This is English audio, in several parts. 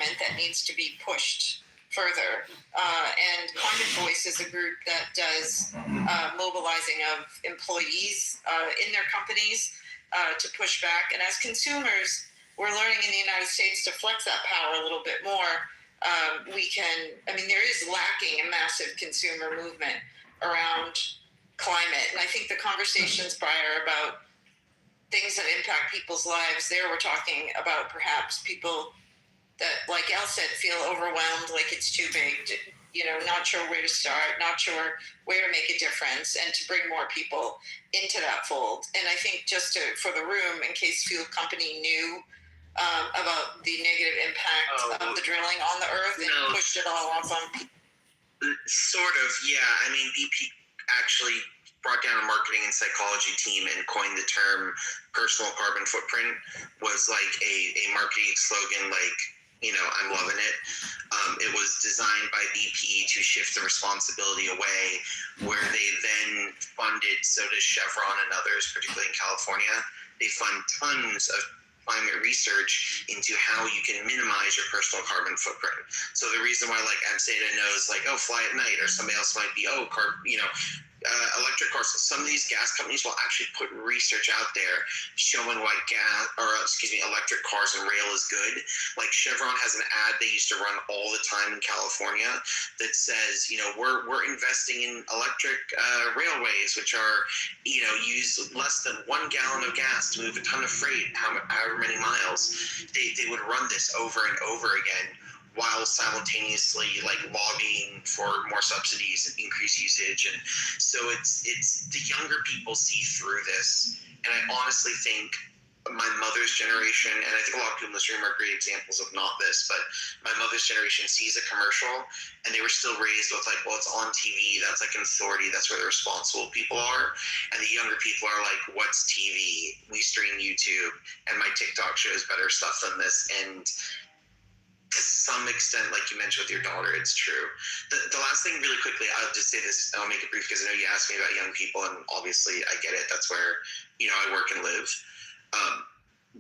movement that needs to be pushed further. And Climate Voice is a group that does mobilizing of employees in their companies to push back. And as consumers, we're learning in the United States to flex that power a little bit more. There is lacking a massive consumer movement around climate. And I think the conversations prior about things that impact people's lives, there we're talking about perhaps people that, like Elle said, feel overwhelmed, like it's too big, not sure where to start, not sure where to make a difference, and to bring more people into that fold. And I think for the room, in case Fuel Company knew about the negative impact of the drilling on the earth and pushed it all off on people. Sort of, yeah. BP actually brought down a marketing and psychology team and coined the term personal carbon footprint. Was like a marketing slogan, like, I'm loving it. It was designed by BP to shift the responsibility away, where they then funded, so does Chevron and others, particularly in California. They fund tons of climate research into how you can minimize your personal carbon footprint. So the reason why, like, ABSETA knows, like, fly at night, or somebody else might be, electric cars. Some of these gas companies will actually put research out there showing why electric cars and rail is good. Like Chevron has an ad they used to run all the time in California that says, we're investing in electric railways, which are, use less than 1 gallon of gas to move a ton of freight, however many miles. They would run this over and over again, while simultaneously lobbying for more subsidies and increased usage. And so it's the younger people see through this. And I honestly think my mother's generation, and I think a lot of people in this room are great examples of not this, but my mother's generation sees a commercial and they were still raised with it's on TV, that's like an authority, that's where the responsible people are. And the younger people are like, what's TV? We stream YouTube and my TikTok shows better stuff than this. And to some extent, like you mentioned with your daughter, it's true. The last thing really quickly, I'll just say this, and I'll make it brief because I know you asked me about young people, and obviously I get it. That's where, I work and live.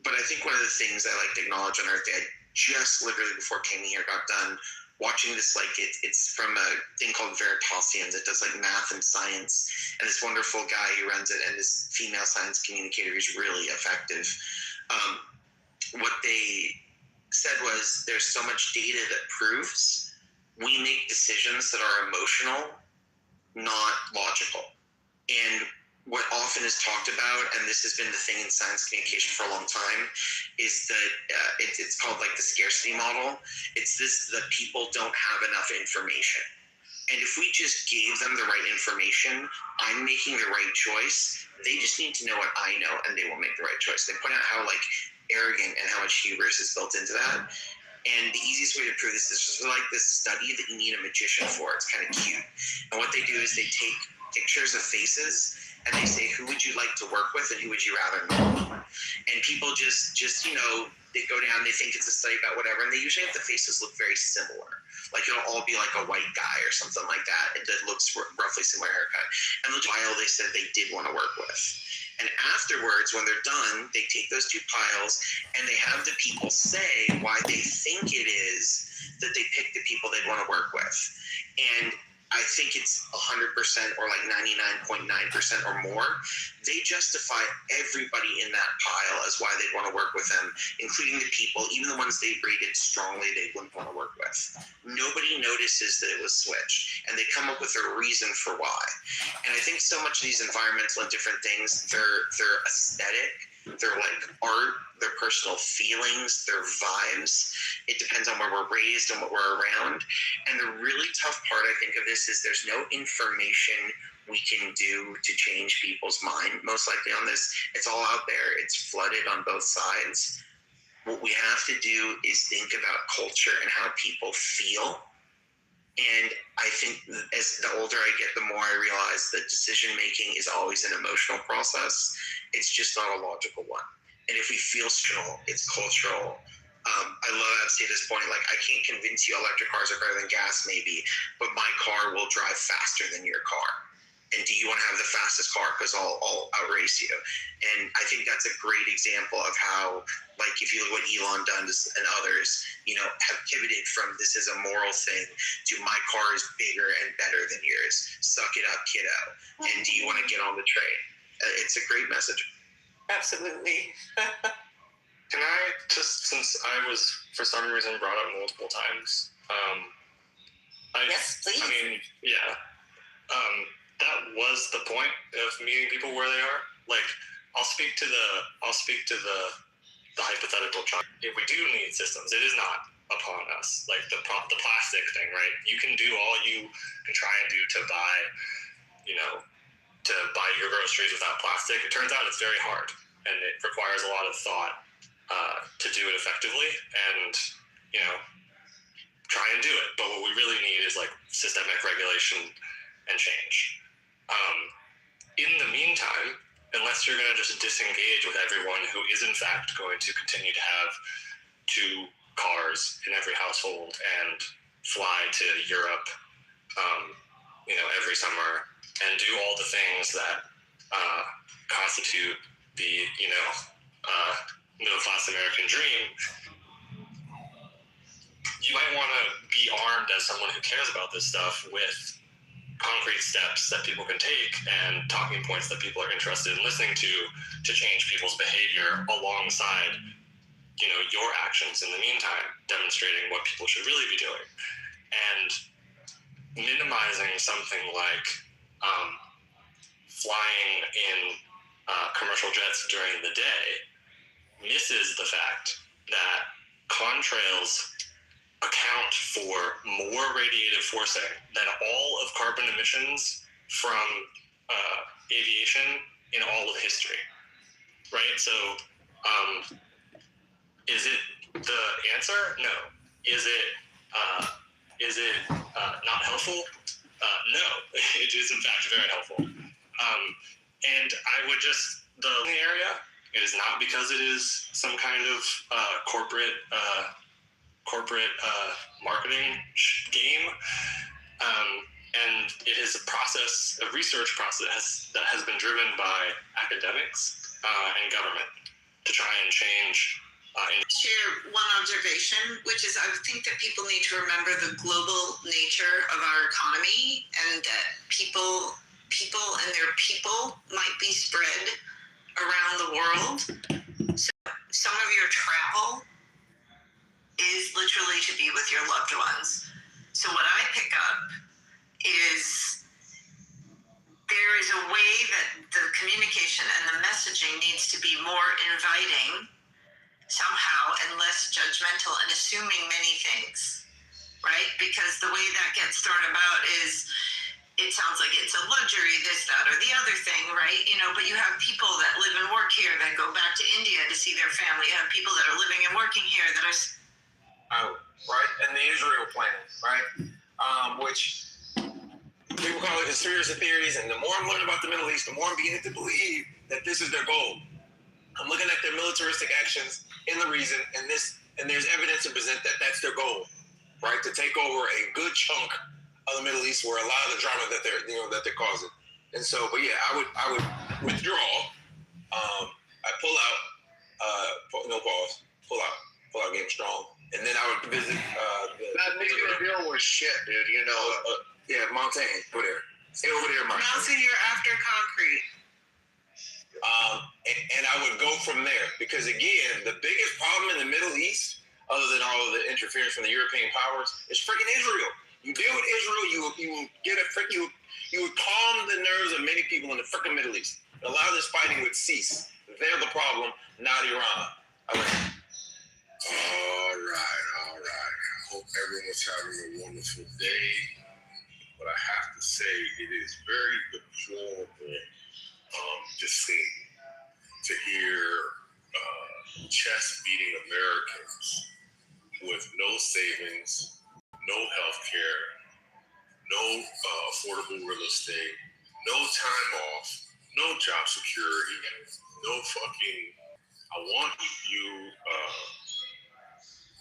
But I think one of the things I like to acknowledge on Earth Day, I just literally before I came here got done watching this, it's from a thing called Veritasiums. It does math and science. And this wonderful guy who runs it, and this female science communicator who's really effective. What they said was, there's so much data that proves we make decisions that are emotional, not logical. And what often is talked about, and this has been the thing in science communication for a long time, is that it's called the scarcity model. It's that people don't have enough information. And if we just gave them the right information, I'm making the right choice. They just need to know what I know, and they will make the right choice. They point out how arrogant and how much hubris is built into that. And the easiest way to prove this is just this study that you need a magician for. It's kind of cute. And what they do is they take pictures of faces and they say, who would you like to work with and who would you rather know? And people just they go down, they think it's a study about whatever, and they usually have the faces look very similar. It'll all be a white guy or something like that. It looks roughly similar haircut. And the while they said they did want to work with. And afterwards, when they're done, they take those two piles and they have the people say why they think it is that they pick the people they'd want to work with. And I think it's 100% or 99.9% or more. They justify everybody in that pile as why they'd want to work with them, including the people, even the ones they rated strongly they wouldn't want to work with. Nobody notices that it was switched, and they come up with a reason for why. And I think so much of these environmental and different things, they're aesthetic, they're art, their personal feelings, their vibes. It depends on where we're raised and what we're around. And the really tough part, I think, of this is there's no information we can do to change people's mind. Most likely on this, it's all out there. It's flooded on both sides. What we have to do is think about culture and how people feel. And I think as the older I get, the more I realize that decision-making is always an emotional process. It's just not a logical one. And if we feel strong, it's cultural. I love ABSETA's point. I can't convince you electric cars are better than gas, maybe, but my car will drive faster than your car. And do you want to have the fastest car? Because I'll outrace you. And I think that's a great example of how, like, if you look what Elon does and others, have pivoted from this is a moral thing to my car is bigger and better than yours. Suck it up, kiddo. And do you want to get on the train? It's a great message. Absolutely. Can I just, since I was for some reason brought up multiple times, yes, please. I mean, yeah, that was the point of meeting people where they are. Like, I'll speak to the hypothetical child. If we do need systems, it is not upon us. Like the plastic thing, right? You can do all you can try and do to buy, to buy your groceries without plastic. It turns out it's very hard, and it requires a lot of thought to do it effectively, and try and do it. But what we really need is like systemic regulation and change. In the meantime, unless you're going to just disengage with everyone who is in fact going to continue to have 2 cars in every household and fly to Europe, every summer and do all the things that constitute the, middle-class American dream, you might want to be armed as someone who cares about this stuff with concrete steps that people can take and talking points that people are interested in listening to change people's behavior alongside, your actions in the meantime, demonstrating what people should really be doing. And minimizing something like flying in commercial jets during the day misses the fact that contrails account for more radiative forcing than all of carbon emissions from aviation in all of history, right? So is it the answer? No. Is it not helpful? No, it is in fact very helpful. And I would just, the area, it is not because it is some kind of corporate marketing game, and it is a research process that has been driven by academics and government to try and change. Share one observation, which is I think that people need to remember the global nature of our economy, and that people and their people might be spread around the world. So some of your travel is literally to be with your loved ones. So what I pick up is there is a way that the communication and the messaging needs to be more inviting somehow and less judgmental and assuming many things, right? Because the way that gets thrown about is it sounds like it's a luxury, this, that, or the other thing, right? But you have people that live and work here that go back to India to see their family. You have people that are living and working here that are right? And the Israel plan, right? Which people call it conspiracy theories. And the more I'm learning about the Middle East, the more I'm beginning to believe that this is their goal. I'm looking at their militaristic actions in the region, and there's evidence to present that that's their goal, right? To take over a good chunk of the Middle East, where a lot of the drama that they're causing. And so, but yeah, I would withdraw. I pull out. No pause. Pull out Game Strong. And then I would visit That nuclear deal was shit, dude. Yeah, Montaigne, over there. Stay over there, Montaigne. Monsignor after concrete. And I would go from there, because again, the biggest problem in the Middle East, other than all of the interference from the European powers, is freaking Israel. You deal with Israel, you would calm the nerves of many people in the freaking Middle East. A lot of this fighting would cease. They're the problem, not Iran. All right. I hope everyone's having a wonderful day. But I have to say, it is very deplorable to hear chest beating Americans with no savings, no health care, no affordable real estate, no time off, no job security, no fucking. I want you,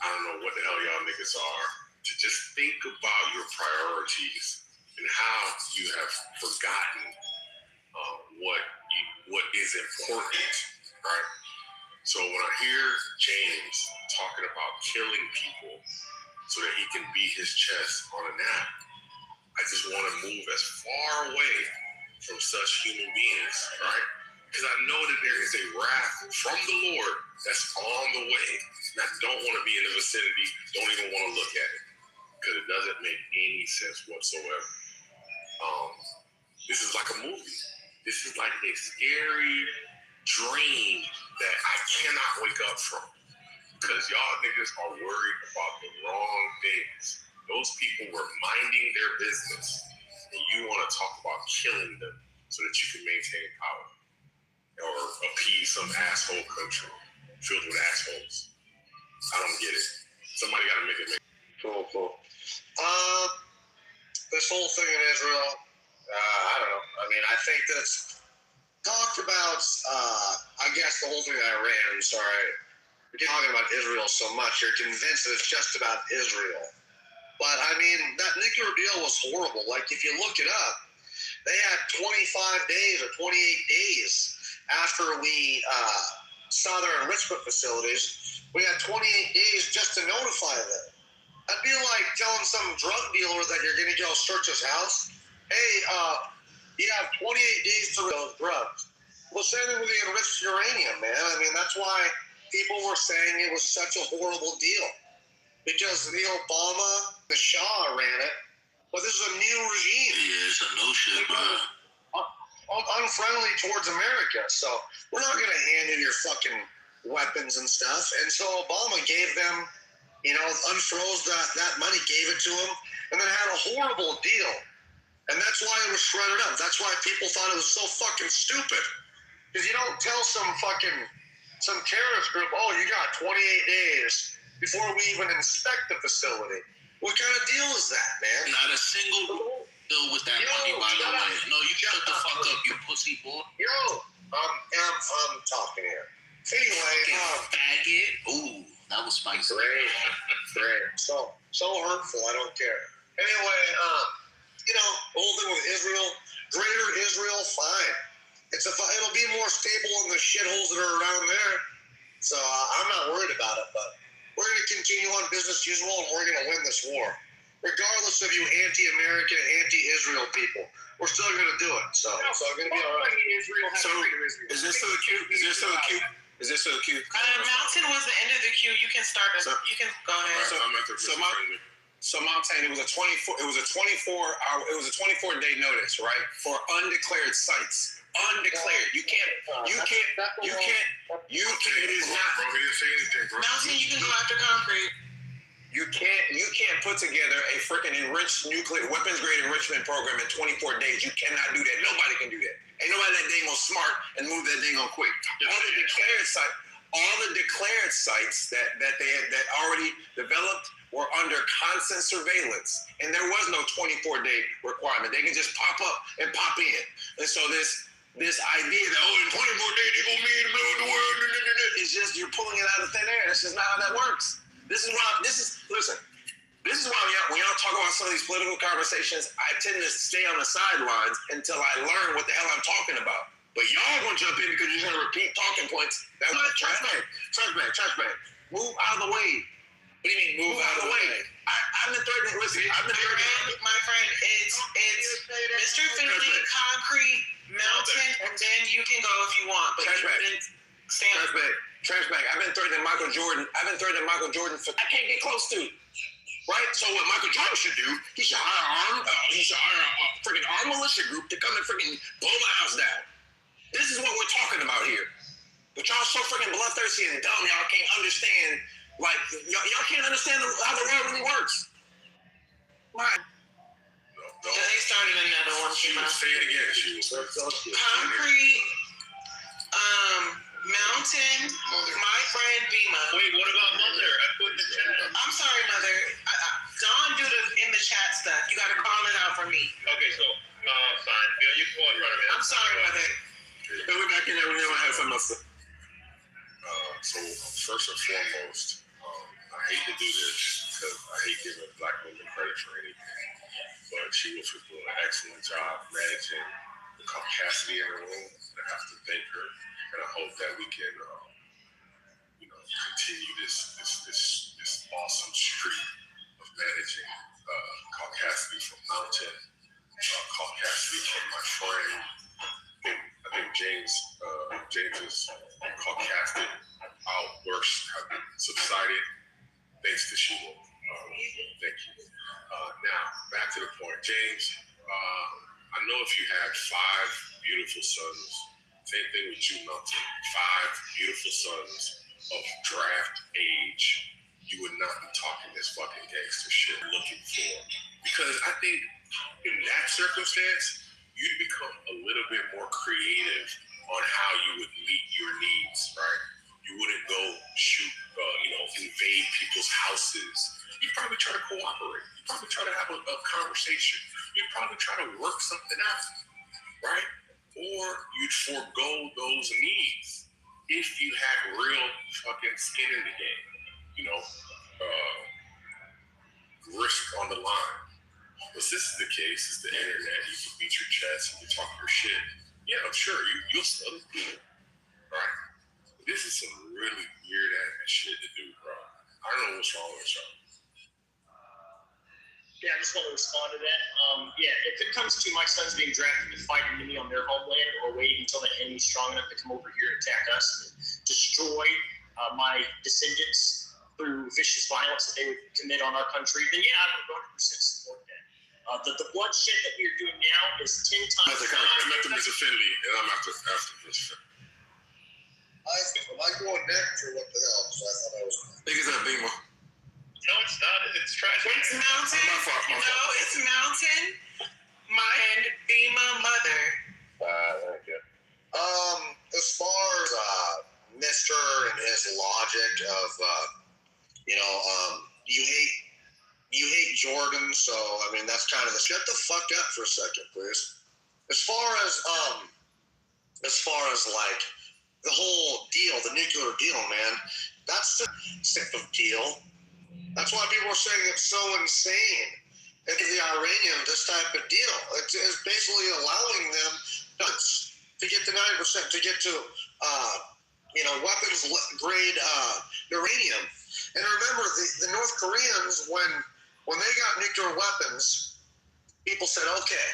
I don't know what the hell y'all niggas are, to just think about your priorities and how you have forgotten what is important, right? So when I hear James talking about killing people so that he can beat his chest on an app, I just want to move as far away from such human beings, right? Because I know that there is a wrath from the Lord that's on the way, and I don't want to be in the vicinity, don't even want to look at it, because it doesn't make any sense whatsoever. This is like a movie. This is like a scary dream that I cannot wake up from, because y'all niggas are worried about the wrong things. Those people were minding their business, and you want to talk about killing them so that you can maintain power or appease some asshole country filled with assholes. I don't get it. Somebody got to make it make. Cool. This whole thing in Israel, I don't know. I mean, I think that's talked about, I guess the whole thing in Iran, sorry. We're talking about Israel so much, you're convinced that it's just about Israel. But, I mean, that nuclear deal was horrible. Like, if you look it up, they had 25 days or 28 days after we saw their enrichment facilities. We had 28 days just to notify them. That'd be like telling some drug dealer that you're going to go search his house. Hey, you have 28 days to those drugs. Well, same thing with the enriched uranium, man. I mean, that's why people were saying it was such a horrible deal. Because the Obama, the Shah ran it, but this is a new regime. Yeah, it's a no shit, man. Unfriendly towards America. So we're not going to hand you your fucking weapons and stuff. And so Obama gave them, unfroze that money, gave it to them, and then had a horrible deal. And that's why it was shredded up. That's why people thought it was so fucking stupid. Because you don't tell some terrorist group, oh, you got 28 days before we even inspect the facility. What kind of deal is that, man? Not a single bill with that money, by the way. No, you shut the fuck up, you pussy boy. I'm talking here. Anyway, faggot. Ooh, that was spicy. Great. So hurtful. I don't care. Anyway, the whole thing with Israel, greater Israel, fine. It'll be more stable in the shitholes that are around there. So I'm not worried about it, but we're going to continue on business as usual, and we're going to win this war. Regardless of you anti-American, anti-Israel people, we're still going to do it. So it's going to be all right. So is this so cute? Mountain was the end of the queue. You can start. You can go ahead. So Mountain, it was a 24-day notice, right, for undeclared sites. Undeclared. You can't. It is not. Bro, he didn't say anything, bro. Mountain, you can go after concrete. You can't put together a freaking enriched nuclear weapons grade enrichment program in 24 days. You cannot do that. Nobody can do that. Ain't nobody that dang on smart and move that dang on quick. All the declared sites that already developed were under constant surveillance, and there was no 24-day requirement. They can just pop up and pop in. And so this idea that in 24 days they're gonna be able to blow the world, it's just you're pulling it out of thin air. That's just not how that works. This is why when y'all talk about some of these political conversations, I tend to stay on the sidelines until I learn what the hell I'm talking about. But y'all gonna jump in because you're gonna repeat talking points. That's what trash bag. Move out of the way. What do you mean move out of the way? I've been threatening. Listen, My friend, it's Mr. Finley, concrete, Mountain, and then you can go if you want. But Trash bag. I've been threatening Michael Jordan. For I can't get close to. Right? So what Michael Jordan should do, he should hire a freaking armed militia group to come and freaking blow my house down. This is what we're talking about here. But y'all so freaking bloodthirsty and dumb, y'all can't understand. Like y'all can't understand how the world really works. Why? No. They started another one. Say it again. Concrete, Mountain, my friend Bima. Wait, what about Mother? I put in the chat. I'm sorry, Mother. Don do in the chat stuff. You got to call it out for me. Okay, so fine. Yeah, you can go in front of me. I'm sorry, Mother. We're back in there. We never had some of us. So first and foremost, I hate to do this because I hate giving black women credit for anything. but she was doing an excellent job managing the capacity in the room. I have to thank her, and I hope that we can, continue this awesome streak of managing caucasity from Mountain, caucasity from my friend. I think James's caucastic outbursts have been subsided thanks to Sheila. Thank you. Now, back to the point. James, I know if you had 5 beautiful sons, same thing with you, Mountain, 5 beautiful sons of draft age, you would not be talking this fucking gangster shit looking for. Because I think in that circumstance, you'd become a little bit more creative on how you would meet your needs, right? You wouldn't go shoot, invade people's houses. You'd probably try to cooperate. You'd probably try to have a conversation. You'd probably try to work something out, right? Or you'd forego those needs if you had real fucking skin in the game, risk on the line. But this is the case, it's the internet, you can beat your chest, you can talk your shit. Yeah, I'm sure you'll still do it, right? But this is some really weird ass shit to do, bro. I don't know what's wrong with y'all. Yeah, I just want to respond to that. If it comes to my sons being drafted to fight an enemy on their homeland or waiting until the enemy's strong enough to come over here and attack us and destroy my descendants through vicious violence that they would commit on our country, then yeah, I would 100% support that. The bloodshed that we are doing now is 10 times. I met them as a Finley, and I'm after this. Am I going next or what the hell? So I thought I was. Niggas at Beamer. No, it's not. It's trash. It's Mountain. My fault. It's Mountain. And Bema Mother. Thank you. As far as Mr. and his logic of, you hate Jordan, so I mean that's kind of the shut the fuck up for a second, please. As far as like the whole deal, the nuclear deal, man, that's the type of deal. That's why people are saying it's so insane. And the Iranians, this type of deal, it's basically allowing them to get to 9%, to get to weapons grade uranium. And remember, the North Koreans, when they got nuclear weapons, people said, okay,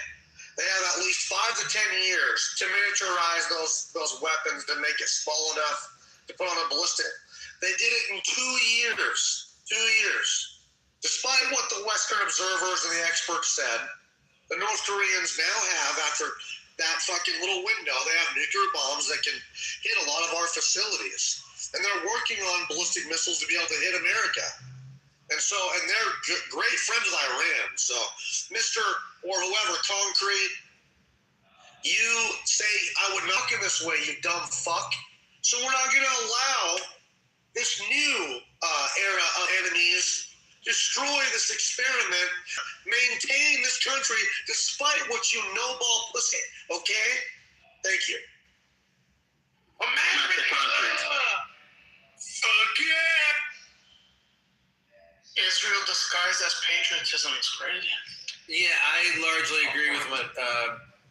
they have at least 5 to 10 years to miniaturize those weapons to make it small enough to put on a ballistic. They did it in 2 years. 2 years. Despite what the Western observers and the experts said, the North Koreans now have, after that fucking little window, they have nuclear bombs that can hit a lot of our facilities. And they're working on ballistic missiles to be able to hit America. And they're great friends with Iran. So, Mr. or whoever, Concrete, you say, I would not get this way, you dumb fuck. So we're not going to allow this new era of enemies destroy this experiment, maintain this country despite what you no-ball pussy, okay? Thank you. America! Fuck yeah! Israel disguised as patriotism is crazy. Yeah, I largely agree with what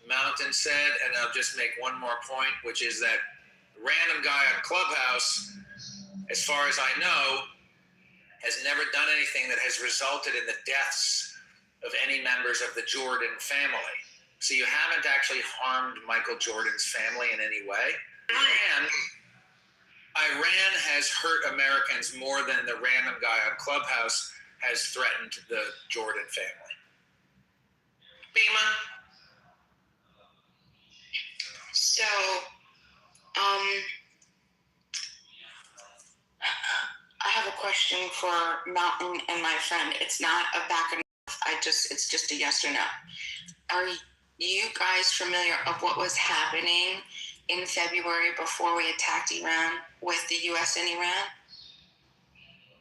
Mountain said, and I'll just make one more point, which is that random guy on Clubhouse, as far as I know, has never done anything that has resulted in the deaths of any members of the Jordan family. So you haven't actually harmed Michael Jordan's family in any way. Iran has hurt Americans more than the random guy on Clubhouse has threatened the Jordan family. Bema. So, I have a question for Mountain and my friend. It's not a back and forth. It's just a yes or no. Are you guys familiar of what was happening in February before we attacked Iran with the U.S. and Iran?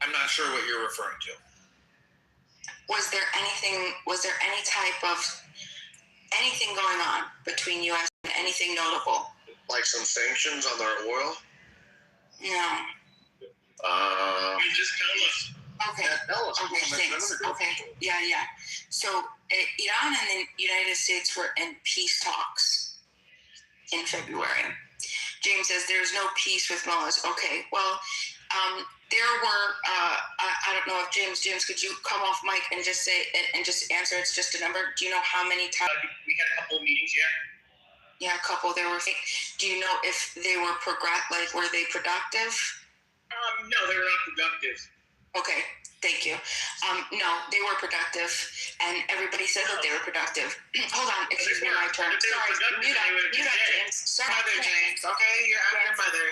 I'm not sure what you're referring to. Was there any type of anything going on between U.S. and anything notable? Like some sanctions on their oil? No. Just tell us. Okay. That was Okay, thanks. Okay, yeah. So Iran and the United States were in peace talks in February. James says there's no peace with mullahs. Okay, well, there were. I don't know if James, could you come off mic and just say and just answer? It's just a number. Do you know how many times? We had a couple of meetings, Yeah, a couple. There were. Do you know if they were were they productive? No, they were not productive. Okay, thank you. No, they were productive, and everybody said that they were productive. Hold on, excuse me, my turn. Sorry, mute up, James. Sorry. Mother James, okay? You're after mother.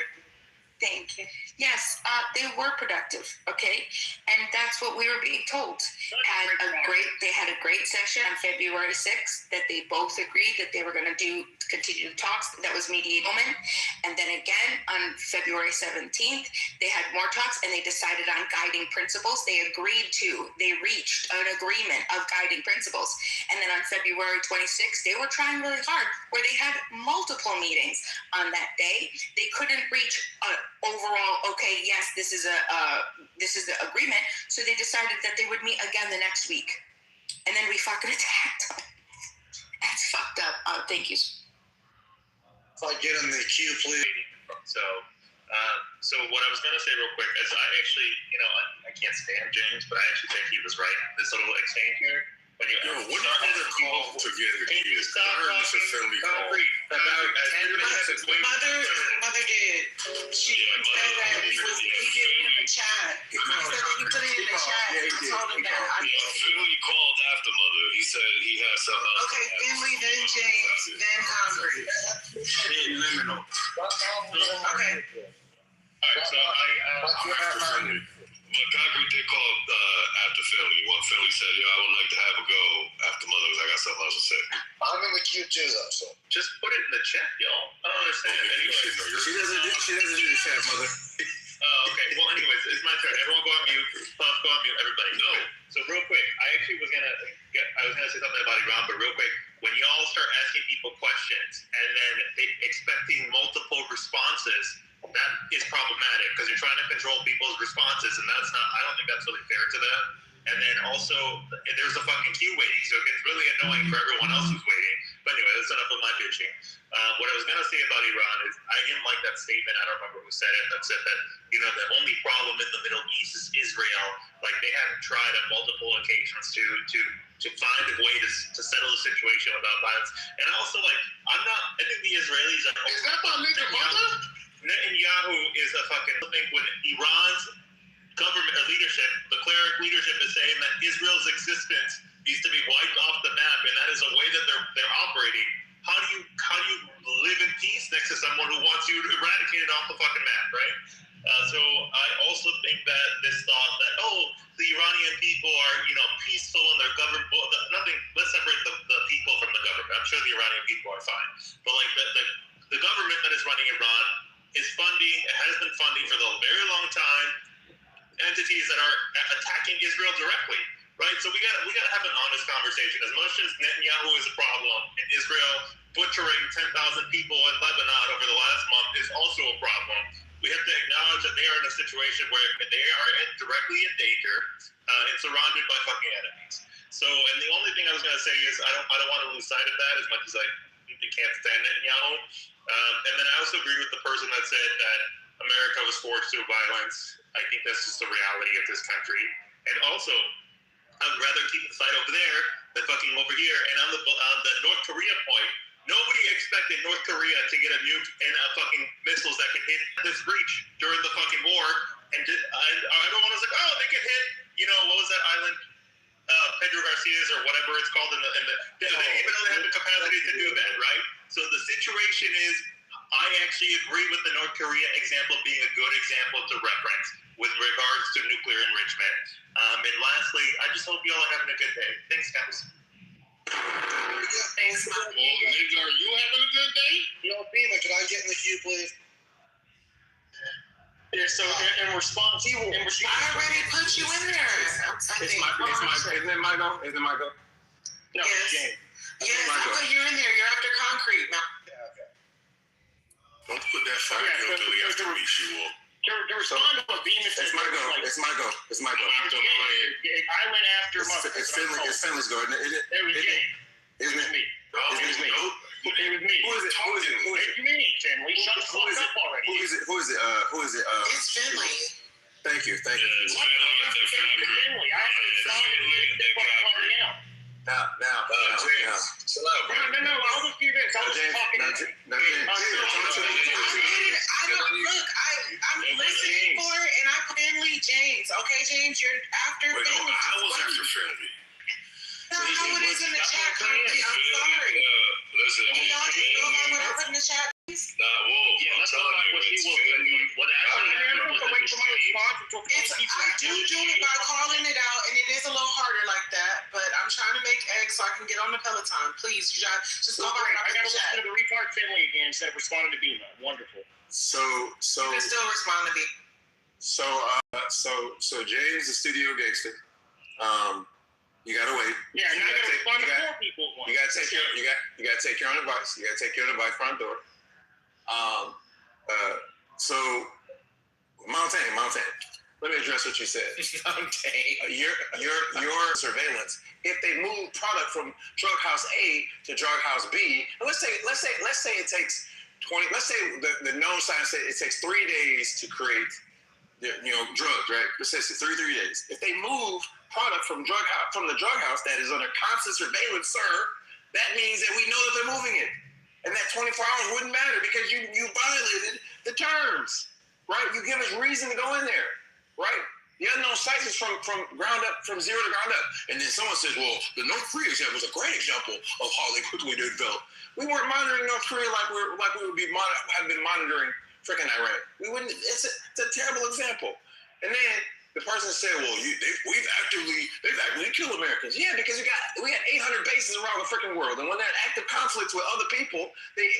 Thank you. Yes, they were productive, okay? And that's what we were being told. They had a great session on February 6th that they both agreed that they were going to continue the talks. That was mediated moment. And then again on February 17th, they had more talks and they decided on guiding principles. They reached an agreement of guiding principles. And then on February 26th, they were trying really hard where they had multiple meetings on that day. They couldn't reach overall, okay, yes, this is the agreement. So they decided that they would meet again the next week, and then we fucking attacked them. That's fucked up. Thank you. If I get in the queue, please. So what I was going to say real quick is I actually, I can't stand James, but I actually think he was right. This little exchange here. When you when are they called to get it? I heard this assembly call. About 10 minutes ago. Mother did. She said that he gave it in the chat. He said that he put it in the chat. I told him that. He called after mother. He said he had something. Okay, Finley, then James, then Hungry. Then liminal. Okay. All right, so But Concrete did call after Philly. When Philly said, "Yo, I would like to have a go after mother," I got something else to say. I'm in the queue too, though. So just put it in the chat, y'all. I don't understand. Anyway, She doesn't do the chat, mother. Okay. Well, anyways, it's my turn. Everyone go on mute. Pop, go on mute. Everybody. No. So real quick, I actually was gonna say something about Iran, but real quick, when y'all start asking people questions and then expecting multiple responses, that is problematic because you're trying to control people's responses, and that's not. I don't think that's really fair to them. And then also, there's a fucking queue waiting, so it gets really annoying for everyone else who's waiting. But anyway, that's enough of my bitching. What I was going to say about Iran is I didn't like that statement. I don't remember who said it. That said that, the only problem in the Middle East is Israel. Like, they haven't tried on multiple occasions to find a way to settle the situation without violence. And also, I think the Israelis are... is that my nigga mother? Netanyahu is a fucking... I think when Iran's government or leadership, the cleric leadership is saying that Israel's existence needs to be wiped off the map, and that is a way that they're operating. How do you live in peace next to someone who wants you to eradicate it off the fucking map, right? So I also think that this thought that the Iranian people are peaceful and their government let's separate the people from the government. I'm sure the Iranian people are fine, but the government that is running Iran has been funding for the very long time entities that are attacking Israel directly, right? So we gotta have an honest conversation. As much as Netanyahu is a problem, and Israel butchering 10,000 people in Lebanon over the last month is also a problem. We have to acknowledge that they are in a situation where they are directly in danger and surrounded by fucking enemies. So, and the only thing I was gonna say is I don't want to lose sight of that as much as I can't stand Netanyahu. And then I also agree with the person that said that America was forced through violence. I think that's just the reality of this country. And also, I'd rather keep the fight over there than fucking over here. And on the North Korea point, nobody expected North Korea to get a nuke and fucking missiles that could hit this breach during the fucking war. And everyone was like, they could hit, what was that island? Pedro Garcia's or whatever it's called even though they have the capacity to do that, right? So the situation is, I actually agree with the North Korea example being a good example to reference with regards to nuclear enrichment. And lastly, I just hope y'all are having a good day. Thanks, guys. Thanks, Mom. Nigga, are you having a good day? Bima, can I get in the queue, please? Yeah, so in response, I already put you in there. Is it my go? Is it my go? no, Yes. James. Yes, I put you in there. You're after concrete. Now, Don't put that fire hillbilly after me, she will. to respond to what Bemis said, It's my go. like, It's my go. It's my go. I went after It's Finley's go. It was James. Isn't it? Me. It was me. It was me. Who is it? It's me, Finley. Shut the fuck up already. Who is it? It's Finley. Thank you. Finley. I actually saw him out. Now. Chill out, bro. No, I'll just do this. I'll just talk it. I'm listening for it, and I'm Finley James. Okay, James, you're after Wait, Finley. I was after Finley. That's how it is in the chat, Congressman. I'm sorry. Listen, Can y'all just go by what I put in the chat, please? Yeah, let's go by what he will say. What actually happened was I do it by calling it out, and it is a little harder like that, but I'm trying to make eggs so I can get on the Peloton. Please, you guys, just go by what I I put in gotta the chat. listen to the retard Finley again instead of responding to Bima. Wonderful. So You can still respond to me. So James, the studio gangster. You gotta wait. Yeah, You now I gotta gotta take- respond you to got- 4 people at once. You gotta take your own advice. You gotta take your own advice front door. So Mountain. Let me address what you said. Your surveillance. If they move product from drug house A to drug house B, and let's say it takes 20. Let's say the known science says it takes 3 days to create, drugs, right? Let's say it's 3 days. If they move product from the drug house that is under constant surveillance, sir, that means that we know that they're moving it, and that 24 hours wouldn't matter because you violated the terms, right? You give us reason to go in there, right? The unknown sites is from ground up, from zero to ground up, and then someone says, "Well, the North Korea example is a great example of how they quickly developed." We weren't monitoring North Korea like we would have been monitoring freaking Iran. We wouldn't. It's a terrible example. And then the person said, "Well, they've actively killed Americans." Yeah, because we had 800 bases around the freaking world, and when they're in active conflicts with other people,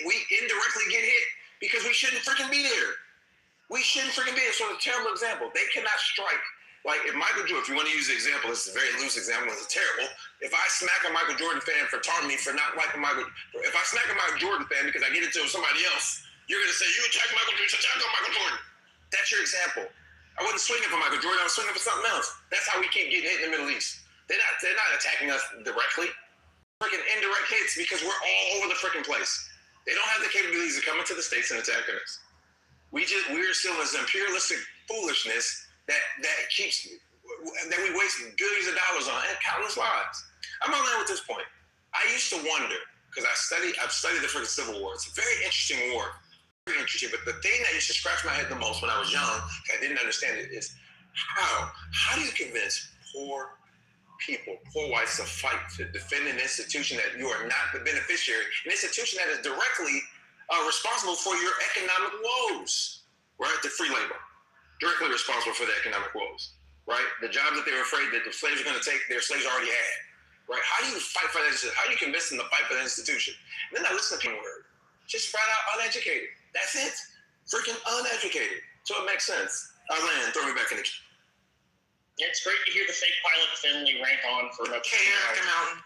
we indirectly get hit because we shouldn't freaking be there. We shouldn't freaking be there. So it's a terrible example. They cannot strike. Like if Michael Jordan, if you want to use the example, it's a very loose example. It's terrible. If I smack a Michael Jordan fan for taunting me for not liking if I smack a Michael Jordan fan because I get into it with somebody else, you're gonna say you attack Michael Jordan, attack on Michael Jordan. That's your example. I wasn't swinging for Michael Jordan. I was swinging for something else. That's how we keep getting hit in the Middle East. They're not attacking us directly. Freaking indirect hits because we're all over the freaking place. They don't have the capabilities to come into the States and attack us. We're still in some imperialistic foolishness that we waste billions of dollars on and countless lives. I'm on that with this point. I used to wonder, because I've studied the freaking Civil War. It's a very interesting war. Very interesting. But the thing that used to scratch my head the most when I was young, I didn't understand it, is how do you convince poor people, poor whites, to fight to defend an institution that you are not the beneficiary, an institution that is directly responsible for your economic woes, right? The free labor, directly responsible for the economic woes, right? The jobs that they were afraid that the slaves are going to take, their slaves already had, right? How do you fight for that institution? How do you convince them to fight for that institution? And then I listen to people word, just flat out uneducated. That's it, freaking uneducated. So it makes sense. I land, throw me back in the queue. It's great to hear the fake pilot Finley rank on for another Mountain.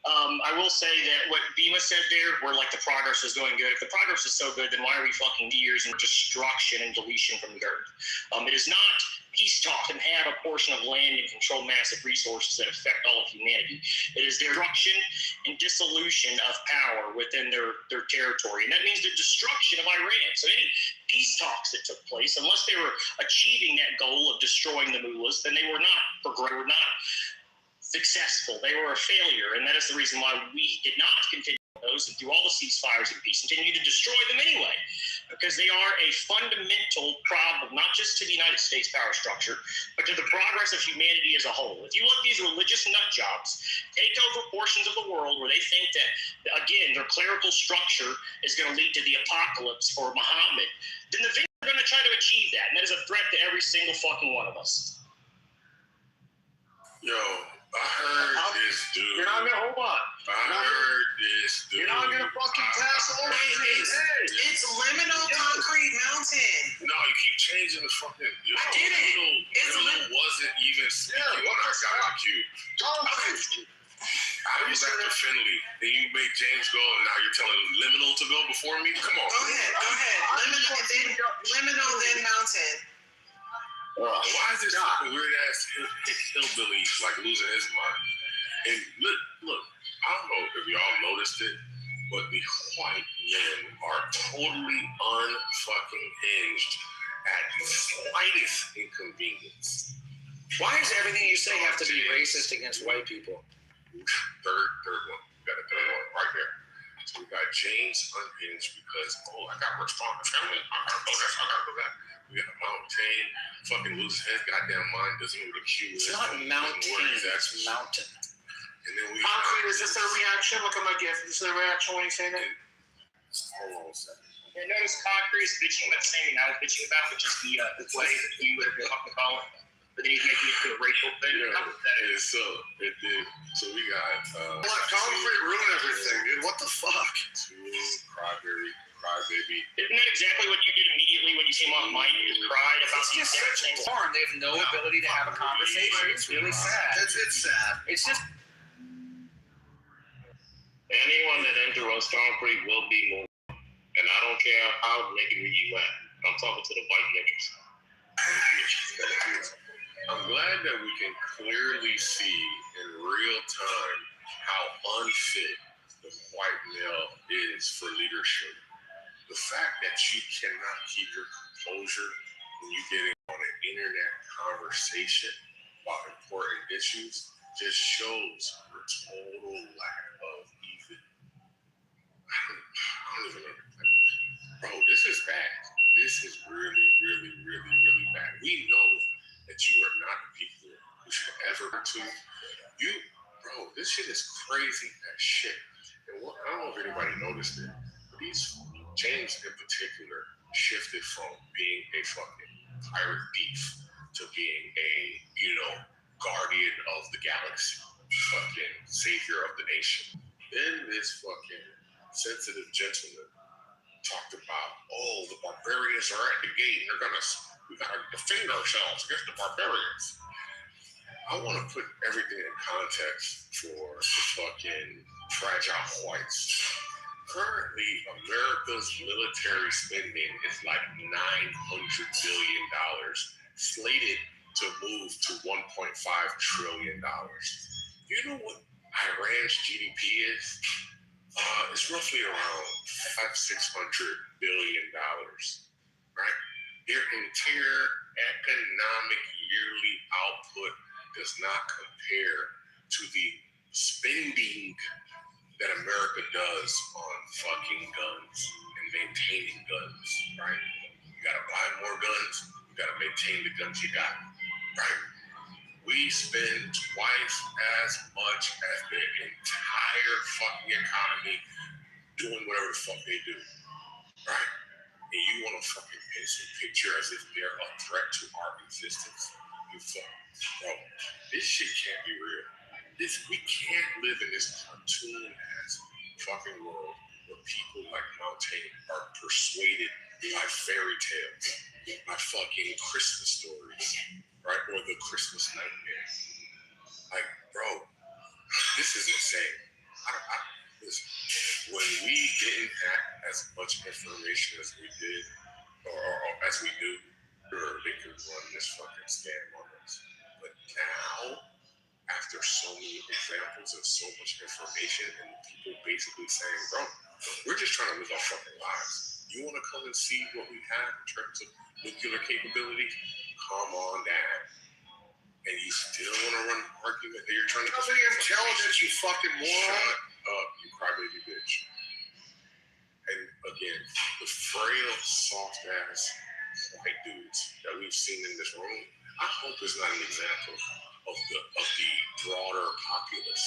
I will say that what Bima said there, where like the progress is going good. If the progress is so good, then why are we fucking years in destruction and deletion from the earth? It is not peace talk and have a portion of land and control massive resources that affect all of humanity. It is destruction and dissolution of power within their territory. And that means the destruction of Iran. So any peace talks that took place, unless they were achieving that goal of destroying the mullahs, then they were not successful. They were a failure. And that is the reason why we did not continue those and through all the ceasefires and peace continue to destroy them anyway, because they are a fundamental problem, not just to the United States power structure, but to the progress of humanity as a whole. If you let these religious nut jobs take over portions of the world where they think that, again, their clerical structure is going to lead to the apocalypse for Muhammad, then they're going to try to achieve that. And that is a threat to every single fucking one of us. Yo, I heard this dude. You're not gonna hold on. I heard this dude. You're not gonna fucking pass over me. It's Liminal Concrete Mountain. No, you keep changing the fucking. Yo, I did it. It's Liminal wasn't even speaking when I got in the queue. I was back to Finley, and you made James go, and now you're telling Liminal to go before me? Come on. Go ahead. Liminal, then Mountain. Why is this fucking weird ass hillbilly like losing his mind? And look, I don't know if y'all noticed it, but the white men are totally unfucking hinged at the slightest inconvenience. Why does everything you say have to be racist against white people? Third one. We got a third one right there. So we got James unhinged because, I got to respond to family. I gotta go this, I gotta go that. We got a Mountain, fucking lose his goddamn mind, doesn't know what a Q is. It's not Mountain, it's Mountain. And then we Concrete, is this a reaction? Look at my gift. Is this a reaction when you say that? hold on a second. And notice Concrete is bitching about the same thing I was bitching about, which is the play that you would have fucking call it. But then he's making it to a racial thing. Yeah, so it did. So we got Concrete ruined everything, dude. What the fuck? Crybaby. Isn't that exactly what you did immediately when you came off mic? You just cried about It's just such porn. They have no ability to have a conversation. It's really sad. It's sad. It's just. Anyone that enters Concrete will be moved. And I don't care how negative you at. I'm talking to the white niggas. I'm glad that we can clearly see in real time how unfit the white male is for leadership. The fact that you cannot keep your composure when you get on an internet conversation about important issues just shows your total lack of even. I don't even know. Bro, this is bad. This is really, really, really, really bad. We know that you are not the people who should ever to you. Bro, this shit is crazy as shit. And I don't know if anybody noticed it, but James in particular shifted from being a fucking pirate thief to being a, guardian of the galaxy, fucking savior of the nation. Then this fucking sensitive gentleman talked about, the barbarians are at the gate. We gotta defend ourselves against the barbarians. I want to put everything in context for the fucking fragile whites. Currently, America's military spending is like $900 billion, slated to move to $1.5 trillion. You know what Iran's GDP is? It's roughly around $600 billion, right? Their entire economic yearly output does not compare to the spending that America does on fucking guns and maintaining guns, right? You gotta buy more guns, you gotta maintain the guns you got, right? We spend twice as much as the entire fucking economy doing whatever the fuck they do, right? And you want to fucking paint some picture as if they're a threat to our existence? You fuck, bro. This shit can't be real. We can't live in this cartoon-ass fucking world where people like Mountain are persuaded by fairy tales, by fucking Christmas stories, right? Or the Christmas nightmare. Like, bro, this is insane. Listen, when we didn't have as much information as we did, or as we do, sure, they could run this fucking scam on us. But now, after so many examples and so much information, and people basically saying, bro, we're just trying to live our fucking lives. You want to come and see what we have in terms of nuclear capability? Come on down. And you still want to run an argument that you're trying to... Nobody intelligence, you fucking moron. Shut up, you crybaby bitch. And again, the frail, soft-ass white dudes that we've seen in this room, I hope is not an example of the broader populace.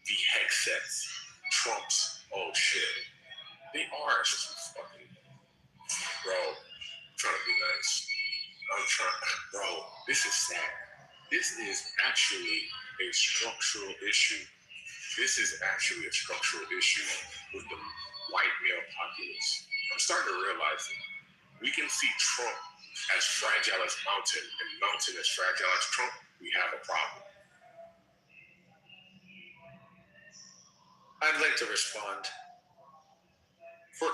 The Hexets, Trumps, oh shit. They are just fucking... Bro, I'm trying to be nice. Bro, this is sad. This is actually a structural issue. This is actually a structural issue with the white male populace. I'm starting to realize it. We can see Trump as fragile as Mountain and Mountain as fragile as Trump. We have a problem. I'd like to respond.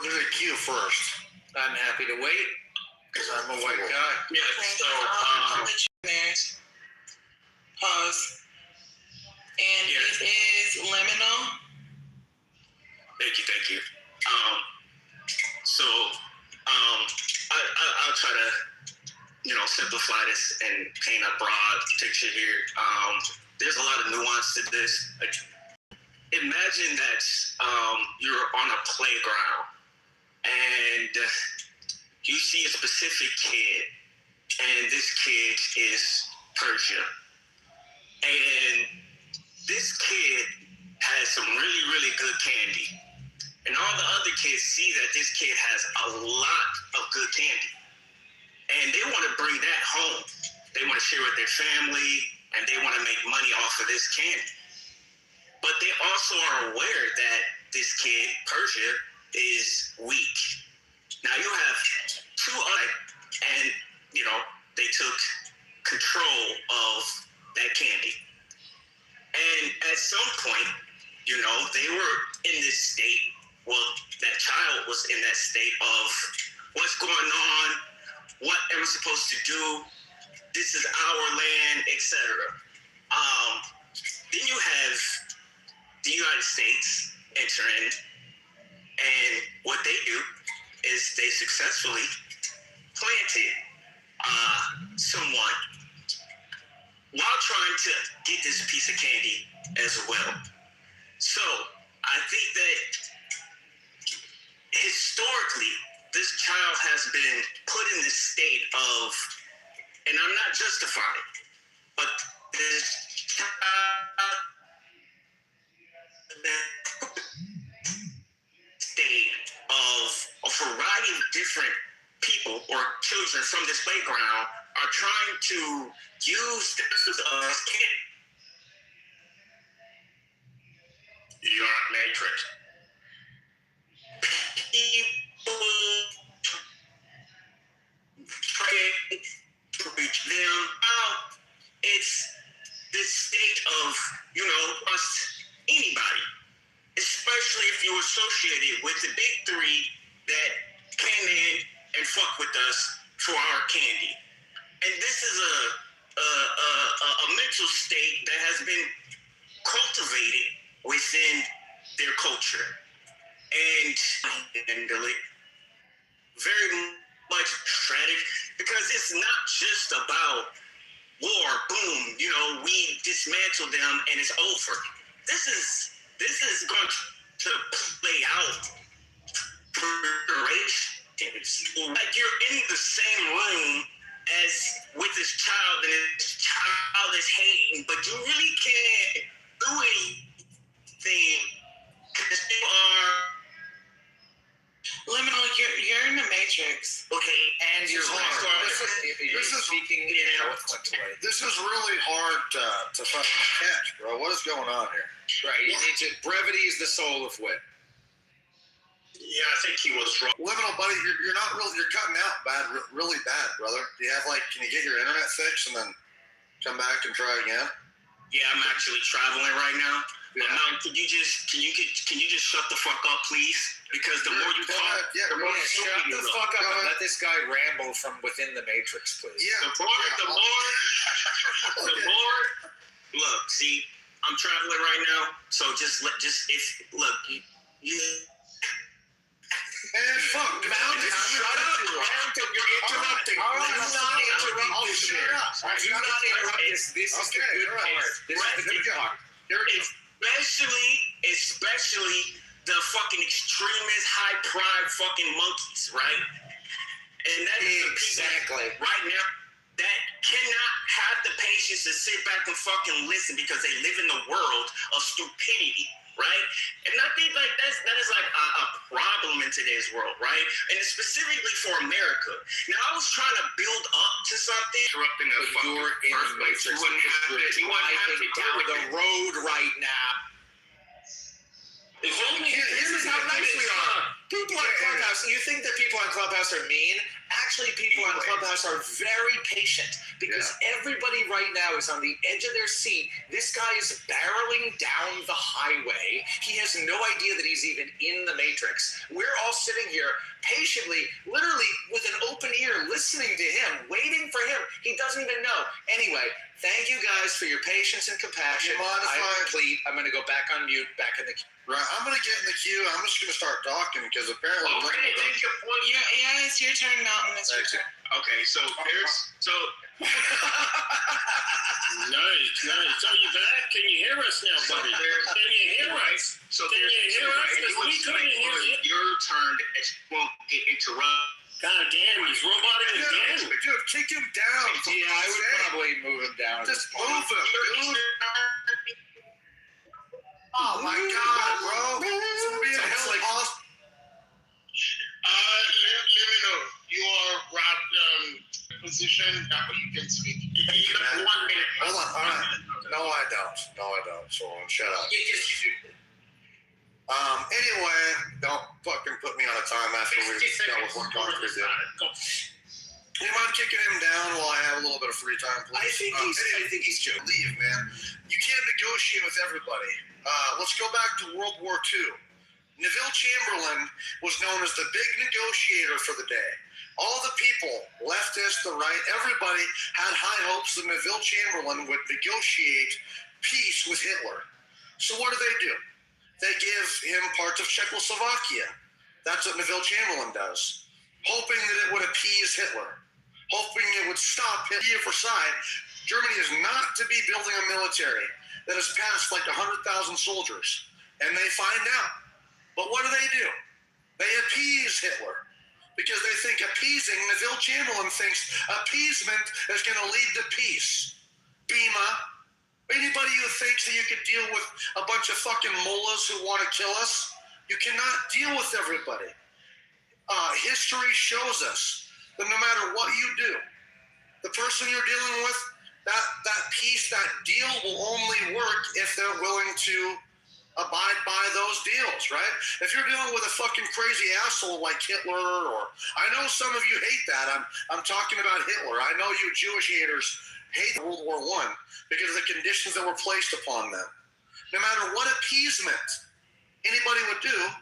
There's a queue first. I'm happy to wait because I'm a white guy. Yeah. So Pause. And Yeah. it is liminal. Thank you. I'll try to, simplify this and paint a broad picture here. There's a lot of nuance to this. Imagine that you're on a playground and you see a specific kid, and this kid is Persia. And this kid has some really, really good candy. And all the other kids see that this kid has a lot of good candy. And they want to bring that home. They want to share with their family, and they want to make money off of this candy. But they also are aware that this kid, Persia, is weak. Now you have two other, and, they took control of that candy. And at some point, they were in this state. Well, that child was in that state of what's going on, what am I supposed to do, this is our land, etc. Then you have the United States enter in, and what they do is they successfully planted someone while trying to get this piece of candy as well. So I think that historically, this child has been put in this state of, and I'm not justifying, but this child state of a variety of different people or children from this playground are trying to use this as candy. You're not Matrix. People try to reach them out. It's this state of, trust anybody, especially if you're associated with the big three that came in and fuck with us for our candy. And this is a mental state that has been cultivated within their culture. And very much tragic, because it's not just about war, boom, we dismantle them and it's over. This is going to play out for generations. Like, you're in the same room as with this child, and this child is hating, but you really can't do anything because you are Liminal, you're in the Matrix. okay. And you're speaking in an eloquent way. This is really hard to fucking catch, bro. What is going on here? Right. You need to. Brevity is the soul of wit. Yeah, I think he was wrong. Liminal, buddy, you're not really. You're cutting out really bad, brother. Do you have can you get your internet fixed and then come back and try again? Yeah, I'm actually traveling right now. Yeah. Mom, can you just shut the fuck up, please? Because the more you talk, the more Shut stupid you the look. fuck up and let this guy ramble from within the Matrix, please. Yeah. The more. Look, see, I'm traveling right now, so you. And fuck, Mountain, shut up! Mountain, you're interrupting. All right, Do not interrupt I'll this shut shit. up. All right, Do not interrupt this. This is the good part. This is the good part. Here we go. Especially the fucking extremist, high pride fucking monkeys, right? And that is Exactly. the people right now that cannot have the patience to sit back and fucking listen because they live in the world of stupidity, right? And I think that is a problem in today's world, right? And it's specifically for America. Now, I was trying to build up to something. Interrupting the fucking You're in the Matrix. You wouldn't have to down the road right now. This is how nice we are. People on Clubhouse, you think that people on Clubhouse are mean? actually people on Clubhouse are very patient because everybody right now is on the edge of their seat. This guy is barreling down the highway. He has no idea that he's even in the Matrix. We're all sitting here patiently, literally with an open ear, listening to him, waiting for him. He doesn't even know. Anyway, thank you guys for your patience and compassion. I'm going to go back on mute, back in the queue. Right, I'm gonna get in the queue. I'm just gonna start talking because apparently. Okay, take your point. Yeah, it's your turn, Mountain. It's your turn. Okay, so nice. So you back? Can you hear us now, buddy? Can you hear us? So can you hear us? We couldn't hear you. Your turn won't get interrupted. God damn, he's roboting again. Dude, kick him down. Yeah, I would probably move him down. Just move him, dude. Oh my God, bro! Somebody in hell lost. Let me know. You are right position that you can speak. You have 1 minute. Hold on, all right. No, I don't. So shut up. Yes, you do. Anyway, don't fucking put me on a time after we dealt with what Congressman did. Do you mind kicking him down while I have a little bit of free time, please? I think he's joking. Leave, man. You can't negotiate with everybody. Let's go back to World War II. Neville Chamberlain was known as the big negotiator for the day. All the people, leftist, the right, everybody had high hopes that Neville Chamberlain would negotiate peace with Hitler. So what do? They give him parts of Czechoslovakia. That's what Neville Chamberlain does, hoping that it would appease Hitler, hoping it would stop Hitler. Versailles, Germany is not to be building a military that has passed like 100,000 soldiers, and they find out. But what do? They appease Hitler because they think appeasing, Neville Chamberlain thinks appeasement is going to lead to peace. Bima, anybody who thinks that you could deal with a bunch of fucking mullahs who want to kill us, you cannot deal with everybody. History shows us that no matter what you do, the person you're dealing with, that peace, that deal will only work if they're willing to abide by those deals, right? If you're dealing with a fucking crazy asshole like Hitler, or I know some of you hate that. I'm talking about Hitler. I know you Jewish haters hate World War I because of the conditions that were placed upon them. No matter what appeasement anybody would do,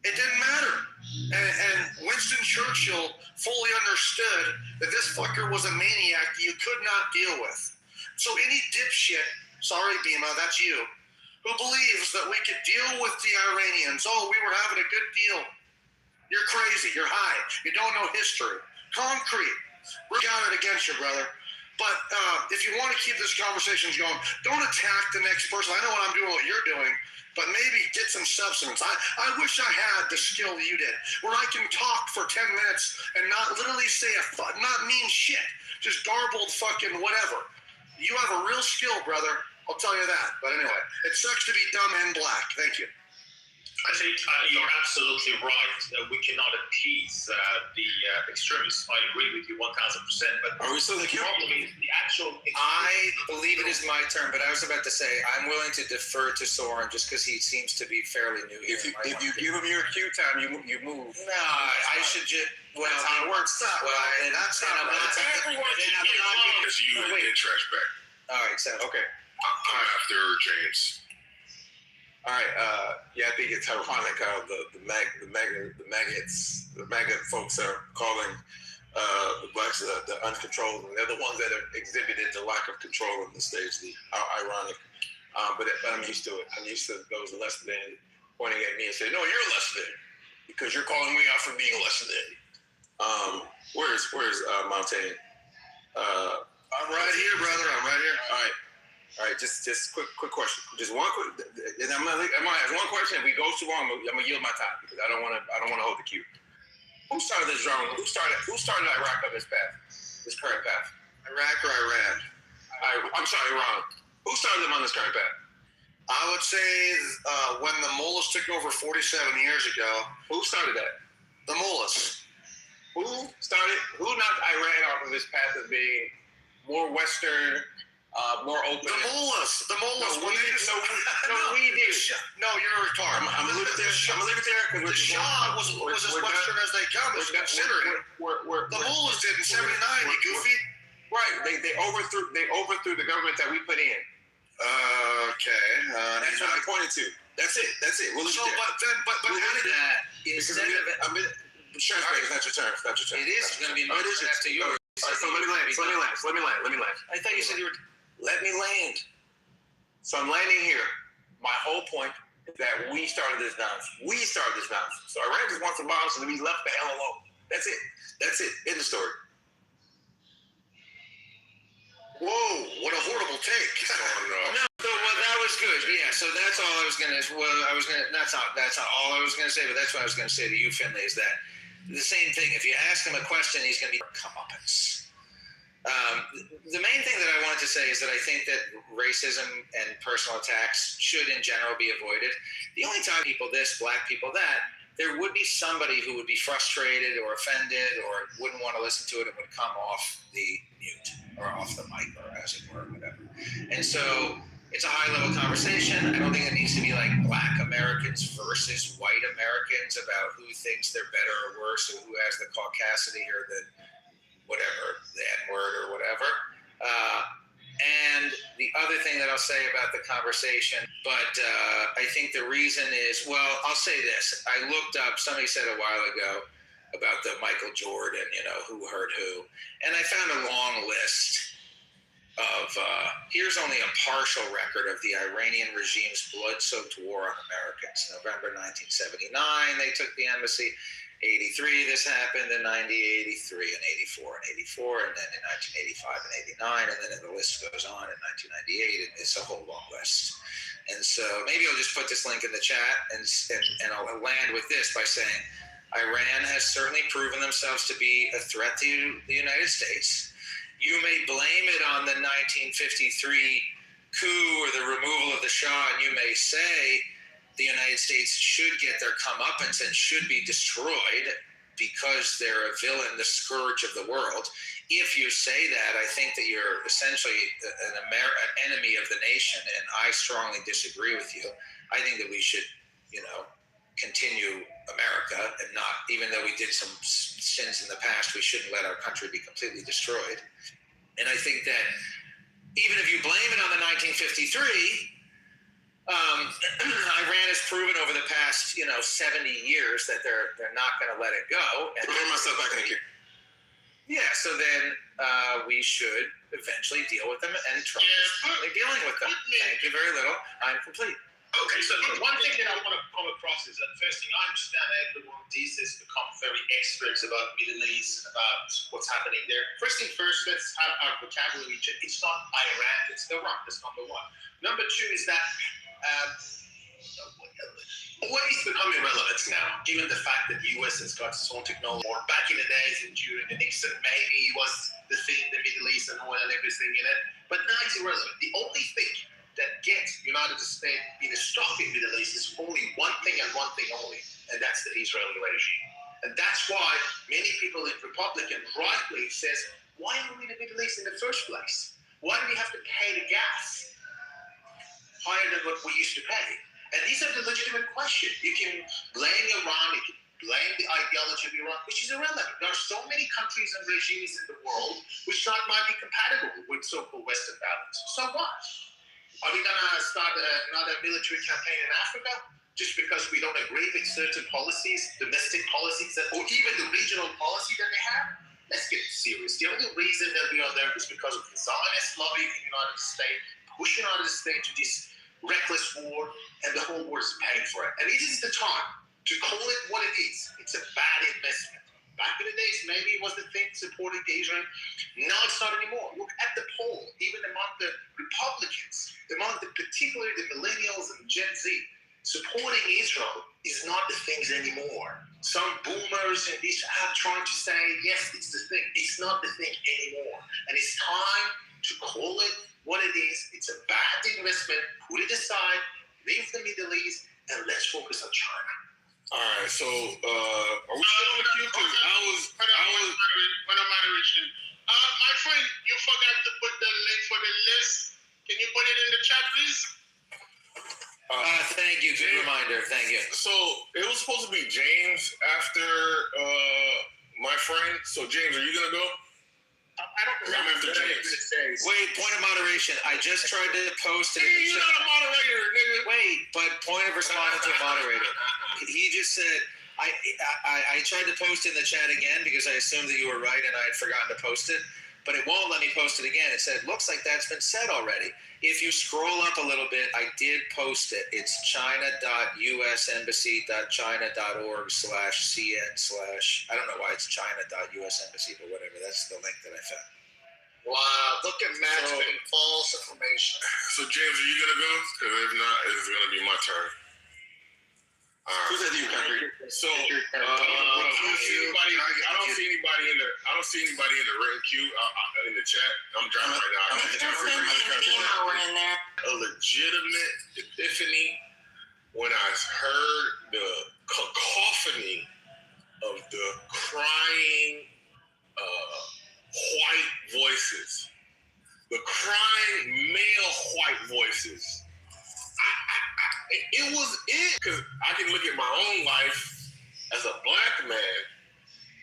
it didn't matter. And Winston Churchill fully understood that this fucker was a maniac that you could not deal with. So any dipshit, sorry Bima, that's you, who believes that we could deal with the Iranians, oh, we were having a good deal. You're crazy, you're high, you don't know history. Concrete, we got it against you, brother. But if you want to keep this conversation going, don't attack the next person. I know what I'm doing, what you're doing, but maybe get some substance. I wish I had the skill that you did, where I can talk for 10 minutes and not literally say not mean shit, just garbled fucking whatever. You have a real skill, brother. I'll tell you that. But anyway, it sucks to be dumb and black. Thank you. I think you're absolutely right. We cannot appease the extremists. I agree with you 1,000%. But are we still the problem is the actual. I believe it is my turn, but I was about to say I'm willing to defer to Soren just because he seems to be fairly new here. If you give him your cue time, you move. No, I should just. Well, that's how it works. Well, that's not. Exactly what you You and trash back. All right, sounds okay. I'm after James. All right. Yeah, I think it's ironic how the maggot folks are calling the blacks the uncontrolled, and they're the ones that have exhibited the lack of control on the stage. Ironic, but I'm used to it. I'm used to those less than pointing at me and saying, "No, you're less than," because you're calling me out for being less than. Where's Montaigne? I'm right here, brother. I'm right here. All right, just quick question. Just one quick. And I'm gonna ask one question. If we go too long, I'm gonna yield my time because I don't want to hold the cue. Who started this drama? Who started Iraq up this path? This current path? Iraq or Iran? I'm sorry, Iran. Who started them on this current path? I would say when the mullahs took over 47 years ago. Who started that? The mullahs. Who knocked Iran off of this path of being more Western, more open. The mullahs. No, When they just, we did. No, you're a retard. I'm gonna leave it there. I'm gonna leave it there because The Shah was as Western as they come, considering. The mullahs did in '79. You goofy. Right. They overthrew the government that we put in. Okay. That's what I pointed to. That's it. We'll leave it there. but how did That instead of It's not your turn. It's not your turn. it is going to be my turn after yours. All right, so let me land. I thought you said you were. Let me land. So I'm landing here. My whole point is that we started this nonsense. So Iran just wants to bomb us and we left the hell alone. That's it. End of story. Whoa, what a horrible take. No, well, that was good. Yeah, so that's all I was gonna. That's not all I was gonna say, but that's what I was gonna say to you, Finley. Is that the same thing? If you ask him a question, he's gonna be comeuppance. The main thing that I wanted to say is that I think that racism and personal attacks should, in general, be avoided. The only time people this, black people that, there would be somebody who would be frustrated or offended or wouldn't want to listen to it and would come off the mute or off the mic or as it were, whatever. And so it's a high-level conversation. I don't think it needs to be like black Americans versus white Americans about who thinks they're better or worse or who has the caucasity or the whatever, the N-word or whatever. And the other thing that I'll say about the conversation, but I think the reason is, well, I'll say this. I looked up, somebody said a while ago about the Michael Jordan, who hurt who. And I found a long list of, here's only a partial record of the Iranian regime's blood-soaked war on Americans. November 1979, they took the embassy. 83, this happened in 90, 83, and 84, and 84, and then in 1985 and 89, and then the list goes on in 1998, and it's a whole long list. And so maybe I'll just put this link in the chat, and I'll land with this by saying Iran has certainly proven themselves to be a threat to the United States. You may blame it on the 1953 coup or the removal of the Shah, and you may say the United States should get their comeuppance and should be destroyed because they're a villain, the scourge of the world. If you say that, I think that you're essentially an enemy of the nation, and I strongly disagree with you. I think that we should, continue America and not, even though we did some sins in the past, we shouldn't let our country be completely destroyed. And I think that even if you blame it on the 1953, Iran has proven over the past, 70 years that they're not going to let it go. And Throw myself back in the queue. Yeah, so then we should eventually deal with them, and Trump is currently dealing with them. Thank you very little. I'm complete. Okay, so one thing that I want to come across is that first thing, I understand everyone these has become very experts about Middle East and about what's happening there. First thing first, let's have our vocabulary check. It's not Iran, it's Iraq. That's number one. Number two is that what is becoming relevant now, given the fact that the US has got its own technology, or back in the days and during the Nixon, maybe it was the thing, the Middle East and oil and everything in it, but now it's irrelevant. The only thing that gets United States being stuck in the Middle East is only one thing and one thing only, and that's the Israeli regime. And that's why many people in Republican rightly says, why are we in the Middle East in the first place? Why do we have to pay the gas higher than what we used to pay? And these are the legitimate questions. You can blame Iran, you can blame the ideology of Iran, which is irrelevant. There are so many countries and regimes in the world which might be compatible with so-called Western values. So what? Are we going to start another military campaign in Africa just because we don't agree with certain policies, domestic policies, or even the regional policy that they have? Let's get serious. The only reason that we are there is because of the Zionist lobby in the United States, pushing United States to this reckless war, and the whole world is paying for it. And it is the time to call it what it is. It's a bad investment. Back in the days, maybe it was the thing supporting Israel. Now it's not anymore. Look at the poll, even among the Republicans, particularly the millennials and Gen Z, supporting Israel is not the things anymore. Some boomers and these are trying to say, yes, it's the thing. It's not the thing anymore. And it's time to call it what it is. It's a bad investment. Put it aside, leave the Middle East, and let's focus on China. All right, so are we still on the queue? Point of moderation. My friend, you forgot to put the link for the list Thank you. So it was supposed to be James after my friend. So James, are you gonna go? I don't remember after what I was James. going to say. Wait, point of moderation. I just tried to post it in the You're chat. not a moderator, nigga. Wait, but point of responding to a moderator. He just said, I tried to post in the chat again because I assumed that you were right and I had forgotten to post it, but it won't let me post it again. It said, looks like that's been said already. If you scroll up a little bit, I did post it. It's china.usembassy.china.org/cn/ I don't know why it's china.usembassy, but whatever. That's the link that I found. Wow, look at Matt spitting false information. So James, are you gonna go? Because if not, it's gonna be my turn. Who said you, Concrete? So I don't see anybody in the written queue in the chat. I'm driving right now. in there. A legitimate epiphany when I heard the cacophony of the crying white voices, the crying male white voices. It was it, because I can look at my own life as a black man.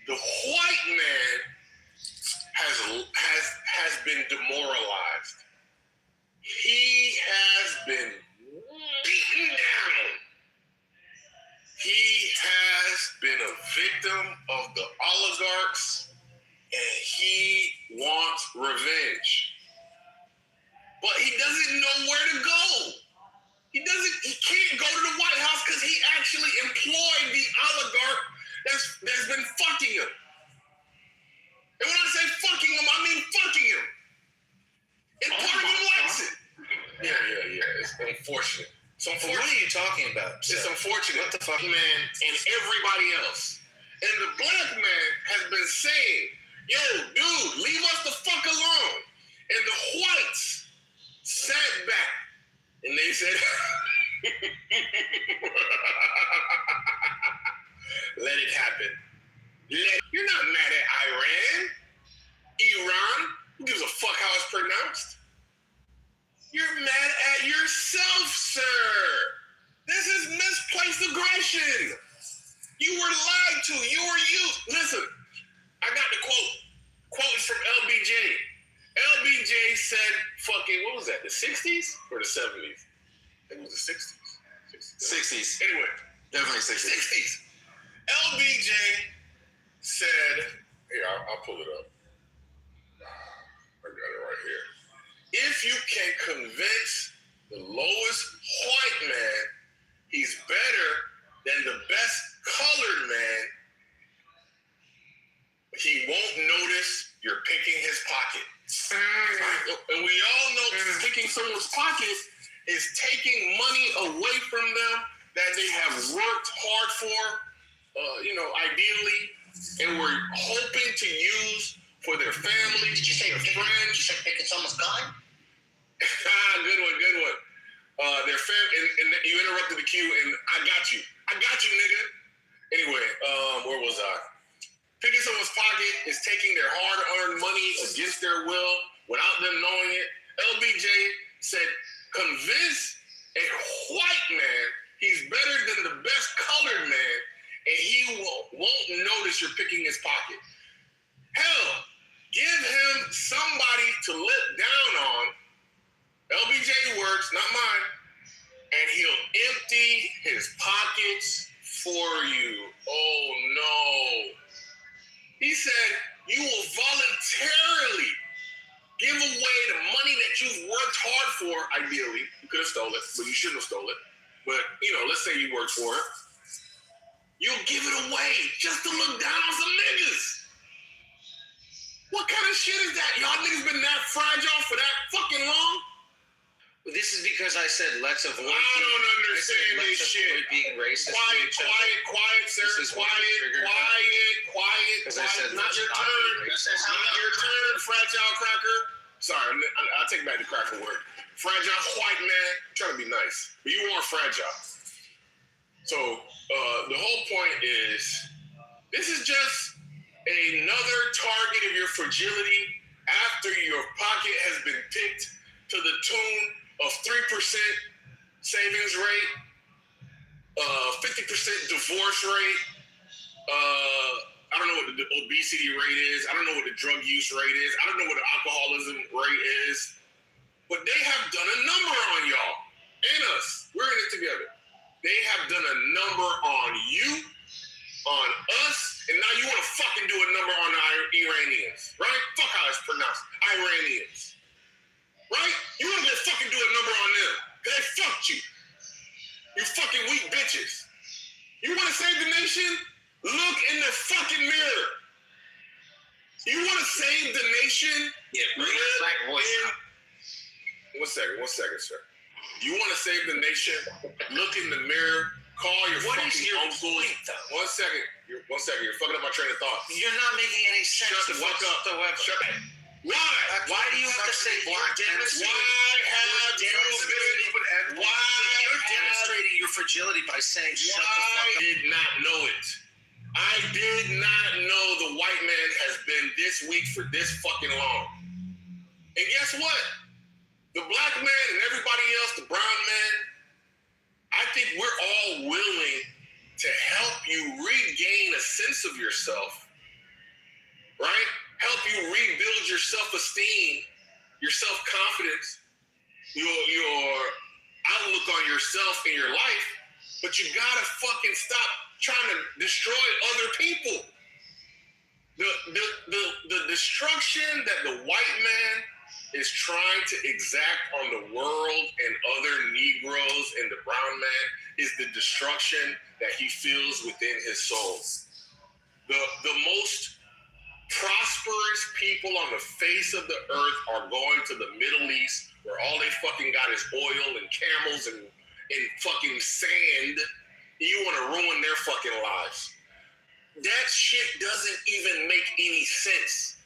The white man has been demoralized. He has been beaten down. He has been a victim of the oligarchs, and he wants revenge. But he doesn't know where to go. He can't go to the White House because he actually employed the oligarch that's been fucking him. And when I say fucking him, I mean fucking him. And part of him likes it. Yeah. It's unfortunate. What are you talking about? It's unfortunate. What the fuck, man, and everybody else. And the black man has been saying, yo, dude, leave us the fuck alone. And the whites sat back and they said, let it happen. You're not mad at Iran. Who gives a fuck how it's pronounced? You're mad at yourself, sir. This is misplaced aggression. You were lied to. You were used. Listen, I got the quote. Quote is from LBJ. LBJ said, fucking, what was that, the 60s or the 70s? I think it was the 60s. 60s. Anyway. Definitely 60s. LBJ said, here, I'll pull it up. I got it right here. If you can convince the lowest white man he's better than the best colored man, he won't notice you're picking his pocket. And we all know picking someone's pocket is taking money away from them that they have worked hard for, ideally, and we're hoping to use for their family, Did you say their picking, friends. you said picking someone's gun? Good one. Their and you interrupted the queue, and I got you, nigga. Anyway, where was I? Picking someone's pocket is taking their hard-earned money against their will without them knowing it. LBJ said, convince a white man he's better than the best colored man, and he won't notice you're picking his pocket. Hell, give him somebody to look down on. LBJ words, not mine. And he'll empty his pockets for you. Oh no. He said you will voluntarily give away the money that you've worked hard for, ideally. You could have stole it, but you shouldn't have stole it. But, let's say you worked for it. You'll give it away just to look down on some niggas. What kind of shit is that? Y'all niggas been that fragile for that fucking long? This is because I said let's avoid. I don't understand this shit. Being racist. Quiet, sir. Quiet. Because I said not your turn. Not your turn, fragile cracker. Sorry, I'll take back the cracker word. Fragile white man. I'm trying to be nice, but you weren't fragile. So the whole point is, this is just another target of your fragility after your pocket has been picked to the tune of 3% savings rate. 50% divorce rate. I don't know what the obesity rate is. I don't know what the drug use rate is. I don't know what the alcoholism rate is. But they have done a number on y'all and us. We're in it together. They have done a number on you, on us, and now you want to fucking do a number on the Iranians, right? Fuck how it's pronounced. Iranians. Right? You want to go fucking do a number on them. Because they fucked you. You fucking weak bitches. You want to save the nation? Look in the fucking mirror. You want to save the nation? Yeah, bring that black voice out. One second, sir. You want to save the nation? Look in the mirror. Call your What fucking is your uncle. point, though? One second. You're fucking up my train of thought. You're not making any sense Shut the fuck up. whatsoever. Shut up. Why? Why do you have to say you're demonstrating your fragility by saying shut the fuck up? I did not know it. I did not know the white man has been this weak for this fucking long. And guess what? The black man and everybody else, the brown man, I think we're all willing to help you regain a sense of yourself, right? Help you rebuild your self-esteem, your self-confidence, your outlook on yourself and your life, but you gotta fucking stop trying to destroy other people. The destruction that the white man is trying to exact on the world and other Negroes and the brown man is the destruction that he feels within his soul. The most prosperous people on the face of the earth are going to the Middle East where all they fucking got is oil and camels and fucking sand. You want to ruin their fucking lives. That shit doesn't even make any sense.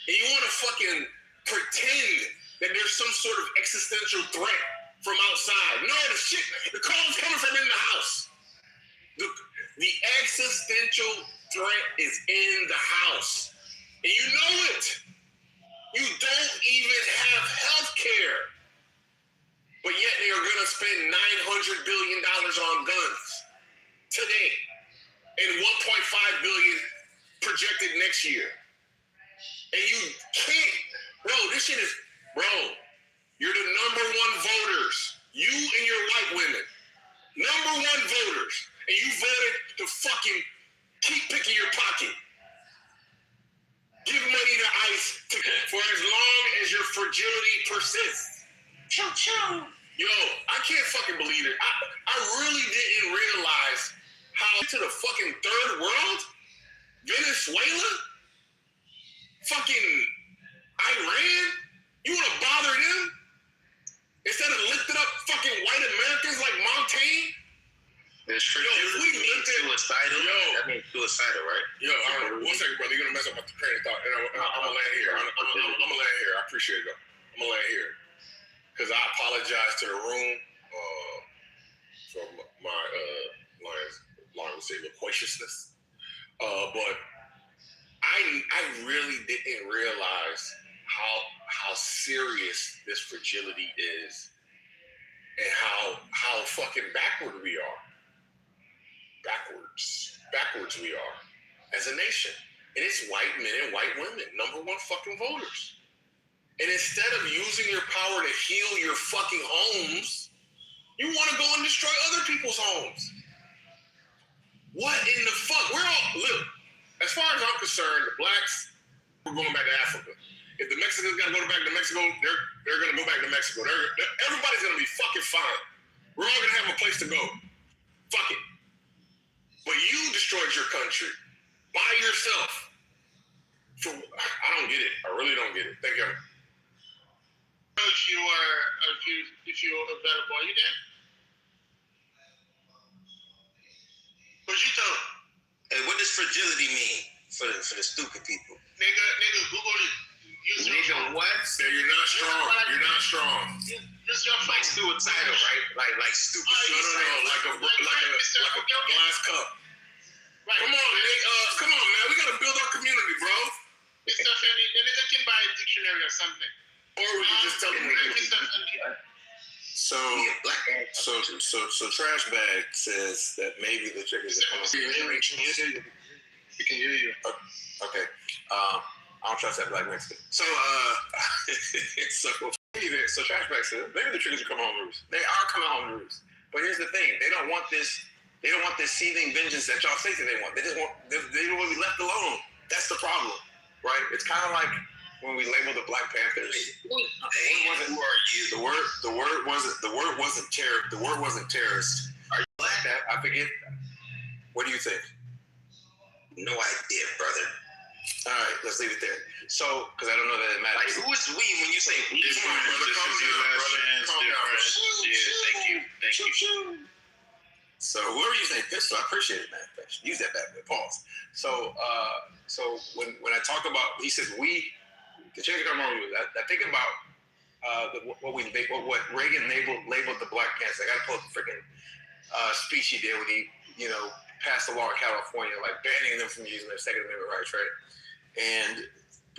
And you want to fucking pretend that there's some sort of existential threat from outside. No, the call's coming from in the house. The existential threat is in the house. And you know it. You don't even have health care. But yet they are going to spend $900 billion on guns today. And $1.5 billion projected next year. And you can't, bro, this shit is, bro, you're the number one voters. You and your white women. Number one voters. And you voted to fucking keep picking your pocket. Give money to ICE for as long as your fragility persists. Choo choo. Yo, I can't fucking believe it. I really didn't realize how to the fucking third world, Venezuela, fucking Iran, you want to bother them instead of lifting up fucking white Americans like Montaigne? There's fragility suicidal. That means suicidal, right? Yo, one second, brother. You're gonna mess up my train of thought. And I'm gonna land here. I'm gonna land here. I appreciate it, though. I'm gonna land here because I apologize to the room for my say loquaciousness. But I really didn't realize how serious this fragility is and how fucking backward we are. Backwards we are as a nation. And it's white men and white women, number one fucking voters. And instead of using your power to heal your fucking homes, you want to go and destroy other people's homes. What in the fuck? Look, as far as I'm concerned, the blacks, we're going back to Africa. If the Mexicans got to go back to Mexico, they're going to go back to Mexico. Everybody's going to be fucking fine. We're all going to have a place to go. Fuck it. But you destroyed your country by yourself. I don't get it. I really don't get it. Thank you. If you were available, are you there? What you thought? Hey, what does fragility mean for the stupid people? Nigga, Google it. Nigga, what? Yeah, you're not strong. You're not strong. This your like suicidal, right? Like stupid suicidal. No, like a glass cup. Right. Come on, man. We gotta build our community, bro. Mr. Fendi, the nigga can buy a dictionary or something. Or we can just tell him. So Trash Bag says that maybe the triggers are coming. We can hear you. Okay. I don't trust that black Mexican. So Trash Bag says maybe the triggers are coming home to roost. They are coming home to roost. But here's the thing: they don't want this. They don't want this seething vengeance that y'all think that they want. They just want. They don't want to be left alone. That's the problem, right? It's kind of like when we label the Black Panthers. The word wasn't terrorist. Are you like that? I forget. What do you think? No idea, brother. All right, let's leave it there. So, because I don't know that it matters. Like, who is we when you say we? This is your last chance, dear friend. Yeah, thank you. So whoever you say pistol, I appreciate it, man. Use that bad boy. Pause. So when I talk about, he says we, the change of our I think about what Reagan labeled the Black Panthers. I got to pull up the freaking speech he did when he, passed the law in California, like banning them from using their Second Amendment rights, right? And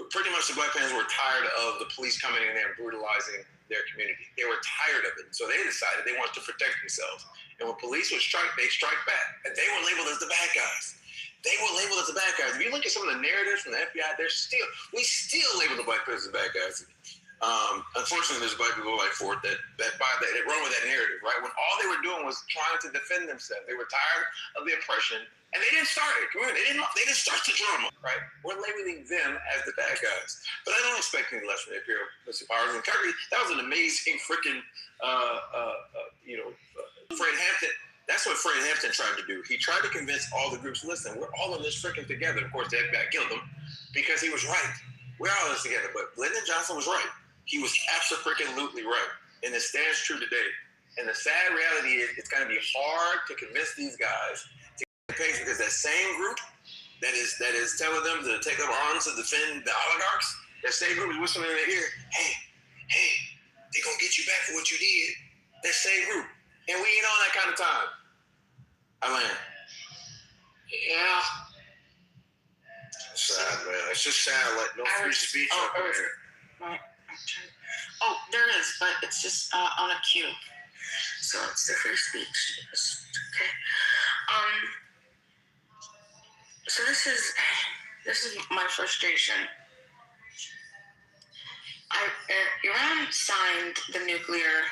pretty much the Black Panthers were tired of the police coming in there and brutalizing their community. They were tired of it. So they decided they wanted to protect themselves. And when police would strike, they strike back. And they were labeled as the bad guys. If you look at some of the narratives from the FBI, we still label the Black Panthers as bad guys. Unfortunately, there's black people like Ford that run with that narrative, right? When all they were doing was trying to defend themselves. They were tired of the oppression, and they didn't start it. They didn't start the drama, right? We're labeling them as the bad guys, but I don't expect any less from their imperial powers. And Kirby, that was an amazing freaking, Fred Hampton. That's what Fred Hampton tried to do. He tried to convince all the groups, listen, we're all in this freaking together. Of course, the FBI killed him because he was right. We're all in this together. But Lyndon Johnson was right. He was absolutely right. And it stands true today. And the sad reality is it's going to be hard to convince these guys to get the pace because that same group that is telling them to take up arms to defend the oligarchs, that same group is whispering in their ear, hey, they're going to get you back for what you did. That same group. And we ain't on that kind of time. I land. Yeah. Sad, man. It's just sad. Like, no free speech up in here. Right. Oh, there is, but it's just on a queue. So it's the free speech. Okay. So this is my frustration. Iran signed the nuclear.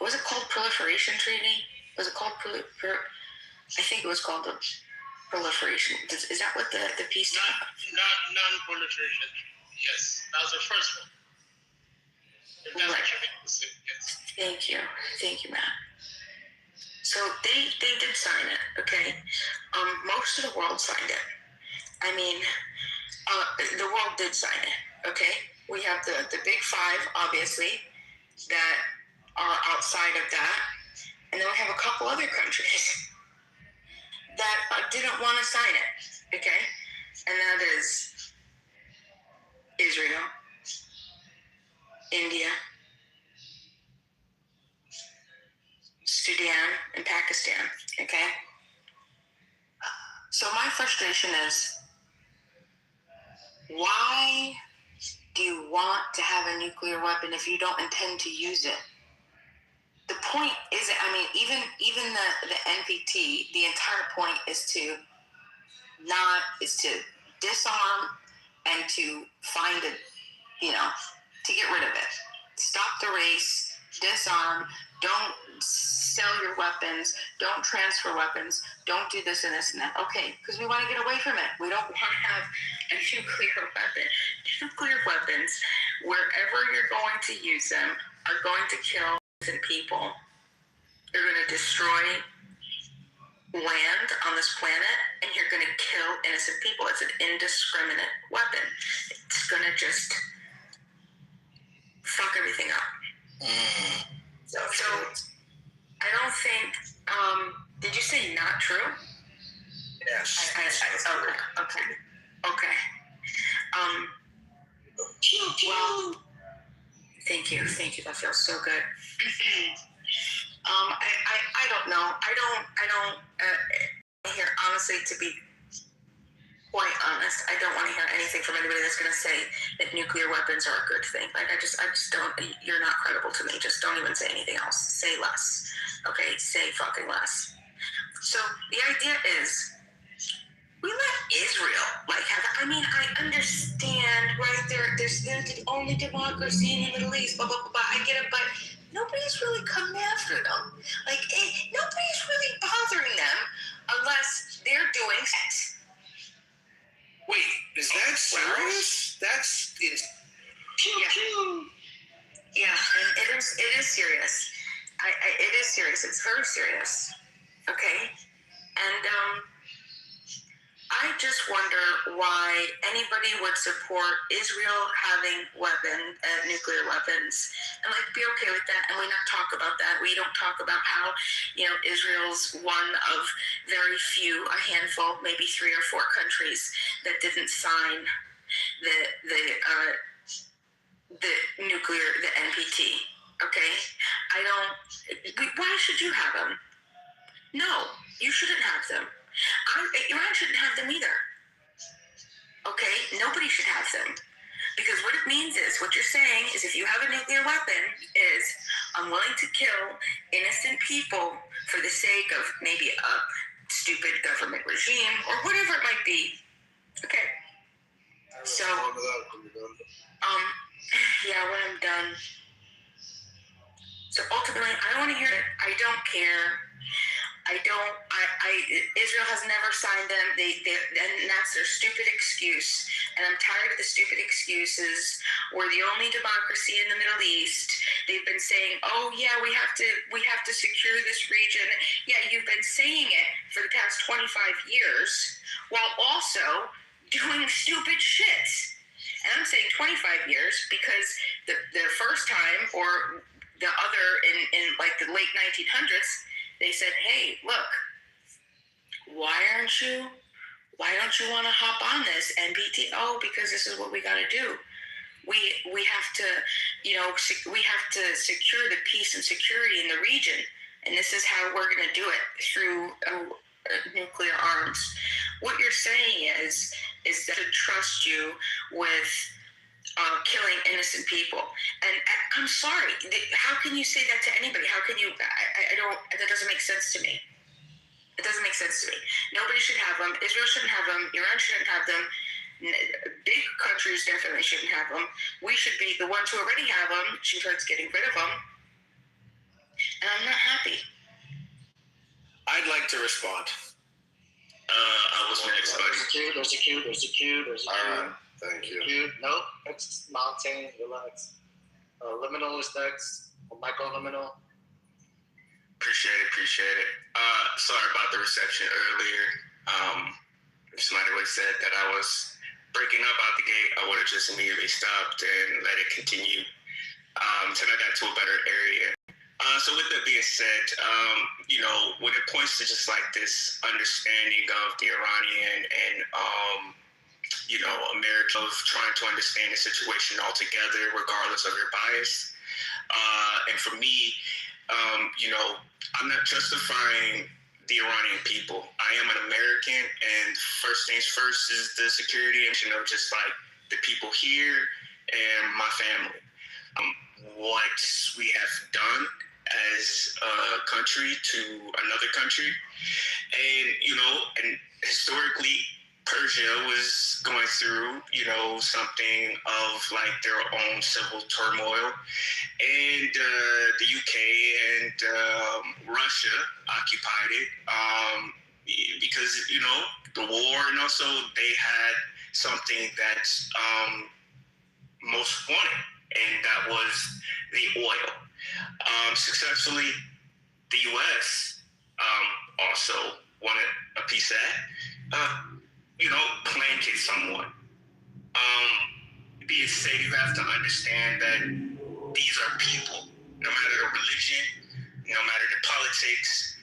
Was it called proliferation treaty? Was it called I think it was called the proliferation. Is that what the peace? Not non-proliferation. Yes, that was the first one. If that's what you mean to say, yes. Thank you, Matt. So they did sign it, okay? Most of the world signed it. I mean, the world did sign it, okay? We have the big five, obviously, that are outside of that. And then we have a couple other countries that didn't want to sign it, okay? And that is Israel, India, Sudan, and Pakistan, okay? So my frustration is, why do you want to have a nuclear weapon if you don't intend to use it? The point isn't, even the NPT, the entire point is to disarm and to find to get rid of it. Stop the race, disarm, don't sell your weapons, don't transfer weapons, don't do this and this and that. Okay, because we want to get away from it. We don't want to have a nuclear weapon. Nuclear weapons, wherever you're going to use them, are going to kill innocent people. They're going to destroy land on this planet, and you're going to kill innocent people. It's an indiscriminate weapon. It's going to just fuck everything up. So I don't think. Did you say not true? Yes. Okay. Well, thank you. That feels so good. I don't know. I don't here honestly to be quite honest, I don't want to hear anything from anybody that's going to say that nuclear weapons are a good thing. Like, I just don't, you're not credible to me. Just don't even say anything else. Say less. Okay? Say fucking less. So the idea is, we let Israel, like, have, I mean, I understand, right? They're the only democracy in the Middle East, blah, blah, blah, blah. I get it, but nobody's really coming after them. Like, nobody's really bothering them unless they're doing sex. Wait, is that serious? That's it. Yeah, and it is serious. It is serious. It's very serious. Okay, and I just wonder why anybody would support Israel having nuclear weapons, and like be okay with that, and we not talk about that. We don't talk about how, you know, Israel's one of very few, a handful, maybe 3 or 4 countries that didn't sign the NPT. Okay, why should you have them? No, you shouldn't have them. Iran shouldn't have them either. Okay? Nobody should have them. Because what it means is, what you're saying is, if you have a nuclear weapon, is I'm willing to kill innocent people for the sake of maybe a stupid government regime or whatever it might be. Okay? So, yeah, when I'm done. So ultimately, I don't want to hear it. I don't care. Israel has never signed them. And that's their stupid excuse. And I'm tired of the stupid excuses. We're the only democracy in the Middle East. They've been saying, oh yeah, we have to secure this region. Yeah, you've been saying it for the past 25 years, while also doing stupid shit. And I'm saying 25 years because the first time, or the other in like the late 1900s, they said, hey, look, why don't you want to hop on this NPT? Oh, because this is what we got to do. We have to, you know, we have to secure the peace and security in the region. And this is how we're going to do it, through nuclear arms. What you're saying is that I trust you with killing innocent people. And I'm sorry, how can you say that to anybody? How can you, I don't, that doesn't make sense to me. It doesn't make sense to me. Nobody should have them. Israel shouldn't have them. Iran shouldn't have them. Big countries definitely shouldn't have them. We should be the ones who already have them, should start getting rid of them. And I'm not happy. I'd like to respond. I was next, buddy. There's a queue. All right, thank you. No, it's Mountain. Relax. Liminal is next. Michael Liminal. Appreciate it. Sorry about the reception earlier. If somebody would have said that I was breaking up out the gate, I would have just immediately stopped and let it continue until I got to a better area. So with that being said, you know, when it points to just like this understanding of the Iranian and, you know, America, of trying to understand the situation altogether, regardless of your bias. And for me, you know, I'm not justifying the Iranian people. I am an American, and first things first is the security and, you know, just like the people here and my family. What we have done as a country to another country, and, you know, and historically, Persia was going through, you know, something of like their own civil turmoil, and the UK and Russia occupied it because, you know, the war, and also they had something that most wanted, and that was the oil. Successfully, the U.S. Also wanted a piece of that. You know, planted somewhat. Be it said, you have to understand that these are people, no matter the religion, no matter the politics,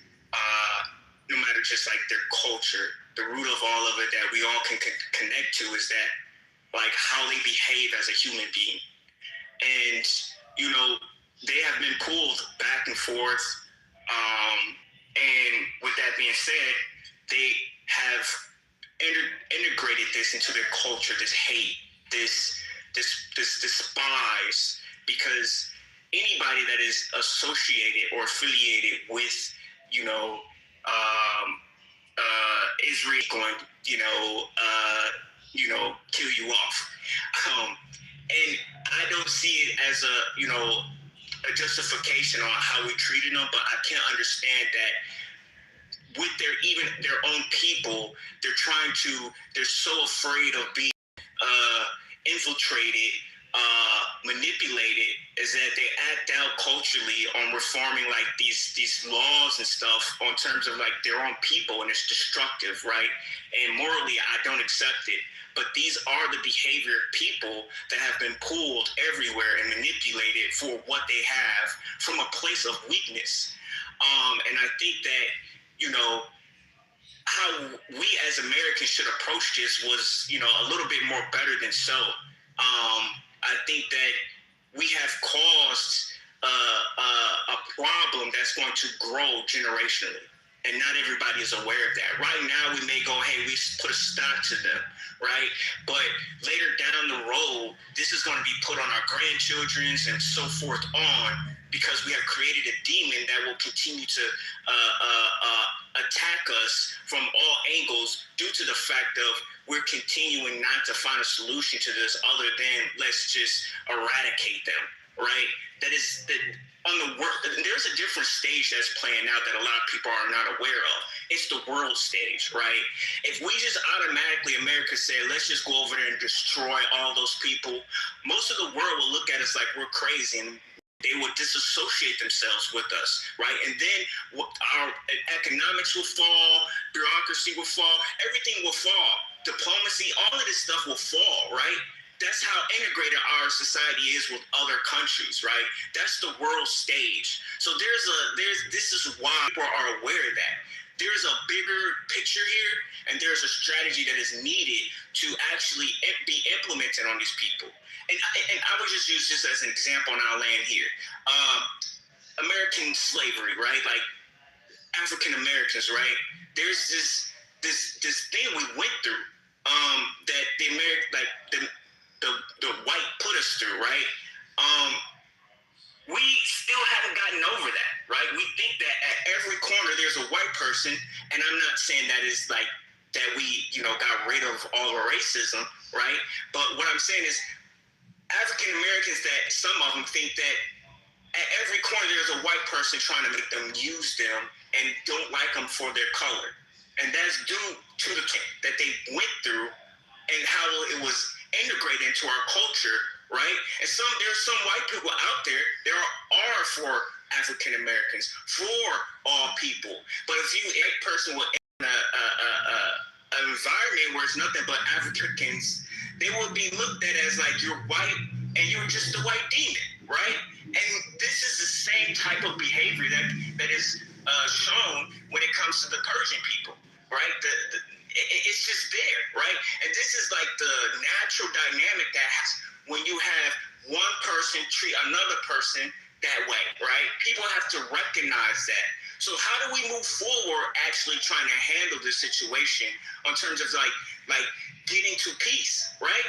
no matter just like their culture. The root of all of it that we all can connect to is that, like, how they behave as a human being. And, you know, they have been pulled back and forth. And with that being said, they have integrated incorporated this into their culture, this hate, this despise, because anybody that is associated or affiliated with, Israel going, kill you off. And I don't see it as a justification on how we treated them, but I can't understand that with their own people, they're so afraid of being infiltrated, manipulated, is that they act out culturally on reforming like these laws and stuff on terms of like their own people, and it's destructive, right? And morally, I don't accept it. But these are the behavior of people that have been pulled everywhere and manipulated for what they have from a place of weakness. And I think that, how we as Americans should approach this was, a little bit more better than so. I think that we have caused a problem that's going to grow generationally. And not everybody is aware of that. Right now, we may go, hey, we put a stop to them, right? But later down the road, this is going to be put on our grandchildren's and so forth on, because we have created a demon that will continue to attack us from all angles due to the fact of we're continuing not to find a solution to this other than let's just eradicate them, right? There's a different stage that's playing out that a lot of people are not aware of. It's the world stage, right? If we just automatically, America said, let's just go over there and destroy all those people, most of the world will look at us like we're crazy, and they would disassociate themselves with us, right? And then our economics will fall, bureaucracy will fall, everything will fall. Diplomacy, all of this stuff will fall, right? That's how integrated our society is with other countries, right? That's the world stage. So this is why people are aware of that. There's a bigger picture here, and there's a strategy that is needed to actually be implemented on these people. And I would just use this as an example, and I'll land here. American slavery, right? Like African Americans, right? There's this thing we went through that the white put us through, right? We still haven't gotten over that, right? We think that at every corner there's a white person, and I'm not saying that is like that we, got rid of all the racism, right? But what I'm saying is African Americans, that some of them think that at every corner there's a white person trying to make them use them and don't like them for their color. And that's due to the that they went through and how it was integrated into our culture, right? And there's some white people out there are for African Americans, for all people. But if you a person with an environment where it's nothing but Africans, they will be looked at as like you're white and you're just a white demon, right? And this is the same type of behavior that is shown when it comes to the Persian people, right? It's just there, right? And this is like the natural dynamic that has when you have one person treat another person that way, right? People have to recognize that. So how do we move forward actually trying to handle this situation in terms of like getting to peace, right?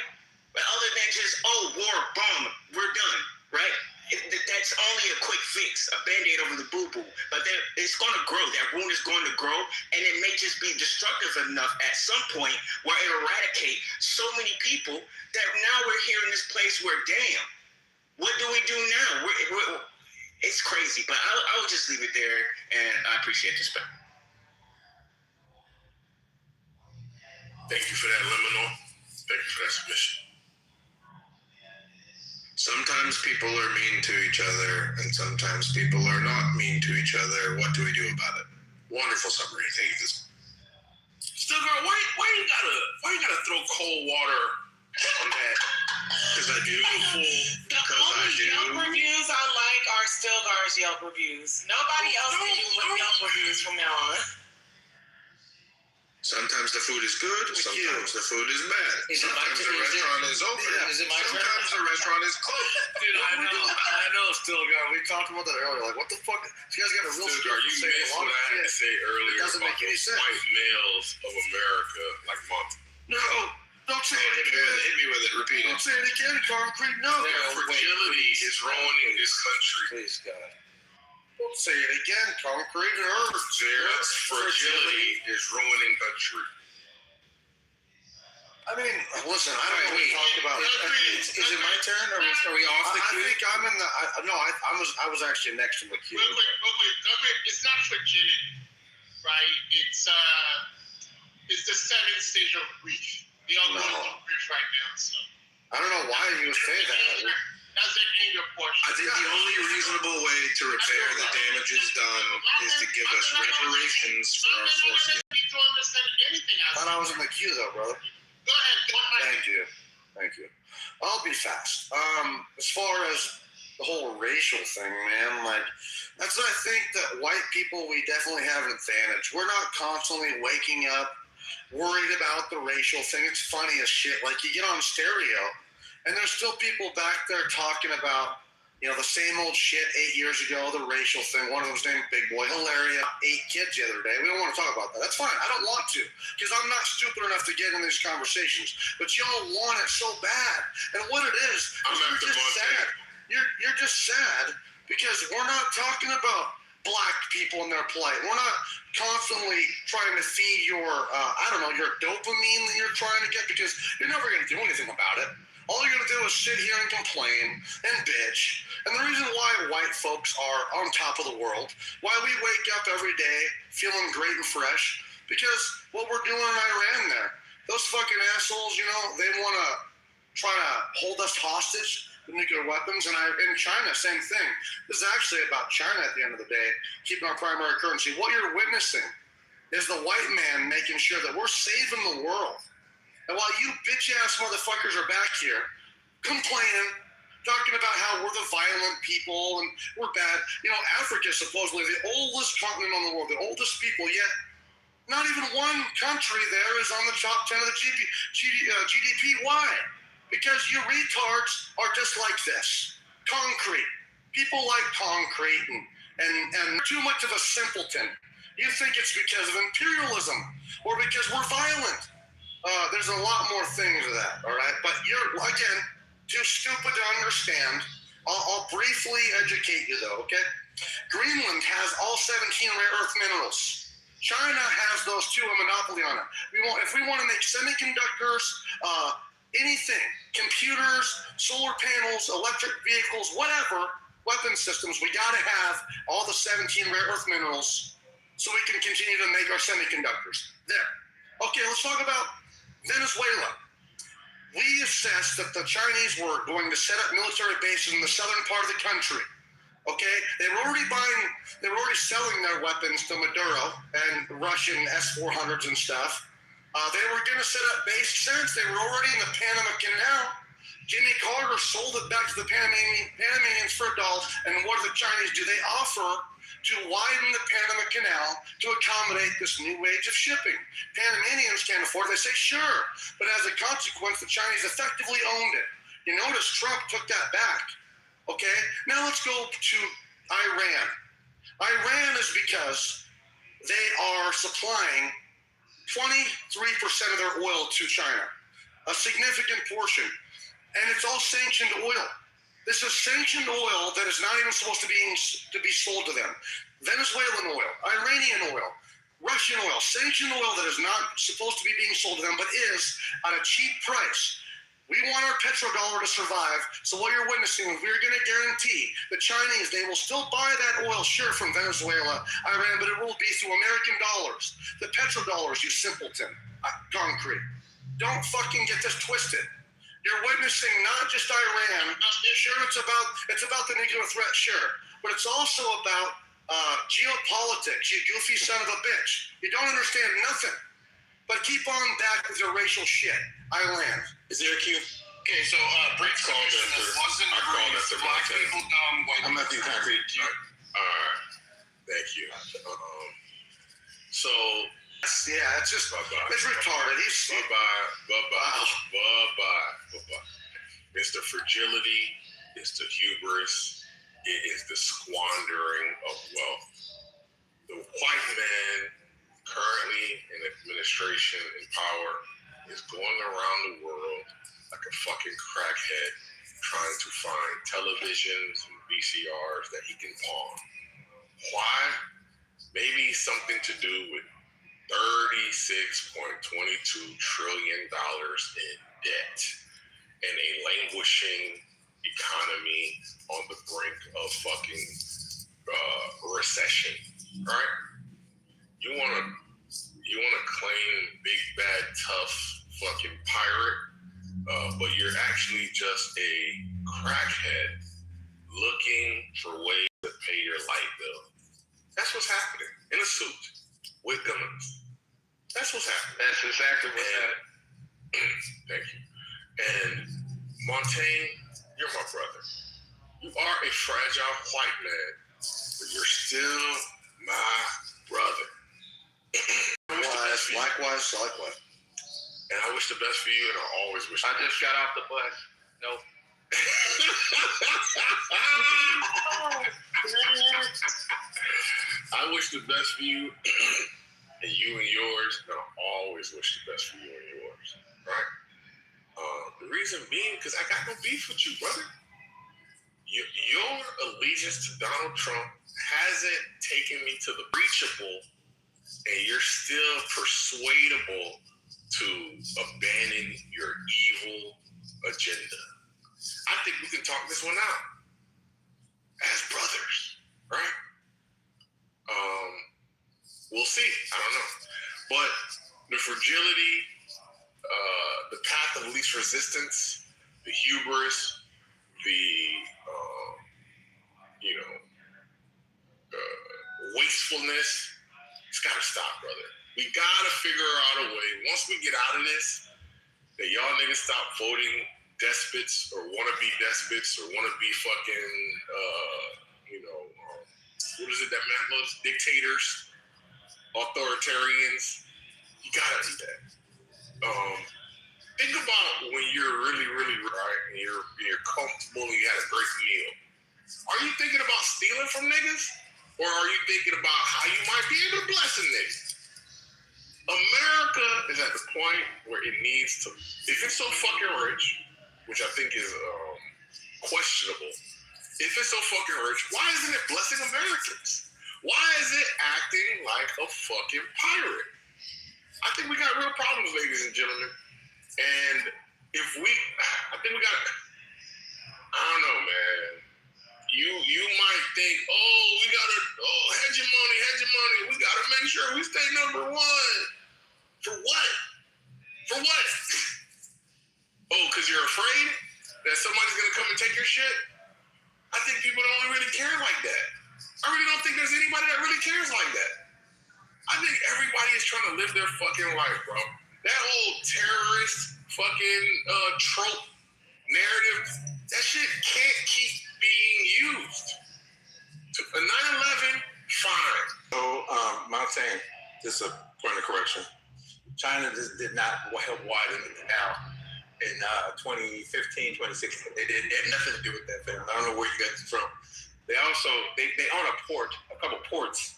But other than just, war, bomb, we're done, right? That's only a quick fix, a Band-Aid over the boo-boo. But it's going to grow. That wound is going to grow, and it may just be destructive enough at some point where it eradicate so many people that now we're here in this place where, damn, what do we do now? It's crazy, but I would just leave it there, and I appreciate the space. Thank you for that, Liminal. Thank you for that submission. Sometimes people are mean to each other, and sometimes people are not mean to each other. What do we do about it? Wonderful summary. Thank you. Still, girl, why you gotta throw cold water on that? Because I do. The only Yelp reviews I like are Stilgar's Yelp reviews. Nobody else can do Yelp reviews from now on. Sometimes the food is good, sometimes the food is bad. Sometimes the restaurant is open, sometimes the restaurant is closed. Dude, I know, Stilgar. We talked about that earlier. Like, what the fuck? You guys got a real Stilgar, you missed what I had to say earlier It doesn't about make any the sense. white males of America, like No, don't say it Hit again. me with it. Repeat it. Don't say it again, Concrete. No. Fragility is ruining this country. Please, God. Don't say it again, Concrete. It hurts. Fragility is ruining country. I mean, listen, I don't know what we talked about. Is it my turn, or are we off the I queue? think I'm in the. I was actually next in the queue. Real quick. It's not fragility, right? It's the seventh stage of grief. We all going through grief right now. So I don't know why you would say that. that's an anger portion. I think the only reasonable way to repair the damages done is to give us reparations for our forces. I don't need to understand anything I else. thought I was in the queue though, brother. Go ahead. Thank you. I'll be fast. As far as the whole racial thing, man, like I think that white people, we definitely have an advantage. We're not constantly waking up worried about the racial thing. It's funny as shit. Like you get on stereo, and there's still people back there talking about, the same old shit 8 years ago, the racial thing. One of them's named Big Boy. Hilarious. 8 kids the other day. We don't want to talk about that. That's fine. I don't want to, because I'm not stupid enough to get in these conversations. But y'all want it so bad. And what it is you're just sad. You're just sad because we're not talking about black people and their plight. We're not constantly trying to feed your, your dopamine that you're trying to get, because you're never going to do anything about it. All you're going to do is sit here and complain and bitch. And the reason why white folks are on top of the world, why we wake up every day feeling great and fresh, because what we're doing in Iran there, those fucking assholes, they want to try to hold us hostage with nuclear weapons. And in China, same thing. This is actually about China at the end of the day, keeping our primary currency. What you're witnessing is the white man making sure that we're saving the world. And while you bitch-ass motherfuckers are back here complaining, talking about how we're the violent people and we're bad. Africa is supposedly the oldest continent on the world, the oldest people, yet not even one country there is on the top 10 of the GDP. Why? Because you retards are just like this. Concrete. People like concrete and too much of a simpleton. You think it's because of imperialism or because we're violent. There's a lot more things to that, all right? But you're, again, too stupid to understand. I'll briefly educate you, though, okay? Greenland has all 17 rare earth minerals. China has those too, a monopoly on it. If we want to make semiconductors, anything, computers, solar panels, electric vehicles, whatever, weapon systems, we got to have all the 17 rare earth minerals so we can continue to make our semiconductors. There. Okay, let's talk about Venezuela. We assessed that the Chinese were going to set up military bases in the southern part of the country. Okay, they were already selling their weapons to Maduro and Russian S-400s and stuff. They were going to set up base since they were already in the Panama Canal. Jimmy Carter sold it back to the Panamanians for $1. And what do the Chinese do? They offer to widen the Panama Canal to accommodate this new age of shipping. Panamanians can't afford it. They say, sure. But as a consequence, the Chinese effectively owned it. You notice Trump took that back. Okay? Now let's go to Iran. Iran is because they are supplying 23% of their oil to China. A significant portion. And it's all sanctioned oil. This is sanctioned oil that is not even supposed to be sold to them. Venezuelan oil, Iranian oil, Russian oil, sanctioned oil that is not supposed to be being sold to them, but is at a cheap price. We want our petrodollar to survive. So what you're witnessing, we're going to guarantee the Chinese, they will still buy that oil, sure, from Venezuela, Iran, but it will be through American dollars. The petrodollars, you simpleton. Concrete. Don't fucking get this twisted. You're witnessing not just Iran. Sure, it's about the nuclear threat, sure, but it's also about geopolitics. You goofy son of a bitch. You don't understand nothing. But keep on back with your racial shit. I land. Is there a queue? Okay, so brief commission I called after black people dumb, white I'm at the concrete queue. All right. Thank you. So yeah, it's just it's retarded. He's bye-bye. It's the fragility, it's the hubris, it is the squandering of wealth. The white man currently in administration in power is going around the world like a fucking crackhead trying to find televisions and VCRs that he can pawn. Why? Maybe something to do with $36.22 trillion in debt and a languishing economy on the brink of fucking recession, right? You wanna claim big bad tough fucking pirate, but you're actually just a crackhead looking for ways to pay your light bill. That's what's happening in a suit with guns. That's what's happening. That's exactly what's happening. Thank you. And Montaigne, you're my brother. You are a fragile white man, but you're still my brother. Likewise. And I wish the best for you, and I always wish. I just got off the bus. No. I wish the best for you, and you and yours, and I always wish the best for you and yours, right? The reason being, because I got no beef with you, brother. Your allegiance to Donald Trump hasn't taken me to the reachable, and you're still persuadable to abandon your evil agenda. I think we can talk this one out as brothers, right? We'll see. I don't know. But the fragility, the path of least resistance, the hubris, the wastefulness, it's got to stop, brother. We got to figure out a way, once we get out of this, that y'all niggas stop voting despots or want to be despots or want to be fucking, what is it that Matt loves? Dictators, authoritarians. You got to do that. Think about when you're really, really right and you're comfortable and you had a great meal. Are you thinking about stealing from niggas? Or are you thinking about how you might be able to bless a nigga? America is at the point where it needs to, if it's so fucking rich, which I think is questionable, if it's so fucking rich, why isn't it blessing Americans? Why is it acting like a fucking pirate? I think we got real problems, ladies and gentlemen. And I think we got, I don't know, man. You might think, we gotta, hegemony. We gotta make sure we stay number one. For what? Oh, because you're afraid that somebody's gonna come and take your shit? I think people don't really care like that. I really don't think there's anybody that really cares like that. I think everybody is trying to live their fucking life, bro. That whole terrorist fucking trope narrative, that shit can't keep being used. A 9/11, fine. So, Montaigne, just a point of correction. China just did not help widen the canal in 2015, 2016. They had nothing to do with that, fam. I don't know where you got it from. They also, they own a couple ports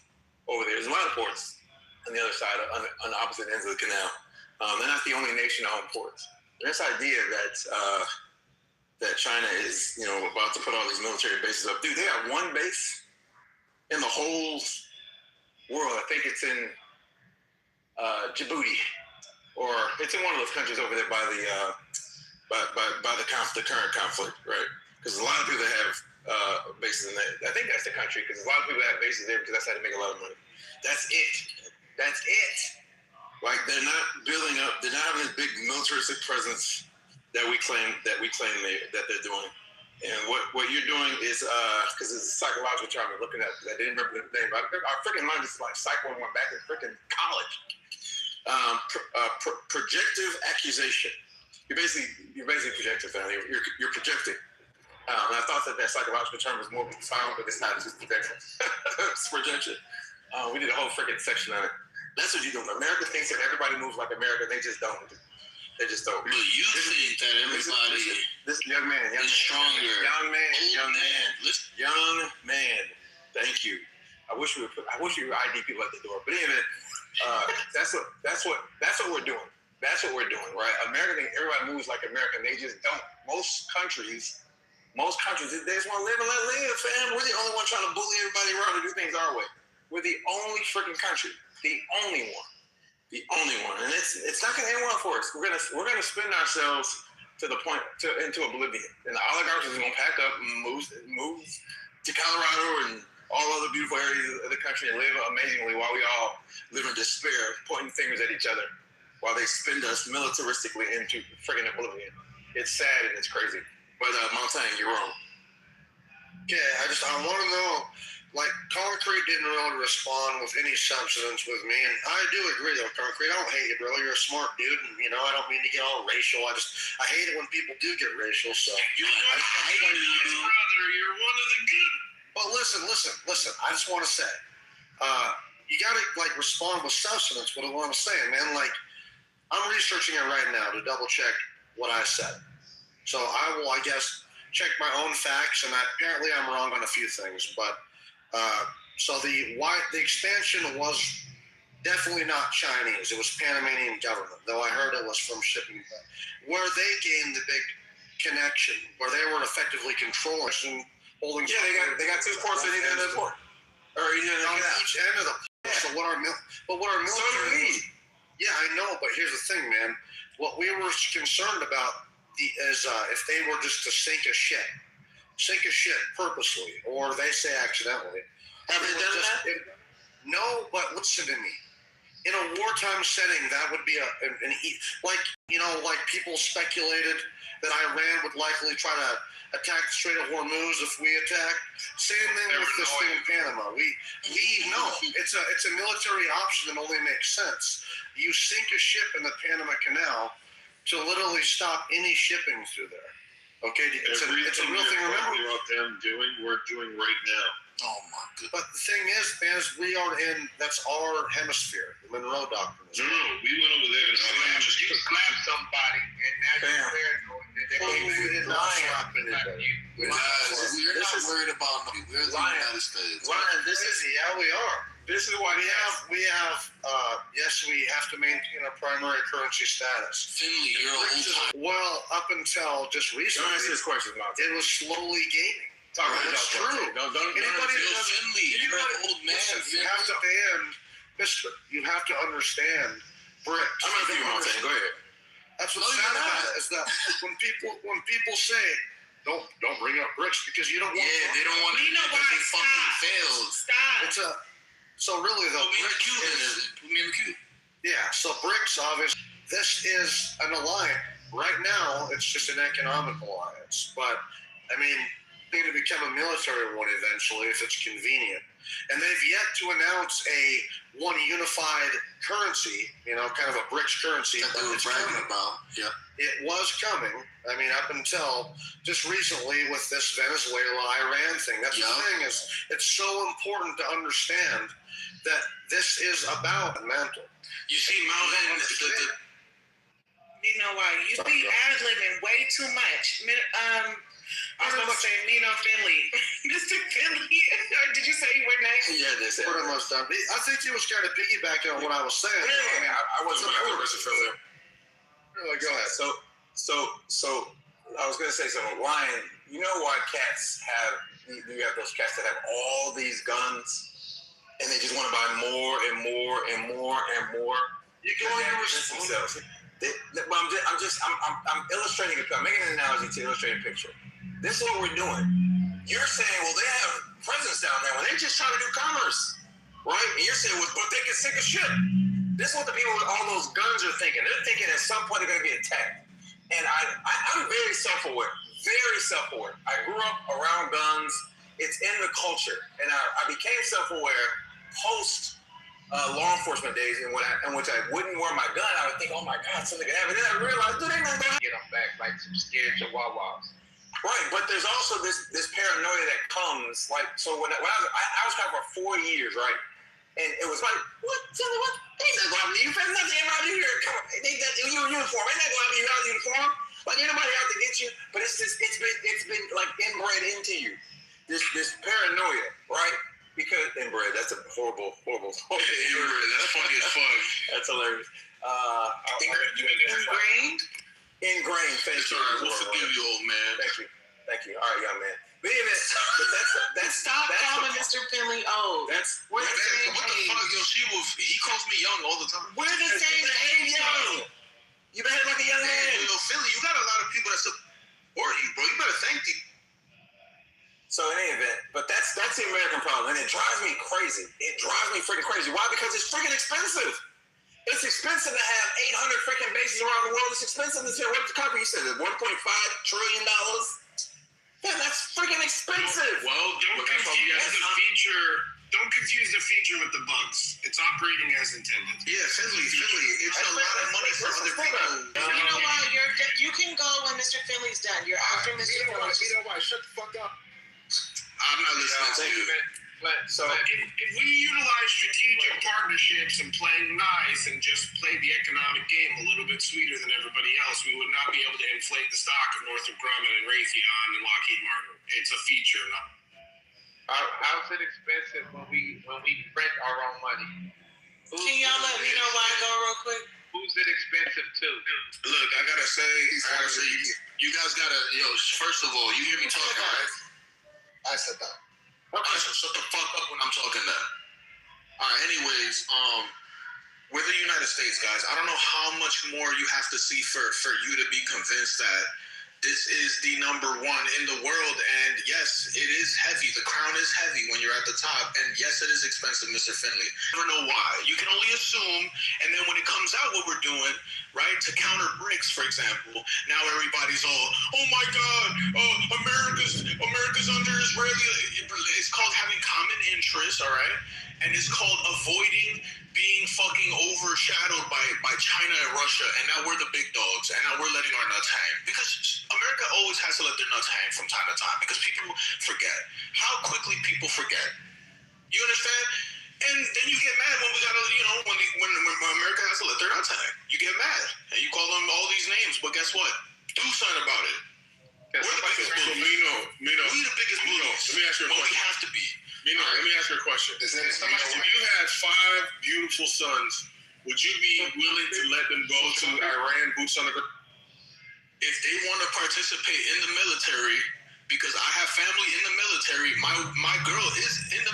over there. There's a lot of ports on the other side, on the opposite ends of the canal. They're not the only nation to own ports. This idea that China is, about to put all these military bases up. Dude, they have one base in the whole world. I think it's in Djibouti, or it's in one of those countries over there by the current conflict, right? Because a lot of people have bases in there. I think that's the country, because a lot of people have bases there because that's how they make a lot of money. That's it. Like, they're not building up. They're not having this big militaristic presence that we claim that they're doing. And what you're doing is, because it's a psychological term I'm looking at, because I didn't remember the name. I freaking learned this like psycho and went back in freaking college. Projective accusation. You're basically projecting, family. You're projecting. And I thought that psychological term was more profound, but it's not. It's just projection. It's projection. We did a whole freaking section on it. That's what you're doing. America thinks that everybody moves like America. They just don't. They just don't. Well, you think that everybody this young man, is stronger. Young man. Thank you. I wish we would ID people at the door. But anyway, that's what we're doing. That's what we're doing, right? Everybody moves like American. They just don't. Most countries, they just want to live and let live, fam. We're the only one trying to bully everybody around to do things our way. We're the only freaking country. The only one. And it's not going to end well for us. We're gonna spin ourselves to the point into oblivion. And the oligarchs is going to pack up and move to Colorado and all other beautiful areas of the country and live amazingly while we all live in despair, pointing fingers at each other while they spin us militaristically into friggin' oblivion. It's sad and it's crazy. But Montaigne, you're wrong. Yeah, I want to know, like, Concrete didn't really respond with any substance with me, and I do agree though, Concrete. I don't hate you, bro. You're a smart dude, and I don't mean to get all racial. I hate it when people do get racial. So You're one of the good. But listen. I just want to say, you gotta like respond with substance. What I'm saying, man. Like, I'm researching it right now to double check what I said. So I will, I guess, check my own facts, and apparently I'm wrong on a few things. But so the expansion was definitely not Chinese. It was Panamanian government, though I heard it was from shipping. Where they gained the big connection, where they were effectively controlling and holding. Yeah, they got 2 ports at each end of the port, or each end of the port. Yeah. So what our military? So do we. Yeah, I know, but here's the thing, man. What we were concerned about is if they were just to sink a ship purposely, or they say accidentally. Have they done that? No, but listen to me. In a wartime setting, that would be like people speculated that Iran would likely try to attack the Strait of Hormuz if we attack. Same thing with this thing in Panama. We know it's a military option that only makes sense. You sink a ship in the Panama Canal to literally stop any shipping through there. Okay, it's a real thing. Remember about them doing, we're doing right now. Oh my goodness! But the thing is, man, that's our hemisphere, the Monroe Doctrine. No, we went over there and you slapped somebody, and now you're paranoid that we did not slap anybody. We're not worried about me. We're the United States. This is how we are. This is why we have yes, we have to maintain our primary currency status. Finley, you're old. Well, up until just recently, don't answer this question, it was slowly gaining. That's true. Don't Anybody Finley, you're an old man. You have to understand BRICS. I'm not thinking about that. Go ahead. That's what's sad about it, is that when people say don't bring up BRICS because you don't want. Yeah, they don't want. You know why? Fucking fails. Stop. So really though, Put me in the queue. Yeah. So BRICS, obviously, this is an alliance. Right now, it's just an economic alliance, but I mean, they need to become a military one eventually if it's convenient. And they've yet to announce one unified currency, kind of a BRICS currency. That they were bragging about. Yeah. It was coming. I mean, up until just recently with this Venezuela-Iran thing. That's the thing, is it's so important to understand that this is about mental. You see, Mountain. You know why? You be ad-libbing way too much. I was going to say Nino Finley. Mr. Finley. Did you say you were next? Yeah, they said. Pretty much done. I think he was kind of piggybacking on what I was saying. Yeah, I mean, I wasn't Mr. Finley. Go ahead. So I was going to say something. Lion, you know why cats you have those cats that have all these guns and they just want to buy more and more and more and more? You go on themselves. I'm illustrating I'm making an analogy to illustrate a picture. This is what we're doing. You're saying, well, they have presence down there when they're just trying to do commerce, right? And you're saying, well, but they can sink a ship. This is what the people with all those guns are thinking. They're thinking at some point they're going to be attacked. And I'm very self-aware, very self-aware. I grew up around guns. It's in the culture. And I became self-aware post law enforcement days in which I wouldn't wear my gun. I would think, oh my God, something could happen. Then I realized, dude, they're not going to get them back like some scared chihuahuas. Right, but there's also this paranoia that comes, like, so when I was kind of for 4 years, right? And it was like, what? They ain't not going to have you. Nothing out here. Come on, they got your uniform. Ain't not going to have you out of uniform. Like, anybody out to get you. But it's been like inbred into you. This paranoia, right? Because inbred, that's a horrible. Inbred, that's funny as fuck. That's hilarious. Ingrained. Thank you. All right, we'll forgive you, old man. Thank you. All right, young man. But that's Stop calling Mr. Finley old. We're the same what the age. fuck, yo? He calls me young all the time. We're the same age, yo. You behave like a young man. Yo, Philly, you got a lot of people that support you, bro. You better thank them. So in any event, but that's the American problem, and it drives me crazy. It drives me freaking crazy. Why? Because it's freaking expensive. It's expensive to have 800 freaking bases around the world. It's expensive to say, what the company said, $1.5 trillion. Yeah, that's freaking expensive. Well, Don't confuse the feature with the bugs. It's operating as intended. Yeah, Finley, it's a lot of money for other people. You know what? You can go when Mr. Finley's done. You're after Mr. Finley. You know what? Shut the fuck up. I'm not listening to you. So if we utilize strategic partnerships and playing nice and just play the economic game a little bit sweeter than everybody else, we would not be able to inflate the stock of Northrop Grumman and Raytheon and Lockheed Martin. It's a feature, not. How's it expensive when we print our own money? Can y'all let me know why I go real quick? Who's it expensive to? Look, I gotta say, you guys gotta, first of all, you hear me talking, right? I said that. Okay, so shut the fuck up when I'm talking then. All right, anyways, we're the United States, guys. I don't know how much more you have to see for you to be convinced that this is the number one in the world. And yes, it is heavy. The crown is heavy when you're at the top. And yes, it is expensive, Mr. Finley. I don't know why. You can only assume. And then when it comes out what we're doing, right, to counter BRICS, for example, now everybody's all, oh my God, America's under Israeli. It's called having common interests, all right? And it's called avoiding being fucking overshadowed by China and Russia, and now we're the big dogs, and now we're letting our nuts hang. Because America always has to let their nuts hang from time to time, because people forget. How quickly people forget. You understand? And then you get mad when we gotta, when America has to let their nuts hang. You get mad, and you call them all these names, but guess what? Do something about it. We're the biggest bullies. Mino. We the biggest bullies. Let me ask you a question. We have to be. Mino, let me ask you a question. If you had 5 beautiful sons, would you be willing to let them go to Iran, boots on the ground? If they want to participate in the military, because I have family in the military, my girl was in the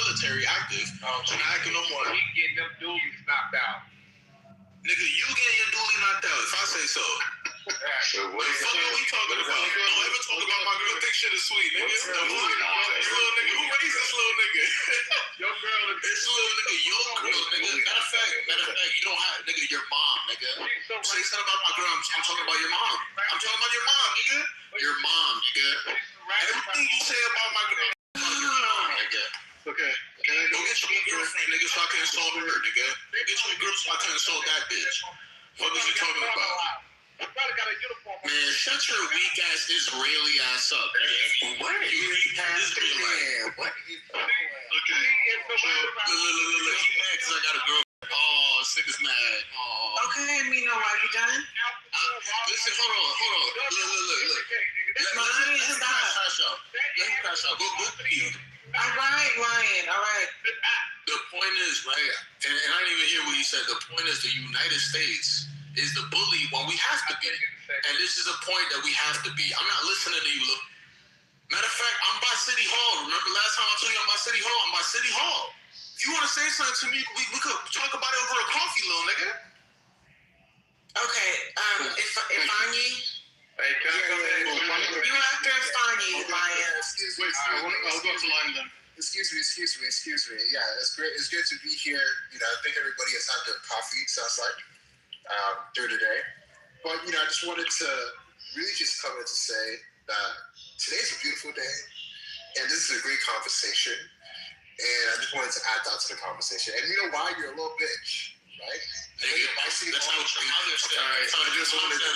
military active. So now I can no more. We getting them dualies knocked out. Nigga, you getting your dually knocked out if I say so. So what the fuck are we talking about? Don't ever talk about my girl. Think shit is sweet, nigga. This little nigga. Who raised this little nigga? Your girl is this little nigga. Your girl, nigga. Matter of fact, you don't have, nigga, your mom, nigga. Say something about my girl. I'm talking about your mom. I'm talking about your mom, nigga. Your mom, nigga. Everything you say about my girl, nigga. Okay. Go get your girlfriend, nigga, so I can insult her, nigga. Get your girl so I can insult that bitch. What was you talking about? Man, shut your weak ass Israeli ass up, man. What? You Israelite. What? Okay. Look, he mad because I got a girl. Oh, sick is mad. Oh. Okay, Mino, are you done? Listen, hold on. Look. Let me crash out. Go pee. All right, Ryan. All right. The point is, right, and I didn't even hear what he said. The point is the United States is the bully when we have to be. And this is a point that we have to be. I'm not listening to you. Look. Matter of fact, I'm by City Hall. Remember last time I told you I'm by City Hall? I'm by City Hall. If you want to say something to me, we could talk about it over a coffee, little nigga. Okay, Ifani. Hey, can I come in? You after Ifani, Ryan. Excuse me. I'll go to line then. Excuse me. Yeah, it's great. It's good to be here. I think everybody has had their coffee, sounds like, through the day. But, I just wanted to really just come in to say that today's a beautiful day, and this is a great conversation. And I just wanted to add that to the conversation. And you know why? You're a little bitch, right? Nigga, that's how your mother said. I just wanted to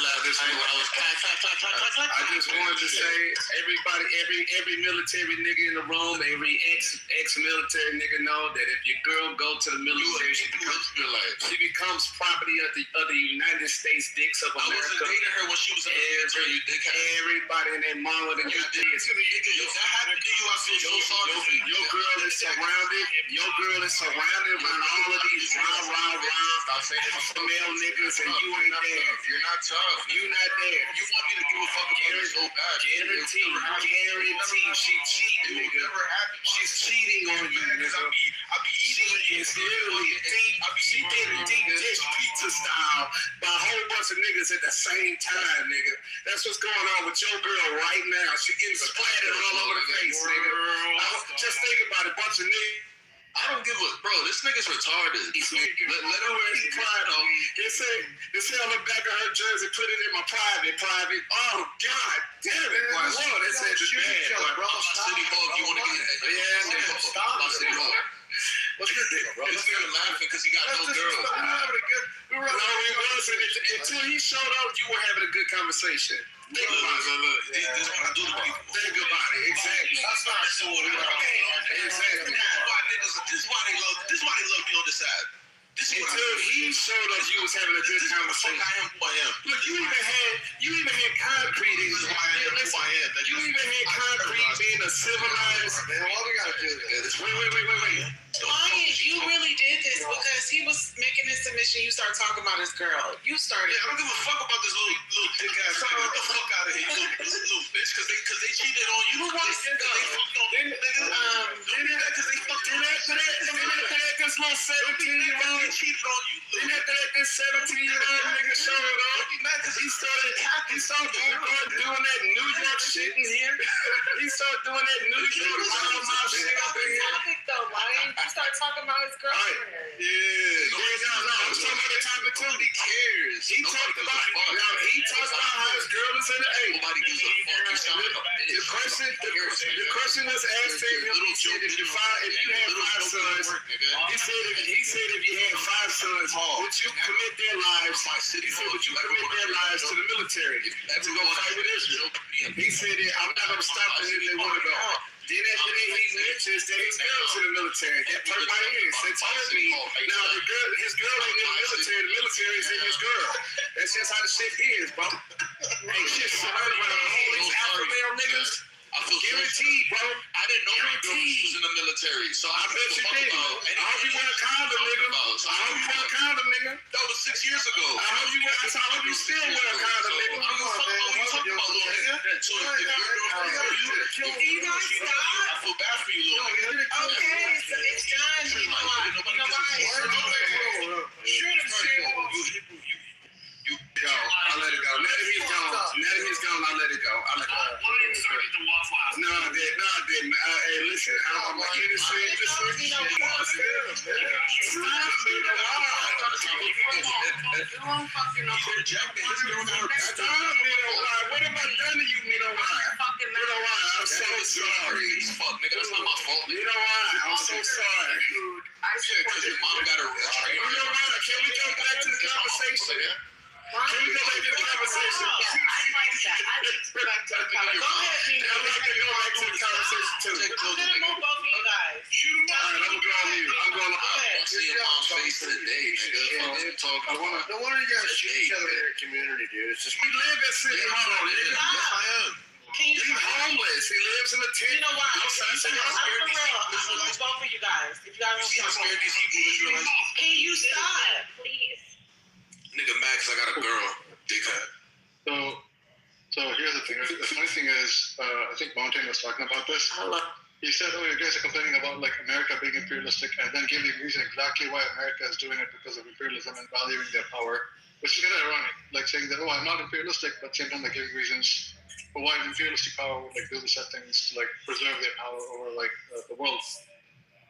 say, everybody, every military nigga in the room, every ex-military nigga know that if your girl go to the military, she becomes property of the United States dicks of America. I wasn't dating her when she was in the military, you dickhead. Everybody and their mama that you did. If that happened to you, I feel so sorry for you. Your girl is surrounded around all of these rah. Stop saying alpha male niggas and you ain't there. You're not tough. You not there. You want me to give a fuck about it so bad. Guarantee. She cheating, nigga. She's cheating on you, nigga. I be eating It's literally deep. She getting deep dish pizza style by a whole bunch of niggas at the same time, nigga. That's what's going on with your girl right now. She getting splattered all over the face, nigga. Just think about it, bunch of niggas. I don't give a bro. This nigga's retarded. Let him wear his pride on. It said on the back of her jersey, put it in my private. Oh God damn it! Lord, that said it's bad. Bro, City Hall, if you want to get it. Yeah, stop. City Hall. What's your deal, bro? This nigga laughing because he got no girl. No, he wasn't. Until he showed up, you were having a good conversation. Look. This is what I do to people. Think about it. Exactly. That's not so what exactly. This is why they love me on the side. Until he showed us you was having a good conversation. I am who I am. Look, you even had concrete in this. You even had concrete being a civilized. Man, all we gotta do is wait. Lion, you really did this because he was making his submission. You start talking about his girl. You started. Yeah, I don't give a fuck about this little dick ass nigga. Get the fuck out of here, little bitch. Because they cheated on you. Who wants to go? They fucked on this little 17-year-old. They cheated on you. Then after that, this 17-year-old nigga showed up. He started doing that New York shit in here. He started doing that New York shit up in here. Topic though, Lion. You start talking about his girlfriend. Yeah. No. I'm talking about the topic too. Nobody cares. He talked about how his girl is in the A. Nobody gives a fuck. The question was asked to him. He said if you had 5 sons, he said if you had 5 sons, would you commit their lives? He said, would you commit their lives to the military to go fight with Israel? He said, I'm not going to stop them if they want to go. Then after that, he mentions that his girl's in the military. That hurt my ears. That tells me now his girl ain't in the military. The military is in his girl. That's just how the shit is, bro. Ain't shit surrounded by all these alpha male niggas. I feel guaranteed, bro. I didn't know my girl was in the military, so I bet you did. I hope you wear a condom, nigga. That was 6 years ago. I hope you still wear a condom, nigga. I don't give a fuck about what you talking about, little nigga. So you guys stop. I feel bad for you, little nigga. Okay, it's done. You know why? Shoot him, shit. Go. I'll let it go. Now that he's gone, I'll let it go. Lion started the Waffle House. No, I didn't. Hey, listen, I'm like innocent. Stop me, What have I done to you, Nino? I'm so sorry. Fuck, nigga, that's not my fault. You know why? I'm so sorry. Because your mom got a trainer. You know why? Can we go back to the conversation? Can we go back to the conversation? I like that. I like to go back to the conversation. Go ahead, Nino. I'd like to go back to the conversation too. I'm gonna move both of you guys. Shoot him. All right, I'm going on you. I'm going on. I see your mom's face in the day, nigga. Fuck you talking about. No wonder you guys shoot each other in your community, dude. It's just we live at City Hall. Yes, I am. He's homeless. He lives in a tent. You know why? I'm outside for City Hall. real. I'm gonna move both of you guys. If you guys You see how scared these Hebrew Israelites? can you stop, please? Nigga, Max, I got a girl. Big head. So here's the thing. The funny thing is, I think Mountain was talking about this. He said, "Oh, you guys are complaining about like America being imperialistic," and then gave the reason exactly why America is doing it because of imperialism and valuing their power, which is kind of ironic. Like saying that, "Oh, I'm not imperialistic," but same time they're giving reasons for why imperialistic power would like do the set things to like preserve their power over like the world.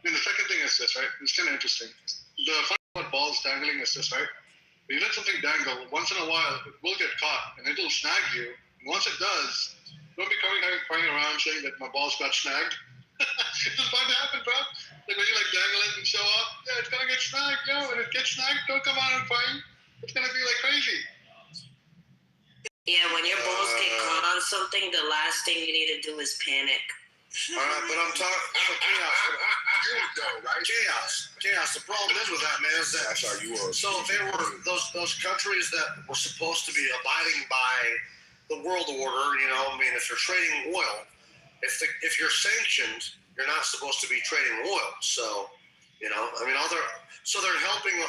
And the second thing is this, right? It's kind of interesting. The fun about balls dangling is this, right? When you let something dangle, once in a while, it will get caught and it'll snag you. And once it does, don't be crying around saying that my balls got snagged. It's bound to happen, bro. Like when you like dangle it and show up, yeah, it's gonna get snagged, When it gets snagged, don't come out and crying. It's gonna be like crazy. Yeah, when your balls get caught on something, the last thing you need to do is panic. All right, but I'm talking chaos. Here we go, right? Chaos. The problem is with that, man, is that so they were those countries that were supposed to be abiding by the world order. I mean, if you're trading oil, if you're sanctioned, you're not supposed to be trading oil. So, I mean, they're helping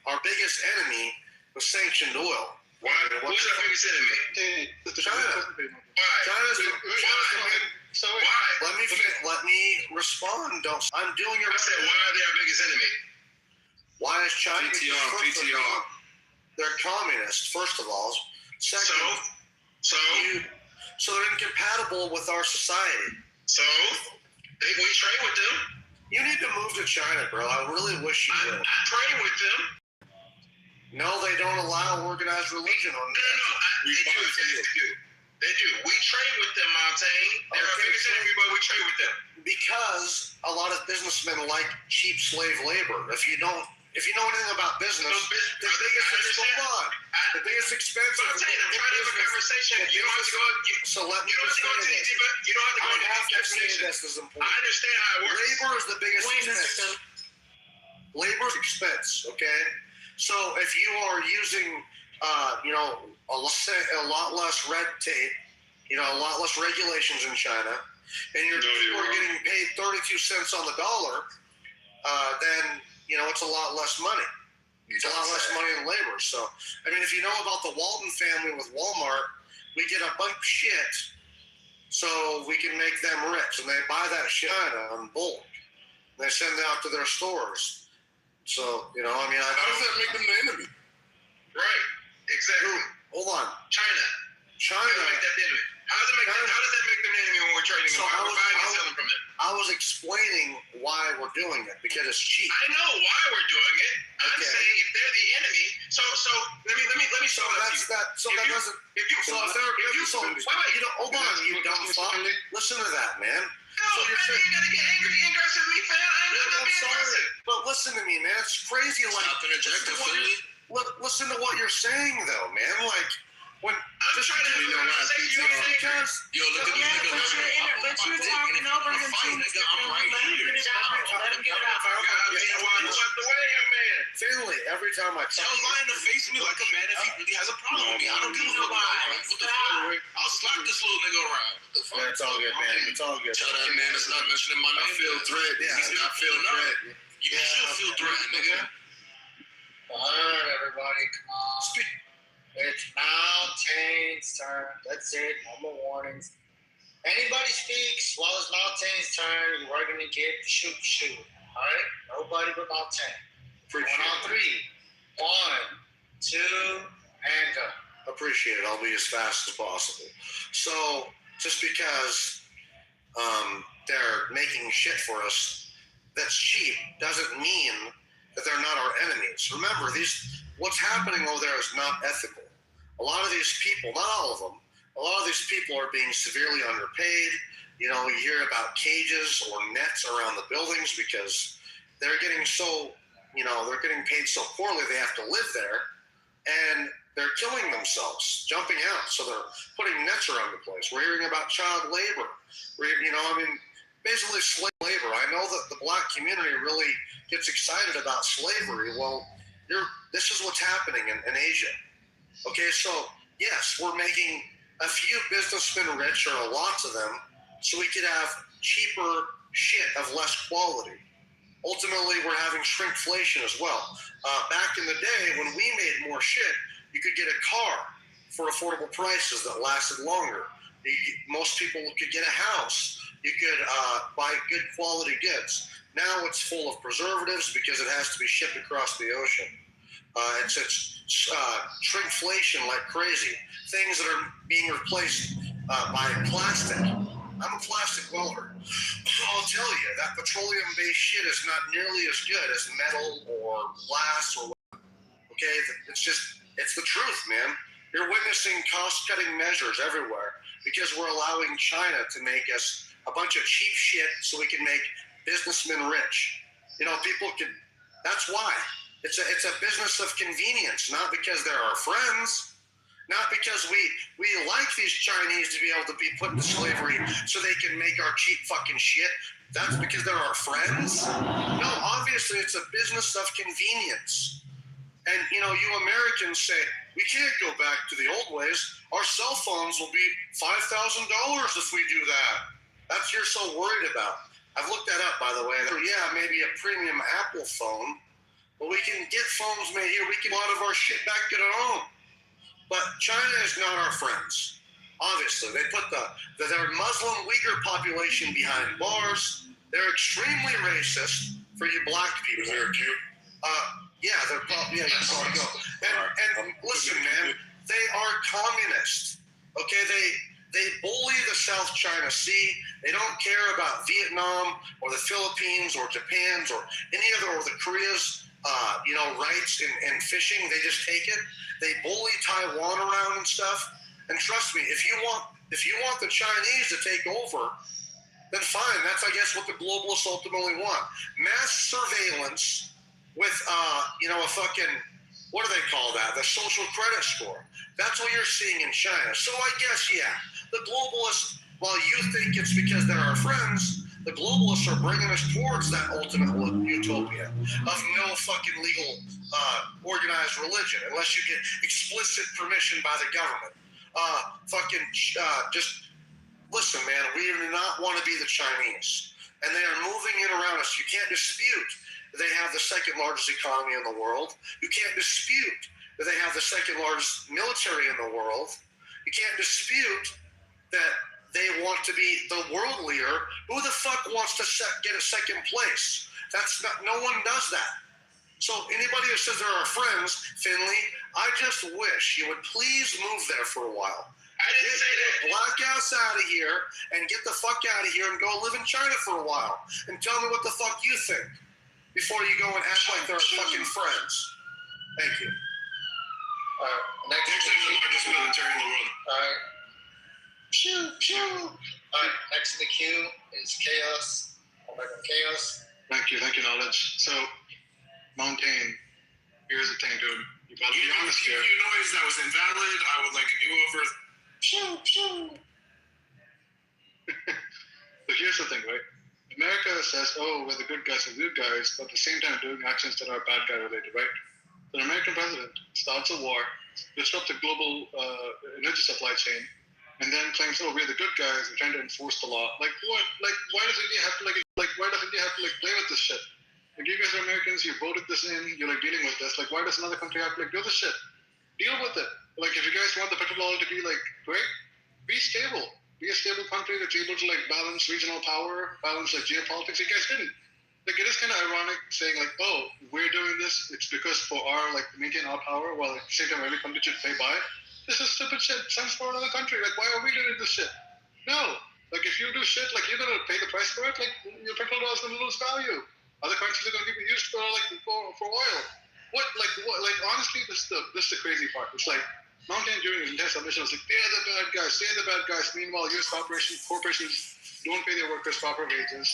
our biggest enemy was sanctioned oil. Why? Who's our biggest enemy? China. China's the main. So why? Let me respond. I'm doing it. I said, why are they our biggest enemy? Why is China? PTR. They're communist, first of all. Second, so they're incompatible with our society. So we trade with them. You need to move to China, bro. I really wish you would. I trade with them. No, they don't allow organized religion on there. They do. We trade with them, Montaigne. They're our biggest enemy, but we trade with them. Because a lot of businessmen like cheap slave labor. If you know anything about business, the biggest expense. But I'm saying, I'm trying to have a conversation. You don't have to go. So let me You don't have to go into the deep. You don't have to go into deep definition. This is important. I understand how it works. Labor is the biggest expense. Labor is expense. Okay. So if you are using, a lot less red tape, a lot less regulations in China, and you're getting paid 32 cents on the dollar, then it's a lot less money. It's a lot less money in labor. So, if you know about the Walton family with Walmart, we get a bunch of shit so we can make them rich, and they buy that shit in bulk. They send it out to their stores. So, how does that make them the enemy? Right. Exactly. Hold on. China. How does that make that the enemy? How does that make them the enemy when we're trading them? Why we're buying and selling from them? I was explaining why we're doing it, because it's cheap. I know why we're doing it. I'm saying if they're the enemy, so let me show Hold on, you dumb fuck. Listen to that, man. No, man, you gotta get angry and aggressive with me, fam. I'm sorry. But listen to me, man. It's crazy. Listen to what you're saying, though, man. Like, when I'm just trying to have a conversation, yo, look at but you're talking over him too. I'm right here. Let him get it out. Finley, every time I tell lying to face me like a man if he really has a problem with me. I don't give a fuck. I'll slap this little nigga around. Yeah, it's all good, man. It's all good. Tell that man it's not mentioning my name. I feel threatened. He's not feeling threatened. You should feel threatened, nigga. All right, everybody, come on. It's Mountaine's turn. That's it. No more warnings. Anybody speaks while it's Mountaine's turn, you are going to get shoot. All right? Nobody but Mountaine. One on three. 1, 2, and go. Appreciate it. I'll be as fast as possible. So, just because they're making shit for us that's cheap doesn't mean that they're not our enemies. Remember, what's happening over there is not ethical. A lot of these people, not all of them, a lot of these people are being severely underpaid. You hear about cages or nets around the buildings because they're getting they're getting paid so poorly they have to live there, and they're killing themselves, jumping out. So they're putting nets around the place. We're hearing about child labor. Basically slave labor. I know that the black community really gets excited about slavery. Well, this is what's happening in Asia. Okay, so yes, we're making a few businessmen rich, or lots of them, so we could have cheaper shit of less quality. Ultimately, we're having shrinkflation as well. Back in the day, when we made more shit, you could get a car for affordable prices that lasted longer. Most people could get a house. You could buy good quality goods. Now it's full of preservatives because it has to be shipped across the ocean. It's shrinkflation like crazy. Things that are being replaced by plastic. I'm a plastic welder. I'll tell you, that petroleum-based shit is not nearly as good as metal or glass or whatever. Okay? It's the truth, man. You're witnessing cost-cutting measures everywhere because we're allowing China to make us a bunch of cheap shit so we can make businessmen rich. That's why. It's a business of convenience, not because they're our friends, not because we like these Chinese to be able to be put into slavery so they can make our cheap fucking shit. That's because they're our friends? No, obviously it's a business of convenience. And, you Americans say, we can't go back to the old ways. Our cell phones will be $5,000 if we do that. That's what you're so worried about. I've looked that up, by the way. Yeah, maybe a premium Apple phone Well, we can get phones made here. We can a lot of our shit back at home. But China is not our friends. Obviously, they put their Muslim Uyghur population behind bars. They're extremely racist for you black people. Is there a queue? Yeah, they're probably, yeah, you probably go. And listen, man, they are communist. Okay, they bully the South China Sea. They don't care about Vietnam or the Philippines or Japan's or any other, or the Korea's, rights in fishing. They just take it. They bully Taiwan around and stuff. And trust me, if you want the Chinese to take over, then fine. That's, I guess, what the globalists ultimately want. Mass surveillance with, a fucking, what do they call that? The social credit score. That's what you're seeing in China. So I guess, yeah, the globalists, while you think it's because they're our friends, the globalists are bringing us towards that ultimate utopia of no fucking legal organized religion unless you get explicit permission by the government. Just listen, man, we do not want to be the Chinese. And they are moving in around us. You can't dispute that they have the second largest economy in the world. You can't dispute that they have the second largest military in the world. You can't dispute that they want to be the world leader. Who the fuck wants to get a second place? No one does that. So anybody who says they're our friends, Finley, I just wish you would please move there for a while. I didn't say that. Black ass out of here and get the fuck out of here and go live in China for a while and tell me what the fuck you think before you go and act like they're fucking friends. Thank you. Next is the largest military in the world. All right. Pew, pew. All right, next in the queue is Chaos. Chaos. Thank you, Knowledge. So, Mountain, here's the thing, dude. You gotta be honest here. If you noise that was invalid, I would like a do-over. Pew, pew. So here's the thing, right? America says, oh, we're the good guys, but at the same time doing actions that are bad guy related, right? So an American president starts a war, disrupts the global energy supply chain, and then claims, oh, we're the good guys, we're trying to enforce the law. Like what? Like why does India have to play with this shit? Like you guys are Americans, you voted this in, you're like dealing with this. Like why does another country have to do this shit? Deal with it. Like if you guys want the petrol to be like great, be stable. Be a stable country that's able to like balance regional power, balance like geopolitics. You guys didn't. Like it is kind of ironic saying like, oh, we're doing this. It's because for our like maintain our power, while at the same time every country should play by. This is stupid shit. Sense for another country. Like why are we doing this shit? No. Like if you do shit, like you're gonna pay the price for it. Like your petrol dollar is gonna lose value. Other countries are gonna be used for oil. Like honestly, this is the crazy part. It's like Mountain during his entire submission was like, they're the bad guys. Meanwhile, U.S. corporations don't pay their workers proper wages.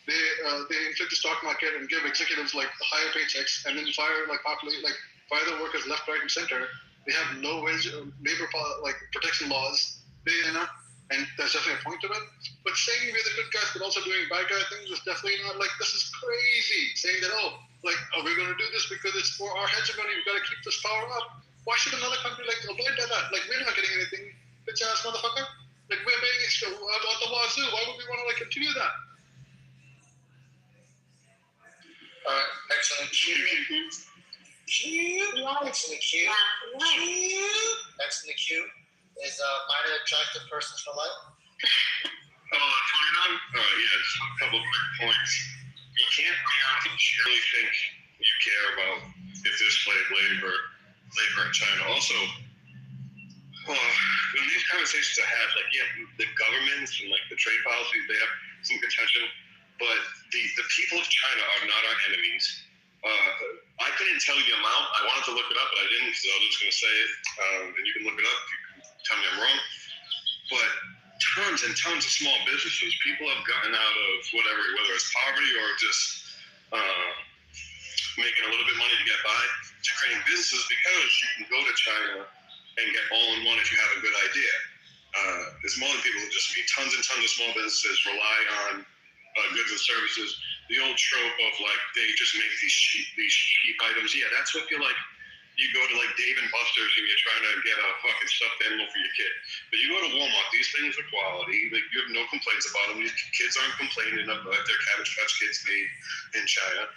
They inflate the stock market and give executives like higher paychecks, and then fire the workers left, right, and center. They have low wage labor protection laws. And there's definitely a point to it. But saying we're the good guys but also doing bad guy things is definitely not like this is crazy. Saying that we're going to do this because it's for our hegemony. We've got to keep this power up. Why should another country avoid that? Like we're not getting anything, bitch ass motherfucker. Like we're paying extra out the wazoo. Why would we want to continue that? Next in the queue. Next in the queue is minor attractive persons for life. Just a couple of quick points. You can't really think you care about if there's slave labor in China. Also, when these conversations are had, the governments and the trade policies, they have some contention, but the people of China are not our enemies. I couldn't tell you the amount. I wanted to look it up, but I didn't, so I was just going to say it, and you can look it up. You can tell me I'm wrong. But tons and tons of small businesses, people have gotten out of whether it's poverty or just making a little bit of money to get by, to creating businesses because you can go to China and get all in one if you have a good idea. There's more than people who just mean tons and tons of small businesses rely on goods and services. The old trope of they just make these cheap items. Yeah, that's what you're like. You go to Dave and Buster's and you're trying to get a fucking stuffed animal for your kid. But you go to Walmart, these things are quality. You have no complaints about them. These kids aren't complaining about their Cabbage Patch Kids made in China.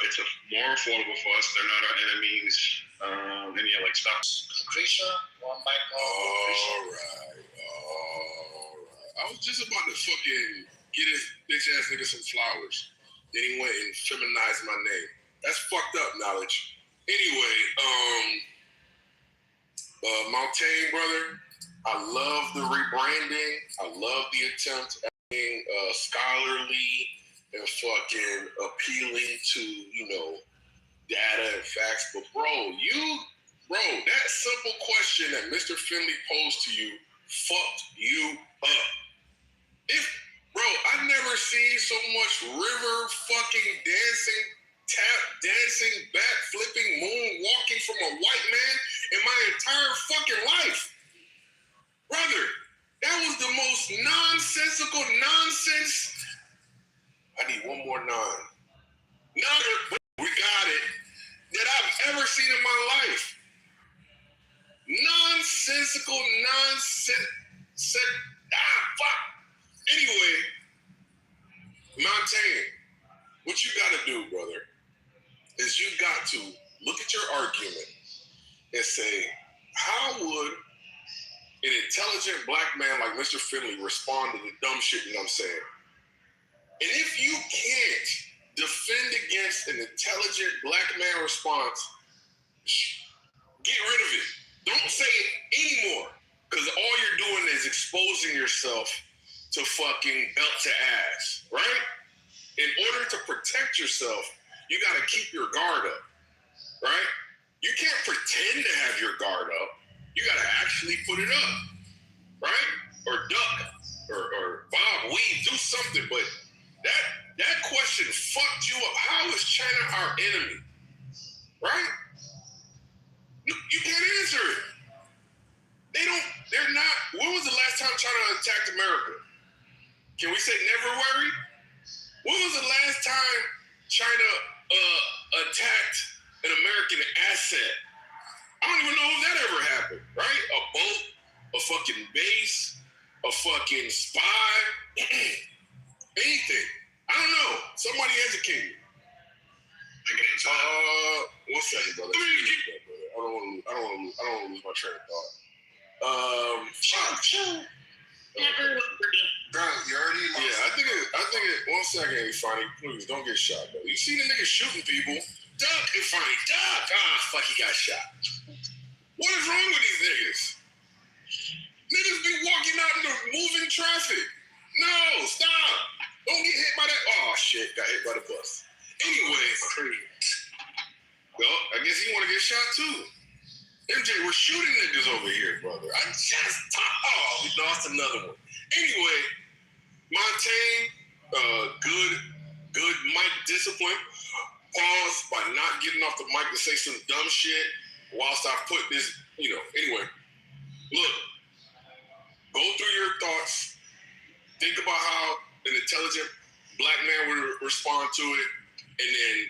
It's more affordable for us. They're not our enemies. And yeah, like stop. Lucretia, one mic call. All right. I was just about to fucking get his bitch ass nigga some flowers. Then he went and feminized my name. That's fucked up, Knowledge. Anyway, Montaigne, brother, I love the rebranding. I love the attempt at being scholarly and fucking appealing to, data and facts. But bro, that simple question that Mr. Finley posed to you fucked you up. I've never seen so much river fucking dancing, tap dancing, back flipping, moonwalking from a white man in my entire fucking life. Brother, that was the most nonsensical nonsense. I need one more nine. We got it. That I've ever seen in my life. Nonsensical nonsense. Fuck. Anyway, Montaigne, what you gotta do, brother, is you got to look at your argument and say, how would an intelligent black man like Mr. Finley respond to the dumb shit that I'm saying? And if you can't defend against an intelligent black man response, get rid of it. Don't say it anymore, because all you're doing is exposing yourself to fucking belt to ass, right? In order to protect yourself, you got to keep your guard up, right? You can't pretend to have your guard up. You got to actually put it up, right? Or duck, or bob, weave, do something. But that question fucked you up. How is China our enemy, right? You can't answer it. They're not. When was the last time China attacked America? Can we say February? When was the last time China attacked an American asset? I don't even know if that ever happened, right? A boat, a fucking base, a fucking spy, anything. I don't know. Somebody educate me. One second, brother. I don't want to lose my train of thought. Bro, you already lost. Yeah, I think it. One second, Ifani, please don't get shot, though. You see the nigga shooting people? Duck, Ifani, duck! Ah, fuck, he got shot. What is wrong with these niggas? Niggas be walking out in the moving traffic. No, stop! Don't get hit by that. Oh shit, got hit by the bus. Anyway, well, I guess he want to get shot too. MJ, we're shooting niggas over here, brother. I just we lost another one. Anyway, Montaigne, good mic discipline. Pause by not getting off the mic to say some dumb shit whilst I put this, anyway. Look, go through your thoughts. Think about how an intelligent black man would respond to it, and then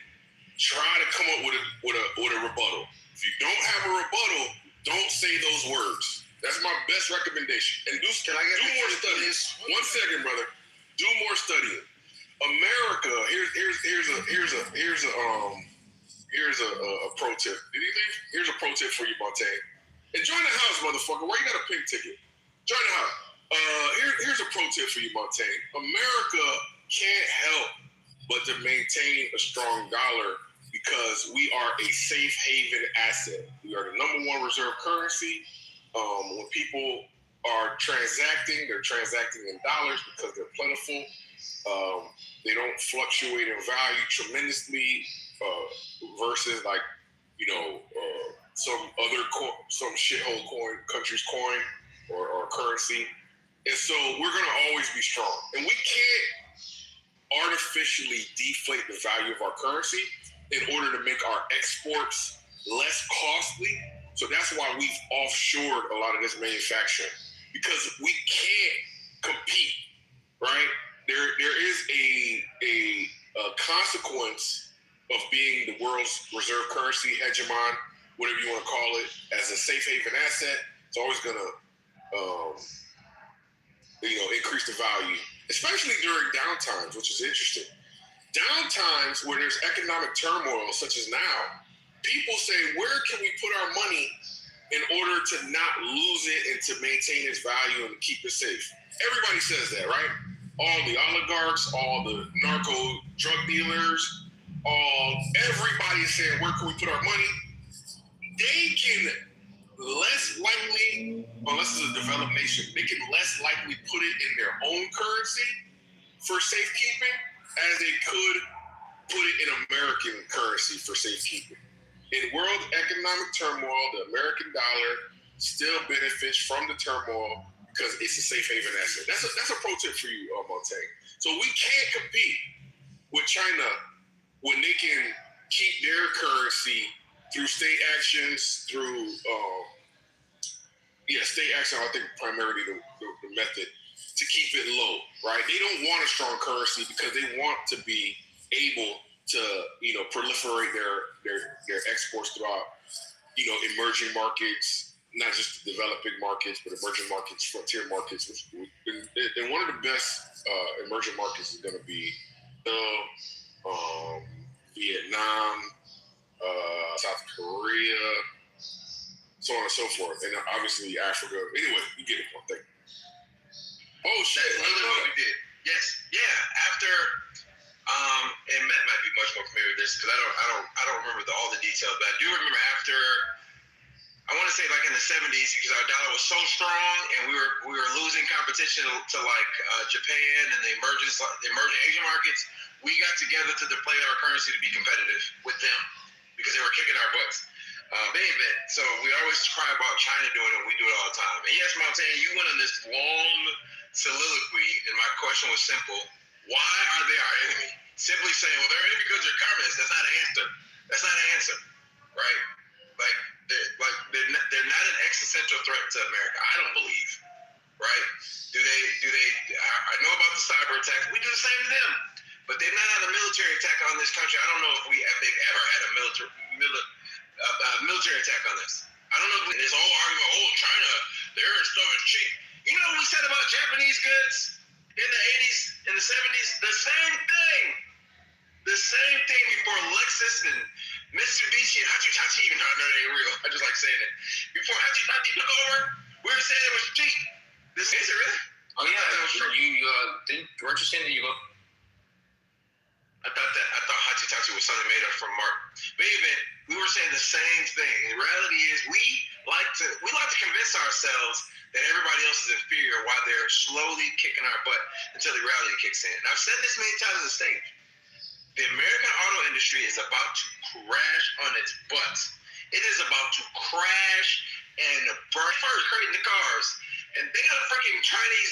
try to come up with a rebuttal. If you don't have a rebuttal, don't say those words. That's my best recommendation. And do more studying. 1 second, brother. Do more studying. America. Here's a pro tip. Did he leave? Here's a pro tip for you, Montaigne. And join the house, motherfucker. Why you got a pink ticket? Join the house. Here's a pro tip for you, Montaigne. America can't help but to maintain a strong dollar because we are a safe haven asset. We are the #1 reserve currency. When people are transacting, they're transacting in dollars because they're plentiful. They don't fluctuate in value tremendously versus some shithole country's coin or currency. And so we're gonna always be strong. And we can't artificially deflate the value of our currency in order to make our exports less costly. So that's why we've offshored a lot of this manufacturing, because we can't compete, right? There is a consequence of being the world's reserve currency, hegemon, whatever you want to call it, as a safe haven asset. It's always gonna increase the value, especially during downtimes, which is interesting. downtimes where there's economic turmoil, such as now, people say, where can we put our money in order to not lose it and to maintain its value and keep it safe? Everybody says that, right? All the oligarchs, all the narco drug dealers, everybody is saying, where can we put our money? They can less likely, unless it's a developed nation, they can less likely put it in their own currency for safekeeping as they could put it in American currency for safekeeping. In world economic turmoil, the American dollar still benefits from the turmoil because it's a safe haven asset. That's a pro tip for you, Montaigne. So we can't compete with China when they can keep their currency through state actions, through state action. I think primarily the method to keep it low, right? They don't want a strong currency because they want to be able to, proliferate their exports throughout, emerging markets, not just developing markets, but emerging markets, frontier markets. And one of the best emerging markets is going to be Vietnam, South Korea, so on and so forth, and obviously Africa. Anyway, you get the point. Thank you. Oh shit! That's literally what we did. Yes, yeah. After, and Matt might be much more familiar with this because I don't remember all the details, but I do remember after. I want to say like in the 70s because our dollar was so strong and we were losing competition to like Japan and the emerging Asian markets. We got together to deflate our currency to be competitive with them because they were kicking our butts. So we always cry about China doing it. We do it all the time. And yes, Montaigne, you went on this long soliloquy, and my question was simple: why are they our enemy? Simply saying, well, they're enemy because they're communists. That's not an answer. That's not an answer, right? They're not an existential threat to America. I don't believe, right? Do they? I know about the cyber attacks. We do the same to them, but they've not had a military attack on this country. I don't know if they've ever had a military attack on this. I don't know if this whole argument, China, their stuff is cheap. You know what we said about Japanese goods in the 80s, in the 70s? The same thing. The same thing before Lexus and Mitsubishi and Hitachi, even though I know they ain't real. I just like saying it. Before Hitachi took over, we were saying it was cheap. This is it really? Oh yeah, weren't you saying that you look? I thought Hitachi was something made up from Mark. But even we were saying the same thing. The reality is we like to convince ourselves that everybody else is inferior while they're slowly kicking our butt until the reality kicks in. And I've said this many times on the stage. The American auto industry is about to crash on its butt. It is about to crash and burn first, creating the cars. And they got a freaking Chinese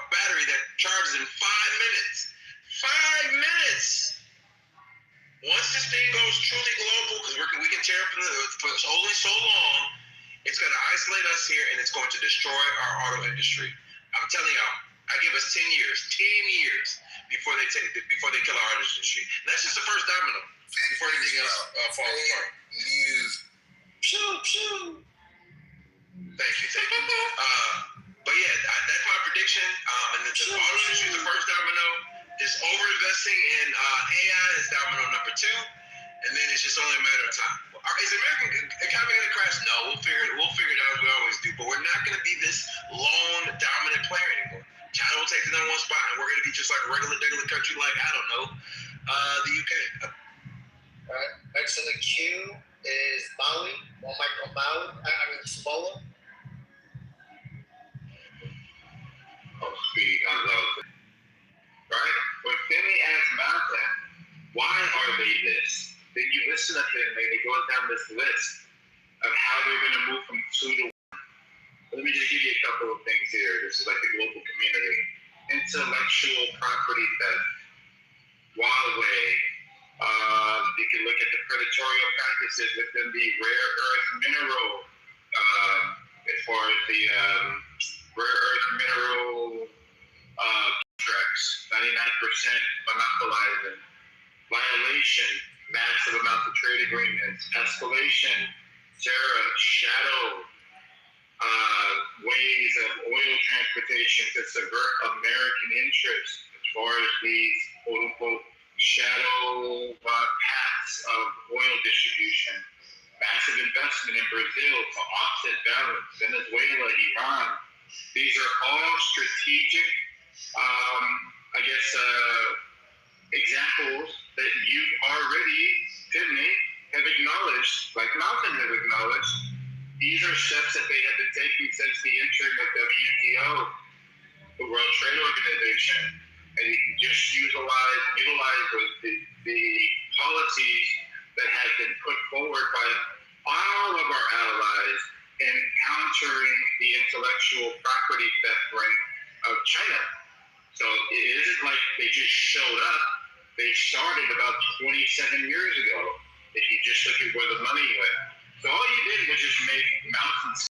battery that charges in 5 minutes. 5 minutes! Once this thing goes truly global, because we can tear up for only so long, it's going to isolate us here and it's going to destroy our auto industry. I'm telling y'all, I give us 10 years before they kill our auto industry. And that's just the first domino before anything else falls apart. News. Pew, pew. Thank you. But yeah, that's my prediction. And the auto industry is the first domino. This over-investing in AI is domino number 2. And then it's just only a matter of time. Is the American economy going to crash? No, we'll figure it out as we always do. But we're not going to be this lone dominant player anymore. China will take the number 1 spot, and we're going to be just like a regular country like, I don't know, the UK. All right. Next in the queue is Maui. Samoa. Right? When Finley asked Malcolm, why are they this? Then you listen to Finley, and he goes down this list of how they're going to move from 2 to 1. Let me just give you a couple of things here. This is like the global community. Intellectual property theft, Huawei. You can look at the predatorial practices within the rare earth mineral, as far as the rare earth mineral contracts, 99% monopolizing, violation, massive amounts of trade agreements, escalation, terror, shadow, ways of oil transportation to subvert American interests as far as these quote-unquote shadow paths of oil distribution, massive investment in Brazil to offset balance, Venezuela, Iran. These are all strategic, examples that you already, Tiffany, have acknowledged, like Malcolm has acknowledged. These are steps that they have been taking since the entry of WTO, the World Trade Organization, and you can just utilize the policies that have been put forward by all of our allies in countering the intellectual property theft ring of China. So it isn't like they just showed up. They started about 27 years ago, if you just look at where the money went. So all you did was just make mountains.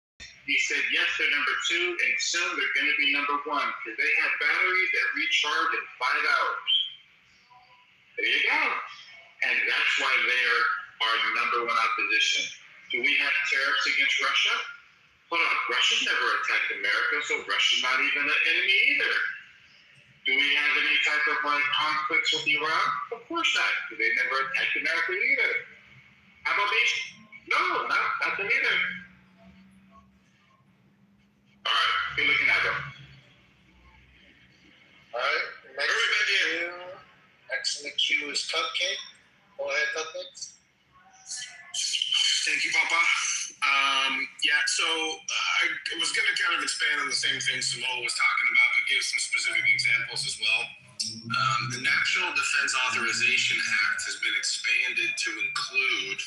You said, yes, they're number 2, and soon they're going to be number 1, because they have batteries that recharge in 5 hours. There you go. And that's why they're our number 1 opposition. Do we have tariffs against Russia? Hold on, Russia's never attacked America, so Russia's not even an enemy either. Do we have any type of conflicts with Iran? Of course not, because they never attacked America either. How about these? No, not them either. All right, good looking at them. All right, next in the queue is Cupcake. Go ahead, Cupcakes. Thank you, Papa. So I was going to kind of expand on the same thing Samoa was talking about, but give some specific examples as well. The National Defense Authorization Act has been expanded to include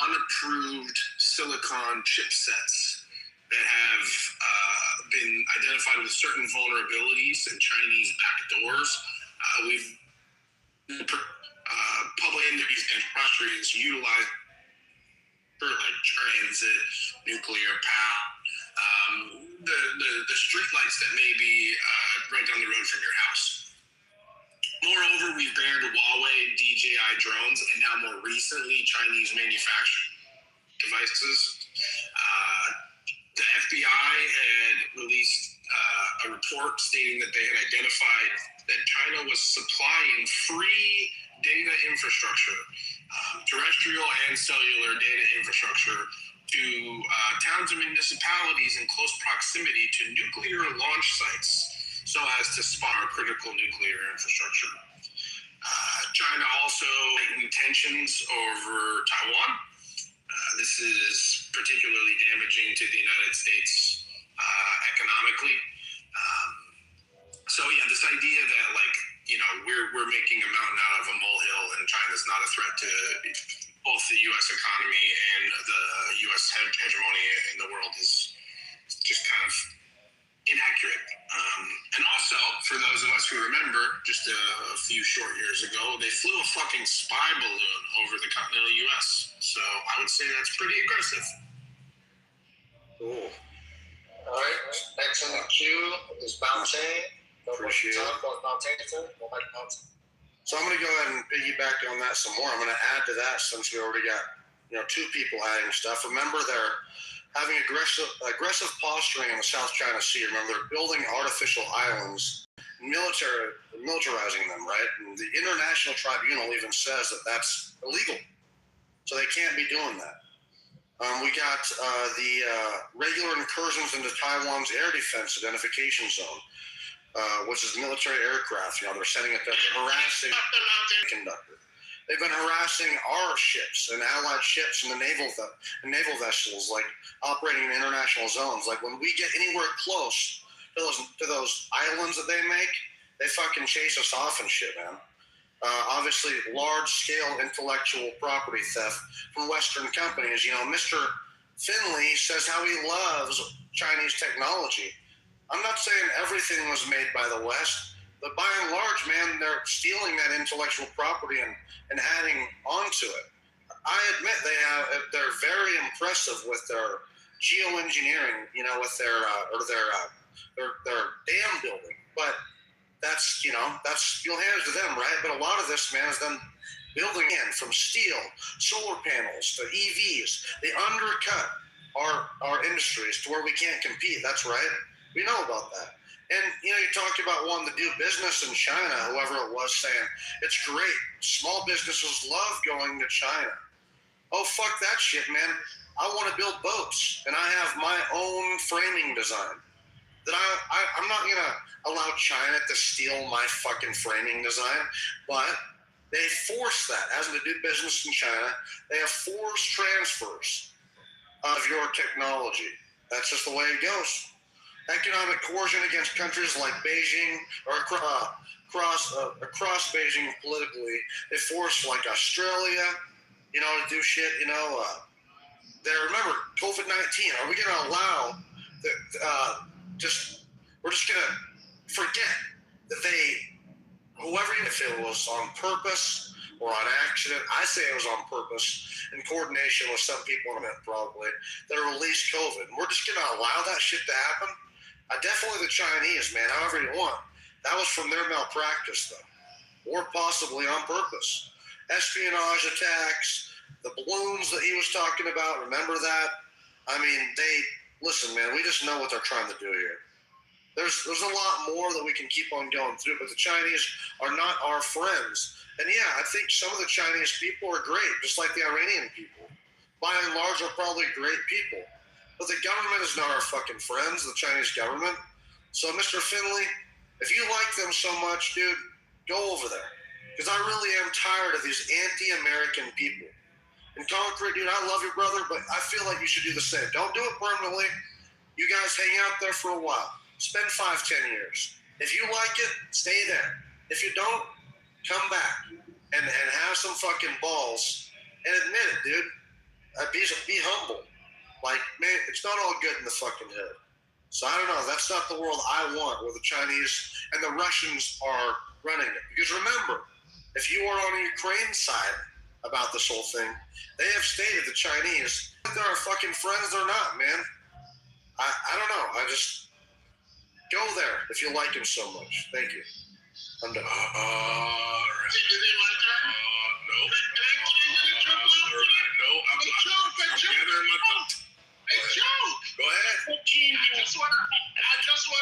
unapproved silicon chipsets that have been identified with certain vulnerabilities and Chinese backdoors. Public entities and industries utilize like transit, nuclear power, the street lights that may be right down the road from your house. Moreover, we've banned Huawei DJI drones and now more recently Chinese manufactured devices. The FBI had released a report stating that they had identified that China was supplying free data infrastructure, terrestrial and cellular data infrastructure, to towns and municipalities in close proximity to nuclear launch sites so as to spot critical nuclear infrastructure. China also heightened tensions over Taiwan. This is particularly damaging to the United States economically. This idea that we're making a mountain out of a molehill and China's not a threat to both the U.S. economy and the U.S. hegemony in the world is just kind of inaccurate. And also, for those of us who remember, just a few short years ago, they flew a fucking spy balloon over the continental U.S. So I would say that's pretty aggressive. Cool. All right, next in the queue is Mountain. Appreciate it. So I'm going to go ahead and piggyback on that some more. I'm going to add to that since we already got 2 people adding stuff. Remember, they're having aggressive posturing in the South China Sea. Remember, they're building artificial islands, militarizing them, right? And the International Tribunal even says that that's illegal. So they can't be doing that. We got the regular incursions into Taiwan's air defense identification zone. Which is military aircraft. They're sending it there, harassing conductor. They've been harassing our ships and allied ships and the naval vessels, like operating in international zones. Like when we get anywhere close to those islands that they make, they fucking chase us off and shit, man. Obviously, large-scale intellectual property theft from Western companies. Mr. Finley says how he loves Chinese technology. I'm not saying everything was made by the West, but by and large, man, they're stealing that intellectual property and adding onto it. I admit they're very impressive with their geoengineering, with their dam building. But that's you'll hand it to them, right? But a lot of this, man, is them building in from steel, solar panels to EVs. They undercut our industries to where we can't compete. That's right. We know about that. And, you talked about wanting to do business in China, whoever it was saying, it's great. Small businesses love going to China. Oh, fuck that shit, man. I want to build boats, and I have my own framing design. That I'm not going to allow China to steal my fucking framing design, but they force that. As to do business in China, they have forced transfers of your technology. That's just the way it goes. Economic coercion against countries like Beijing or across Beijing politically. They force like Australia, to do shit. Remember COVID-19. Are we going to allow we're just going to forget that whoever, if it was on purpose or on accident, I say it was on purpose, in coordination with some people in it probably, that released COVID. And we're just going to allow that shit to happen? Definitely the Chinese, man, however you want. That was from their malpractice, though, or possibly on purpose. Espionage attacks, the balloons that he was talking about, remember that? I mean, listen, man, we just know what they're trying to do here. There's a lot more that we can keep on going through, but the Chinese are not our friends. And yeah, I think some of the Chinese people are great, just like the Iranian people. By and large, are probably great people. But the government is not our fucking friends, the Chinese government. So, Mr. Finley, if you like them so much, dude, go over there. Because I really am tired of these anti-American people. And Concrete, dude, I love you, brother, but I feel like you should do the same. Don't do it permanently. You guys hang out there for a while. Spend 5-10 years. If you like it, stay there. If you don't, come back and have some fucking balls and admit it, dude. Be humble. Like, man, it's not all good in the fucking hood. So I don't know. That's not the world I want, where the Chinese and the Russians are running it. Because remember, if you are on the Ukraine side about this whole thing, they have stated, the Chinese, if they're our fucking friends, they're not, man. I don't know. I just go there if you like him so much. Thank you. I'm done. All right. No. I'm gathering my thoughts. Hey, Joe. Go ahead. I just want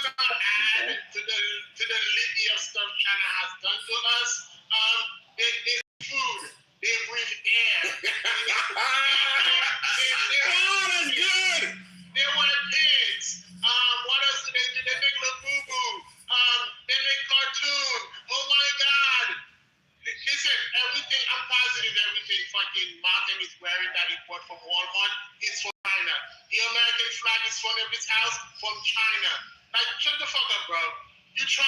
to add to the litany of stuff China has done to us. They food. They breathe air. That's good. They wear pants. What else do they do? They make little boo boo. They make cartoon. Oh my God. Listen, everything, I'm positive everything fucking Martin is wearing that he bought from Walmart is from China. The American flag is from his house from China. Like, shut the fuck up, bro. You try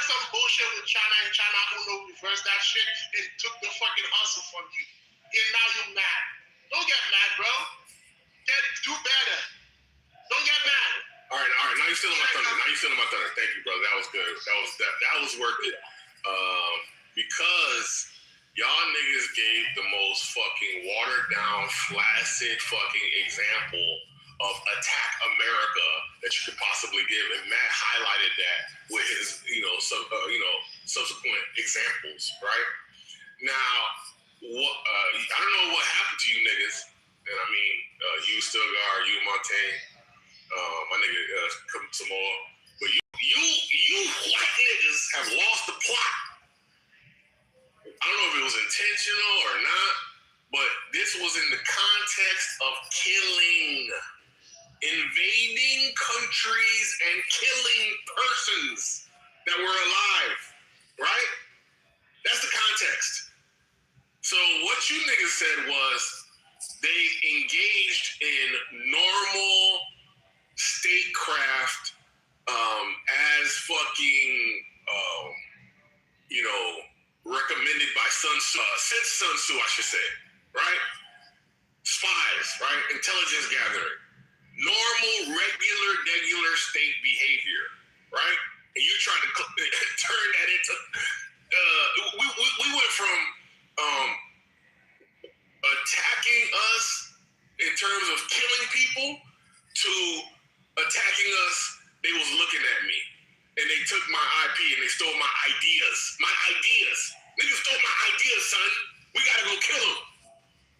some bullshit with China, and China Uno reversed that shit and took the fucking hustle from you. And now you're mad. Don't get mad, bro. Do better. Don't get mad. All right. Now you're stealing my thunder. Thank you, brother. That was good. That was worth it. Because y'all niggas gave the most fucking watered down, flaccid fucking example of attack America that you could possibly give, and Matt highlighted that with his, subsequent examples, right? Now, I don't know what happened to you niggas, and I mean, you Stilgar, you Montaigne, my nigga Samoa, but you white niggas have lost the plot. I don't know if it was intentional or not, but this was in the context of invading countries and killing persons that were alive, right? That's the context. So what you niggas said was they engaged in normal statecraft as fucking, recommended by since Sun Tzu, I should say, right? Spies, right? Intelligence gathering. Normal, regular state behavior, right? And you try to turn that into... we went from attacking us in terms of killing people to attacking us, they was looking at me. And they took my IP and they stole my ideas. My ideas. Niggas stole my ideas, son. We gotta go kill them.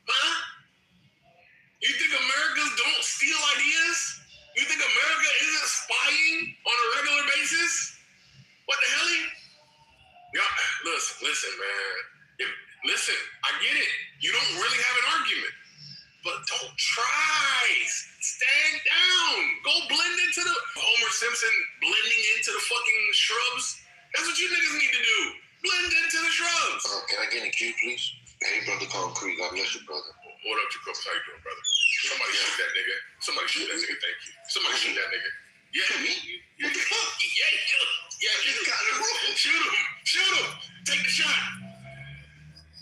Huh? You think Americans don't steal ideas? You think America isn't spying on a regular basis? listen, man. Listen, I get it. You don't really have an argument. But don't try. Stand down. Go blend into the Homer Simpson blending into the fucking shrubs. That's what you niggas need to do. Blend into the shrubs. Can I get in the queue, please? Hey, brother Concrete. God bless you, brother. What up, Jacob? How you doing, brother? Somebody shoot that nigga. Somebody shoot that nigga. Thank you. Somebody shoot that nigga. Yeah, me? Yeah, shoot him. Shoot him. Take the shot.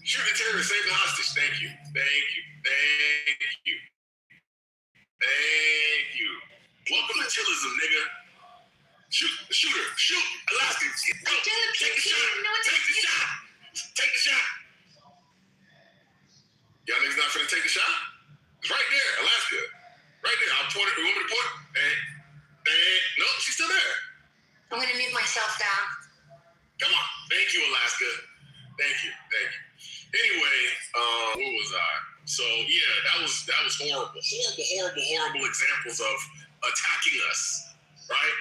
Shoot the terrorist. Save the hostage. Thank you. Thank you. Thank you. Thank you. Welcome to chillism, nigga. Shoot her. Shoot. Alaska. Go. Take the shot. Take the shot. Take the shot. Y'all niggas not finna take the shot? It's right there, Alaska. Right there. I'll point it. You want me to point it? No, she's still there. I'm gonna mute myself down. Come on. Thank you, Alaska. Thank you. Anyway, where was I? So yeah, that was horrible examples of attacking us, right?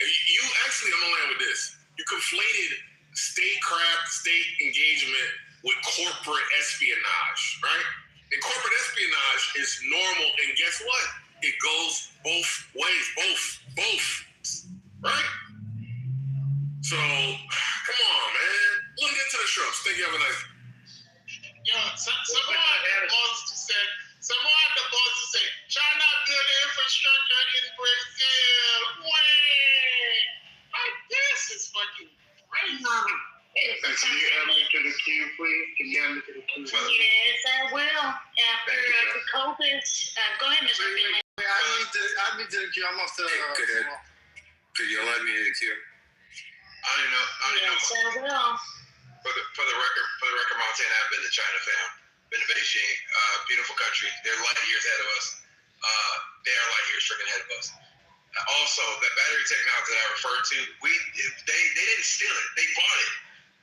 You actually, I'm gonna land with this. You conflated statecraft, state engagement with corporate espionage, right? And corporate espionage is normal, and guess what? It goes both ways, both, right? So, come on, man. Look into the shrubs. Think you have a nice. Yo, someone at the boss said, China build infrastructure in Brazil. Wait, this is fucking crazy. Can you add me to the queue, please? Can you add me to the queue? Yes, I will. After COVID. Go ahead, Mr. Finley. I need to the queue. I'm off the. Could you let me in the queue? I don't know. Yes, I will. For the record, Montana, I've been to China, fam. Been to Beijing. Beautiful country. They're light years ahead of us. They are light years freaking ahead of us. Also, that battery technology that I referred to, they didn't steal it. They bought it.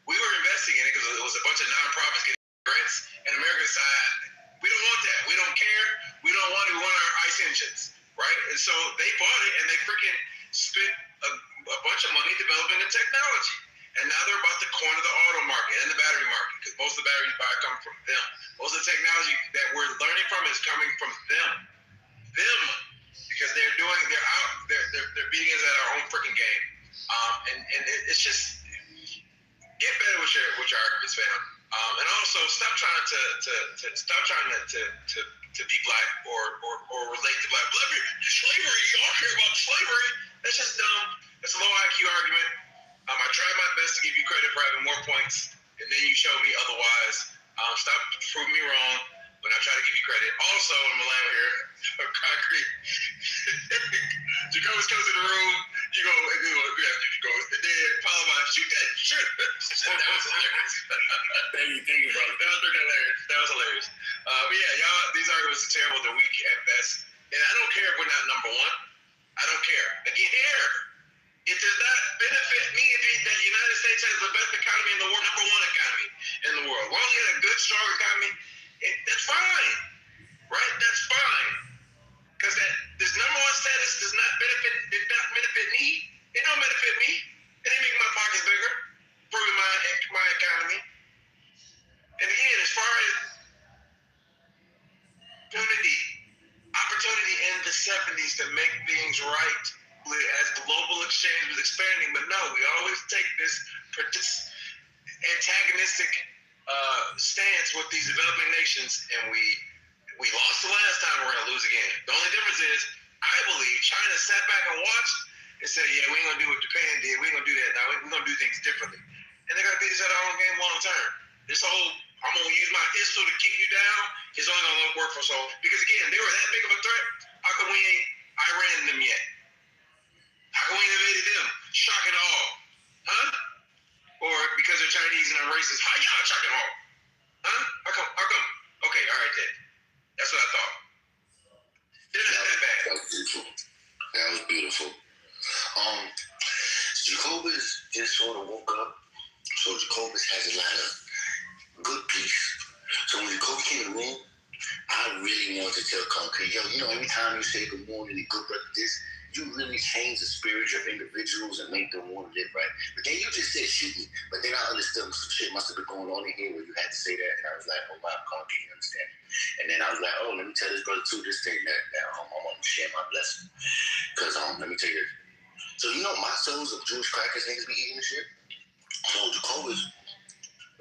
We were investing in it because it was a bunch of nonprofits getting grants, and America decided, we don't want that. We don't care. We don't want it. We want our ICE engines, right? And so they bought it, and they freaking spent a bunch of money developing the technology. And now they're about to corner the auto market and the battery market because most of the batteries come from them. Most of the technology that we're learning from is coming from them. Because they're beating us at our own freaking game. And it's just get better with your arguments, fam. And also stop trying to be black or relate to black. Slavery, y'all care about slavery? That's just dumb. It's a low IQ argument. I tried my best to give you credit for having more points, and then you showed me otherwise. Stop proving me wrong when I try to give you credit. Also, I'm gonna land here. Concrete. Jacobus comes in the room. You go, then follow my shoot that shit. That was hilarious. Thank you, brother. That was hilarious. But yeah, y'all, these arguments are terrible. They're weak at best, and I don't care if we're not number one. I don't care. Again, it does not benefit me that the United States has the best economy in the world, number one economy in the world. We're only in a good, strong economy. That's fine, right? That's fine. Because this number one status did not benefit me. It don't benefit me. It ain't making my pockets bigger, improving my economy. And again, as far as opportunity in the 70s to make things right, as global exchange was expanding, but no, we always take this antagonistic stance with these developing nations, and we lost the last time, we're gonna lose again. The only difference is, I believe China sat back and watched and said, yeah, we ain't gonna do what Japan did, we ain't gonna do that now, we're gonna do things differently. And they're gonna beat us at our own game long term. This whole, I'm gonna use my pistol to kick you down, is only gonna work for so, because again, they were that big of a threat, how come we ain't Iran them yet? How come we invaded them? Shock and awe. Huh? Or because they're Chinese and I'm racist, how y'all shock and awe? Huh? How come? Okay, all right then. That's what I thought. They're not that bad. That was beautiful. That was beautiful. Jacobus just sort of woke up. So Jacobus has a lot of good peace. So when Jacobus came in the room, I I really want to tell Concrete, yo, you know, every time you say good morning and good breakfast, you really change the spirit of individuals and make them want to live right. But then you just said shoot me. But then I understood some shit must have been going on in here where you had to say that. And I was like, oh, wow, Concrete, you understand. And then I was like, oh, let me tell this brother too, this thing that I want to share my blessing. Because let me tell you this. So, you know, my sons of Jewish crackers niggas be eating this shit. So Jacoby's,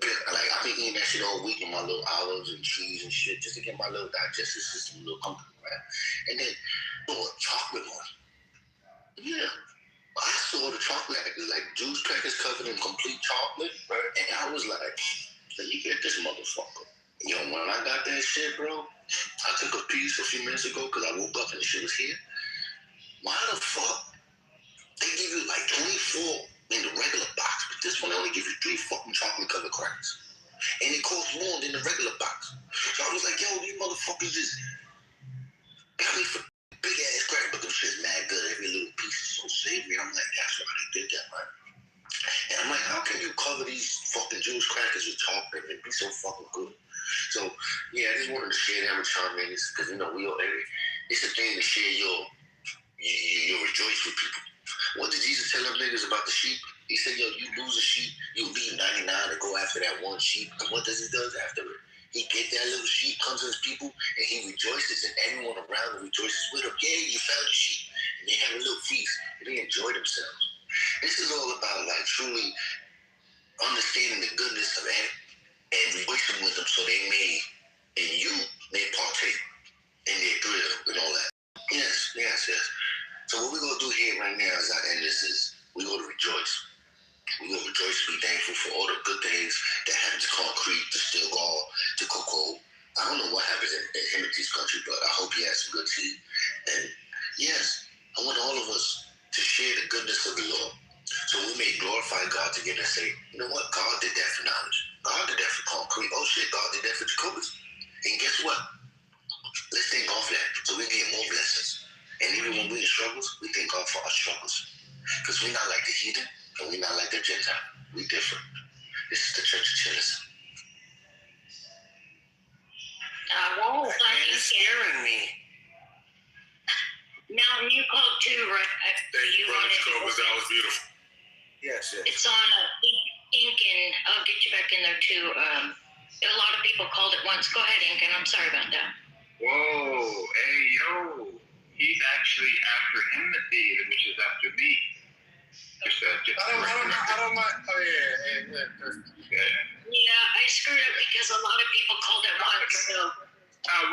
like, I've been eating that shit all week with my little olives and cheese and shit just to get my little digestive system a little comfortable, right? And then, chocolate one. Yeah. I saw the chocolate, like juice crackers covered in complete chocolate, right? And I was like, let me get this motherfucker. Yo, when I got that shit, bro, I took a piece a few minutes ago because I woke up and the shit was here. Why the fuck? They give you like 24 in the regular box, but this one only gives you 3 fucking chocolate covered crackers. And it costs more than the regular box. So I was like, yo, these motherfuckers just got me for big ass crackers, but them shit's mad good. Every little piece is so savory. I'm like, that's why they did that, man. And I'm like, how can you cover these fucking Jewish crackers with chocolate and be so fucking good? So, yeah, I just wanted to share that with y'all niggas, because, you know, it's a thing to share your rejoice with people. What did Jesus tell them niggas about the sheep? He said, yo, you lose a sheep, you leave 99 to go after that one sheep. And what does he do after it? He get that little sheep, comes to his people, and he rejoices, and everyone around him rejoices with him. Yeah, you found your sheep. And they have a little feast, and they enjoy themselves. This is all about, like, truly understanding the goodness of it and rejoicing with them so they may, and you may partake in their grill and all that. Yes. So what we're going to do here right now as I end this is we're going to rejoice. We're going to rejoice, be thankful for all the good things that happen to Concrete, to Still Gall, to Coco. I don't know what happens in Himity's country, but I hope he has some good tea. And yes, I want all of us to share the goodness of the Lord. So we may glorify God together and say, you know what? God did that for Knowledge. God did that for Concrete. Oh shit, God did that for Jacobus. And guess what? Let's thank God for that. So we get more blessings. And even when we're in struggles, we thank God for our struggles. Because we're not like the heathen, and we're not like the Gentile. We're different. This is the Church of Chillers. Whoa, It's scaring me. Mountain, you called too, right? Thank you, brother Jacoby. That was beautiful. Yes. It's on Ink, and I'll get you back in there too. A lot of people called it once. Go ahead, Ink, and I'm sorry about that. Whoa, hey, yo. He's actually after Himothy, which is after me. I don't mind. Oh, yeah. Yeah, I screwed up because a lot of people called it once. So.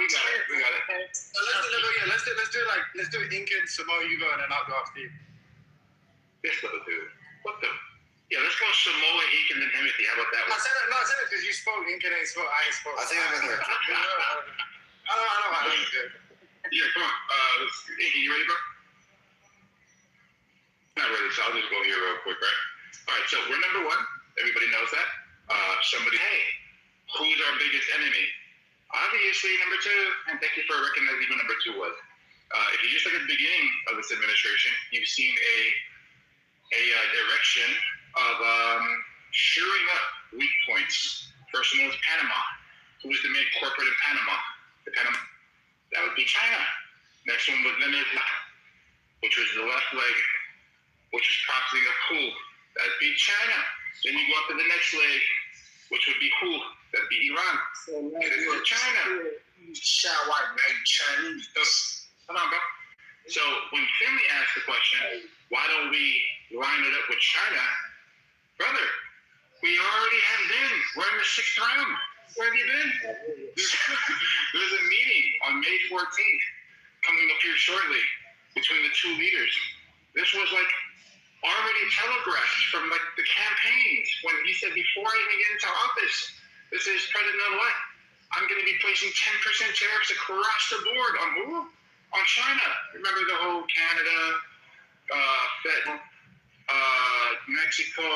We got it. So let's do Incan, Samoa, you go, and then I'll go off Steve. This little dude. What the? Yeah, let's go Samoa, Incan, and Himothy. How about that one? I said it because you spoke Incan, I ain't spoke. I think I'm in there. I don't know. Yeah, come on. Incan, you ready, bro? Not ready, so I'll just go here real quick, right? All right, so we're number 1. Everybody knows that. Hey, who's our biggest enemy? Obviously, number 2, and thank you for recognizing who number 2 was. If you just look at the beginning of this administration, you've seen a direction of shoring up weak points. First one was Panama. Who was the main corporate in Panama? That would be China. Next one was Venezuela, which was the left leg, which was propping up who? That'd be China. Then you go up to the next leg, which would be who? That'd be Iran. And then go China. White man, Chinese. Hold on, bro. So when Finley asked the question, why don't we line it up with China? Brother, we already have been. We're in the 6th round. Where have you been? There's a meeting on May 14th coming up here shortly between the 2 leaders. This was like already telegraphed from like the campaigns when he said before I even get into office, this is President-elect, I'm going to be placing 10% tariffs across the board on who? On China. Remember the whole Canada, Mexico,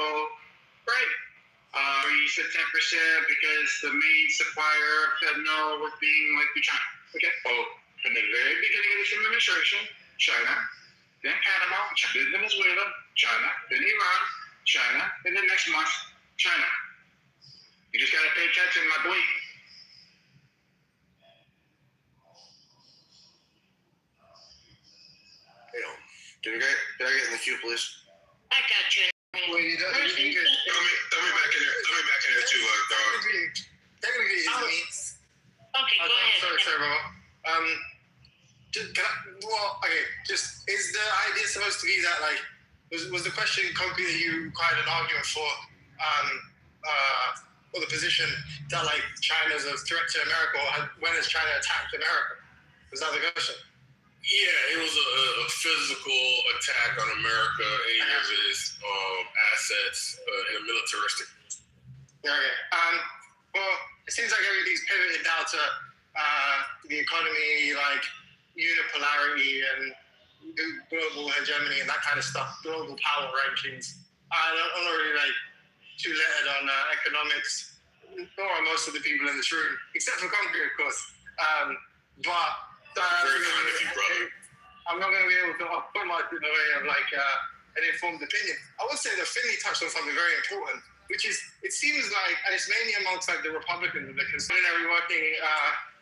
right? He said 10% because the main supplier of fentanyl was being like China. Okay. Oh, from the very beginning of this administration, China, then Panama, then Venezuela, China, then Iran, China, and then next month, China. You just gotta pay attention, my boy. Can I get in the queue, please? I got you. Well, you don't. Throw me back in there. Throw me back in there too, dog. Technically, it's me. Okay, go ahead. Sorry, bro. Just is the idea supposed to be that like was the question concrete that you required an argument for the position that like China's a threat to America, or when has China attacked America? Was that the question? Yeah, it was a physical attack on America, any of its assets in a militaristic. Yeah, okay. Well, it seems like everything's pivoted now to the economy, like unipolarity and global hegemony and that kind of stuff, global power rankings. I'm not really like too lettered on economics, nor are most of the people in this room, except for Concrete, of course. Very kind of you, brother. I'm not going to be able to put much in the way of like an informed opinion. I would say that Finley touched on something very important, which is it seems like, and it's mainly amongst like the Republicans and the conservative working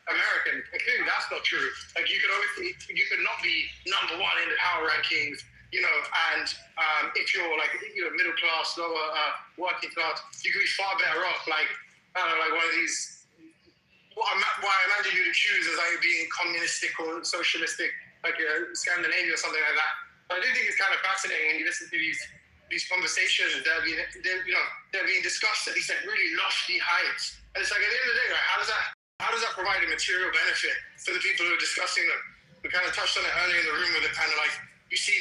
American. And clearly, that's not true. Like you could not be number one in the power rankings, you know, and if you're like middle class, lower working class, you could be far better off. Like I don't know, like one of these. Why I imagine you to choose as like being communistic or socialistic, like Scandinavia or something like that. But I do think it's kind of fascinating when you listen to these conversations that are being discussed at these like really lofty heights. And it's like at the end of the day, like, how does that provide a material benefit for the people who are discussing them? We kind of touched on it earlier in the room with it kind of like you see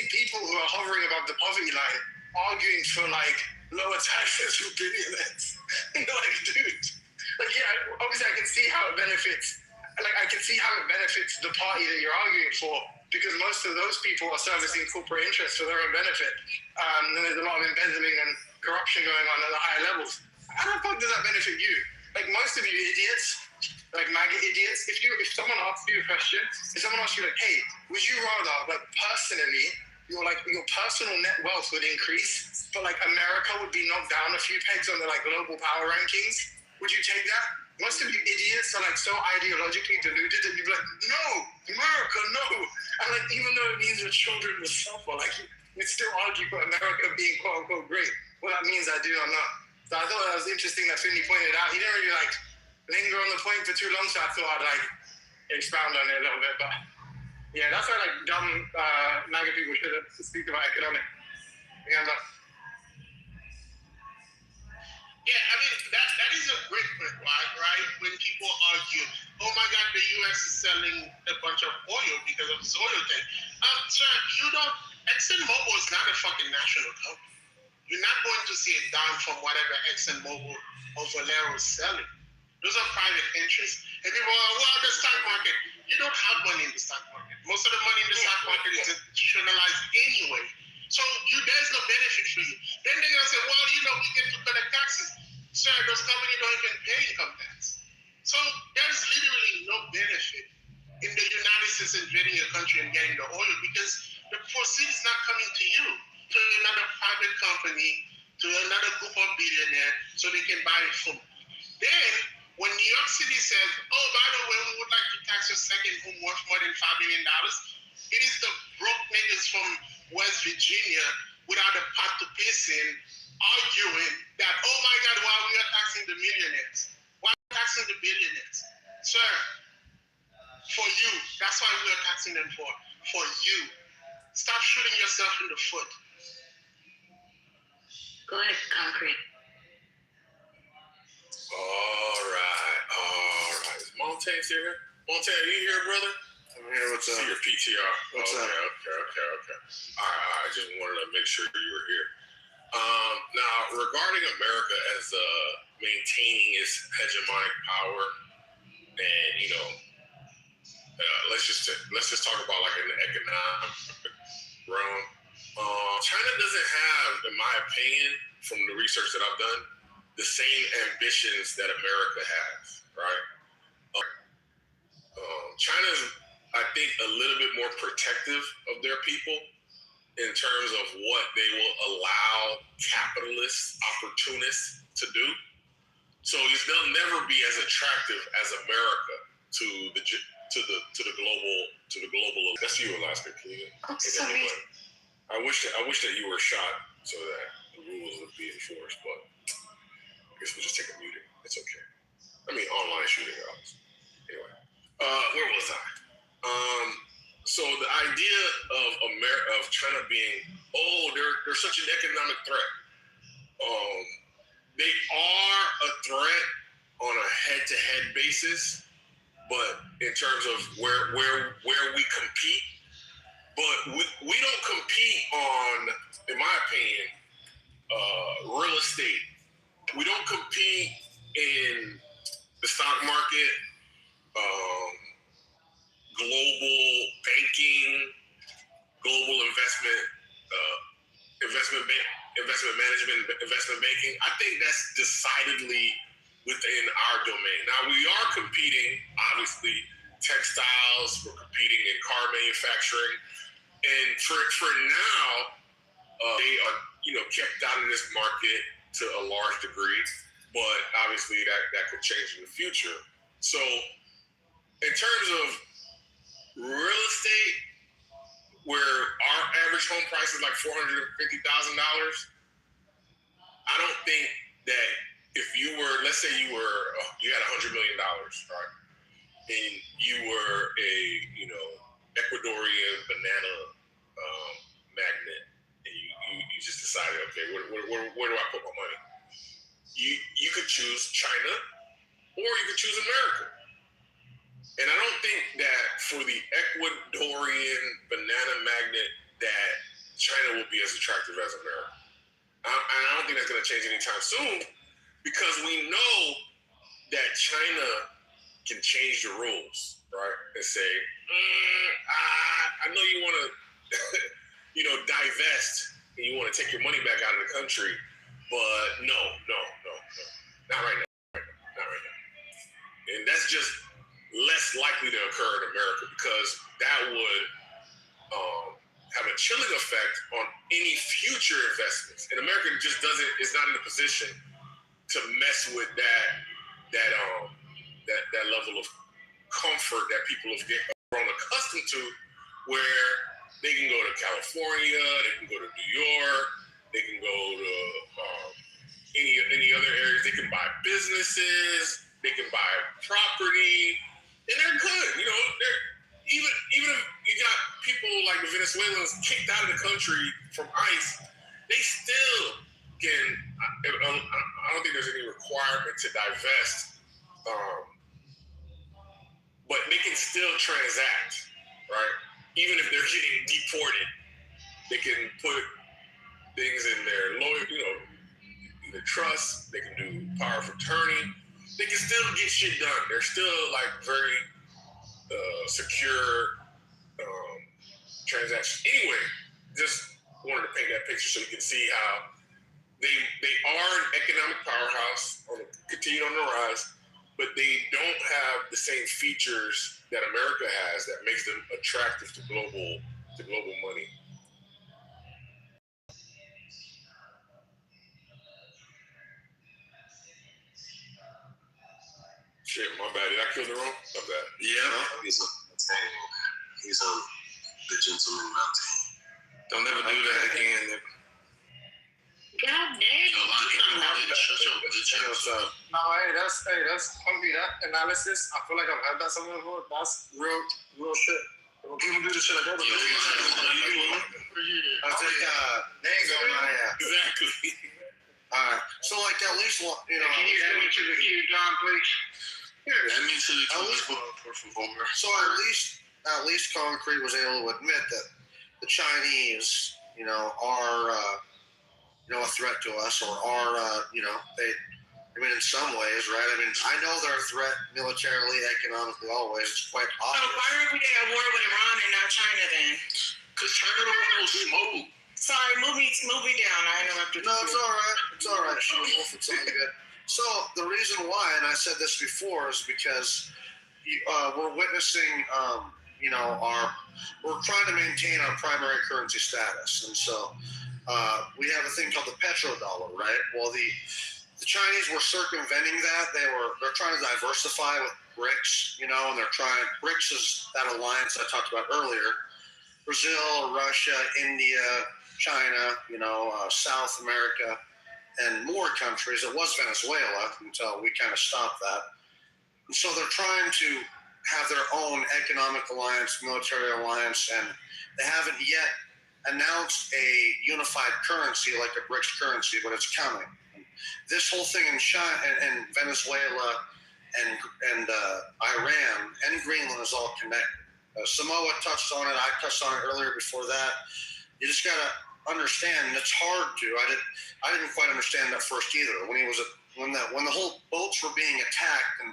people who are hovering above the poverty line arguing for like lower taxes for billionaires. You're like, dude. Like, yeah, obviously I can see how it benefits. Like, I can see how it benefits the party that you're arguing for, because most of those people are servicing corporate interests for their own benefit. And there's a lot of embezzling and corruption going on at the higher levels. How the fuck does that benefit you? Like, most of you idiots, like MAGA idiots, if someone asks you a question, if someone asks you like, hey, would you rather, like, personally, your personal net wealth would increase, but like America would be knocked down a few pegs on the like global power rankings? Would you take that? Most of you idiots are like so ideologically deluded that you'd be like, no, America, no. And like, even though it means your children will suffer, like, you'd still argue for America being quote unquote great. What that means, I do not know. So I thought that was interesting that Finley pointed out. He didn't really like linger on the point for too long, so I thought I'd like expound on it a little bit. But yeah, that's why like dumb MAGA people shouldn't speak about economics. Yeah, I mean, that is a great point, right? When people argue, oh my God, the U.S. is selling a bunch of oil because of this oil thing. Sir, ExxonMobil is not a fucking national company. You're not going to see it down from whatever ExxonMobil or Valero is selling. Those are private interests. And people are, well, the stock market. You don't have money in the stock market. Most of the money in the stock market is institutionalized anyway. So there's no benefit for you. Then they're going to say, well, we get to collect taxes. Sir, those companies don't even pay income tax. So there's literally no benefit in the United States invading your country and getting the oil, because the proceeds is not coming to you, to another private company, to another group of billionaires, so they can buy it from you. Then, when New York City says, oh, by the way, we would like to tax your second home worth more than $5 million, it is the broke niggas from West Virginia without a pot to piss in arguing that, oh my God, why we are taxing the millionaires? Why are we taxing the billionaires? Sir, for you, that's why we are taxing them for you. Stop shooting yourself in the foot. Go ahead, Concrete. All right. Is Montaigne still here? Montaigne, are you here, brother? I'm here. What's up? See your PTR. What's up? Okay. All right. I just wanted to make sure you were here. Now, regarding America as maintaining its hegemonic power, and let's just talk about like an economic realm. China doesn't have, in my opinion, from the research that I've done, the same ambitions that America has, right? China's, I think, a little bit more protective of their people in terms of what they will allow capitalists, opportunists to do. So they'll never be as attractive as America to the global. That's to you, Alaska. Can you? Sorry. I wish that you were shot so that the rules would be enforced, but I guess we'll just take a muting. It's okay. I mean, online shooting, obviously. Anyway, where was I? So the idea of China being, they're such an economic threat. They are a threat on a head-to-head basis, but in terms of where we compete, but we don't compete on, in my opinion, real estate. We don't compete in the stock market, global banking, global investment management, investment banking. I think that's decidedly within our domain. Now we are competing, obviously, textiles. We're competing in car manufacturing, and for now, they are kept out of this market to a large degree. But obviously, that could change in the future. So, in terms of real estate, where our average home price is like $450,000, I don't think that if you were, let's say you had $100 million, right, and you were a Ecuadorian banana magnate, and you just decided, okay, where do I put my money? You could choose China, or you could choose America. And I don't think that for the Ecuadorian banana magnet that China will be as attractive as America. And I don't think that's going to change anytime soon, because we know that China can change the rules, right? And say, I know you want to, divest, and you want to take your money back out of the country, but no, not right now. Not right now. And that's just less likely to occur in America, because that would have a chilling effect on any future investments. And America just is not in a position to mess with that level of comfort that people have grown accustomed to, where they can go to California, they can go to New York, they can go to any other areas. They can buy businesses, they can buy property, and they're good. They're even if you got people like the Venezuelans kicked out of the country from ICE, they still can. I don't think there's any requirement to divest, but they can still transact, right? Even if they're getting deported, they can put things in their the trust. They can do power of attorney. They can still get shit done. They're still very secure transactions. Anyway, just wanted to paint that picture so you can see how they are an economic powerhouse, continue on the rise, but they don't have the same features that America has that makes them attractive to global money. Shit, my bad. Did I kill the wrong? My bad. Yeah. He's the gentleman mountain. Don't never do that again. God damn. No, that's hungry. That analysis, I feel like I've had that somewhere before. That's real shit. When people do this shit like that, I think they ain't going exactly. All right. So at least Can you send me to the queue, John, please? Send me to the queue. So at least Concrete was able to admit that the Chinese, are a threat to us, or are in some ways, right? I know they're a threat militarily, economically, always. It's quite obvious. So why are we at war with Iran and not China then? Because China don't want no smoke. Sorry, move me down. I interrupted. No, it's all right. It's all right. It's all good. So the reason why, and I said this before, is because we're witnessing, we're trying to maintain our primary currency status, and so we have a thing called the petrodollar, right? Well, the Chinese were circumventing that. They're trying to diversify with BRICS, and BRICS is that alliance I talked about earlier. Brazil, Russia, India, China, South America, and more countries. It was Venezuela until we kind of stopped that. And so they're trying to have their own economic alliance, military alliance, and they haven't yet announced a unified currency like a BRICS currency, but it's coming. This whole thing in China and Venezuela and Iran and Greenland is all connected. Samoa touched on it. I touched on it earlier before that. You just got to understand, and it's hard to. I didn't quite understand that first either. When the whole boats were being attacked and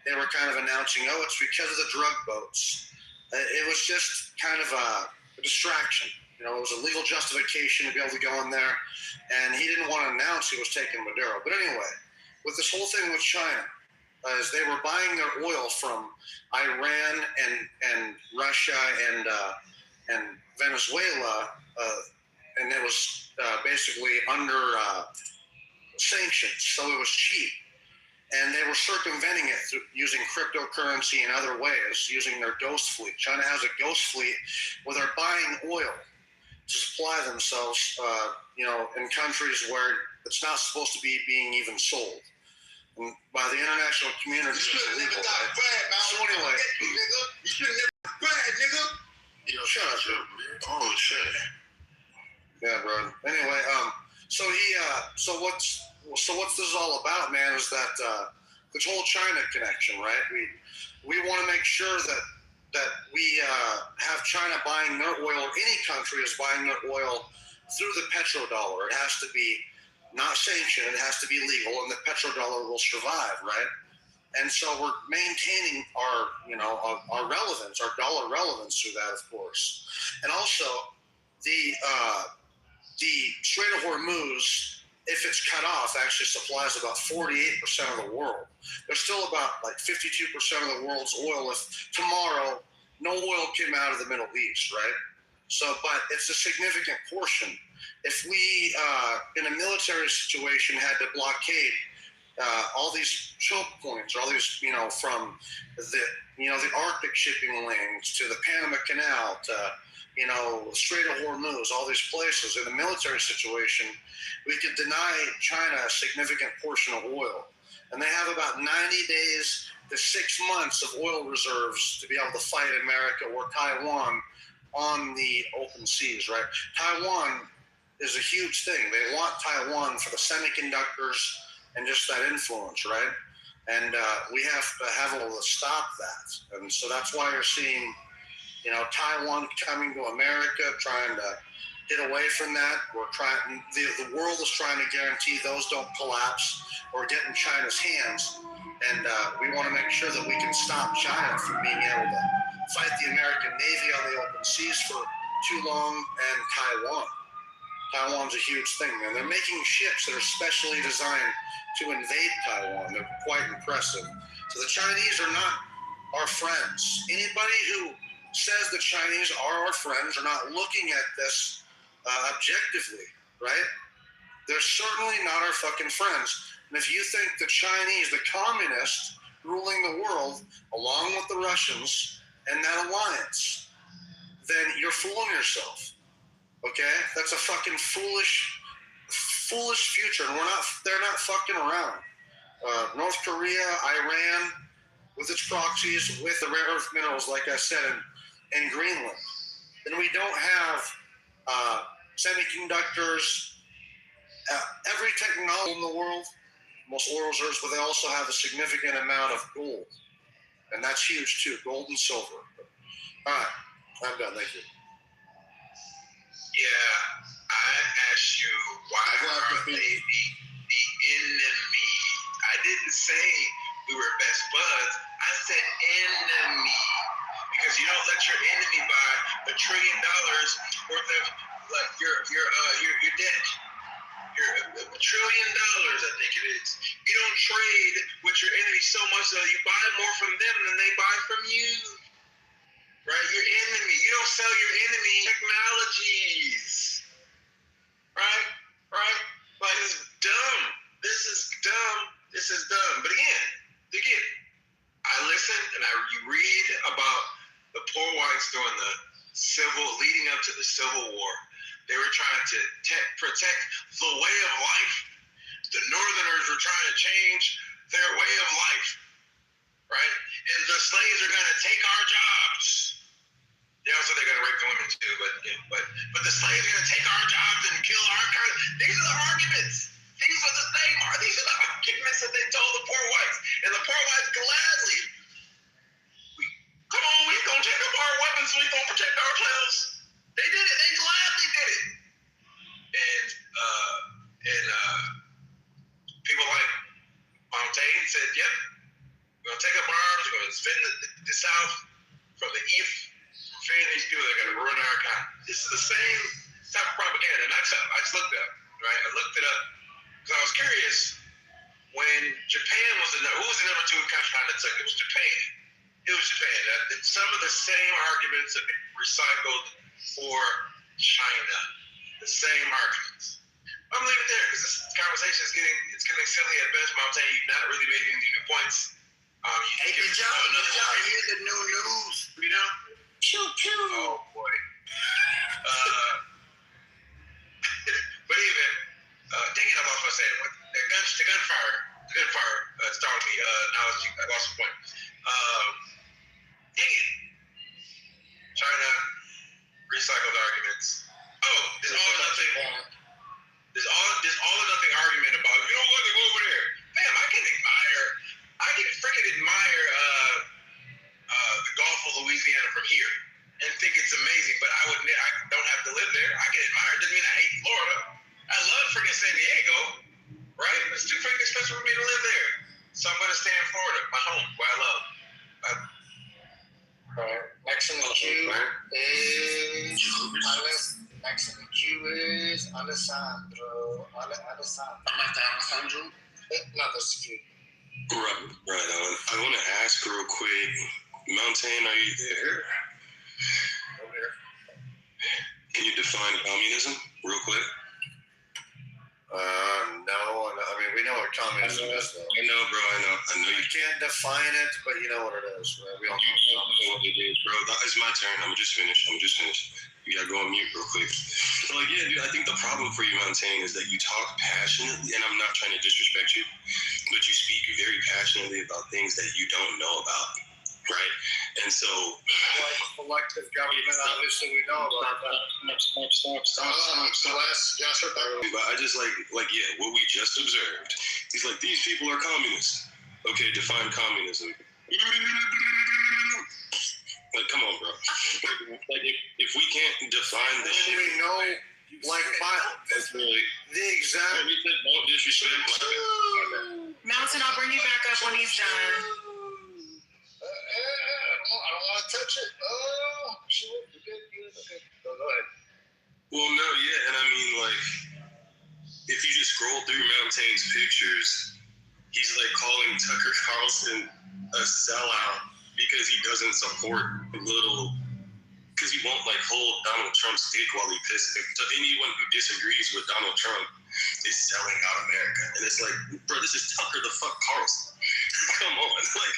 they were kind of announcing, oh, it's because of the drug boats. It was just kind of a distraction. It was a legal justification to be able to go in there, and he didn't want to announce he was taking Maduro. But anyway, with this whole thing with China, as they were buying their oil from Iran and Russia and Venezuela, and it was basically under sanctions, so it was cheap. And they were circumventing it using cryptocurrency and other ways, using their ghost fleet. China has a ghost fleet where they're buying oil to supply themselves, in countries where it's not supposed to be being even sold. And by the international community, it's illegal. So anyway, You should have never brag, nigga. Shut up, dude. Oh shit. Yeah, bro. Anyway, so what's this is all about, man, is that this whole China connection, right? We want to make sure that we have China buying their oil, or any country is buying their oil through the petrodollar. It has to be not sanctioned, it has to be legal, and the petrodollar will survive, right? And so we're maintaining our relevance, our dollar relevance through that, of course. And also the Strait of Hormuz, if it's cut off, actually supplies about 48% of the world. There's still about 52% of the world's oil if tomorrow no oil came out of the Middle East, right? So, but it's a significant portion. If we, in a military situation, had to blockade all these choke points, all these, from the Arctic shipping lanes to the Panama Canal to, Strait of Hormuz, all these places, in a military situation, we could deny China a significant portion of oil. And they have about 90 days to 6 months of oil reserves to be able to fight America or Taiwan on the open seas, right? Taiwan is a huge thing. They want Taiwan for the semiconductors and just that influence, right? And we have to able to stop that. And so that's why you're seeing, Taiwan coming to America, trying to get away from that. We're trying. The world is trying to guarantee those don't collapse or get in China's hands. And we want to make sure that we can stop China from being able to fight the American Navy on the open seas for too long, and Taiwan. Taiwan's a huge thing, man. They're making ships that are specially designed to invade Taiwan. They're quite impressive. So the Chinese are not our friends. Anybody who says the Chinese are our friends are not looking at this objectively, right? They're certainly not our fucking friends. And if you think the Chinese, the communists ruling the world, along with the Russians and that alliance, then you're fooling yourself. Okay? That's a fucking foolish future. And they're not fucking around. North Korea, Iran, with its proxies, with the rare earth minerals, like I said, in Greenland. Then we don't have semiconductors, every technology in the world, most oil reserves, but they also have a significant amount of gold. And that's huge too, gold and silver. All right, I'm done. Thank you. Yeah, I asked you why are they the enemy? I didn't say we were best buds. I said enemy. Because you don't let your enemy buy $1 trillion worth of your debt. $1 trillion, I think it is. You don't trade with your enemy so much that you buy more from them than they buy from you. Right? Your enemy. You don't sell your enemy technologies. Right? Like, it's dumb. This is dumb. But again, I listen and you read about the poor whites doing leading up to the Civil War. They were trying to protect the way of life. The Northerners were trying to change their way of life, right? And the slaves are going to take our jobs. They also they're going to rape the women too, but the slaves are going to take our jobs and kill our kind. These are the arguments. These are the arguments that they told the poor whites, and the poor whites gladly. Come on, we're going to take up our weapons. We're going to protect ourselves. They did it. They gladly did it. And people like Montaigne said, "Yep, we're going to take up arms. We're going to defend the South from the East. Fearing these people that are going to ruin our economy." This is the same type of propaganda. And I just looked it up, right? I looked it up because I was curious. When Japan was who was the number 2 country that took it? It was Japan. It was Japan. Some of the same arguments have been recycled for China. The same arguments. I'm leaving it there because this conversation is getting silly at best. Montaigne, you've not really made any new points. Hey, did y'all hear the new news? You know? Choo choo. Oh boy. But even thinking about what I said, the gunfire startled me. Now I lost the point. Dang it. China recycled arguments. Oh, there's all or nothing. There's all or nothing argument about you don't want to go over there. Damn, I can freaking admire the Gulf of Louisiana from here and think it's amazing, but I don't have to live there. I can admire it. Doesn't mean I hate Florida. I love freaking San Diego, right? It's too freaking expensive for me to live there. So I'm going to stay in Florida, my home, where I love. All right. Next in the queue is Alessandro. Alessandro? No, that's the queue. Right on. I want to ask real quick, Mountain, are you there? Over here. Can you define communism real quick? No. I mean, we know what communism is, though. I know, bro. I know You can't define it, but you know what it is. Right? We all know what it is, bro. It's my turn. I'm just finished. You gotta go on mute real quick. So, like, yeah, dude, I think the problem for you, Montaigne, is that you talk passionately, and I'm not trying to disrespect you, but you speak very passionately about things that you don't know about, right? And so, like collective government, obviously we know about that. Stop. But I just like, yeah, what we just observed. He's like, these people are communists. Okay, define communism. Like, come on, bro. Like, if we can't define this shit, we know, like, that's really the exact. Don't disrespect. Mountain, I'll bring you back up when he's done. I don't want to touch it. Oh, shit. Okay. Go ahead. Well, no, yeah, and I mean, like, if you just scroll through Mountain's pictures, he's like calling Tucker Carlson a sellout because he doesn't support because he won't like hold Donald Trump's dick while he pisses. So anyone who disagrees with Donald Trump is selling out America. And it's like, bro, this is Tucker the fuck Carlson. Come on. Like,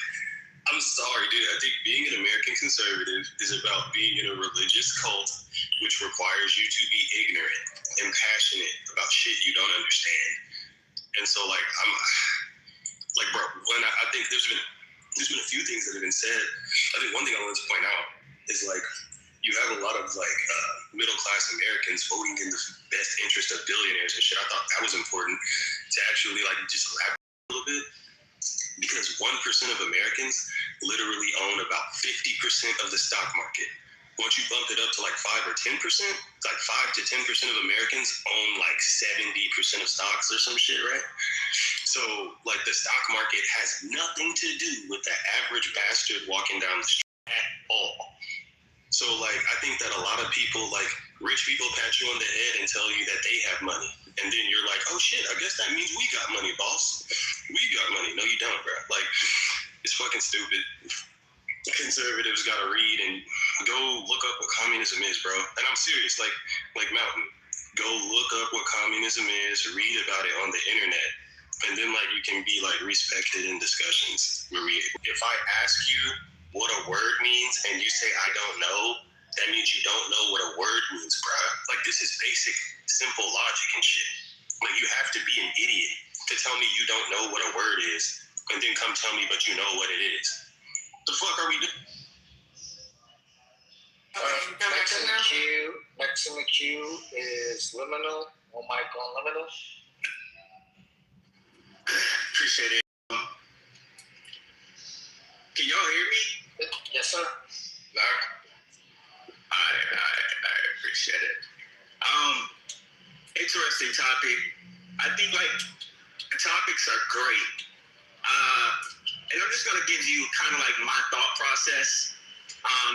I'm sorry, dude. I think being an American conservative is about being in a religious cult, which requires you to be ignorant and passionate about shit you don't understand. And so, like, bro, when I think there's been a few things that have been said. I think one thing I wanted to point out is, like, you have a lot of, like, middle-class Americans voting in the best interest of billionaires and shit. I thought that was important to actually, like, just elaborate a little bit. Because 1% of Americans literally own about 50% of the stock market. Once you bump it up to like 5 or 10%, like 5 to 10% of Americans own like 70% of stocks or some shit, right? So like the stock market has nothing to do with the average bastard walking down the street at all. So like I think that a lot of people, like rich people, pat you on the head and tell you that they have money. And then you're like, oh shit, I guess that means we got money, boss. We got money. No, you don't, bro. Like, it's fucking stupid. Conservatives gotta read and go look up what communism is, bro. And I'm serious, like Mountain. Go look up what communism is, read about it on the internet. And then like you can be like respected in discussions. Marie, if I ask you what a word means and you say I don't know, that means you don't know what a word means, bruh. Like, this is basic, simple logic and shit. Like, you have to be an idiot to tell me you don't know what a word is and then come tell me, but you know what it is. The fuck are we doing? Next in the queue is Liminal. Oh my God, Liminal. Appreciate it. Can y'all hear me? Yes, sir. All right, appreciate it. Interesting topic. I think like the topics are great. And I'm just gonna give you kind of like my thought process.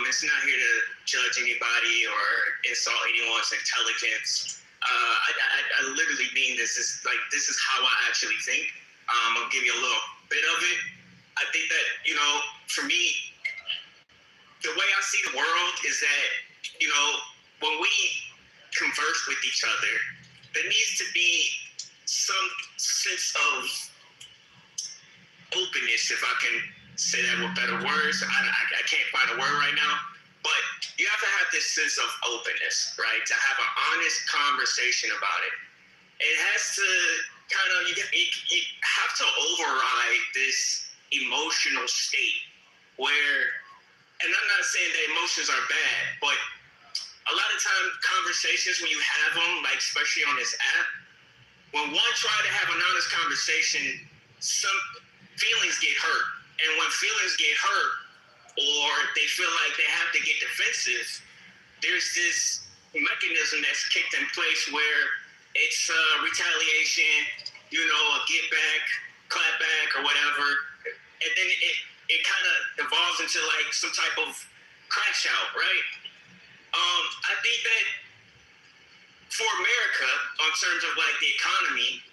It's not here to judge anybody or insult anyone's intelligence. I literally mean this is how I actually think. I'll give you a little bit of it. I think that, you know, for me, the way I see the world is that, you know, when we converse with each other, there needs to be some sense of openness, if I can say that with better words. I can't find a word right now, but you have to have this sense of openness, right? To have an honest conversation about it. It has to kind of, you have to override this emotional state where, and I'm not saying that emotions are bad, but a lot of time conversations, when you have them, like especially on this app, when one try to have an honest conversation, some feelings get hurt. And when feelings get hurt, or they feel like they have to get defensive, there's this mechanism that's kicked in place where it's retaliation, you know, a get back, clap back, or whatever. And then it kind of evolves into like some type of crash out, right? I think that for America, on terms of like the economy,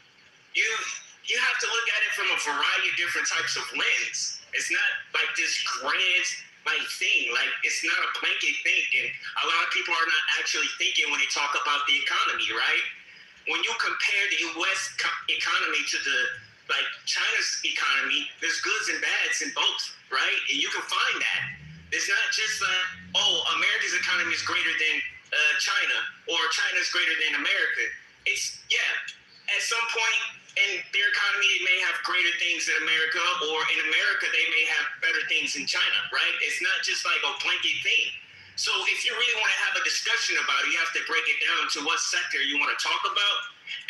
you have to look at it from a variety of different types of lens. It's not like this grand like thing. Like, it's not a blanket thing. And a lot of people are not actually thinking when they talk about the economy, right? When you compare the U.S. economy to the like China's economy, there's goods and bads in both, right? And you can find that. It's not just like, oh, America's economy is greater than China, or China's greater than America. It's, yeah, at some point in their economy, they may have greater things than America, or in America, they may have better things in China, right? It's not just like a blanket thing. So if you really want to have a discussion about it, you have to break it down to what sector you want to talk about.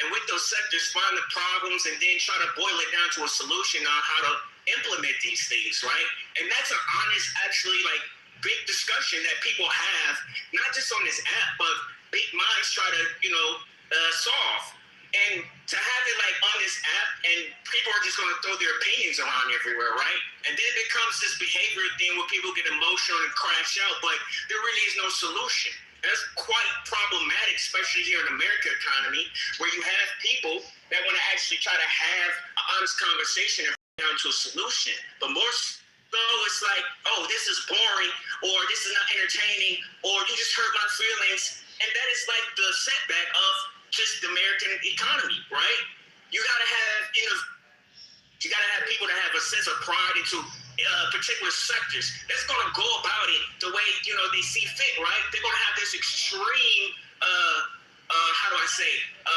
And with those sectors, find the problems and then try to boil it down to a solution on how to implement these things, right? And that's an honest, actually, like, big discussion that people have, not just on this app, but big minds try to, you know, solve. And to have it like on this app, and people are just going to throw their opinions around everywhere, right? And then it becomes this behavior thing where people get emotional and crash out, but there really is no solution. That's quite problematic, especially here in the American economy, where you have people that want to actually try to have an honest conversation and bring down to a solution. But more so, it's like, oh, this is boring, or this is not entertaining, or you just hurt my feelings. And that is like the setback of just the American economy, right? You gotta have people that have a sense of pride into particular sectors that's gonna go about it the way, you know, they see fit, right? They're gonna have this extreme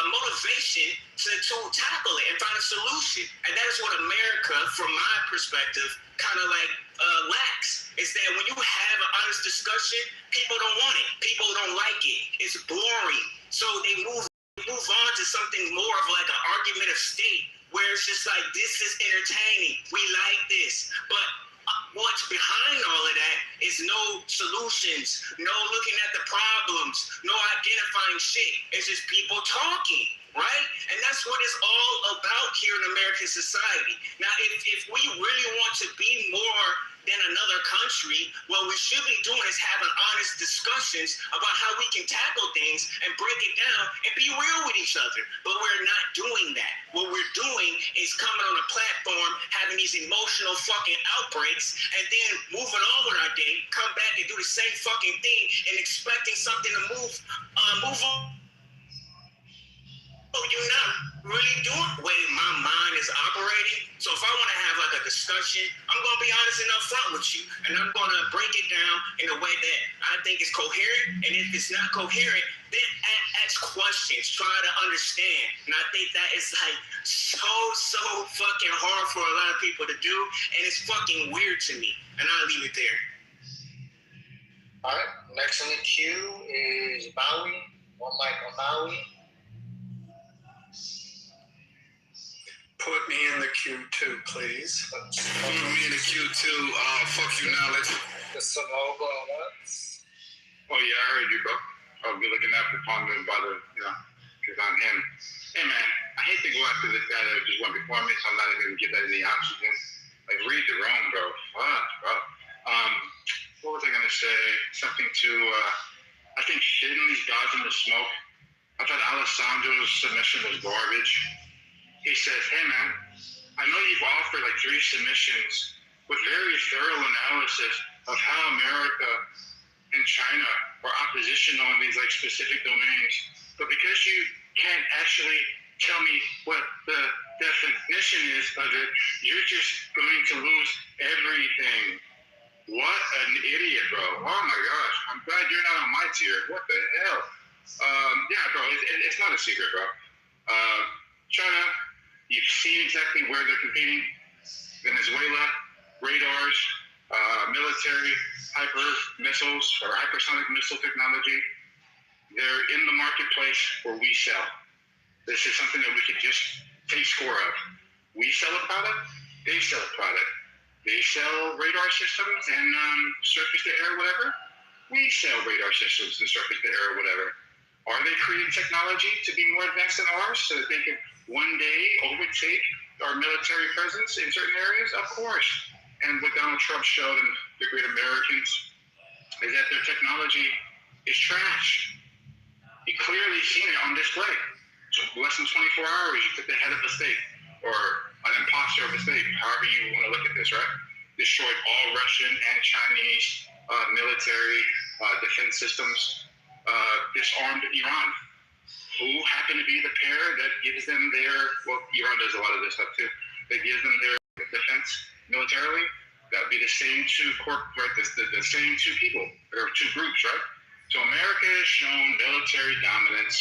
motivation to tackle it and find a solution. And that is what America, from my perspective, kind of like lacks. Is that when you have an honest discussion, people don't want it. People don't like it. It's boring. So they move on to something more of like an argumentative state where it's just like, this is entertaining. We like this. But what's behind all of that is no solutions, no looking at the problems, no identifying shit. It's just people talking, right? And that's what it's all about here in American society. Now, if we really want to be more than another country, what we should be doing is having honest discussions about how we can tackle things and break it down and be real with each other. But we're not doing that. What we're doing is coming on a platform, having these emotional fucking outbreaks, and then moving on with our day, come back and do the same fucking thing and expecting something to move on. you're not really doing the way my mind is operating. So if I want to have like a discussion, I'm going to be honest and upfront with you. And I'm going to break it down in a way that I think is coherent. And if it's not coherent, then ask questions, try to understand. And I think that is like so fucking hard for a lot of people to do. And it's fucking weird to me. And I'll leave it there. All right, next on the queue is Maui. One mic on Maui. Put me in the queue too, please. Put me in the queue too. Fuck you, knowledge. The Sonogo on what? Oh yeah, I heard you, bro. I'll be looking after Ponder by the, because I'm him. Hey man, I hate to go after this guy that just went before me, so I'm not even gonna give that any oxygen. Like read the room, bro. Fuck, bro. What was I gonna say? Something to I think Finley's dodging the smoke. I thought Alessandro's submission was garbage. He says, hey man, I know you've offered like 3 submissions with very thorough analysis of how America and China are oppositional in these like specific domains, but because you can't actually tell me what the definition is of it, you're just going to lose everything. What an idiot, bro. Oh my gosh. I'm glad you're not on my tier. What the hell? Yeah, bro, it's not a secret, bro. China, you've seen exactly where they're competing. Venezuela, radars, military, hyper missiles or hypersonic missile technology. They're in the marketplace where we sell. This is something that we could just take score of. We sell a product, they sell a product. They sell radar systems and surface-to-air whatever. We sell radar systems and surface-to-air whatever. Are they creating technology to be more advanced than ours so that they can one day overtake our military presence in certain areas? Of course. And what Donald Trump showed and the great Americans is that their technology is trash. You clearly seen it on display. So less than 24 hours, you took the head of the state or an imposter of the state, however you want to look at this, right? Destroyed all Russian and Chinese military defense systems, disarmed Iran, who happen to be the pair that gives them their, well, Iran does a lot of this stuff too, that gives them their defense militarily. That would be the same two right? The same two people, or 2 groups, right? So America has shown military dominance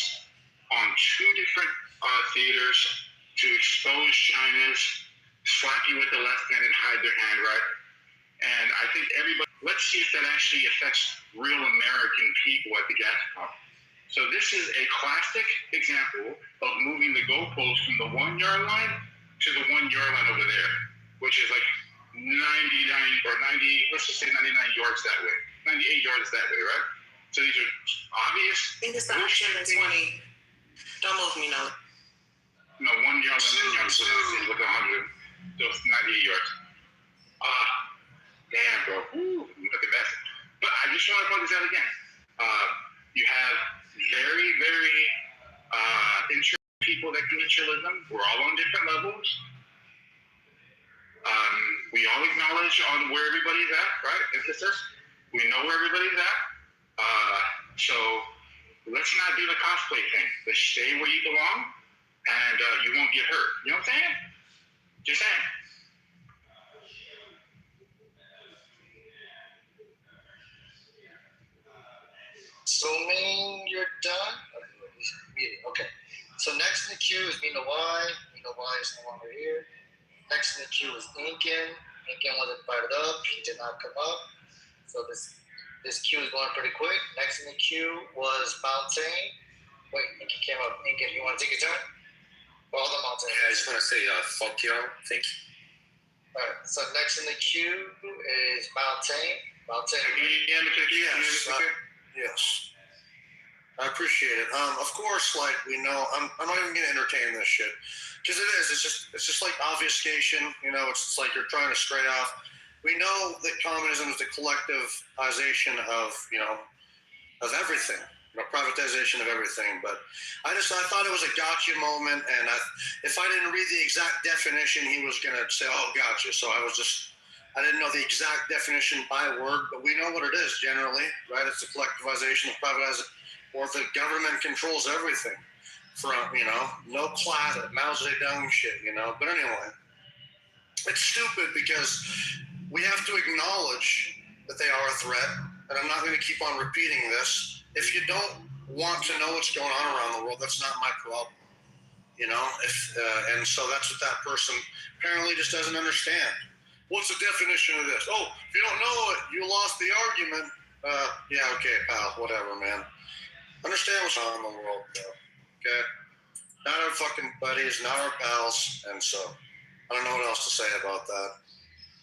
on 2 different theaters to expose China's, slap you with the left hand and hide their hand, right? And I think everybody, let's see if that actually affects real American people at the gas pump. So this is a classic example of moving the goalpost from the 1-yard line to the 1-yard line over there, which is like 99 or 90, let's just say 99 yards that way, 98 yards that way, right? So these are obvious. I think it's the 120. Don't move me, no. No, 1 yard and 1 yard with 100. So it's 98 yards. Damn, bro. Ooh, look at that. But I just want to point this out again. You have very, very interesting people that commit chillism. We're all on different levels. We all acknowledge on where everybody's at, right? Emphasis. We know where everybody's at. So let's not do the cosplay thing. Let's stay where you belong. And you won't get hurt. You know what I'm saying? Just saying. Assuming you're done. Okay. So next in the queue is Mina Y. Mina Y is no longer here. Next in the queue is Incan. Incan was invited up. He did not come up. So this queue is going pretty quick. Next in the queue was Mountain. Wait, Incan came up. Incan, you want to take your turn? All the mountains. Yeah, I just want to say fuck y'all. Thank you. All right. So next in the queue is Mountain. Mountain. Yes. I appreciate it. Of course, like we know, I'm not even gonna entertain this shit because it's just like obfuscation. You know, it's like you're trying to straight off. We know that communism is the collectivization of everything. Privatization of everything, but I thought it was a gotcha moment, and if I didn't read the exact definition, he was gonna say, "Oh, gotcha." So I didn't know the exact definition by word, but we know what it is generally, right? It's the collectivization of privatization, or the government controls everything. from, no platter, Mao Zedong shit, But anyway, it's stupid because we have to acknowledge that they are a threat, and I'm not going to keep on repeating this. If you don't want to know what's going on around the world, that's not my problem. And so that's what that person apparently just doesn't understand. What's the definition of this? Oh, if you don't know it, you lost the argument. Yeah, okay, pal, whatever, man. Understand what's on in the world, though. Okay? Not our fucking buddies, not our pals, and so I don't know what else to say about that.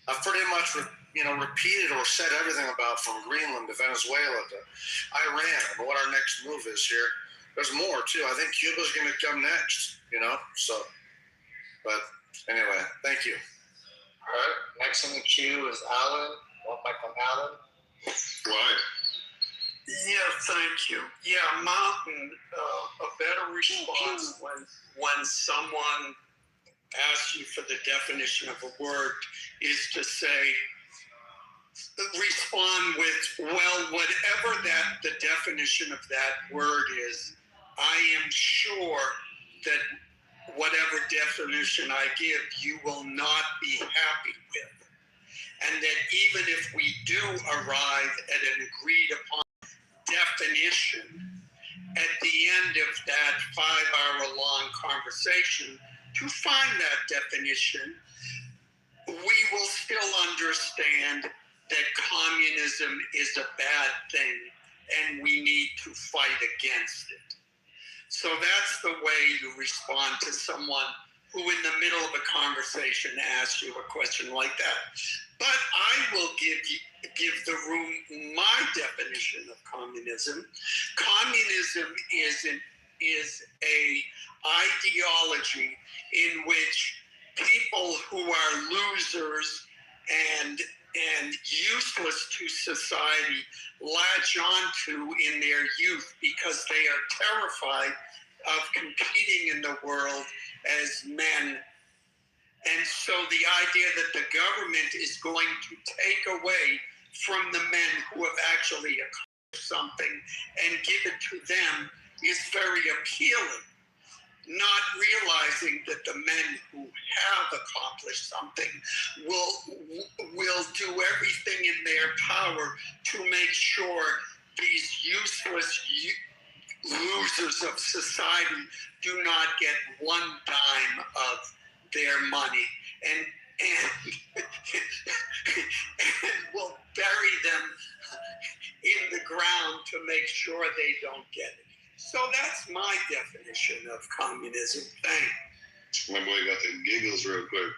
I've pretty much, repeated or said everything about from Greenland to Venezuela to Iran and what our next move is here. There's more too. I think Cuba's going to come next. So, but anyway, thank you. All right. Next in the queue is Alan. Michael Allen. Right. Yeah, thank you. Yeah, Martin, a better response when someone asks you for the definition of a word is to say, respond with, well, whatever the definition of that word is, I am sure that whatever definition I give, you will not be happy with. And that even if we do arrive at an agreed upon definition, at the end of that 5-hour-long conversation, to find that definition, we will still understand that communism is a bad thing and we need to fight against it. So that's the way you respond to someone who in the middle of a conversation asks you a question like that. But I will give the room my definition of communism. Communism is a ideology in which people who are losers and useless to society latch onto in their youth because they are terrified of competing in the world as men. And so the idea that the government is going to take away from the men who have actually accomplished something and give it to them is very appealing. Not realizing that the men who have accomplished something will do everything in their power to make sure these useless losers of society do not get one dime of their money and will bury them in the ground to make sure they don't get it. So that's my definition of communism. Thanks. My boy got the giggles real quick.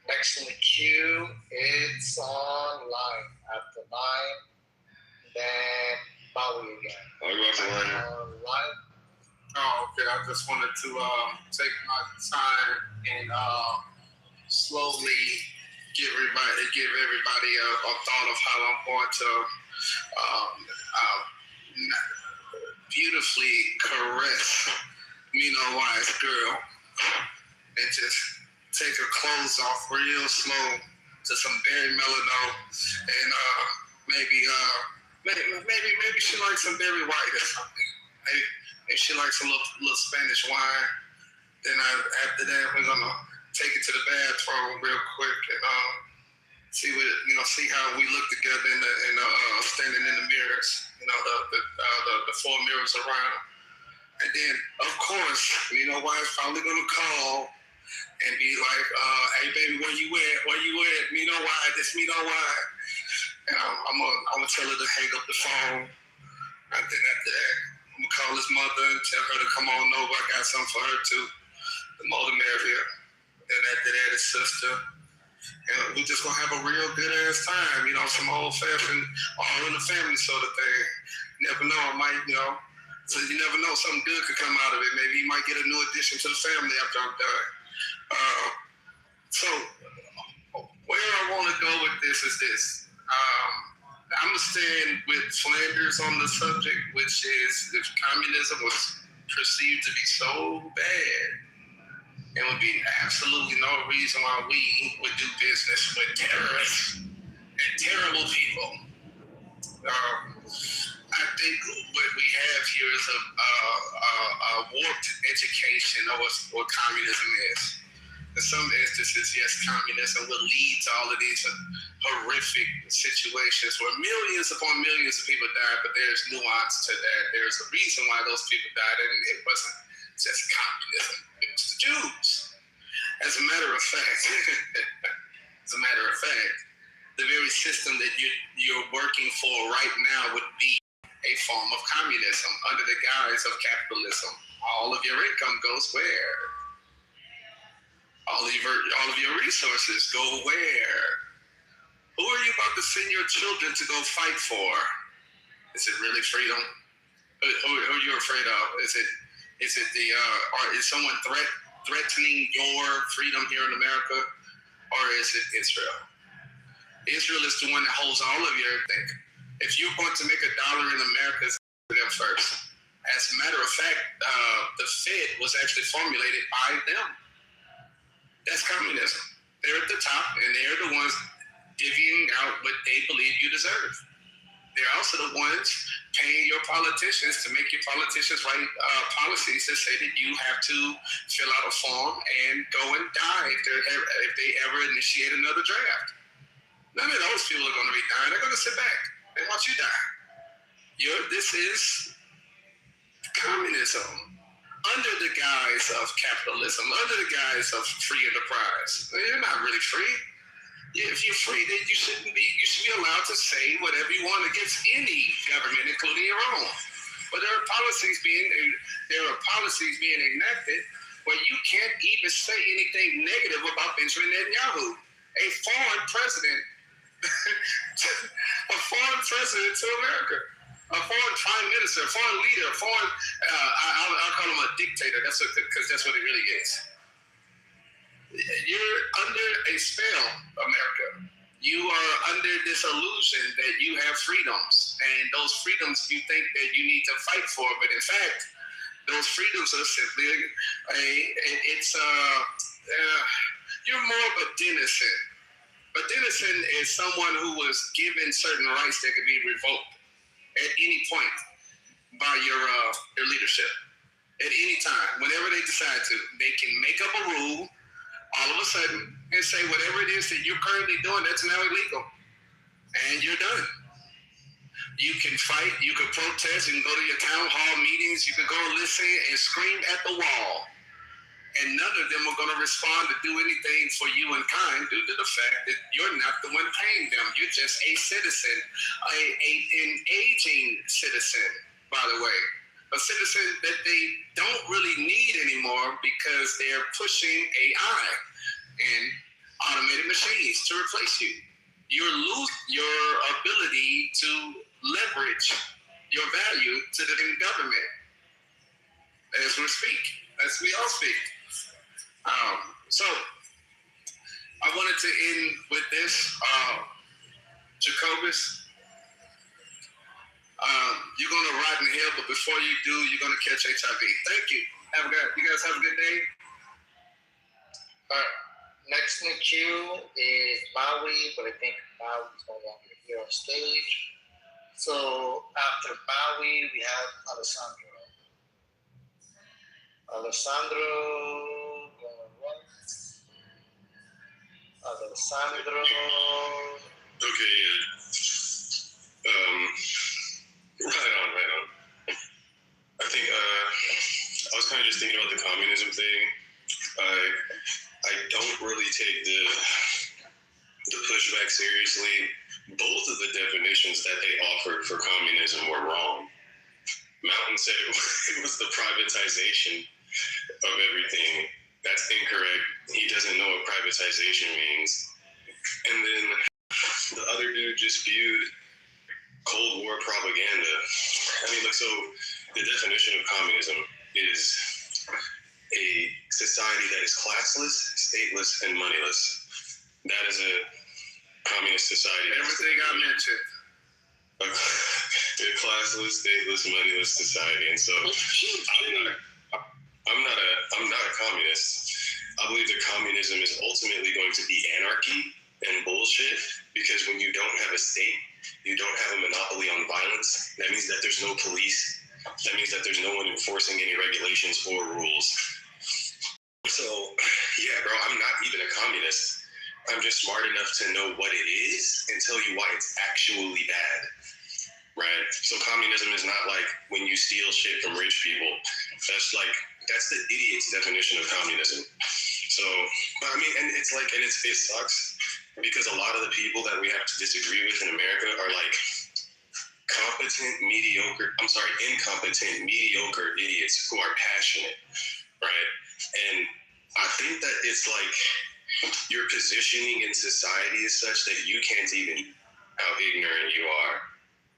Next in the queue, it's online. After line, then Bowie again. I'll go after line. Line. Oh, okay. I just wanted to take my time and slowly give everybody a thought of how I'm going to beautifully caress Mino Wise girl and just take her clothes off real slow to some Barry Melano and maybe she likes some Barry White or something. Maybe she likes some little Spanish wine. Then after that we're gonna take it to the bathroom real quick and see how we look together in the standing in the mirrors. The 4 mirrors around. And then, of course, Wife's probably going to call and be like, hey, baby, where you at? Where you at? Mino White, this Mino White. And I'm going to tell her to hang up the phone. And then after that, I'm going to call his mother and tell her to come on over. I got something for her, too. The more the merrier. Then after that, his sister. And we just gonna have a real good ass time, some old fashioned, all in the family sort of thing. Never know, so you never know, something good could come out of it. Maybe you might get a new addition to the family after I'm done. So where I want to go with this is this. I'm gonna stand with Flanders on the subject, which is if communism was perceived to be so bad, there would be absolutely no reason why we would do business with terrorists and terrible people. I think what we have here is a warped education of what communism is. In some instances, yes, communism will lead to all of these horrific situations where millions upon millions of people died, but there's nuance to that. There's a reason why those people died, and it wasn't just communism. It was the Jews. As a matter of fact, the very system that you're working for right now would be a form of communism under the guise of capitalism. All of your income goes where? All of your resources go where? Who are you about to send your children to go fight for? Is it really freedom? Who are you afraid of? Is it or is someone threatening your freedom here in America, or is it Israel? Israel is the one that holds all of your thing. If you're going to make $1 in America, it's them first. As a matter of fact, the Fed was actually formulated by them. That's communism. They're at the top, and they're the ones divvying out what they believe you deserve. They're also the ones paying your politicians to make your politicians write policies that say that you have to fill out a form and go and die if they ever initiate another draft. None of those people are going to be dying. They're going to sit back and watch you die. This is communism under the guise of capitalism, under the guise of free enterprise. You're not really free. If you're free, then you should be allowed to say whatever you want against any government, including your own. But there are policies being enacted where you can't even say anything negative about Benjamin Netanyahu, a foreign president to America, a foreign prime minister, a foreign leader, a foreign, I'll call him a dictator, because that's what he really is. You're under a spell, America. You are under this illusion that you have freedoms, and those freedoms you think that you need to fight for, but in fact, those freedoms are simply you're more of a denizen. A denizen is someone who was given certain rights that could be revoked at any point by your leadership. At any time, whenever they decide to, they can make up a rule all of a sudden and say whatever it is that you're currently doing, that's now illegal. And you're done. You can fight, you can protest, you can go to your town hall meetings, you can go listen and scream at the wall. And none of them are going to respond to do anything for you in kind due to the fact that you're not the one paying them. You're just a citizen, an aging citizen, by the way. A citizen that they don't really need anymore because they're pushing AI and automated machines to replace you. You lose your ability to leverage your value to the government as we all speak. So I wanted to end with this, Jacobus. You're going to rot in hell, but before you do, you're going to catch HIV. Thank you. You guys have a good day. Next in the queue is Maui, but I think Maui's no longer here on stage. So after Maui, we have Alessandro. Okay, yeah. Right on. I think I was kind of just thinking about the communism thing. I don't really take the pushback seriously. Both of the definitions that they offered for communism were wrong. Mountain said it was the privatization of everything. That's incorrect. He doesn't know what privatization means. And then the other dude just spewed Cold War propaganda. I mean, look, so the definition of communism is a society that is classless, stateless, and moneyless. That is a communist society. Everything I mentioned. A classless, stateless, moneyless society. And so I'm not a communist. I believe that communism is ultimately going to be anarchy and bullshit, because when you don't have a state, you don't have a monopoly on violence. That means that there's no police. That means that there's no one enforcing any regulations or rules. So, yeah, bro, I'm not even a communist. I'm just smart enough to know what it is and tell you why it's actually bad, right? So communism is not like when you steal shit from rich people. That's the idiot's definition of communism. So, but I mean, and it sucks because a lot of the people that we have to disagree with in America are like incompetent, mediocre idiots who are passionate, right? And I think that it's like your positioning in society is such that you can't even how ignorant you are,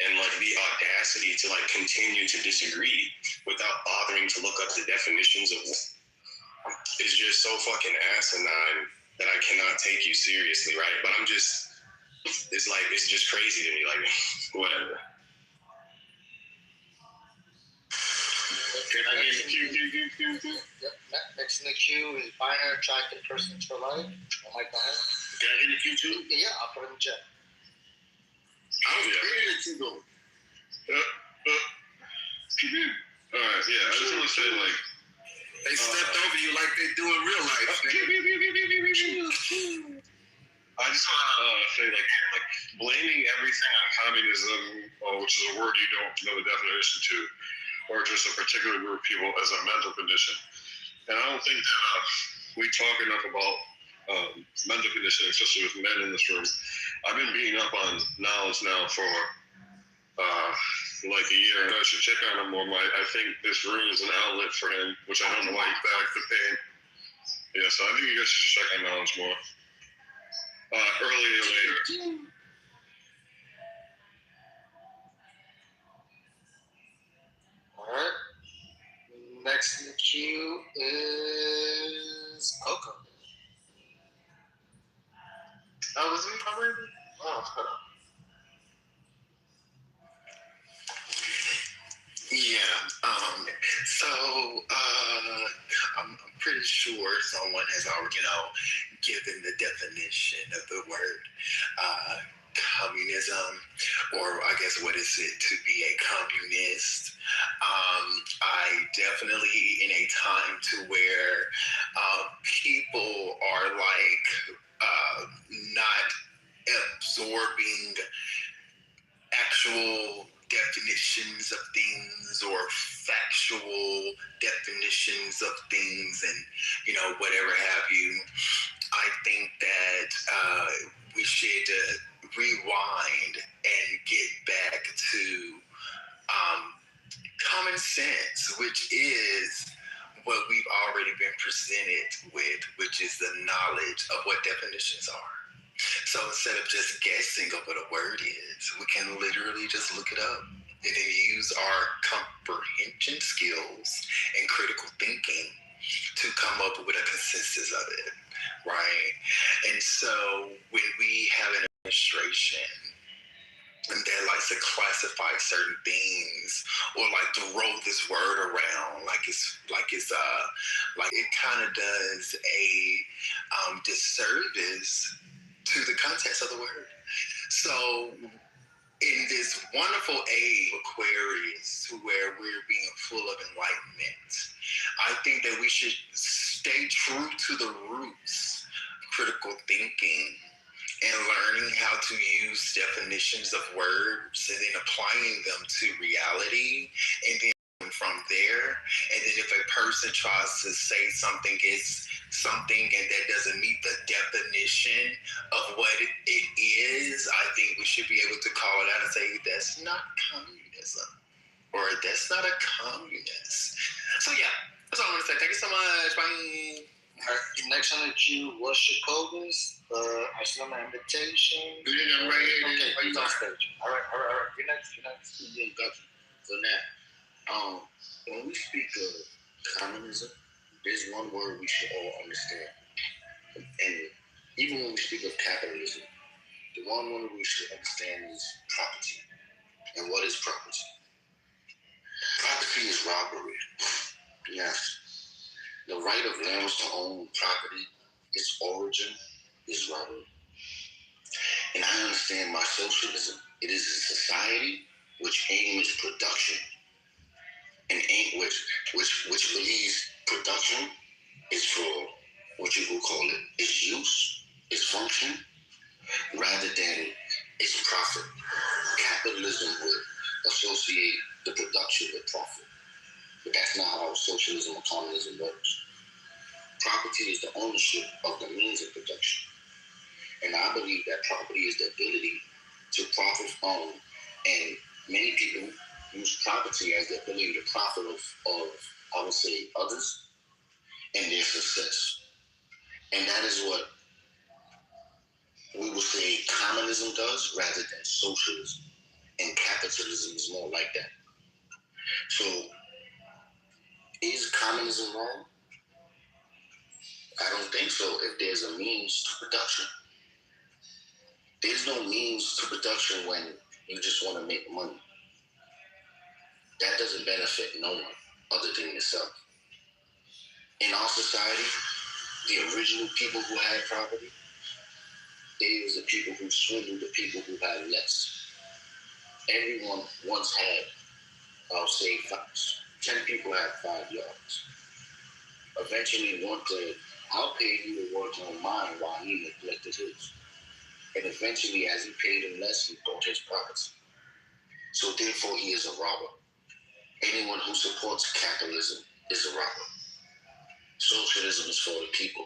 and like the audacity to like continue to disagree without bothering to look up the definitions of is just so fucking asinine that I cannot take you seriously, right? But it's just crazy to me, like whatever. Next in the queue is binary attracted persons for life. Oh my God. Can I get a queue too? Yeah, I'll put it in the chat. I was ready to queue though. All right, yeah, I just want to say like They stepped over you like they do in real life. I just want to say like blaming everything on communism, which is a word you don't know the definition to, or just a particular group of people as a mental condition. And I don't think that we talk enough about mental condition, especially with men in this room. I've been beating up on Niles now for like a year, and I should check on him more. I think this room is an outlet for him, which I don't know why he's back to pain. Yeah, so I think you guys should check on Niles more. Earlier or later. All right. Next in the queue is Coco. Oh, was he already? Oh. Yeah. I'm pretty sure someone has already, given the definition of the word communism, or I guess what is it to be a communist. I definitely in a time to where people are like not absorbing actual definitions of things or factual definitions of things and whatever have you. I think that we should rewind and get back to common sense, which is what we've already been presented with, which is the knowledge of what definitions are. So instead of just guessing of what a word is, we can literally just look it up and then use our comprehension skills and critical thinking to come up with a consensus of it, right? And so when we have an administration that likes to classify certain things or like to roll this word around like it kind of does a disservice to the context of the word. So in this wonderful age of Aquarius, to where we're being full of enlightenment, I think that we should stay true to the roots, critical thinking, and learning how to use definitions of words and then applying them to reality, and then from there, and then if a person tries to say something is something and that doesn't meet the definition of what it is, I think we should be able to call it out and say, that's not communism, or that's not a communist. So yeah, that's all I'm going to say. Thank you so much. Bye. All right, next on the queue was Chicago's. I still have my invitation. Yeah, right here. Okay, he's on stage. All right. You're next. Yeah, gotcha. So now, when we speak of communism, there's one word we should all understand. And even when we speak of capitalism, the one word we should understand is property. And what is property? Property is robbery. Yes. The right of lands to own property, its origin is robbery. And I understand by socialism, it is a society which aims production which believes production is for what you would call it its use, its function, rather than its profit. Capitalism would associate the production with profit, but that's not how socialism or communism works. Property is the ownership of the means of production. And I believe that property is the ability to profit from, and many people use property as the ability to profit of I would say, others and their success. And that is what we would say communism does rather than socialism. And capitalism is more like that. So, is communism wrong? I don't think so if there's a means to production. There's no means to production when you just want to make money. That doesn't benefit no one other than yourself. In our society, the original people who had property, they was the people who swindled the people who had less. Everyone once had, I'll say, 10 people had 5 yards. Eventually, one said, I'll pay you to work on mine while he neglected his. And eventually, as he paid him less, he bought his property. So therefore, he is a robber. Anyone who supports capitalism is a robber. Socialism is for the people.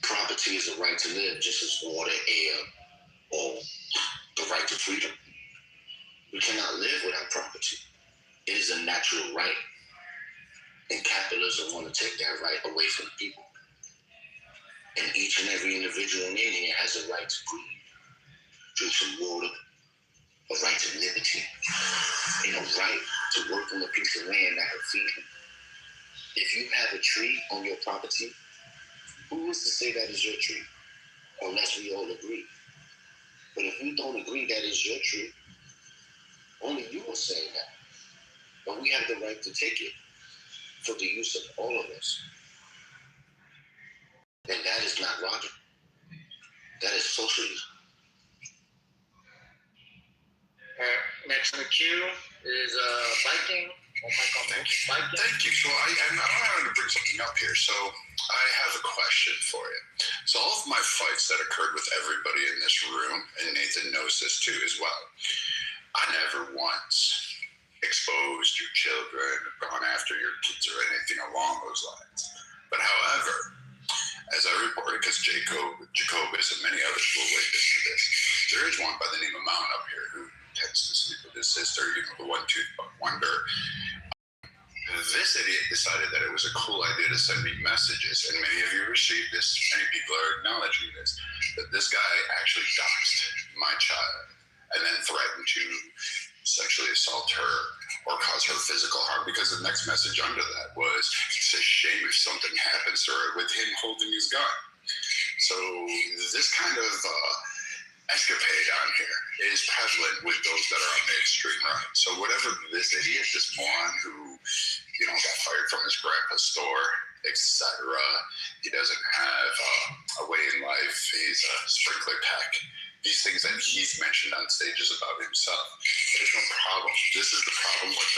Property is the right to live, just as water, air, or the right to freedom. We cannot live without property. It is a natural right. And capitalism want to take that right away from the people. And each and every individual in here has a right to breathe, drink some water, a right to liberty, and a right to work on a piece of land that will feed them. If you have a tree on your property, who is to say that is your tree? Unless we all agree. But if we don't agree that is your tree, only you are saying that. But we have the right to take it for the use of all of us. And that is not logic. That is socialism. Next in the queue is Viking. Thank you. So I wanted to bring something up here. So I have a question for you. So all of my fights that occurred with everybody in this room, and Nathan knows this too as well, I never once exposed your children, gone after your kids or anything along those lines. But however, as I reported, because Jacobus and many others will witness to this, there is one by the name of Mountain up here who tends to sleep with his sister, the one-tooth wonder. This idiot decided that it was a cool idea to send me messages, and many of you received this, many people are acknowledging this, that this guy actually doxed my child and then threatened to sexually assault her or cause her physical harm, because the next message under that was, it's a shame if something happens to her with him holding his gun. So this kind of escapade on here is prevalent with those that are on the extreme right. So whatever this idiot, this moron who, got fired from his grandpa's store, etc. He doesn't have a way in life. He's a sprinkler pack. These things that he's mentioned on stages about himself. There's no problem. This is the problem with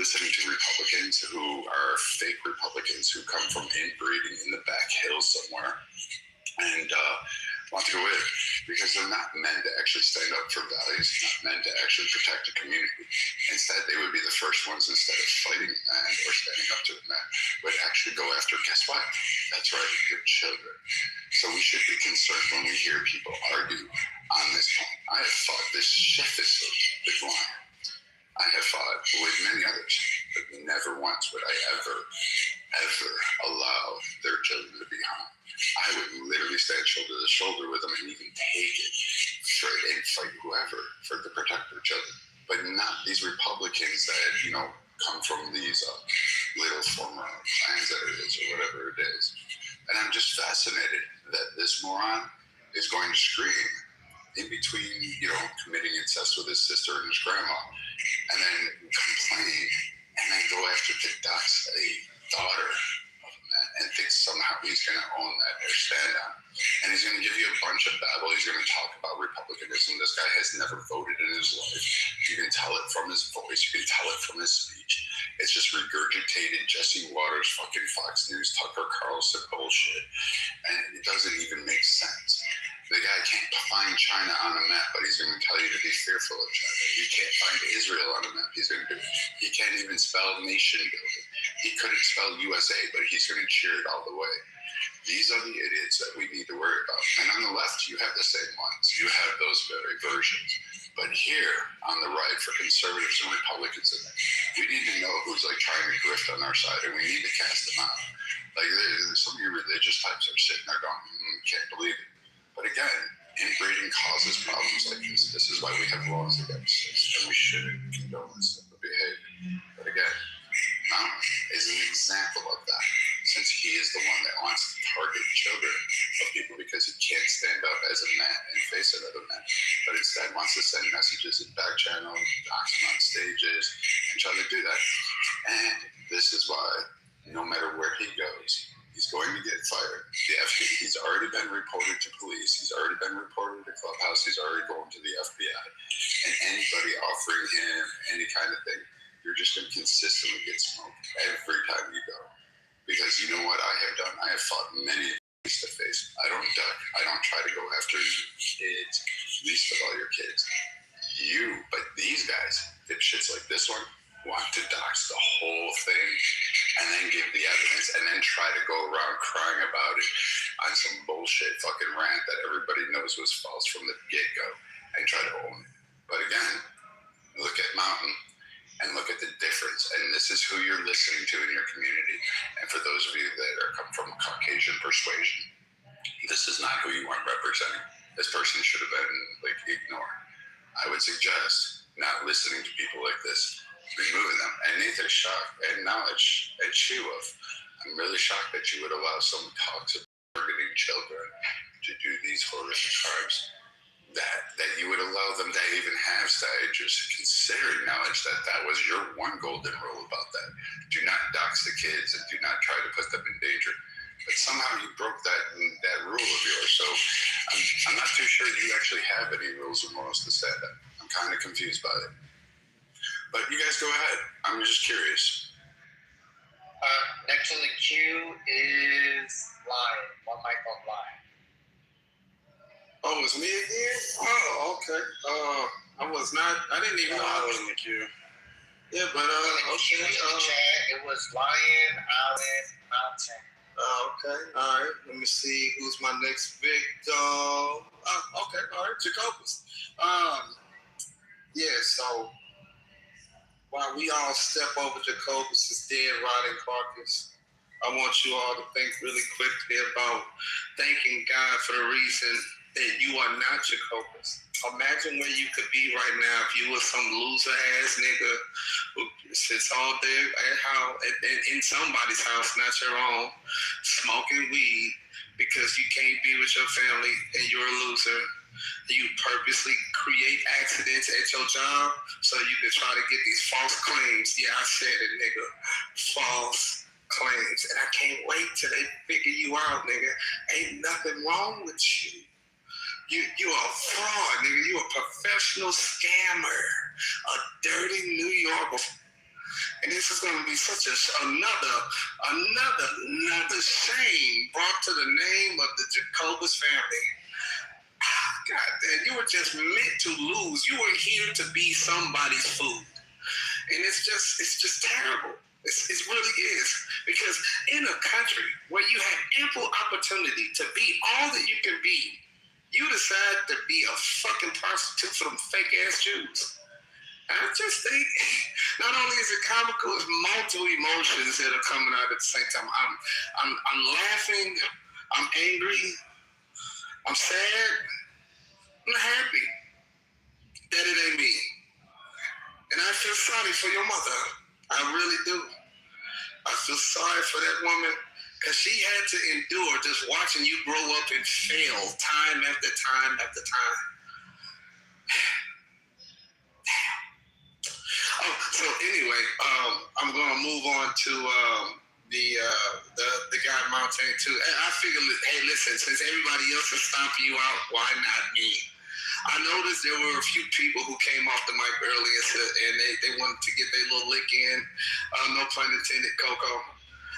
listening to Republicans who are fake Republicans who come from inbreeding in the back hills somewhere and want to go in because they're not meant to actually stand up for values, not meant to actually protect the community. Instead, they would be the first ones, instead of fighting the man or standing up to the man, would actually go after, guess what? That's right, your children. So we should be concerned when we hear people argue on this point. I have fought this shiftest big line. I have fought with many others, but never once would I ever allow their children to be harmed. I would literally stand shoulder to shoulder with them and even take it straight and fight whoever to protect their children. But not these Republicans that, come from these little former plans that it is or whatever it is. And I'm just fascinated that this moron is going to scream in between, committing incest with his sister and his grandma, and then complain, and then go after to dox a daughter of a man and think somehow he's going to own that or stand on it. And he's going to give you a bunch of babble. He's going to talk about Republicanism. This guy has never voted in his life. You can tell it from his voice. You can tell it from his speech. It's just regurgitated Jesse Waters, fucking Fox News, Tucker Carlson bullshit. And it doesn't even make sense. The guy can't find China on a map, but he's going to tell you to be fearful of China. You can't find Israel on a map, he's going to do it. He can't even spell nation building. He couldn't spell USA, but he's going to cheer it all the way. These are the idiots that we need to worry about. And on the left, you have the same ones. You have those very versions. But here, on the right, for conservatives and Republicans in there, we need to know who's like trying to grift on our side, and we need to cast them out. Like, some of you religious types are sitting there going, can't believe it. But again, inbreeding causes problems like this. This is why we have laws against this, and we shouldn't condone this type of behavior. But again, Mountain is an example of that, since he is the one that wants to target children of people because he can't stand up as a man and face another man, but instead wants to send messages in back channel, dox him on stages, and try to do that. And this is why, no matter where he goes, he's going to get fired. The FBI, he's already been reported to police. He's already been reported to Clubhouse. He's already going to the FBI. And anybody offering him any kind of thing, you're just going to consistently get smoked every time you go. Because you know what I have done? I have fought many face to face. I don't duck. I don't try to go after kids, least of all your kids. But these guys, dipshits like this one, want to dox the whole thing and then give the evidence and then try to go around crying about it on some bullshit fucking rant that everybody knows was false from the get-go and try to own it. But again, look at Mountain and look at the difference. And this is who you're listening to in your community. And for those of you that are come from a Caucasian persuasion, this is not who you want representing. This person should have been ignored. I would suggest not listening to people like this, removing them. And Nathan shocked, acknowledge, and Chiwaf, I'm really shocked that you would allow some talks of targeting children to do these horrific crimes. That you would allow them to even have stages. Consider acknowledge that was your one golden rule about that. Do not dox the kids and do not try to put them in danger. But somehow you broke that rule of yours. So I'm not too sure you actually have any rules or morals to stand up. I'm kind of confused by it. But you guys go ahead. I'm just curious. Next on the queue is Lion. One mic on Lion. Oh, it's me again? Oh, okay. I didn't even know I was in the queue. Yeah, but okay. In the chat, it was Lion, Allen, Mountain. Okay. All right. Let me see who's my next victim. Okay. All right. Jacobus. Yeah. So while we all step over Jacobus' dead, rotting carcass, I want you all to think really quickly about thanking God for the reason that you are not Jacobus. Imagine where you could be right now if you were some loser ass nigga who sits all day in somebody's house, not your own, smoking weed because you can't be with your family and you're a loser. You purposely create accidents at your job so you can try to get these false claims. Yeah, I said it, nigga. False claims. And I can't wait till they figure you out, nigga. Ain't nothing wrong with you. You are a fraud, nigga. You a professional scammer, a dirty New Yorker. And this is going to be such another shame brought to the name of the Jacobus family. God damn, you were just meant to lose. You were here to be somebody's food. And it's just terrible. It really is. Because in a country where you have ample opportunity to be all that you can be, you decide to be a fucking prostitute for them fake ass Jews. I just think not only is it comical, it's multiple emotions that are coming out at the same time. I'm laughing, I'm angry, I'm sad, I'm happy that it ain't me. And I feel sorry for your mother. I really do. I feel sorry for that woman. Because she had to endure just watching you grow up and fail time after time after time. Damn. Oh, so anyway, I'm going to move on to the guy Montaigne too. I figured, hey, listen, since everybody else is stomping you out, why not me? I noticed there were a few people who came off the mic early and they wanted to get their little lick in. No pun intended, Coco.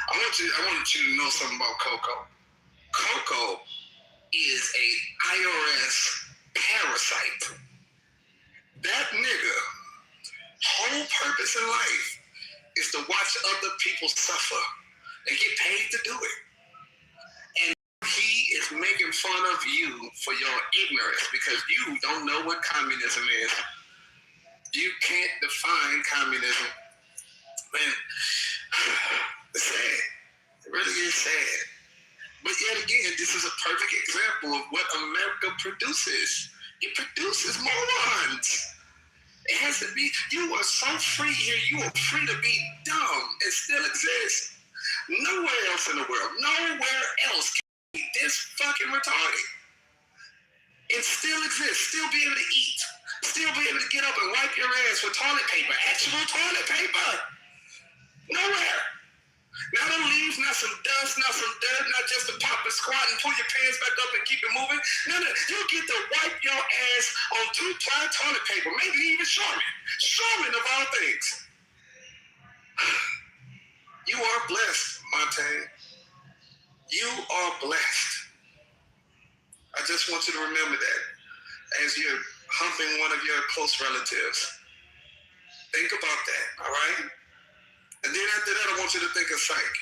I wanted you to know something about Coco. Coco is a IRS parasite. That nigga, whole purpose in life is to watch other people suffer and get paid to do it. And he is making fun of you for your ignorance because you don't know what communism is. You can't define communism. Man, it's sad. It really is sad. But yet again, this is a perfect example of what America produces. It produces morons. It has to be, you are so free here, you are free to be dumb and still exist. Nowhere else in the world, nowhere else can be this fucking retarded. And still exist, still be able to eat, still be able to get up and wipe your ass with toilet paper, actual toilet paper. Nowhere. Not some leaves, not some dust, not some dirt, not just to pop and squat and pull your pants back up and keep it moving. No, you get to wipe your ass on 2-ply toilet paper, maybe even Charmin of all things. You are blessed, Montaigne. You are blessed. I just want you to remember that as you're humping one of your close relatives. Think about that, all right? And then after that, I want you to think of Psych.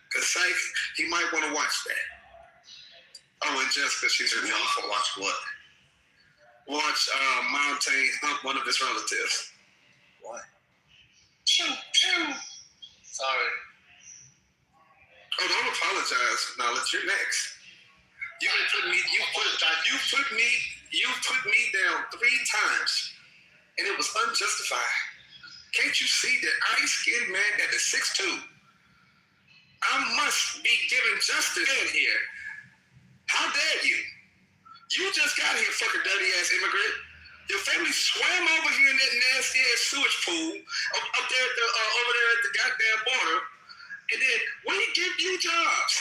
Because Psych, he might want to watch that. Oh, and Jessica, she's really awful. Watch what? Watch Montaigne hump one of his relatives. What? Shoo. Sorry. Oh, don't apologize, Knowledge. You're next. You put me down 3 times, and it was unjustified. Can't you see that ice-skinned man that is 6'2"? I must be given justice in here. How dare you? You just got here, fucking dirty-ass immigrant. Your family swam over here in that nasty-ass sewage pool up there over there at the goddamn border, and then we give you jobs.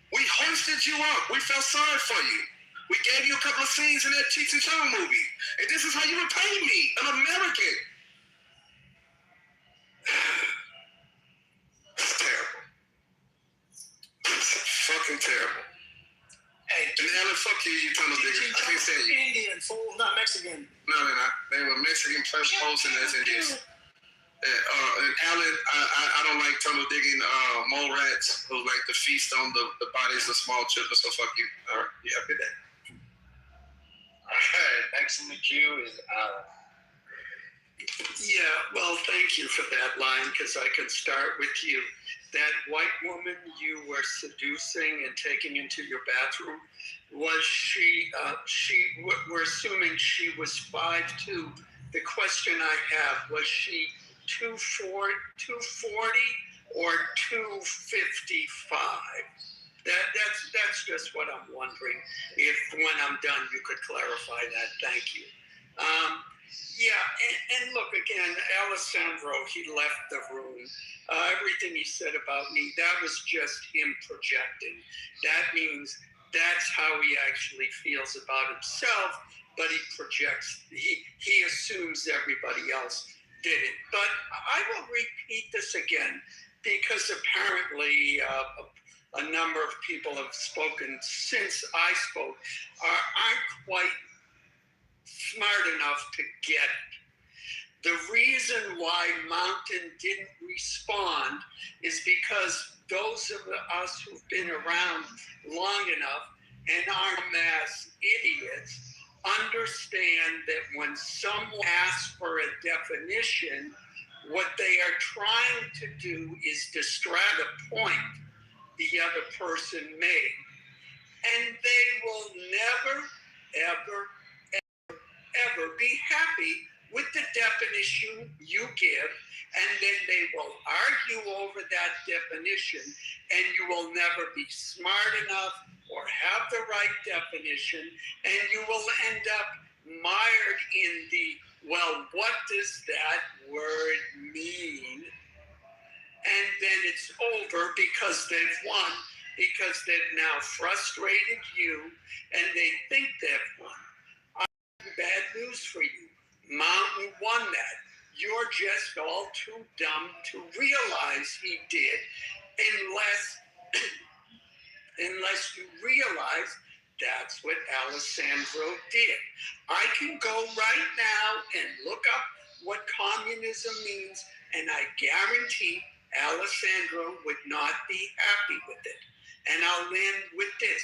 We hoisted you up. We felt sorry for you. We gave you a couple of scenes in that Cheech and Chong movie, and this is how you repay me, an American. It's terrible. It's fucking terrible. Hey, and Alan, fuck you, you tunnel digger. I can't stand you. Indian, fool, not Mexican. No, they're not. They were Mexican posing as Indians. And Alan, I don't like tunnel digging mole rats who like to feast on the bodies of small children, so fuck you. All right, yeah, good day. All right, next in the queue is Yeah, well, thank you for that line, because I can start with you. That white woman you were seducing and taking into your bathroom, was we're assuming she was 5'2". The question I have, was she 240 or 255? That's just what I'm wondering. If when I'm done, you could clarify that. Thank you. Yeah, and look, again, Alessandro, he left the room. Everything he said about me, that was just him projecting. That means that's how he actually feels about himself, but he projects, he assumes everybody else did it. But I will repeat this again, because apparently a number of people have spoken since I spoke, aren't quite smart enough to get it. The reason why Mountain didn't respond is because those of us who've been around long enough and aren't mass idiots understand that when someone asks for a definition, what they are trying to do is distract a point the other person made. And they will never, ever be happy with the definition you give, and then they will argue over that definition, and you will never be smart enough or have the right definition, and you will end up mired in the, well, what does that word mean? And then it's over because they've won, because they've now frustrated you, and they think they've won. bad news for you. Mountain won that. You're just all too dumb to realize he did unless you realize that's what Alessandro did. I can go right now and look up what communism means, and I guarantee Alessandro would not be happy with it. And I'll end with this.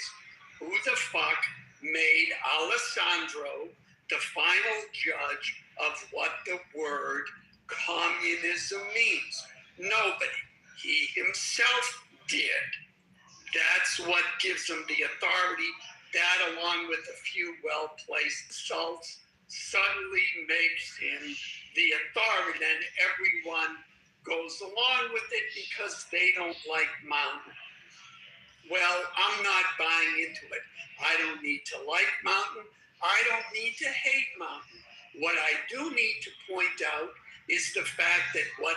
Who the fuck made Alessandro the final judge of what the word communism means? Nobody. He himself did. That's what gives him the authority. That, along with a few well-placed salts, suddenly makes him the authority, and everyone goes along with it because they don't like Mountain. Well, I'm not buying into it. I don't need to like Mountain. I don't need to hate Mountain. What I do need to point out is the fact that what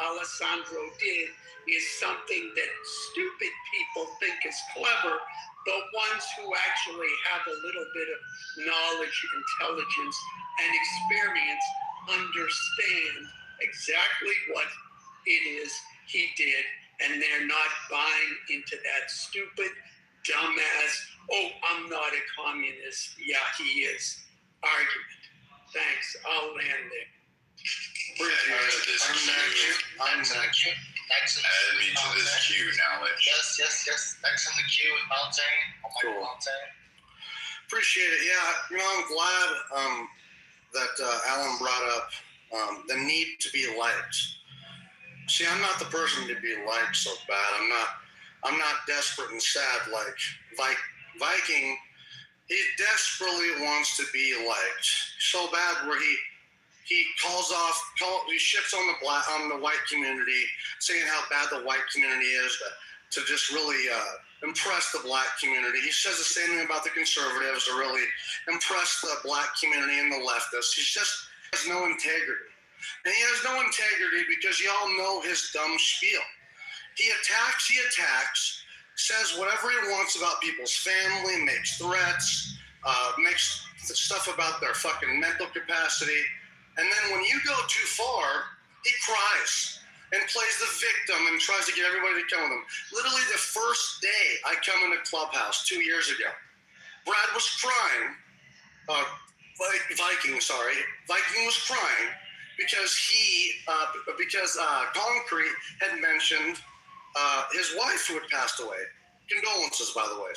Alessandro did is something that stupid people think is clever. The ones who actually have a little bit of knowledge, intelligence, and experience understand exactly what it is he did, and they're not buying into that stupid, dumbass, oh, I'm not a communist, yeah, he is, argument. Thanks, I'll land there. I'm next. Add me to this queue, knowledge. Yes. Next in the queue is Mountain. Mountain. Appreciate it. Yeah, I'm glad that Alan brought up the need to be liked. See, I'm not the person to be liked so bad. I'm not desperate and sad like Viking. He desperately wants to be liked so bad where he shits on the white community, saying how bad the white community is to just really impress the black community. He says the same thing about the conservatives to really impress the black community and the leftists. He just has no integrity. And he has no integrity because y'all know his dumb spiel. He attacks, says whatever he wants about people's family, makes threats, makes stuff about their fucking mental capacity. And then when you go too far, he cries and plays the victim and tries to get everybody to come with him. Literally the first day I come into Clubhouse 2 years ago, Brad was crying. Viking was crying because Concrete had mentioned his wife who had passed away. Condolences, by the way.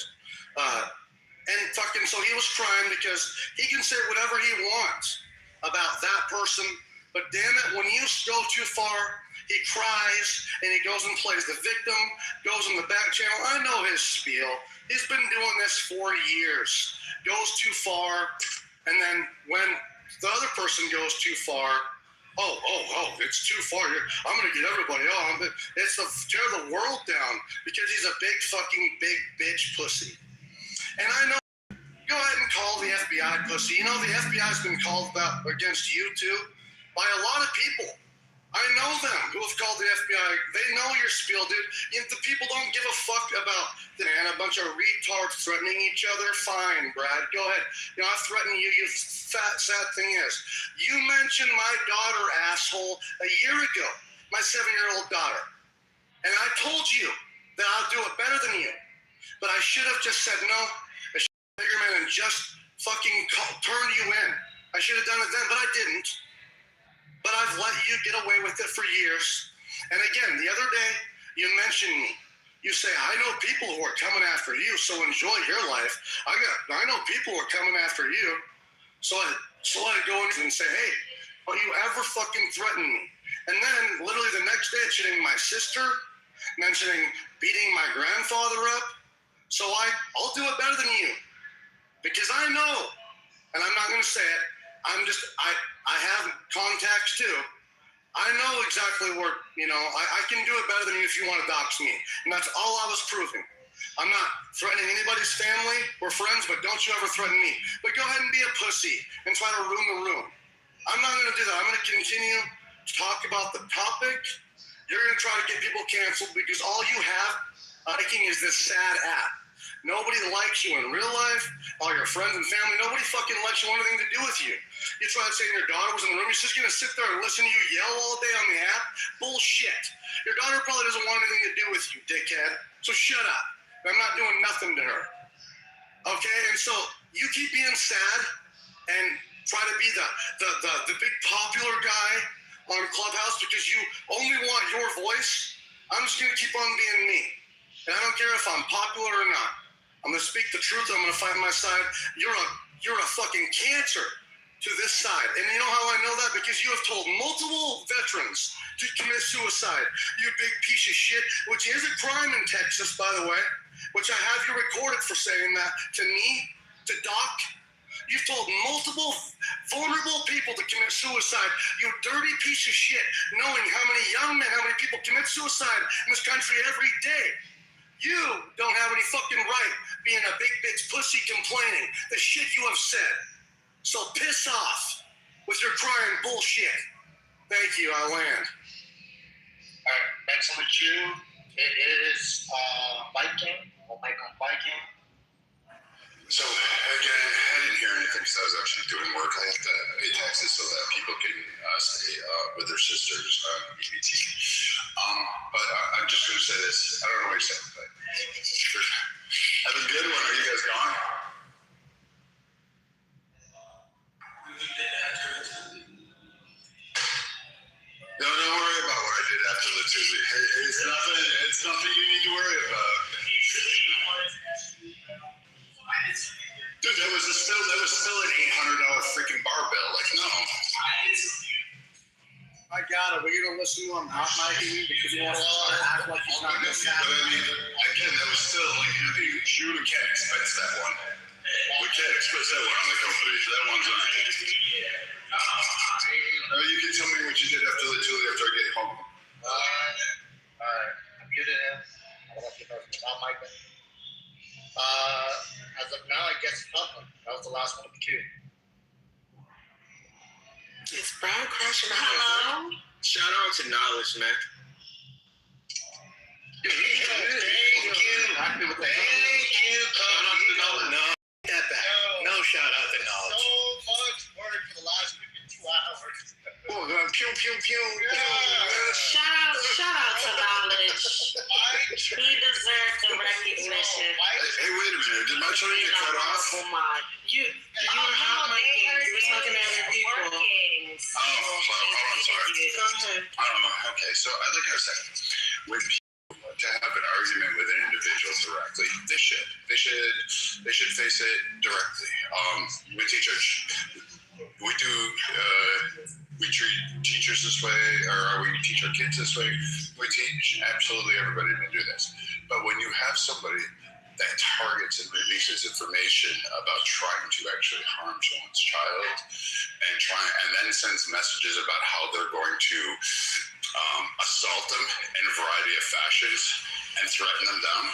So he was crying because he can say whatever he wants about that person, but damn it, when you go too far, he cries and he goes and plays the victim, goes on the back channel. I know his spiel. He's been doing this for years. Goes too far, and then when the other person goes too far, it's too far. I'm going to get everybody on. It's to tear the world down because he's a big bitch pussy. And I know. Go ahead and call the FBI pussy. You know, the FBI's been called against you too by a lot of people. I know them who have called the FBI. They know your spiel, dude. The people don't give a fuck about a bunch of retards threatening each other. Fine, Brad, go ahead. I've threatened you. You fat, sad thing is, you mentioned my daughter, asshole, a year ago, my 7-year-old daughter. And I told you that I'll do it better than you. But I should have just said no. Bigger man and just fucking turn you in. I should have done it then, but I didn't. But I've let you get away with it for years. And again, the other day, you mentioned me. You say, I know people who are coming after you, so enjoy your life. I know people who are coming after you. So I go in and say, hey, don't you ever fucking threaten me. And then literally the next day, mentioning my sister, mentioning beating my grandfather up. So I'll do it better than you. Because I know, and I'm not going to say it, I have contacts too. I know exactly where, I can do it better than you if you want to dox me. And that's all I was proving. I'm not threatening anybody's family. We're friends, but don't you ever threaten me. But go ahead and be a pussy and try to ruin the room. I'm not going to do that. I'm going to continue to talk about the topic. You're going to try to get people canceled because all you have, Viking, is this sad app. Nobody likes you in real life. All your friends and family, nobody fucking likes you, want anything to do with you. You try to say your daughter was in the room, you're just going to sit there and listen to you yell all day on the app? Bullshit. Your daughter probably doesn't want anything to do with you, dickhead. So shut up. I'm not doing nothing to her. Okay? And so you keep being sad and try to be the big popular guy on Clubhouse because you only want your voice. I'm just going to keep on being me. And I don't care if I'm popular or not. I'm going to speak the truth. I'm going to fight my side. You're a fucking cancer to this side. And you know how I know that? Because you have told multiple veterans to commit suicide. You big piece of shit, which is a crime in Texas, by the way, which I have you recorded for saying that to me, to Doc. You've told multiple vulnerable people to commit suicide. You dirty piece of shit, knowing how many young men, how many people commit suicide in this country every day. You don't have any fucking right being a big bitch pussy complaining the shit you have said. So piss off with your crying bullshit. Thank you, I land. All right, next with you, it is biking. We'll make on biking. So again, I didn't hear anything because I was actually doing work. I have to pay taxes so that people can stay with their sisters on EBT. But I'm just going to say this. I don't know what you're saying, but have a good one. Are you guys gone? No, don't worry about what I did after the Tuesday. It's nothing you need to worry about. Dude, that was still an $800 freaking barbell. Like, no. I got it. But you don't listen to him hot micing me because you want to act like he's not going to But I mean, again, that was still like, we can't expense that one. We can't expense that one on the company. That one's on. You can tell me what you did after the Julie after I get home. All right. I'm muted him. I don't know if you know if he's on mic. As of now, I guess nothing. That was the last one of the queue. Is Brad crashing out? Hello? Shout out to Knowledge, man. Thank you. Shout out to Knowledge. No, that back. No shout out to Knowledge. So much work for the last 52 hours. Oh, going pew, pew, pew. Yeah. Shout out to Knowledge. He deserves the recognition. Hey, wait a minute. Did my turn get cut off? You were hot micing. You were talking to other people. I'm sorry. Go ahead. Okay, so like I was saying, when people want to have an argument with an individual directly, they should face it directly. We treat teachers this way, or we teach our kids this way. We teach absolutely everybody to do this. But when you have somebody that targets and releases information about trying to actually harm someone's child and then sends messages about how they're going to assault them in a variety of fashions and threaten them down,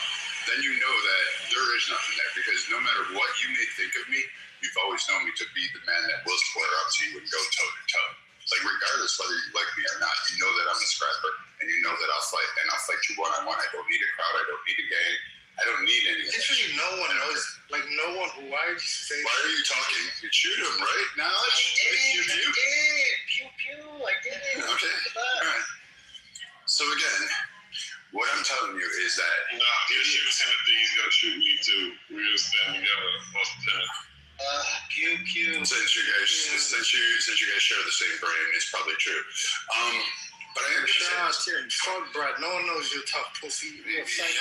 then you know that there is nothing there. Because no matter what you may think of me, you've always known me to be the man that will square up to you and go toe to toe. Like, regardless whether you like me or not, you know that I'm a scrapper, and you know that I'll fight, and I'll fight you one-on-one. I don't need a crowd. I don't need a gang. I don't need any of that. Literally no one knows. Like, no one. Why are you saying? Why are you talking? You shoot him, right? Knowledge? I did. Pew, pew. I did it. Okay. All right. So, again, what I'm telling you is that... No, if you shoot Timothy, he's going to shoot me, too. We're going to stand together. Most Timothy. Pew, pew. Since you guys share the same brain, it's probably true. But I am Shout out to him. Fuck Brad. No one knows you're a tough pussy. You're a psycho.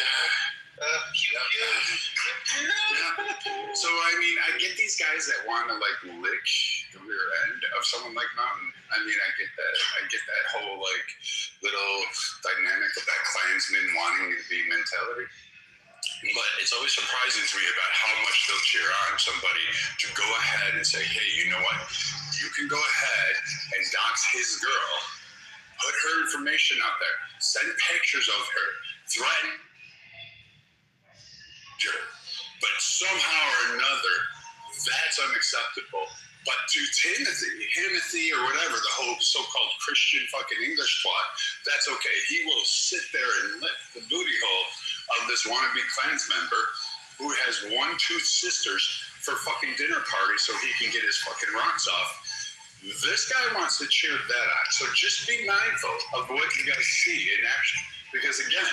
So I mean, I get these guys that want to like lick the rear end of someone like Mountain. I mean, I get that. I get that whole like little dynamic of that Klansman wanting to be mentality. But it's always surprising to me about how much they'll cheer on somebody to go ahead and say, hey, you know what? You can go ahead and dox his girl, put her information out there, send pictures of her, threaten her. But somehow or another, that's unacceptable. But to Timothy, or whatever, the whole so-called Christian fucking English twat, that's okay. He will sit there and lick the booty hole of this wannabe Klans member who has 1-2 sisters for fucking dinner parties so he can get his fucking rocks off. This guy wants to cheer that on. So just be mindful of what you guys see in action. Because again,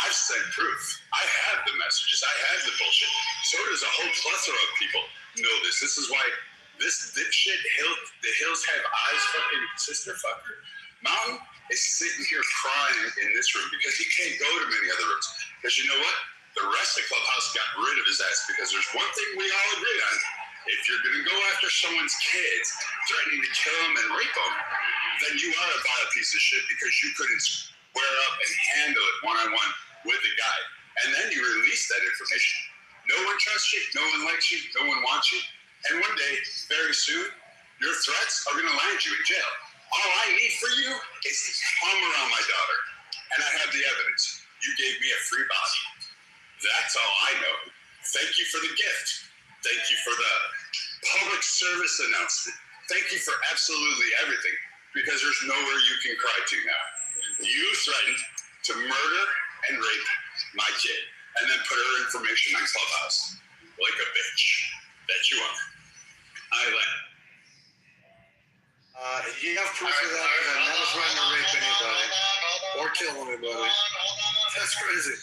I've sent proof. I have the messages. I have the bullshit. So does a whole plethora of people know this. This is why this dipshit the Hills Have Eyes fucking sister fucker Mountain is sitting here crying in this room because he can't go to many other rooms. Because you know what? The rest of Clubhouse got rid of his ass because there's one thing we all agree on. If you're going to go after someone's kids, threatening to kill them and rape them, then you are a vile piece of shit because you couldn't square up and handle it one-on-one with the guy. And then you release that information. No one trusts you. No one likes you. No one wants you. And one day, very soon, your threats are going to land you in jail. All I need for you is to come around my daughter. And I have the evidence. You gave me a free body. That's all I know. Thank you for the gift. Thank you for the public service announcement. Thank you for absolutely everything, because there's nowhere you can cry to now. You threatened to murder and rape my kid and then put her information on Clubhouse like a bitch that you are. I land. You have proof of that because I never threatened to rape anybody or kill anybody. That's crazy.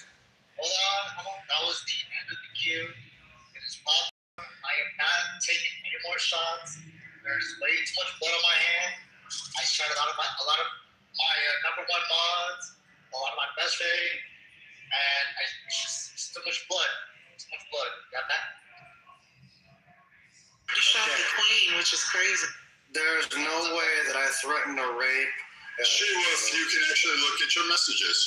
Hold on. That was the end of the queue. It is all. I am not taking any more shots. There's way too much blood on my hand. I shot a lot of my number one mods, a lot of my best friend, and it's too much blood. Too much blood. Got that? You shot the queen, which is crazy. There's no way that I threatened to rape. She-Wolf, you can actually look at your messages.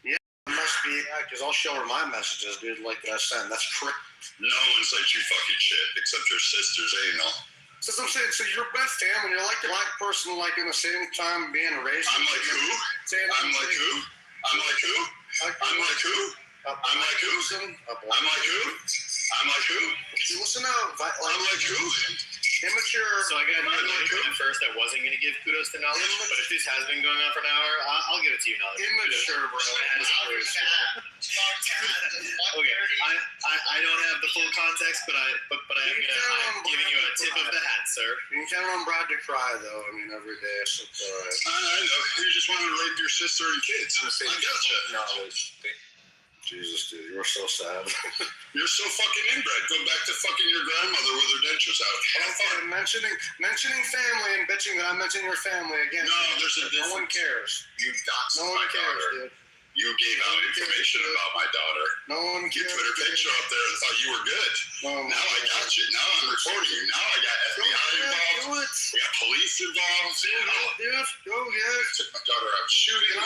Yeah, it must be because I'll show her my messages, dude, like that I sent. That's crazy. No one said you fucking shit except your sisters, no. So I'm saying, so you're my family. You're like a black person, like in the same time being racist. I'm like who? I'm like who? I'm like who? I'm like who? I'm like who? I'm like who? I'm like who? Listen out. I'm like who? Immature. So I got at first I wasn't going to give kudos to Knowledge, but if this has been going on for an hour, I'll give it to you, Knowledge. Immature, bro. Okay, I don't have the full context, but I'm giving you a tip of the hat, sir. You can count on Brad to cry, though. I mean, every day, so it's all right. I know. You just want to rape your sister and kids. I gotcha. Knowledge. Jesus, dude, you're so sad. You're so fucking inbred. Go back to fucking your grandmother with her dentures out. I'm mentioning family and bitching that I'm mentioning your family again. No, there's a difference. No one cares. You doxed no my one cares, daughter. Dude. You gave out information about my daughter. No one cares. You put her picture up there and thought you were good. Now I got you. Now I'm recording you. Now I got FBI involved. We got police involved. Go ahead. Took my daughter out shooting.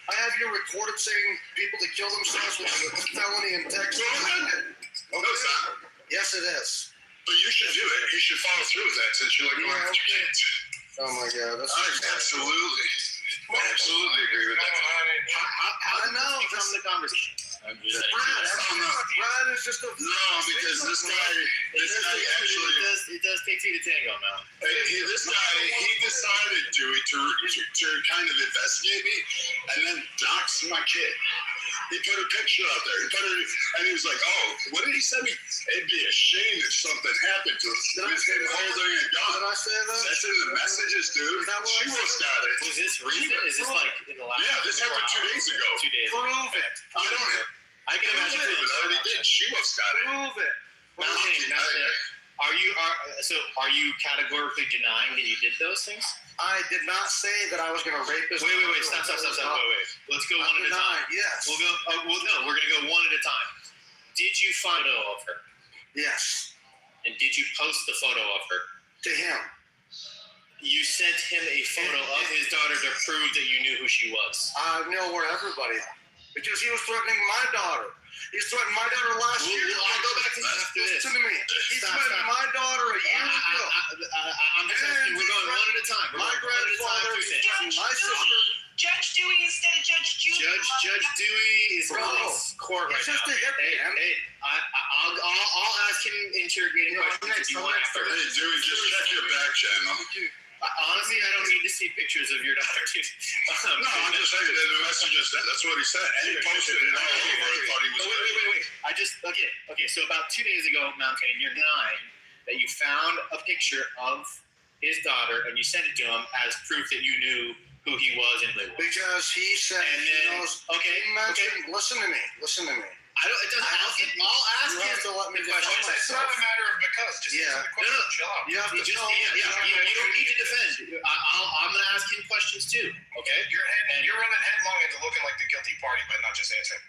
I have you recorded saying people to kill themselves with a felony in Texas. No, it's not. Yes, it is. But you should do it. You should follow through with that since you like going with your kids. Oh my God, that's absolutely agree with that. How know from the conversation? Brad is just a because this guy actually it does take two to tango, man. This guy decided to kind of investigate me and then dox my kid. He put a picture out there. And he was like, "Oh, what did he send me? It'd be a shame if something happened to him with him holding a gun." Did I say that? That's in the messages, dude. She was got it. Was this recent? Is this like in the last? Yeah, this happened 2 days ago. 2 days. Prove it. I can imagine it, but I already did. She was got it. Prove it. Are you categorically denying that you did those things? I did not say that I was going to rape this. Wait. Stop. Wait. Let's go one at a time. Yes. We'll go. We're going to go one at a time. Did you find a photo of her? Yes. And did you post the photo of her? To him. You sent him a photo of his daughter to prove that you knew who she was. I know where everybody. Because he was threatening my daughter. He threatened my daughter last year. I'll go back to that after this. Listen to me. He threatened my daughter a year ago. I'm just asking. We're going one at a time. My grandfather threatened my sister. Judge Dewey instead of Judge Julie. Judge Dewey is in court right now. Hey, I'll ask him interrogating questions if you want after. Hey, Dewey, just check your back channel. Honestly, I don't need to see pictures of your daughter, dude. No, I'm just saying that the messages. That's what he said. And he posted it all over. I thought he was. Wait. Okay. So about 2 days ago, Mountain, you're denying that you found a picture of his daughter and you sent it to him as proof that you knew who he was and who. Because he said he knows. Okay. Listen to me. I don't. It doesn't. I'll ask you him. have to let me the question. It's not a matter of because. Just No. chill out. You have to. You don't need to defend. I'm going to ask him questions too. Okay. You're running headlong into looking like the guilty party by not just answering.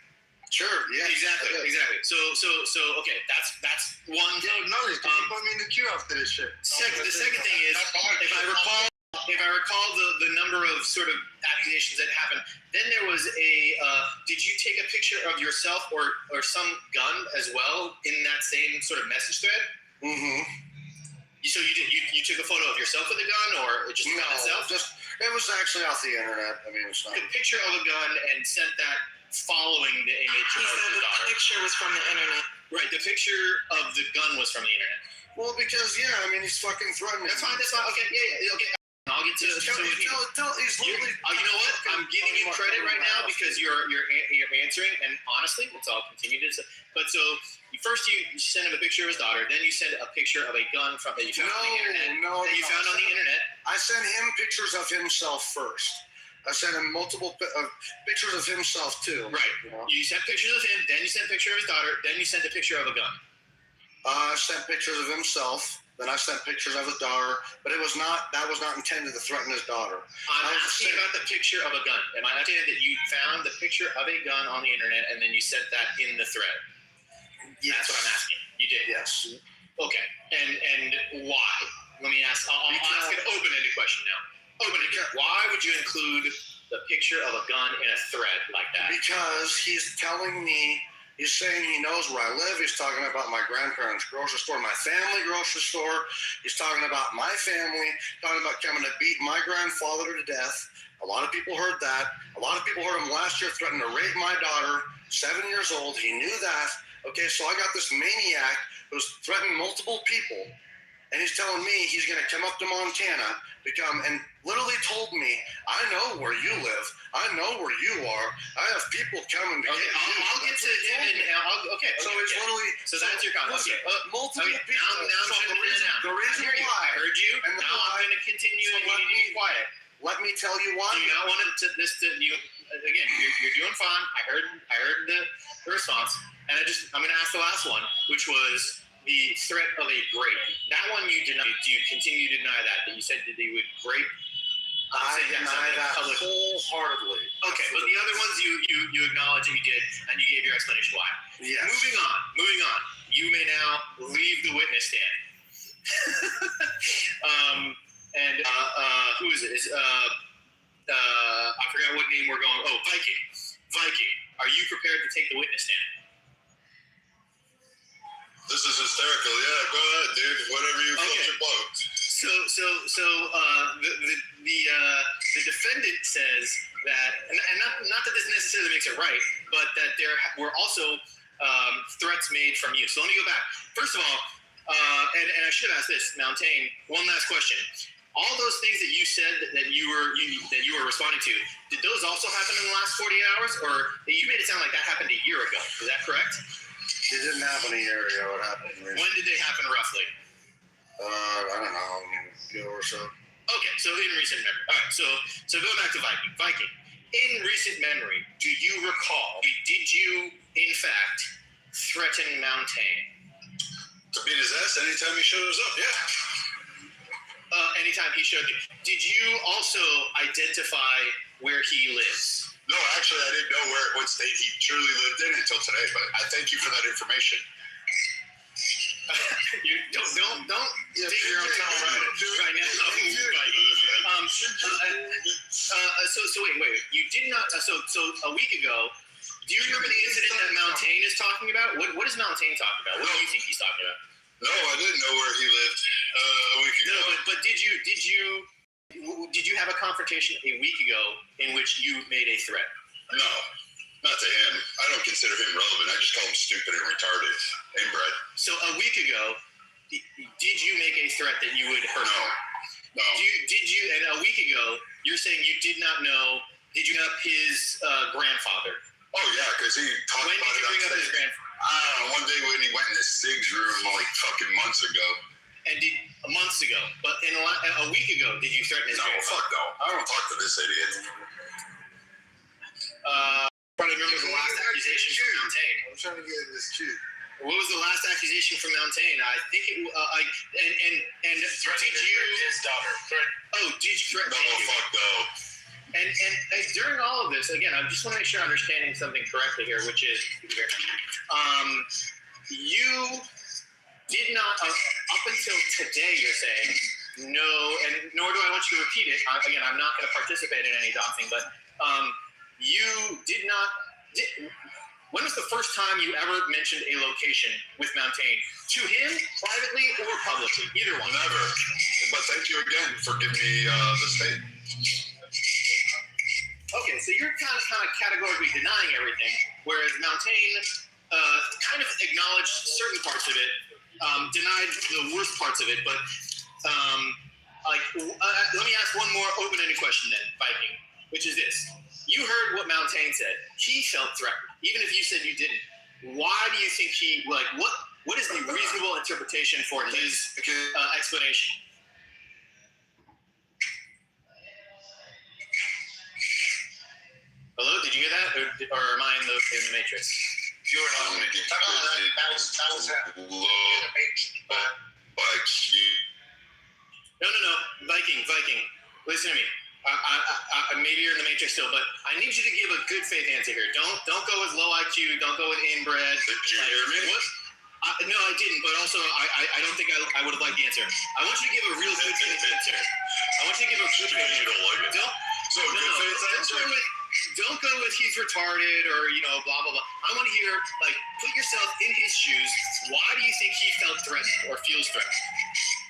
Sure. Yeah. Exactly. So. Okay. That's one thing. No, you put me in the queue after this shit. The second thing is, if I recall the number of sort of accusations that happened, then there was a. Did you take a picture of yourself or some gun as well in that same sort of message thread? Mm-hmm. So you did. You took a photo of yourself with a gun, or just the gun itself? It was actually off the internet. I mean, it's not. Took a picture of a gun and sent that following the image of the daughter. The picture was from the internet. Right. The picture of the gun was from the internet. Well, because he's fucking threatening. That's fine. Okay. Yeah. Okay. I'll get to. He's literally. You know what? I'm giving you credit right now because you're answering, and honestly, it's all continue to. But so first you send him a picture of his daughter, then you send a picture of a gun that you found on the internet. That you found on the internet. I sent him pictures of himself first. I sent him multiple pictures of himself too. Right. You sent pictures of him, then you sent a picture of his daughter, then you sent a picture of a gun. I sent pictures of himself. Then I sent pictures of his daughter, but that was not intended to threaten his daughter. I'm asking about the picture of a gun. Am I understanding that you found the picture of a gun on the internet and then you sent that in the thread? Yes. That's what I'm asking. You did? Yes. Okay. And why? Let me ask. I'll ask an open-ended question now. Why would you include the picture of a gun in a thread like that? Because he's telling me. He's saying he knows where I live. He's talking about my grandparents' grocery store, my family grocery store. He's talking about my family, talking about coming to beat my grandfather to death. A lot of people heard that. A lot of people heard him last year threaten to rape my daughter, 7 years old. He knew that. Okay, so I got this maniac who's threatening multiple people, and he's telling me he's going to come up to Montana and literally told me, I know where you live. I know where you are. I have people coming to get you. I'll get to him. Okay. So it's literally. So that's your comment. Okay. Multiple people. Now, the reason why. I heard you. And now I'm going to continue and you need to be quiet. Let me tell you why. Do you not want this to you? Again, you're doing fine. I heard the response. And I'm going to ask the last one, which was the threat of a grape. That one you denied. Do you continue to deny that you said that they would grape? I deny that wholeheartedly. Okay, but the other ones you acknowledge that you did, and you gave your explanation why. Yes. Moving on. You may now leave the witness stand. Who is it? I forgot what name we're going. Oh, Viking. Are you prepared to take the witness stand? This is hysterical. Yeah, go ahead, dude. Whatever you feel your blow. So the defendant says that, and not that this necessarily makes it right, but that there were also threats made from you. So let me go back. First of all, and I should ask this, Mountain. One last question. All those things that you said that you were responding to, did those also happen in the last 48 hours, or you made it sound like that happened a year ago? Is that correct? It didn't happen a year ago. It happened. When did they happen roughly? I don't know, a year or so. Okay, so in recent memory. All right, so go back to Viking. In recent memory, do you recall? Did you, in fact, threaten Mountain? To beat his ass anytime he shows up. Yeah. Anytime he showed you. Did you also identify where he lives? No, actually, I didn't know what state he truly lived in until today. But I thank you for that information. You don't dig your own tunnel right now. So wait. You did not. So a week ago, do you remember the incident that Mountain is talking about? What is Mountain talking about? What do you think he's talking about? No, I didn't know where he lived a week ago. No, but did you have a confrontation a week ago in which you made a threat? No, not to him. I don't consider him relevant. I just call him stupid and retarded, inbred. So a week ago, did you make a threat that you would hurt him? No. Did you? And a week ago, you're saying you did not know. Did you know his grandfather? Oh yeah, because he talked When about did you bring up his grandfather? I don't know. One day when he went in the Sig's room like fucking months ago. And months ago, but a week ago, did you threaten his grandfather? No, fuck no. I don't talk to this idiot. Trying to remember the last accusation from Mountain. I'm trying to get this kid. What was the last accusation from Mountain? I think it and did you his daughter? did you threaten? No, fuck no. And during all of this, again, I just want to make sure I'm understanding something correctly here, which is, you did not up until today. You're saying no, and nor do I want you to repeat it. Again, I'm not going to participate in any doxing, but you did not. When was the first time you ever mentioned a location with Mountain to him, privately or publicly? Either one. Never. But thank you again for giving me the state. Okay, so you're kind of categorically denying everything, whereas Mountain kind of acknowledged certain parts of it, denied the worst parts of it. But let me ask one more open-ended question then, Viking, which is this: you heard what Mountain said. He felt threatened, even if you said you didn't. Why do you think he What is the reasonable interpretation for his explanation? Hello, did you hear that, or am I in the Matrix? You were not making That was low, but No, Viking. Listen to me. Maybe you're in the Matrix still, but I need you to give a good faith answer here. Don't go with low IQ. Don't go with inbred. Did you hear me? No, I didn't. But also, I don't think I would have liked the answer. I want you to give a real good faith answer. I want you to give a good faith answer. You don't like it. Don't go with he's retarded or blah blah blah. I want to hear put yourself in his shoes. Why do you think he felt threatened or feels threatened?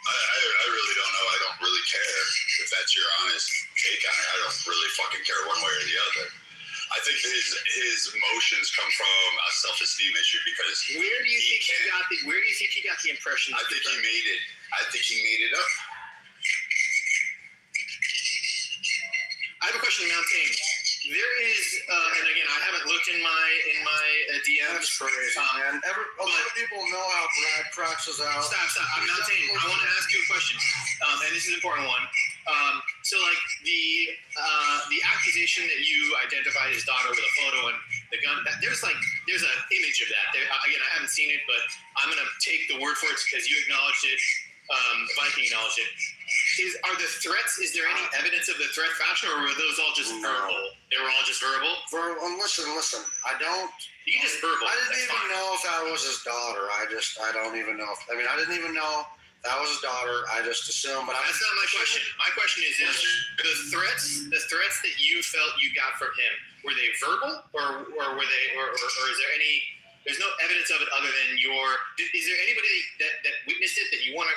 I really don't know. I don't really care if that's your honest take on it. I don't really fucking care one way or the other. I think his emotions come from a self-esteem issue because where do you think he got the impression? I think he made it up. I have a question, Mountain. There is, and again, I haven't looked in my DMs. That's crazy, man. A lot of people know how Brad crashes out. Stop. I'm Mountain. I want to ask you a question, and this is an important one. So, the accusation that you identified his daughter with a photo and the gun. There's an image of that. Again, I haven't seen it, but I'm gonna take the word for it because you acknowledged it. Viking acknowledged it. Are the threats? Is there any evidence of the threat fashion, or were those all just verbal? They were all just verbal. Listen. I don't. You can just verbal. I didn't even know if that was his daughter. I don't even know. I didn't even know that was his daughter. I just assumed. But that's not my question. My question is the threats that you felt you got from him, were they verbal, or were they, or is there any? There's no evidence of it other than is there anybody that witnessed it that you want to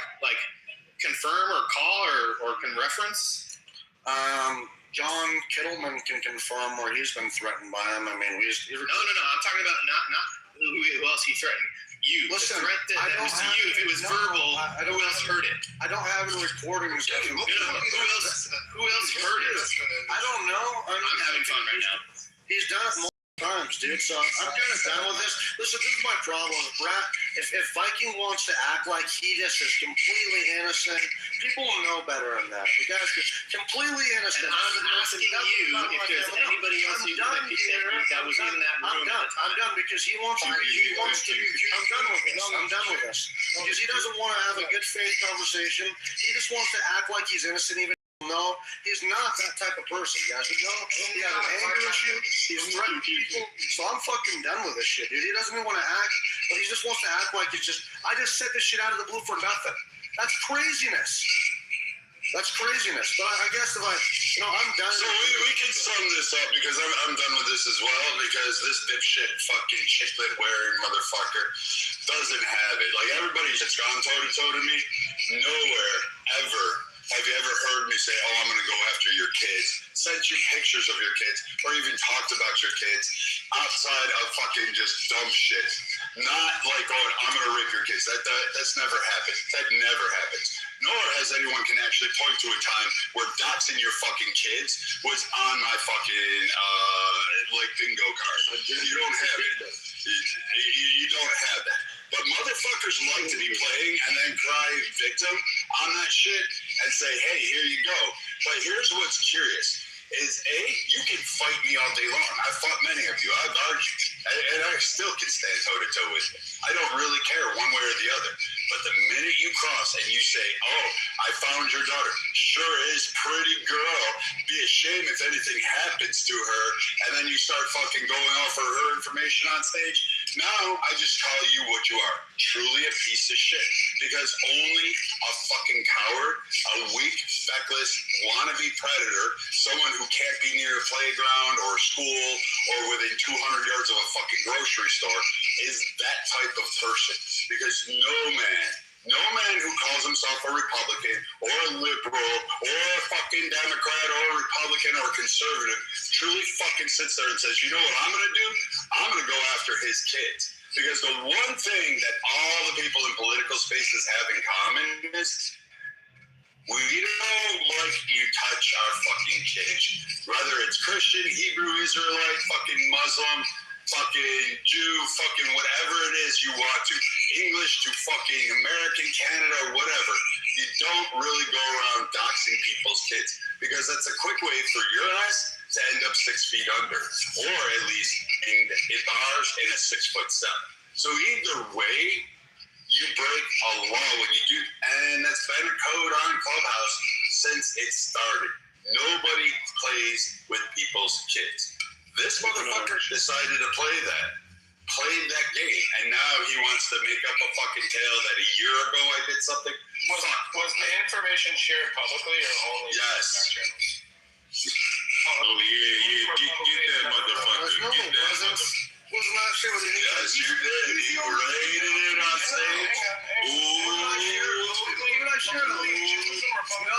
confirm or call or can reference? John Kittleman can confirm where he's been threatened by him. No. I'm talking about not who else he threatened. You. Listen, the threat that was to you. If it was verbal, who else heard it? I don't have any recordings. Who else heard it? I don't know. I'm having fun right now. He's done it multiple times, dude. So I'm kind of done with this. Listen, this is my problem. Brad, if Viking wants to act like he just is completely innocent, people will know better than that. The guy's completely innocent. And I'm asking you if there's anybody else that was in that room. I'm done because he wants to. I'm done with this. I'm done with this because he doesn't want to have a good faith conversation. He just wants to act like he's innocent, even. No, he's not that type of person, guys. He has an anger issue. He's threatening people. So I'm fucking done with this shit, dude. He doesn't even want to act, but he just wants to act like it's just, I just said this shit out of the blue for nothing. That's craziness. But I guess if I'm done. So we can sum this up because I'm done with this as well because this dipshit fucking chiclet wearing motherfucker doesn't have it. Like everybody that's gone toe to toe to me, nowhere ever have you ever heard me say, oh, I'm going to go after your kids, sent you pictures of your kids, or even talked about your kids outside of fucking just dumb shit. Not like, oh, I'm going to rape your kids. That's never happened. That never happens. nor has anyone can actually point to a time where doxing your fucking kids was on my fucking like bingo card. You don't have it. You don't have that. But motherfuckers like to be playing and then cry victim on that shit and say, hey, here you go. But here's what's curious. Is A, you can fight me all day long. I've fought many of you. I've argued. And I still can stand toe-to-toe with you. I don't really care one way or the other. But the minute you cross and you say, oh, I found your daughter. Sure is, pretty girl. Be a shame if anything happens to her. And then you start fucking going off for her information on stage. Now, I just call you what you are. Truly a piece of shit. Because only a fucking coward, a weak, feckless, wannabe predator, someone who can't be near a playground or school or within 200 yards of a fucking grocery store is that type of person. Because no man who calls himself a Republican or a liberal or a fucking Democrat or a Republican or a conservative truly fucking sits there and says, you know what I'm going to do? I'm going to go after his kids. Because the one thing that all the people in political spaces have in common is we don't like you touch our fucking kids. Whether it's Christian, Hebrew, Israelite, fucking Muslim, fucking Jew, fucking whatever it is you want to. English to fucking American, Canada, or whatever. You don't really go around doxing people's kids. Because that's a quick way for your ass to end up 6 feet under. Or at least in bars in a 6'7". So either way, you break a law when you do, and that's been a code on Clubhouse since it started. Nobody plays with people's kids. This motherfucker decided to played that game, and now he wants to make up a fucking tale that a year ago I did something. Was the information shared publicly or only? Yes. Oh yeah, get that motherfucker. Was not sure what yes, you did. You rated it on stage. Who did I share it with? No,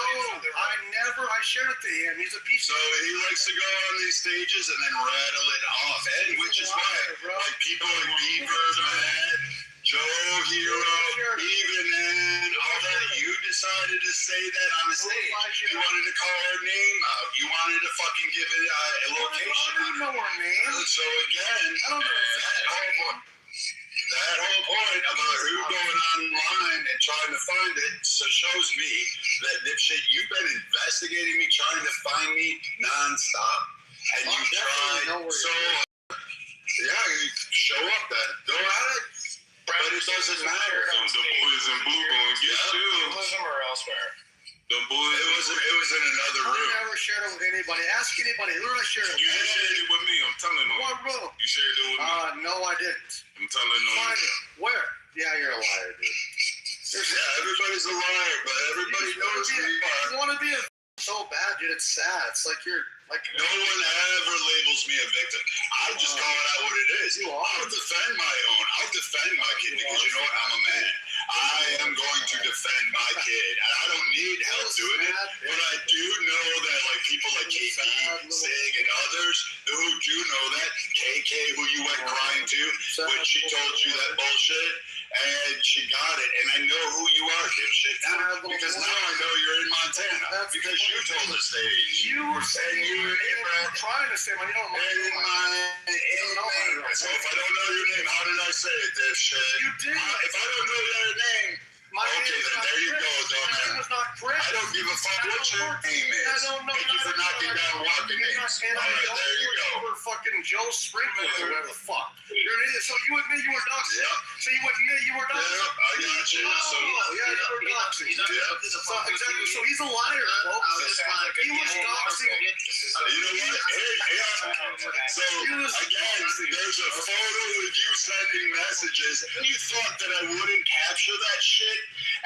I shared it to him. He's a piece of shit. He likes to go on these stages and then rattle it off. And which is why, like people like Beaver, Matt, Joe Hero, even then, all that, you decided to say that on the stage. You wanted to call her name out. You wanted to fucking give it a location. I don't know her name. So again, that whole point about who going online and trying to find it shows me that dipshit, you've been investigating me, trying to find me nonstop, and you tried so. Yeah, you show up then. Go at it. But it doesn't matter. The boys in blue gonna get you. Or elsewhere. The boys. It was in another room. I never shared it with anybody. Ask anybody. Who did I share it with? You just shared it with me. I'm telling them. What room? You shared it with me. No, I didn't. I'm telling them. Find it. Where? Yeah, you're a liar, dude. Yeah, everybody's a liar, but everybody knows who you are. You want to be so bad, dude. It's sad. It's like you're like. No one ever labels me a victim. I just call it out what it is. I'll defend my own. I'll defend my kid because you know what? I'm a man. I am going to defend my kid. And I don't need help doing it, but I do know that like people like KP, Sig, and others who do know that. KK, who you went crying to when she told you that bullshit, and she got it. And I know who you are, dipshit, now because now I know you're in Montana because you told the stage. You were saying you were trying to say my name. So if I don't know your name, how did I say it, dipshit? You did. If I don't know your name, okay, then there you go, dumbass. I don't give a fuck what your name is. Thank you for knocking down walking names. All right, there you go. You were fucking Joe Sprinkler or whatever the fuck. You're an idiot. So you admit you were doxing. Yep. So you admit you were doxing. Yep, I got you. So, yeah, you were doxing. So exactly. So he's a liar, folks. He was doxing. You know what? So again, there's a photo of you sending messages. You thought that I wouldn't capture that shit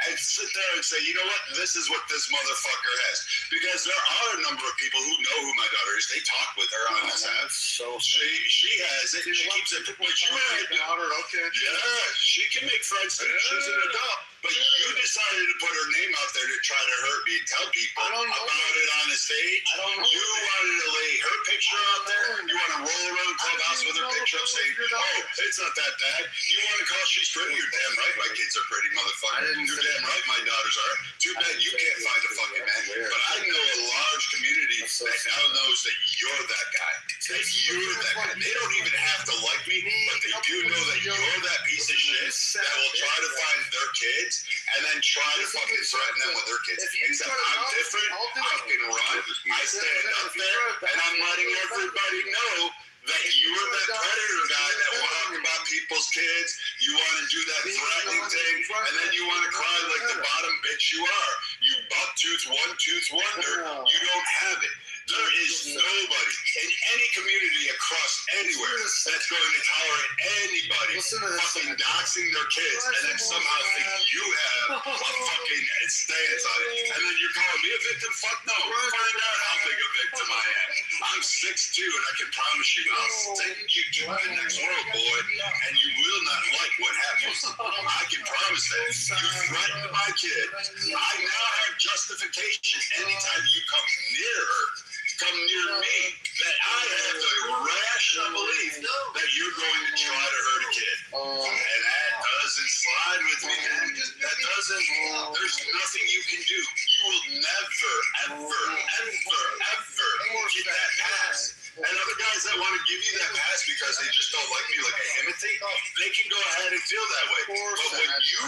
and sit there and say, you know what? This is what this motherfucker has. Because there are a number of people who know who my daughter is. They talk with her on this app. So she has it. She keeps it. But you had daughter, okay. Yeah, she can make friends too. She's an adult. But you decided to put her name out there to try to hurt me and tell people about it on the stage. You wanted to lay her picture out there. You want to roll around Clubhouse with her picture up saying, oh, it's not that bad. You want to call she's pretty? You're damn right my kids are pretty, motherfucker. You're damn right my daughters are. Too bad you can't find a fucking man. But I know a large community that now knows that you're that guy. That you're that guy. They don't even have to like me, but they do know that you're that piece of shit that will try to find their kids and then try to fucking threaten them with their kids. Except I'm different. I can run. I stand up there, and I'm letting everybody know that you're that predator guy that want to talk about people's kids. You want to do that threatening thing, and then you want to cry like the bottom bitch you are. You buck-tooth, one-tooth wonder. You don't have it. There is nobody in any community across anywhere that's going to tolerate anybody fucking doxing their kids and then somehow think you have a fucking stance on it. And then you're calling me a victim? Fuck no. Find out how big a victim I am. I'm 6'2", and I can promise you, I'll take you to the next world, boy, and you will not like what happens. I can promise that. You threatened my kid. I now have justification anytime you come near her. Come near me, that I have the rational belief that you're going to try to hurt a kid. And that doesn't slide with me, man. That doesn't, there's nothing you can do. You will never, ever get that pass. And other guys that want to give you that pass because they just don't like me like I imitate, they can go ahead and feel that way. But when you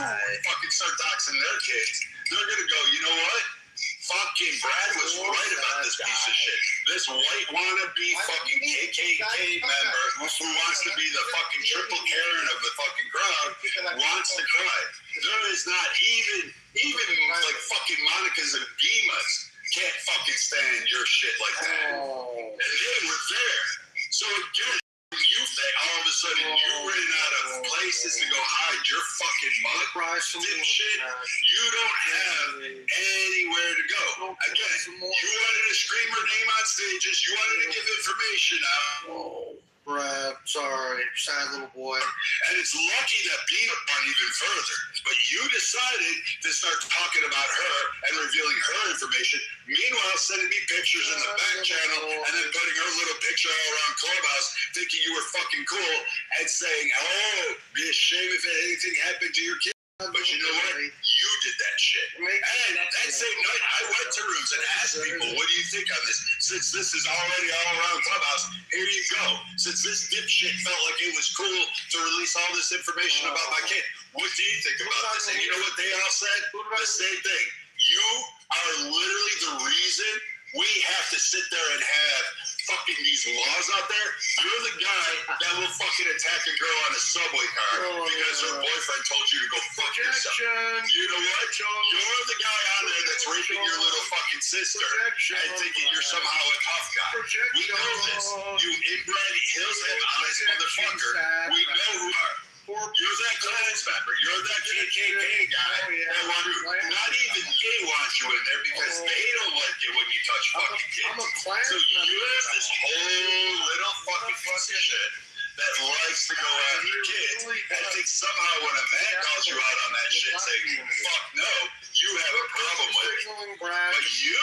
fucking start doxing their kids, they're going to go, you know what? Fucking Brad was right about this piece of shit. This white wannabe fucking KKK member who wants to be the fucking triple Karen of the fucking crowd wants to cry. There is not even like fucking Monica's and Dimas can't fucking stand your shit like that. And they were there. So again, you think all of a sudden you ran out of places to go hide your fucking mug dipshit. You don't have anywhere to go. Again, you wanted to scream her name on stages. You wanted to give information out. Brad, sorry, sad little boy. And it's lucky that beat on even further. But you decided to start talking about her and revealing her information. Meanwhile, sending me pictures in the back channel and then putting her little picture all around Clubhouse, thinking you were fucking cool, and saying, oh, be a shame if anything happened to your kid. But you know what? You did that shit. And that same night, I went to rooms and asked people, what do you think on this? Since this is already all around Clubhouse, here you go. Since this dipshit felt like it was cool to release all this information about my kid, what do you think about this? And you know what they all said? The same thing. You are literally the reason we have to sit there and have fucking these laws out there. You're the guy that will fucking attack a girl on a subway car because her boyfriend told you to go fuck yourself. You know what? You're the guy on there that's raping your little fucking sister and thinking you're somehow a tough guy. We know this. You inbred Hills Head honest motherfucker. We know who are. You're that class member. You're that KKK guy that not even gay wants you in there because they don't like it when you touch fucking kids. So you're this whole little fucking piece of shit that likes to go after kids and thinks somehow when a man calls you out on that shit saying, fuck no, you have a problem with it. But you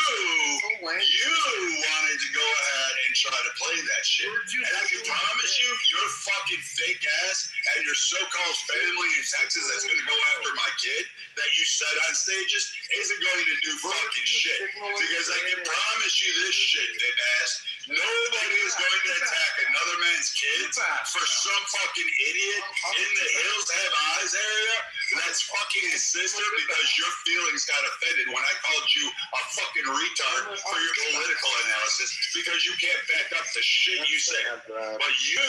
wanted to go ahead and try to play that shit. And I can promise you, your fucking fake ass and your so-called family in Texas that's going to go after my kid that you said on stages isn't going to do fucking shit. Because I can promise you this shit, dip ass. Nobody is going to attack another man's kids for some fucking idiot in the Hills Have Eyes area that's fucking his sister because your feelings got offended when I called you a fucking retard for your political analysis because you can't back up the shit you say. But you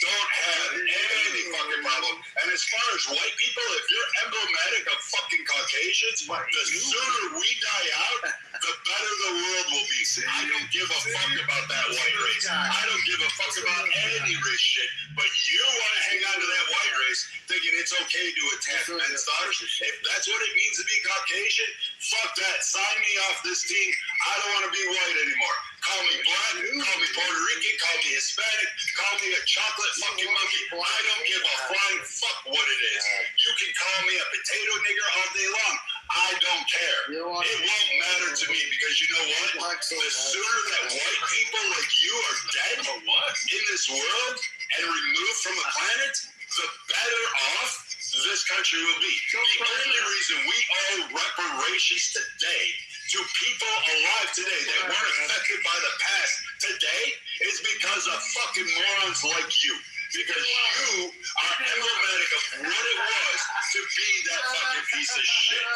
don't have any fucking problem. And as far as white people, if you're emblematic of fucking Caucasians, the sooner we die out, the better the world will be. I don't give a fuck about that white race. I don't give a fuck about any race shit. But you want to hang on to that white race thinking it's okay to attack men's daughters. If that's what it means to be Caucasian, fuck that. Sign me off this team. I don't want to be white anymore. Call me black, call me Puerto Rican, call me Hispanic, call me a chocolate fucking monkey. I don't give a flying fuck what it is. You can call me a potato nigger all day long. I don't care. It won't matter to me because you know what? The sooner that white people like you are dead in this world and removed from the planet, the better off this country will be. The only reason we owe reparations today to people alive today that weren't affected by the past today is because of fucking morons like you. Because you are emblematic of what it was to be that fucking piece of shit.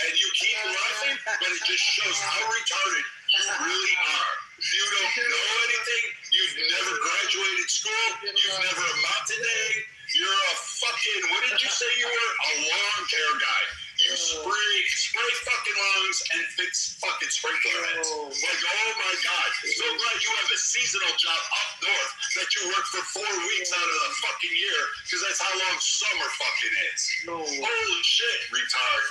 And you keep laughing, but it just shows how retarded you really are. You don't know anything. You've never graduated school. You've never amounted to anything. You're a fucking, what did you say you were? A lawn care guy. You spray fucking lungs and fix fucking sprinkler heads. Like, oh my God. So glad you have a seasonal job up north that you work for 4 weeks out of the fucking year, because that's how long summer fucking is. Holy shit, retard.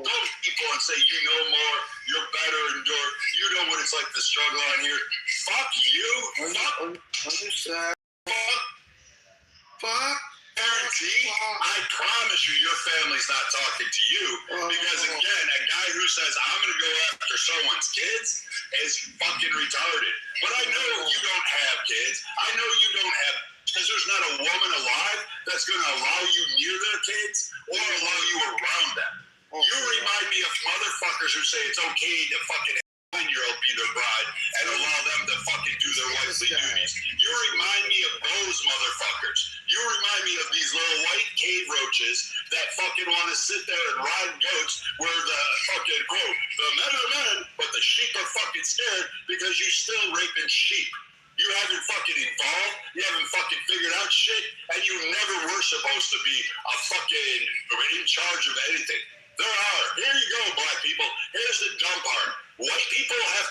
Don't people and say you know more, you're better, and you know what it's like to struggle on here. Fuck you. Fuck. Guarantee, I promise you, your family's not talking to you, because again, a guy who says I'm going to go after someone's kids is fucking retarded. But I know you don't have kids. I know you don't have, because there's not a woman alive that's going to allow you near their kids or allow you around them. You remind me of motherfuckers who say it's okay to fucking 9-year-old be their bride and allow them to fucking do their wifely duties. You remind me of those motherfuckers. You remind me of these little white cave roaches that fucking want to sit there and ride goats where the fucking, quote, the men are men, but the sheep are fucking scared because you still raping sheep. You haven't fucking evolved, you haven't fucking figured out shit, and you never were supposed to be a fucking in charge of anything. There are. Here you go, black people. Here's the dumb part. White people have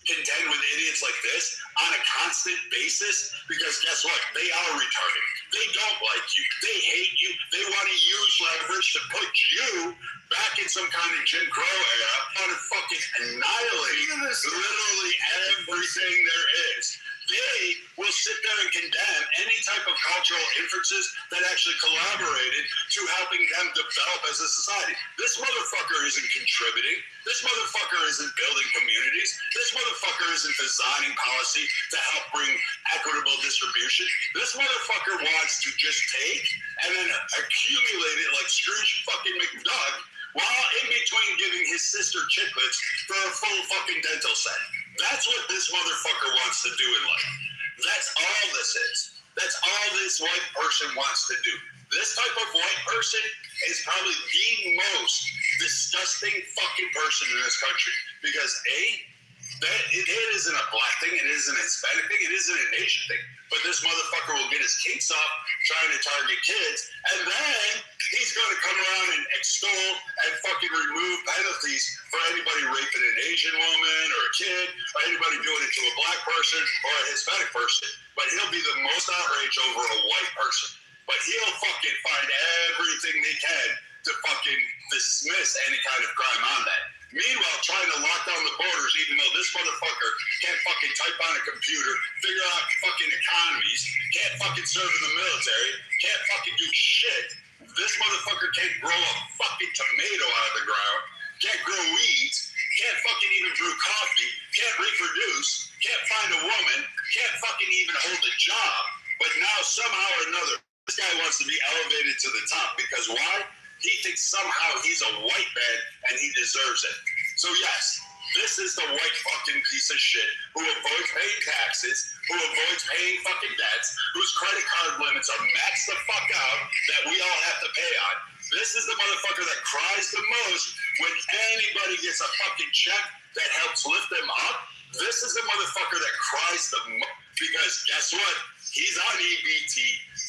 contend with idiots like this on a constant basis because guess what? They are retarded. They don't like you. They hate you. They want to use leverage to put you back in some kind of Jim Crow era. Want to fucking annihilate literally everything there is. They will sit there and condemn any type of cultural inferences that actually collaborated to helping them develop as a society. This motherfucker isn't contributing. This motherfucker isn't building communities. This motherfucker isn't designing policy to help bring equitable distribution. This motherfucker wants to just take and then accumulate it like Scrooge fucking McDuck while in between giving his sister chiclets for a full fucking dental set. That's what this motherfucker wants to do in life. That's all this is. That's all this white person wants to do. This type of white person is probably the most disgusting fucking person in this country. Because it isn't a black thing, it isn't a Hispanic thing, it isn't a nation thing. But this motherfucker will get his kinks up trying to target kids, and then he's going to come around and extol and fucking remove penalties for anybody raping an Asian woman or a kid, or anybody doing it to a black person or a Hispanic person. But he'll be the most outraged over a white person. But he'll fucking find everything they can to fucking dismiss any kind of crime on that. Meanwhile, trying to lock down the borders, even though this motherfucker can't fucking type on a computer, figure out fucking economies, can't fucking serve in the military, can't fucking do shit. This motherfucker can't grow a fucking tomato out of the ground, can't grow weeds, can't fucking even brew coffee, can't reproduce, can't find a woman, can't fucking even hold a job. But now somehow or another, this guy wants to be elevated to the top because why? He thinks somehow he's a white man and he deserves it. So yes, this is the white fucking piece of shit who avoids paying taxes, who avoids paying fucking debts, whose credit card limits are maxed the fuck out that we all have to pay on. This is the motherfucker that cries the most when anybody gets a fucking check that helps lift them up. This is the motherfucker that cries the most because guess what? He's on EBT.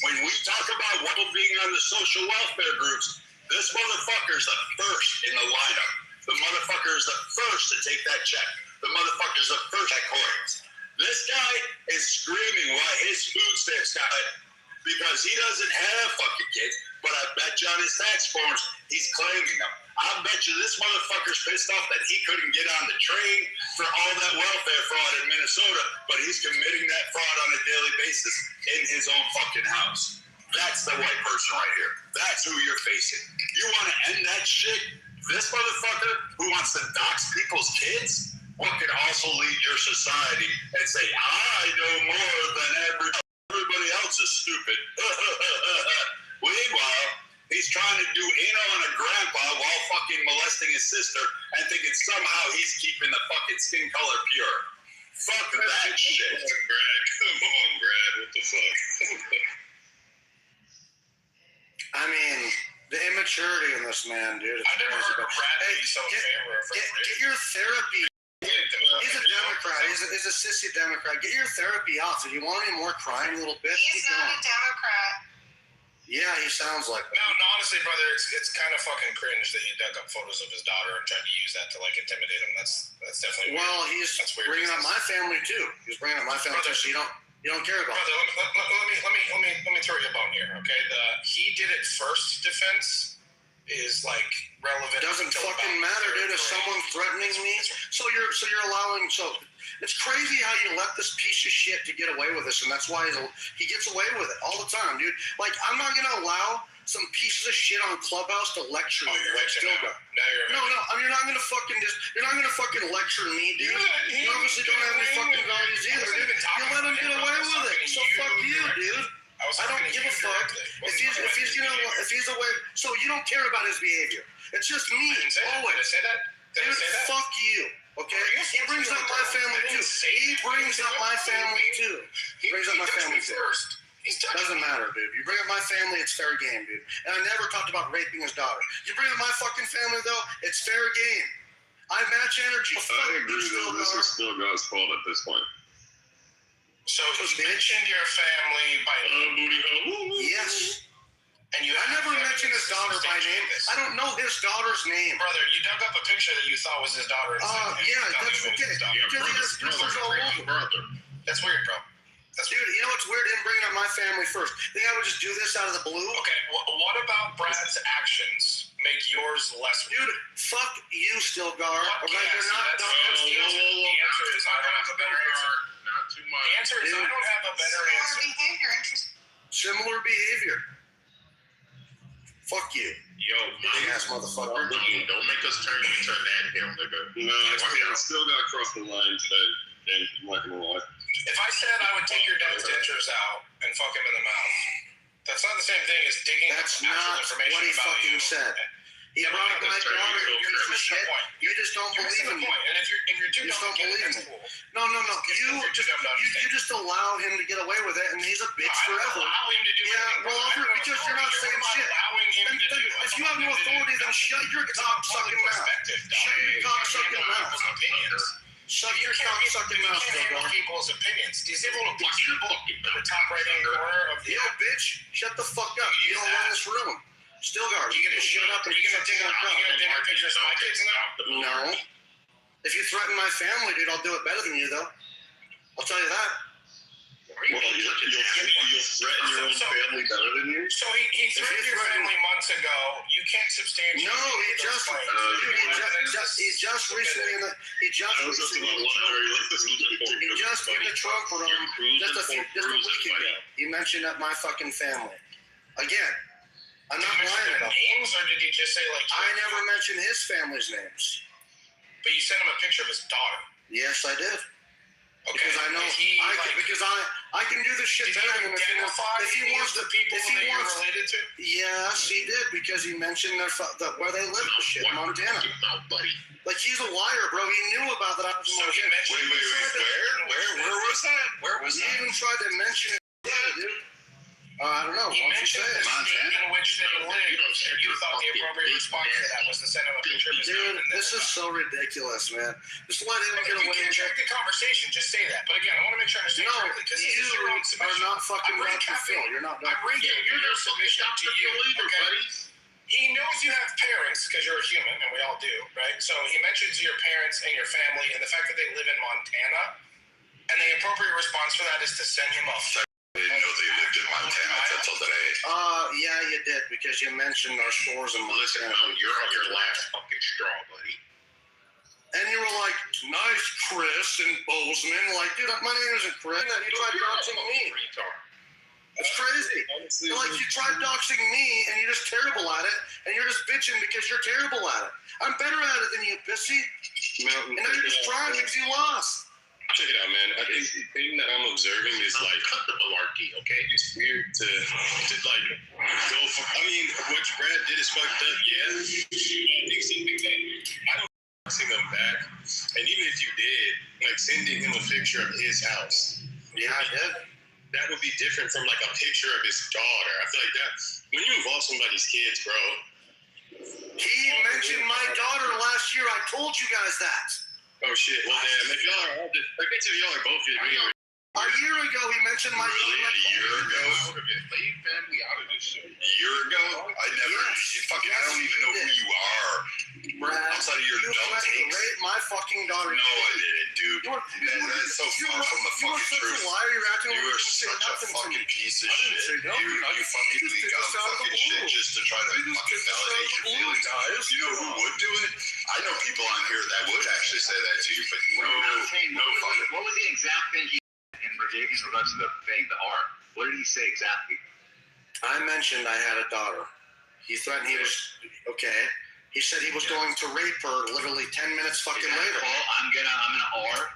When we talk about what being on the social welfare groups, this motherfucker is the first in the lineup. The motherfucker is the first to take that check. The motherfucker is the first at coins. This guy is screaming why his food stamps got it because he doesn't have fucking kids. But I bet you on his tax forms, he's claiming them. I bet you this motherfucker's pissed off that he couldn't get on the train for all that welfare fraud in Minnesota, but he's committing that fraud on a daily basis in his own fucking house. That's the white person right here. That's who you're facing. You want to end that shit? This motherfucker who wants to dox people's kids? What could also lead your society and say, I know more than everybody else is stupid. stupid. Meanwhile, he's trying to do anal on a grandpa while fucking molesting his sister and thinking somehow he's keeping the fucking skin color pure. Fuck that shit. Come on, Brad. Come on, Brad. What the fuck? I mean, the immaturity in this man, dude. I never heard of Brad be so in favor of get your therapy. He's a Democrat. He's a sissy Democrat. Get your therapy off. If you want any more crime, little bitch, He's not a Democrat. Yeah, he sounds like that. No, honestly, brother, it's kind of fucking cringe that he dug up photos of his daughter and tried to use that to like intimidate him. That's definitely weird. Well, he's bringing up my family too. He's bringing up my family too. So you don't care about. Brother, let me throw you a bone here, okay? He did it first defense is like relevant. Doesn't fucking matter, dude. If someone's threatening me, so you're allowing. So it's crazy how you let this piece of shit to get away with this, and that's why he gets away with it all the time, dude. Like I'm not gonna allow some pieces of shit on Clubhouse to lecture me. You're Still go. No. I mean, you're not gonna fucking lecture me, dude. You obviously don't have any fucking values either, dude. You let him get away with it. So fuck you, dude. I don't give a fuck if he's away. So you don't care about his behavior. It's just me. Always. Did I say that? Dude, fuck you. Okay? He brings up my family too. He brings up my family too. Doesn't matter, dude. You bring up my family, it's fair game, dude. And I never talked about raping his daughter. You bring up my fucking family, though, it's fair game. I match energy. I agree, though. This is still God's fault at this point. So he mentioned your family by name. Yes. And I never mentioned his daughter by name. I don't know his daughter's name. Brother, you dug up a picture that you thought was his daughter. Yeah, that's okay. Because he has pictures all over. That's weird, bro. Dude, you know what's weird? Him bringing up my family first. Think I would just do this out of the blue? Okay, what about Brad's actions make yours less weird? Dude, fuck you, Stilgar. Okay, you're not The answer is I don't have a better answer. Not too much. The answer is I don't have a better answer. Similar behavior. Fuck you. Yo, big ass motherfucker. Don't make us turn you into an anthill, nigga. No, I still got to cross the line today. And I'm not gonna lie. If I said I would take your dad's dentures out and fuck him in the mouth, that's not the same thing as digging up actual information what he about fucking you. said. He brought up my daughter. You're missing the point. You just don't believe in me. And if you're too you just don't dumb, believe that's me. cool. No. You just allow him to get away with it, and he's a bitch forever. Allow him to do because you're not saying shit. If you have no authority, then shut your cock-sucking mouth. Shut your cock-sucking mouth. Shut your cock-sucking mouth, Stilgar. People's opinions. These people in the top right-hand corner of the... Yo, bitch, shut the fuck up. You don't run this room. Stilgar, you gonna shut up? Are you gonna take pictures of my kids now? No. If you threaten my family, dude, I'll do it better than you, though. I'll tell you that. Well, you'll threaten your own family better than you? So he threatened your family months ago. You can't substantiate. No, he just recently in the Trump room just a week ago. He mentioned that my fucking family. Again, I'm not lying about names, or did he just say like? I never mentioned his family's names. But you sent him a picture of his daughter. Yes, I did. Okay. Because I know I can do this shit better than him. If he wants to, related to. Yes, he did because he mentioned where they live and shit, Montana. Like he's a liar, bro. He knew about that. So he mentioned. Where was that? Where was he that? Even tried to mention it, dude. I don't know. He mentioned the state in which they lived, and you thought the appropriate response to that was to send him a picture of his dude, this is so ridiculous, man. Just let him get away. You can check the conversation. Just say that. But again, I want to make sure I understand correctly because you are not fucking Dr. Phil. You're not Dr. Phil. You're your submission to you. Okay? He knows you have parents because you're a human, and we all do, right? So he mentions your parents and your family and the fact that they live in Montana, and the appropriate response for that is to send him off. I didn't know they lived in Montana until today. Yeah, you did because you mentioned our stores in Montana. Listen, you're on your last fucking straw, buddy. And you were like, nice, Chris and Bozeman. Like, dude, my name isn't Chris. You tried doxing me. It's crazy. Like, you tried doxing me, and you're just terrible at it, and you're just bitching because you're terrible at it. I'm better at it than you, pissy. And now you're just crying because you lost. check it out, man. I think the thing that I'm observing is like cut the malarkey, okay? It's weird to like go for. I mean, what Brad did is fucked up, yeah. I don't sing him back, and even if you did, like sending him a picture of his house, yeah, I did. That would be different from like a picture of his daughter. I feel like that when you involve somebody's kids, bro. He mentioned my daughter last year. I told you guys that. Oh shit! Well, damn. If y'all are, I guess if y'all are both being. A year ago, he mentioned my daughter. A year ago? Leave family out of this shit. A year ago? I never. I don't even know who you are. Brad, outside of your dumb takes. Rape my fucking daughter. No, I didn't, dude. That's so far from the fucking truth. Why are you acting? You are such a fucking piece of shit. You fucking leak out fucking shit just to try to fucking validate your feelings. You know who would do it? I know people on here that would actually say that to you, but no fucking. What was the exact thing he in regards to the thing, the art? What did he say exactly? I mentioned I had a daughter. He threatened he was okay. He said he was going to rape her literally 10 minutes fucking later. I'm gonna R.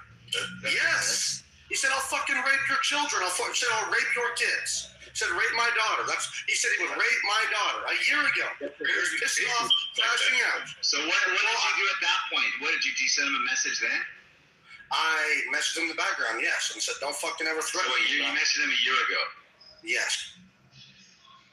Yes. He said I'll fucking rape your children. He said I'll rape your kids. He said rape my daughter. He said he would rape my daughter a year ago. He was pissed off, flashing out. So what did you do at that point? Did you send him a message then? I messaged him in the background, yes, and said don't fucking ever threaten me. You messaged him a year ago? Yes.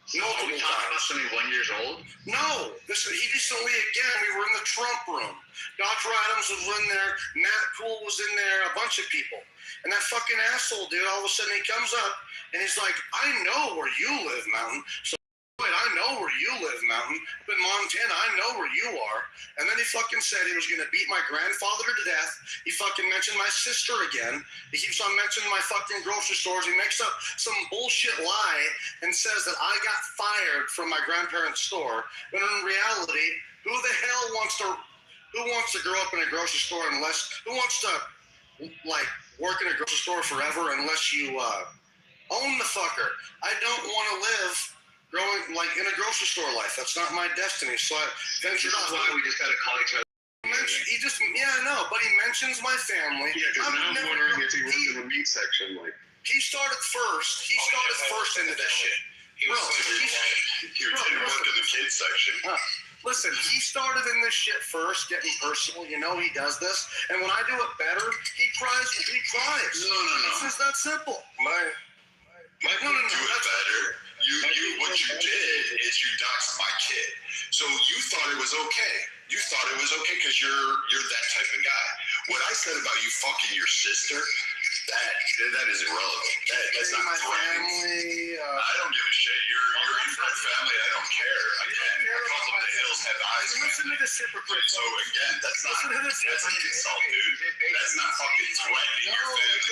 So are we talking about somebody 1 year old? No. He recently, again, we were in the Trump room. Dr. Adams was in there. Matt Poole was in there. A bunch of people. And that fucking asshole, dude, all of a sudden he comes up and he's like, I know where you live, Mountain. So I know where you live, Mountain. Up in Montana, I know where you are. And then he fucking said he was going to beat my grandfather to death. He fucking mentioned my sister again. He keeps on mentioning my fucking grocery stores. He makes up some bullshit lie and says that I got fired from my grandparents' store. When in reality, who the hell wants to grow up in a grocery store who wants to like work in a grocery store forever unless you own the fucker? I don't want to live growing like in a grocery store life. That's not my destiny. So I ventured off. That's why we just gotta call each other. I know, but he mentions my family. Yeah, because now I'm wondering if he worked in the meat section. Like he started first. He started first into this shit. He didn't work in the kids section. Listen, he started in this shit first, getting personal. You know he does this, and when I do it better, he cries. He cries. No. It's just that simple. Do it better. What you did is you doxed my kid. So you thought it was okay. You thought it was okay because you're that type of guy. What I said about you fucking your sister, that is irrelevant. That's not my family. I don't give a shit. You're inbred family. I don't care. Again, I call them the hills have eyes. Listen to this hypocrite. So again, that's an insult, dude. That's not fucking threatening your family.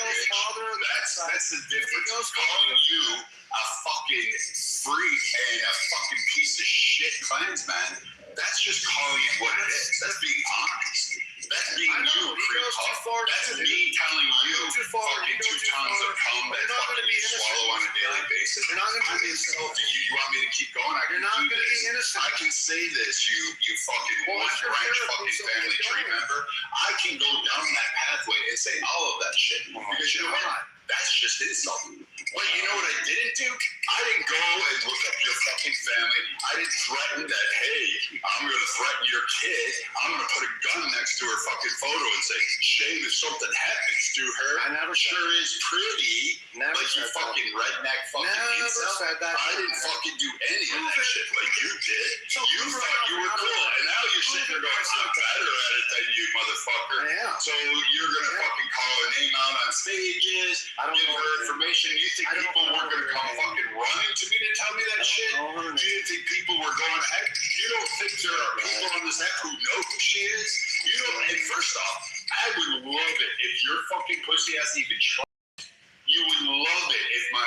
That's the difference. Calling you a fucking freak and a fucking piece of shit Klansman, that's just calling it what it is. That's being honest. That's being you, that's me telling you fucking 2 tons of cum that fucking you swallow on a daily basis. I'm insulting you. You want me to keep going? I can do this. I can say this, you fucking one branch fucking family tree member. I can go down that pathway and say all of that shit. Because you know what? That's just insulting. But you know what I didn't do? I didn't go and look up your fucking family. I didn't threaten that, hey, I'm going to threaten your kid. I'm going to put a gun next to her fucking photo and say, shame if something happens to her. I never sure is pretty. Like you fucking redneck fucking incel. I didn't fucking do any of that shit like you did. You thought you were cool. And now you're sitting there going, I'm better at it than you, motherfucker. So you're going to fucking call her name out on stages. Give her information. You think people weren't going to come fucking running to me to tell me that shit? You didn't think people were going, heck? You don't think there are people on this app who know who she is? You don't. And first off, I would love it if your fucking pussy ass even tried. You would love it if my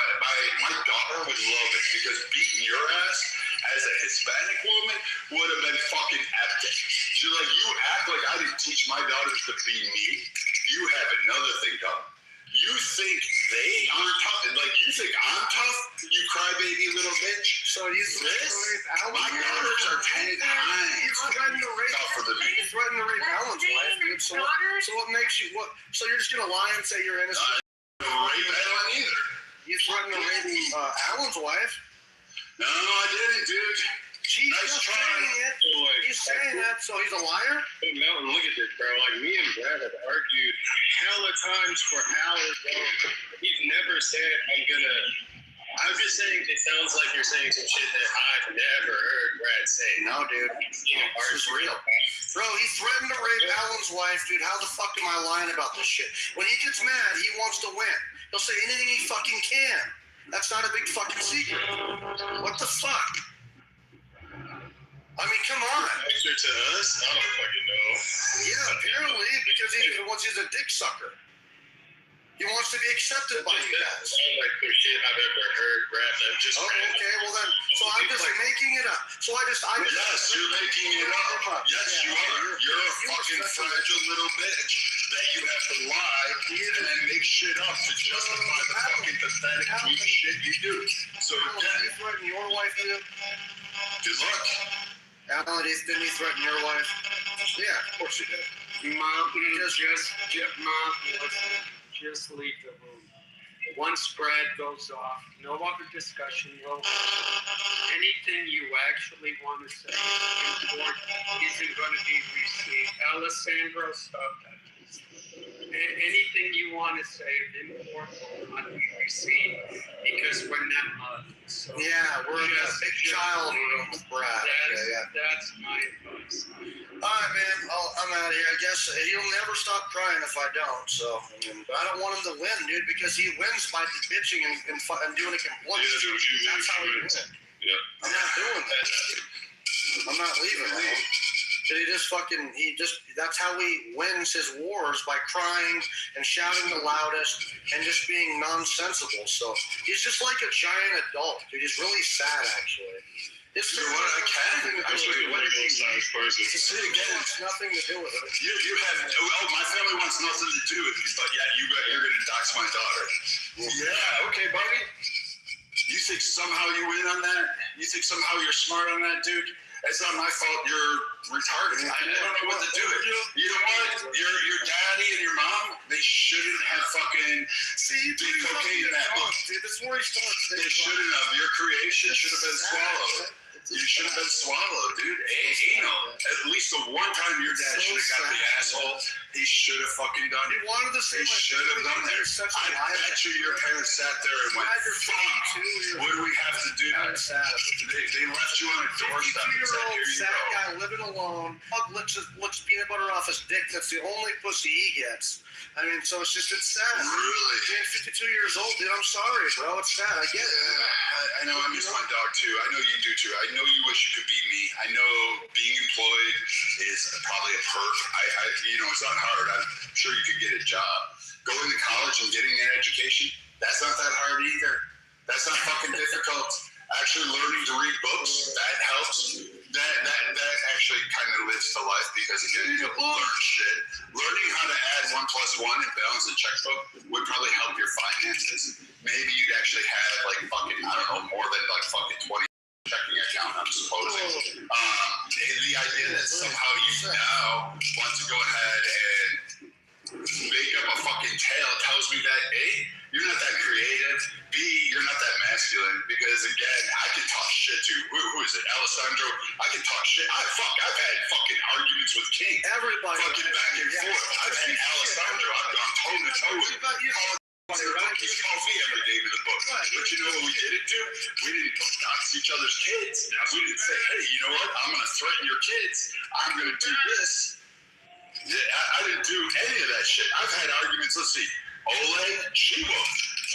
daughter would love it because beating your ass as a Hispanic woman would have been fucking epic. You act like I didn't teach my daughters to be me. You have another thing coming. You think they aren't tough? Like you think I'm tough? You crybaby little bitch. So you my daughters are 10 times. You threatened to rape Alan's wife, dude. So what makes you what? So you're just gonna lie and say you're innocent? I don't rape Alan either. You threatened to rape Alan's wife? No, I didn't, dude. She's nice just try. saying it. He's saying that, so he's a liar? Hey, Mountain, look at this, bro. Like, me and Brad have argued hella times for hours, bro. He's never said, I'm just saying, it sounds like you're saying some shit that I've never heard Brad say. No, dude. It's real. Bro, he threatened to rape Alan's wife, dude. How the fuck am I lying about this shit? When he gets mad, he wants to win. He'll say anything he fucking can. That's not a big fucking secret. What the fuck? I mean, come on. Extra to us? I don't fucking know. Yeah, apparently, because he's a dick sucker. He wants to be accepted by you guys. Sound like the shit I've ever heard, Brad. Okay, well then, so I'm just making it up. So I just. Yes, you're making it up. Yes, you are. You're a fucking fragile little bitch that you have to lie and then make shit up to justify the fucking pathetic weak shit you do. So again, you threaten your wife, dude? Good luck. Alan, didn't he threaten your wife? Yeah, of course he did. Just leave the room. Once Brad goes off, no other discussion. Anything you actually want to say in court isn't going to be received. Alessandro, stop that. Anything you want to say in court will not be received because we're not mothers. So yeah, we're in a big child room with Brad. That's my advice. All right, man. I'm out of here. I guess he'll never stop crying if I don't. So, but I don't want him to win, dude, because he wins by bitching and doing a complaint. That's how he wins. Yep. I'm not doing that. I'm not leaving. That's how he wins his wars, by crying and shouting the loudest and just being nonsensical. So he's just like a giant adult, dude. He's really sad, actually. It's you know what? I can. Actually, what is he? It wants nothing to do with it. You have. Well, my family wants nothing to do with it. But yeah, you're going to dox my daughter. Yeah. Okay, buddy. You think somehow you win on that? You think somehow you're smart on that, dude? It's not my fault you're retarded. I don't know what to do. You know what? Your daddy and your mom, they shouldn't have fucking did cocaine in that book. Dude, this is where he starts. They shouldn't have. Your creation should have been swallowed. You should have been swallowed, dude. At least the one time your dad should have got the asshole, he should have fucking done it. He wanted to say he should have done that. I bet you your parents sat there and went, fuck, what do we have to do? They left you on a doorstep. 52-year-old sad guy living alone. Pug licks peanut butter off his dick. That's the only pussy he gets. I mean, so it's sad. Really? Being 52 years old, dude, I'm sorry, bro. It's sad. I get it. I know. I miss my dog, too. I know you do, too. I know you wish you could be me. I know being employed is probably a perk. It's not hard. I'm sure you could get a job. Going to college and getting an education, that's not that hard either. That's not fucking difficult. Actually learning to read books, that helps. That actually kind of lives to life because, again, you learn shit. Learning how to add 1 + 1 and balance a checkbook would probably help your finances. Maybe you'd actually have, more than 20 checking account, I'm supposing. The idea that somehow you now want to go ahead and make up a fucking tale tells me that A, you're not that creative, B, you're not that masculine, because again, I can talk shit to who is it, Alessandro? I can talk shit. I've had fucking arguments with King. Everybody fucking back and forth. I've had Alessandro. I've gone toe to toe with He's called me every day to the book. But you know what we didn't do? We didn't dox each other's kids. We didn't say, hey, you know what? I'm going to threaten your kids. I'm going to do this. I didn't do any of that shit. I've had arguments. Let's see. Oleg, She-Wolf.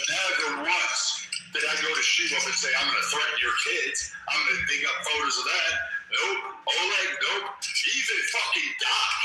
Never once did I go to She-Wolf and say, I'm going to threaten your kids. I'm going to dig up photos of that. Nope. Oleg, nope. Even fucking Doc.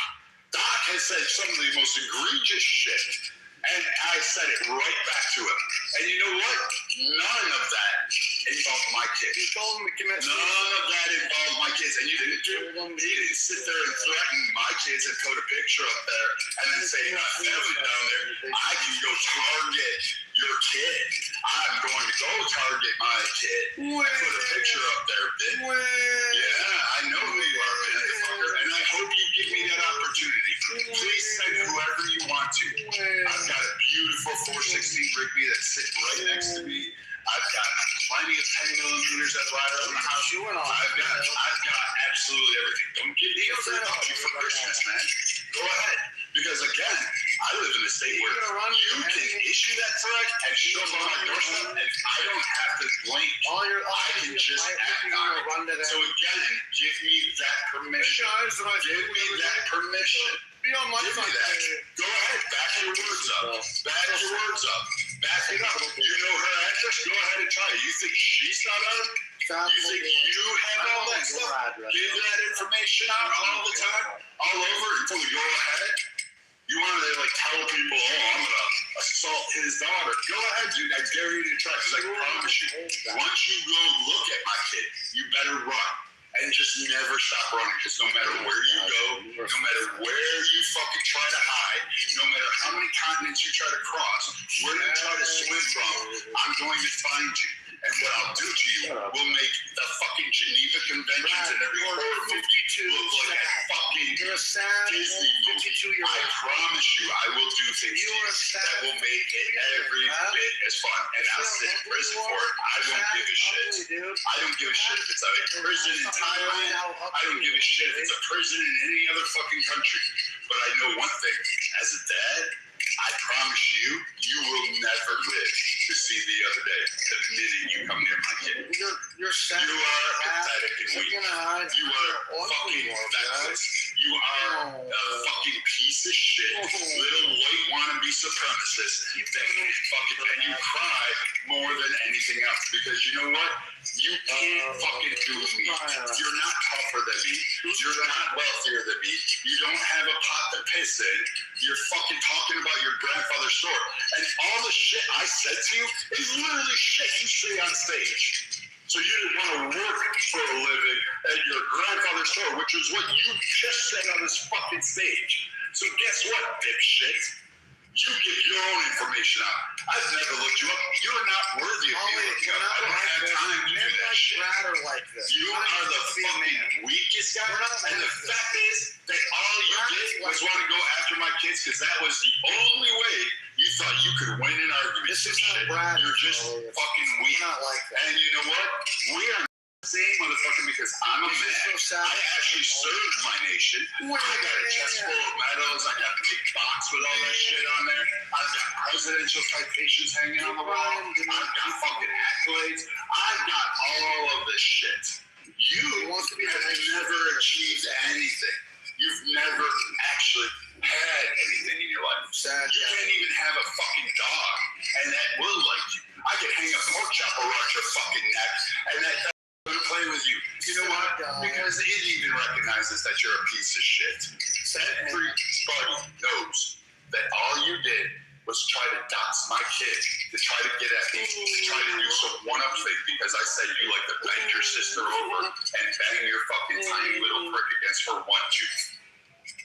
Doc has said some of the most egregious shit. And I said it right back to him. And you know what? None of that involved my kid. You told him to commit suicide. None of that involved my kids. And you didn't do it. He didn't sit there and threaten my kids and put a picture up there and then say, my family down there, I can go target your kid. I'm going to go target my kid. Put a picture up there, bitch. Yeah, I know who you are, motherfucker. And I hope you give me that opportunity. Please send whoever you want to. I've got a beautiful 416 Rigby that's sitting right next to me. I've got plenty of 10 millimeters that ride around the house. I've got absolutely everything. Don't give me a free copy for Christmas, man. Go ahead. Because again, I live in a state where you can issue that threat and show up on my doorstep, and I don't have to blink. I can just act on it. So again, give me that permission. Give me that permission. Be on my side. Go ahead. Back your words up. Back your words up. Back it up. You know her address? Go ahead and try it. You think she's not on? You think you have all that stuff? Give that information out all the time, all over until we go ahead. You want to like tell people, oh, I'm gonna assault his daughter. Go ahead, dude. I dare you to try. Because I promise you, once you go look at my kid, you better run. And just never stop running. Because no matter where you go, no matter where you fucking try to hide, no matter how many continents you try to cross, where you try to swim from, I'm going to find you. And what I'll do to you will make the fucking Geneva Conventions and every horror movie look like a fucking Disney movie. I promise you, I will do things to you that will make it every bit as fun. And I'll sit in prison for it. I won't give a shit. I don't give a shit if it's a prison in Thailand. I don't give a shit if it's a prison in any other fucking country. But I know one thing. As a dad, I promise you, you will never live to see the other day. The minute you come near my kid. You're sad. You are pathetic and weak. You are fucking feckless. You are a fucking piece of shit. Little white wannabe supremacist. And you cry more than anything else. Because you know what? You can't fucking do me. You're not tougher than me. You're not wealthier than me. You don't have a pot to piss in. You're fucking talking about your grandfather's store. And all the shit I said to you is literally shit you say on stage. So you didn't want to work for a living at your grandfather's store, which is what you just said on this fucking stage. So guess what, dipshit? You give your own information out. I've never looked you up. You're not worthy of me looking up. I don't have time to do that shit. You are the fucking weakest guy. And the fact is that all you did was want to go after my kids because that was the only way you thought you could win an argument. This is shit. You're just fucking weak. And you know what? We are same motherfucker because I'm a man. I actually served my nation. I got a chest full of medals. I got a big box with all that shit on there. I've got presidential citations hanging on the wall. I've got fucking accolades. I've got all of this shit. You have never achieved anything. You've never actually had anything in your life. You can't even have a fucking dog, and that will like you. I could hang a pork chop around your fucking neck, and that going to play with you. You know what? Because it even recognizes that you're a piece of shit. Everybody knows that all you did was try to dox my kid, to try to get at me, to try to do some one-up thing because I said you like to bend your sister over and bang your fucking tiny little prick against her one tooth.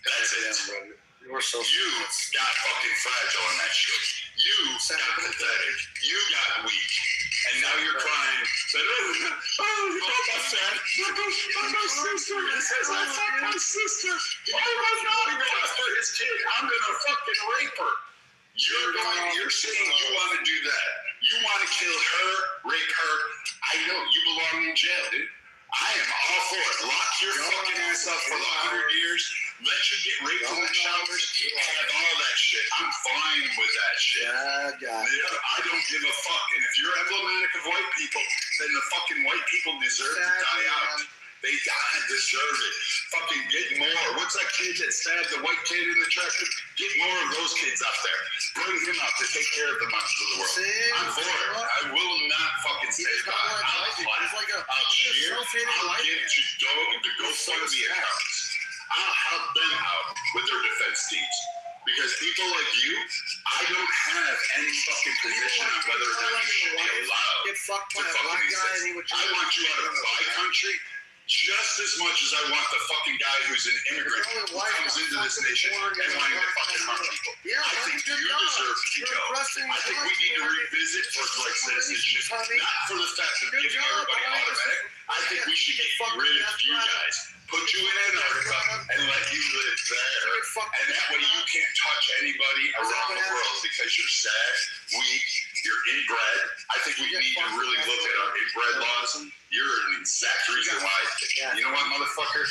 That's it. You got fucking fragile on that shit. You got pathetic. You got weak. And now you're crying. Said, oh, you got my son. My sister. It says I fucked my sister. Oh my God, go after his kid. I'm gonna fucking rape her. You're saying you want to do that. You want to kill her, rape her. I know you belong in jail, dude. I am all for it. Lock your fucking ass up for 100 years. Let you get raped in the showers. Have all that shit. I'm fine with that shit. I don't give a fuck. And if you're emblematic of white people, then the fucking white people deserve to die out. They deserve it. Fucking get more. What's that kid that stabbed the white kid in the tractor? Get more of those kids out there. Bring him out to take care of the monsters of the world. I'm for it. I will not fucking say by. I'll cheer. I'll give to GoFundMe accounts. I'll help them out with their defense teams. Because people like you, I don't have any fucking position on whether or not you should be allowed Get fucked by to a fucking black guy exist. and he would I want you out of my country just as much as I want the fucking guy who's an immigrant who comes into this nation and wanting to fucking harm people. I think you deserve to go. I think we need to revisit birthright citizenship, not for the fact of giving everybody automatic. I think we should get rid of you guys, put you in Antarctica, and let you live there. And that way you can't touch anybody around the world because you're sad, weak, you're inbred. I think we need to really look at our inbred laws. You're an exact reason why. You know what, motherfucker?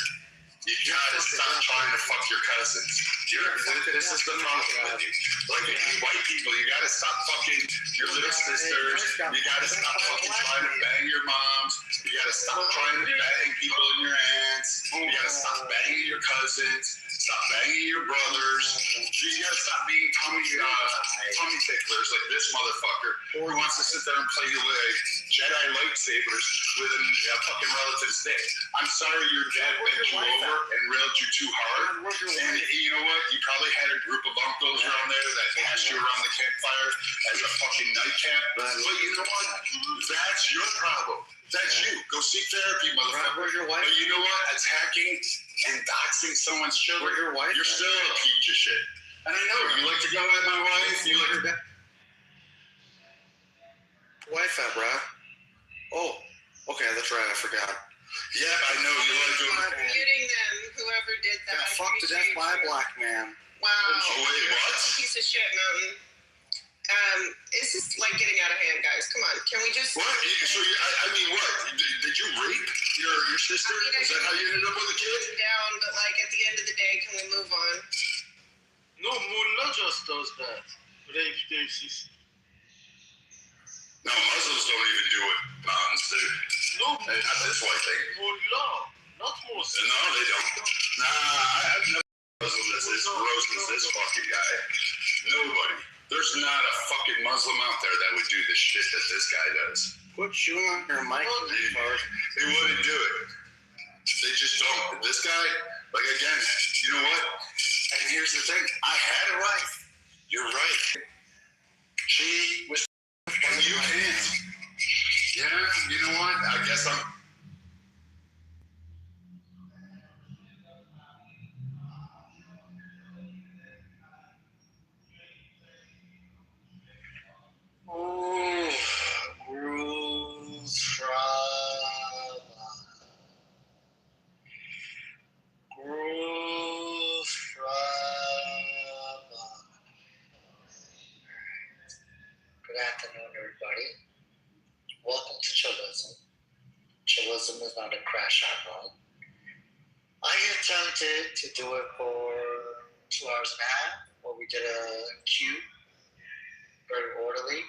You gotta stop trying to fuck your cousins. This is the problem with you. Like, you white people, you gotta stop fucking your little sisters. You gotta stop fucking trying to bang your moms. You gotta stop trying to bang people in your aunts. You gotta stop banging your cousins. Stop banging your brothers. You gotta stop being tummy ticklers like this motherfucker who wants to sit there and play like Jedi lightsabers with a fucking relative's dick. I'm sorry your dad bent you over and railed you too hard. And you know what? You probably had a group of uncles around there that passed you around the campfire as a fucking nightcap. But you know what? That's your problem. That's you. Go seek therapy, motherfucker. But you know what? Attacking and doxing someone's children, you're still a piece of shit. And I know you like to go at my wife. You like to... Wife at, bro. Oh, okay, that's right. I forgot. Yeah, I know you like to... Muting them, whoever did that. Got fucked to death by a black man. Wow. Oh, wait, what? Piece of shit, Mountain. This is like getting out of hand, guys. Come on, can we just? What? So I mean, what? Did you rape your sister? Is that how you ended up with a kid? Down, but like at the end of the day, can we move on? No, Mullah just does that. Rape their sister. No, Muslims don't even do it. Mountains do. No, not this white thing. Mullah, not Muslim. No, they don't. Nah, I've never Muslim that's as gross as this fucking guy. Nobody. There's not a fucking Muslim out there that would do the shit that this guy does. Quit chewing on your mic. They wouldn't do it. They just don't. This guy, like, again, you know what? And here's the thing. I had a wife. You're right. She was and you can't. Yeah, you know what? I guess I'm... Ooh, grooves from Good afternoon, everybody. Welcome to Chillism. Chillism is not a crash out room. I attempted to do it for 2 hours and a half, where we did a queue, very orderly.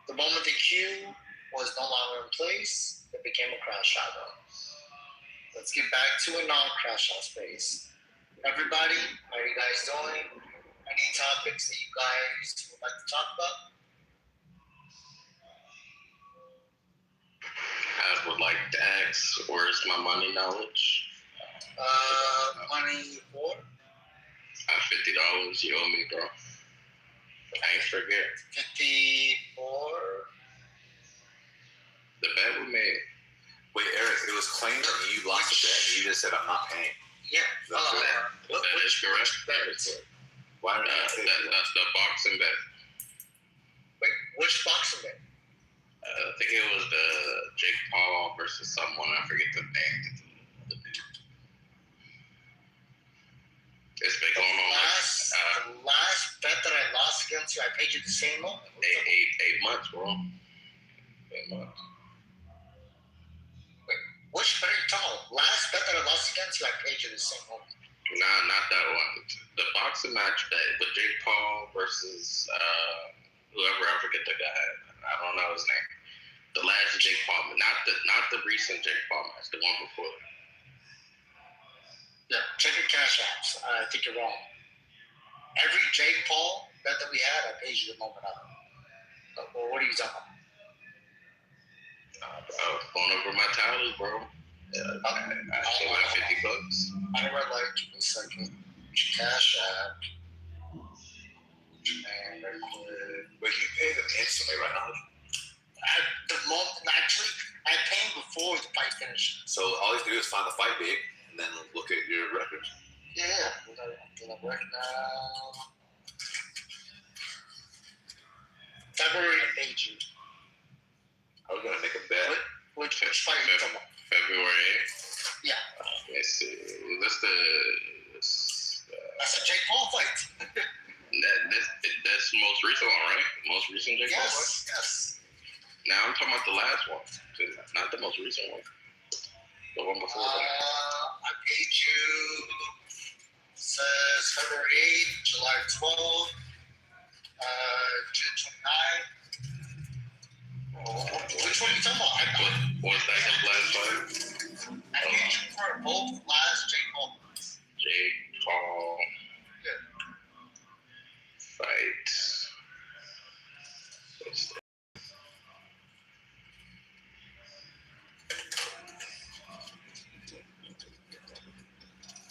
The moment the queue was no longer in place, it became a crash out room. Let's get back to a non-crash out space. Everybody, how are you guys doing? Any topics that you guys would like to talk about? I would like to ask, where's my money knowledge? Money for? $50 you owe me, bro. I ain't forget. 54. The bet we made. Wait, Eric, it was claimed that you lost a bet and you just said, I'm not paying. Yeah. That is correct. Why did I say that? That's the boxing bet. Wait, which boxing bet? I think it was the Jake Paul versus someone. I forget the name. It's been going on. The last bet that I lost against you, I paid you the same moment. 8 months, bro. 8 months. Wait, which bet are you talking about? Last bet that I lost against you, I paid you the same moment. Nah, not that one. The boxing match bet with Jake Paul versus whoever, I forget the guy. I don't know his name. The last Jake Paul, not the recent Jake Paul match, the one before. Yeah, check your cash apps. I think you're wrong. Every Jake Paul bet that we had, I paid you the moment up. Well, what are you talking about? I was going over my tally, bro. Yeah, okay. I still got $50. I never like, give me a second. Cash app. And very cool. Wait, you pay them instantly, right now? At the moment, actually, I pay him before the fight finishes. So all you do is find the fight date and then look at your records. Yeah. Right now. February, I paid you. I was gonna make a bet. Which fight are you talking about? February 8th. Yeah. Let's see. That's That's a Jake Paul fight. That's the most recent one, right? Most recent Jake Paul fight? Yes. Now I'm talking about the last one, not the most recent one. The one before that. I paid you. Says February 8th, July 12th, June 29th. Which one are you talking about? Was that his last fight? I paid you for both last Jake Paul fights. Jake Paul fight.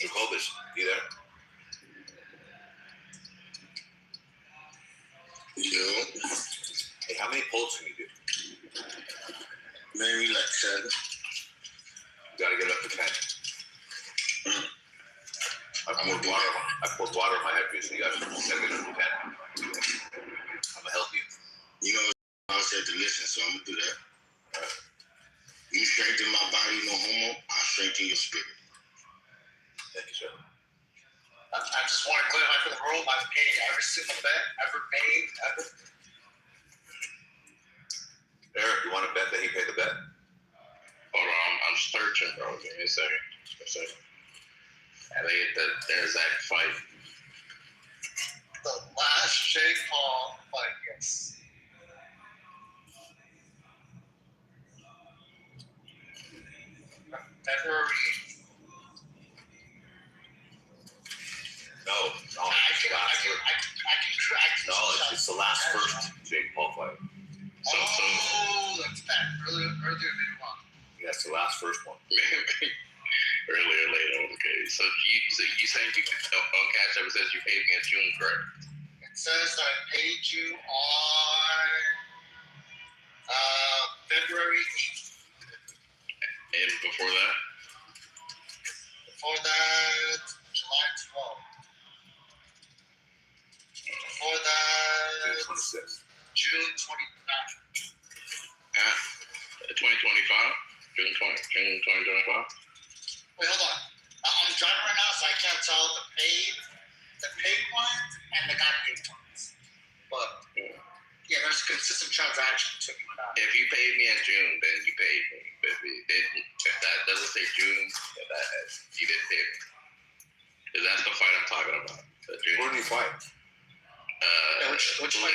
Jacobus, you there? Yo. Hey, how many pulls can you do? Maybe like 7. You gotta get up to 10. I poured water on my head for you, so you gotta get up to 10. I'm gonna help you. You know, I said to listen, so I'm gonna do that. You strengthen my body, no homo. I'll strengthen your spirit. Thank you, sir. I just want to clarify for the room. I've paid every single bet ever made. Eric, you want to bet that he paid the bet? Hold on, I'm searching, bro. Give me a second. I think the exact fight. The last Jake Paul fight, yes. February. No, No, it's the last first Jake Paul fight. That's that. Earlier than one. Yeah, it's the last first one. Earlier, later. Okay, so you saying you on Cash App it says you paid me in June, correct? It says I paid you on February 8th. And before that? Before that, July 12th. Before that, June 29th. 2025? June 2025? Wait, hold on. I'm driving right now, so I can't tell the paid ones and the not paid ones. But yeah, there's a consistent transaction between them. If you paid me in June, then you paid me. If that doesn't say June, then you didn't pay me. Because that's the fight I'm talking about. Who did you fight? Which fight?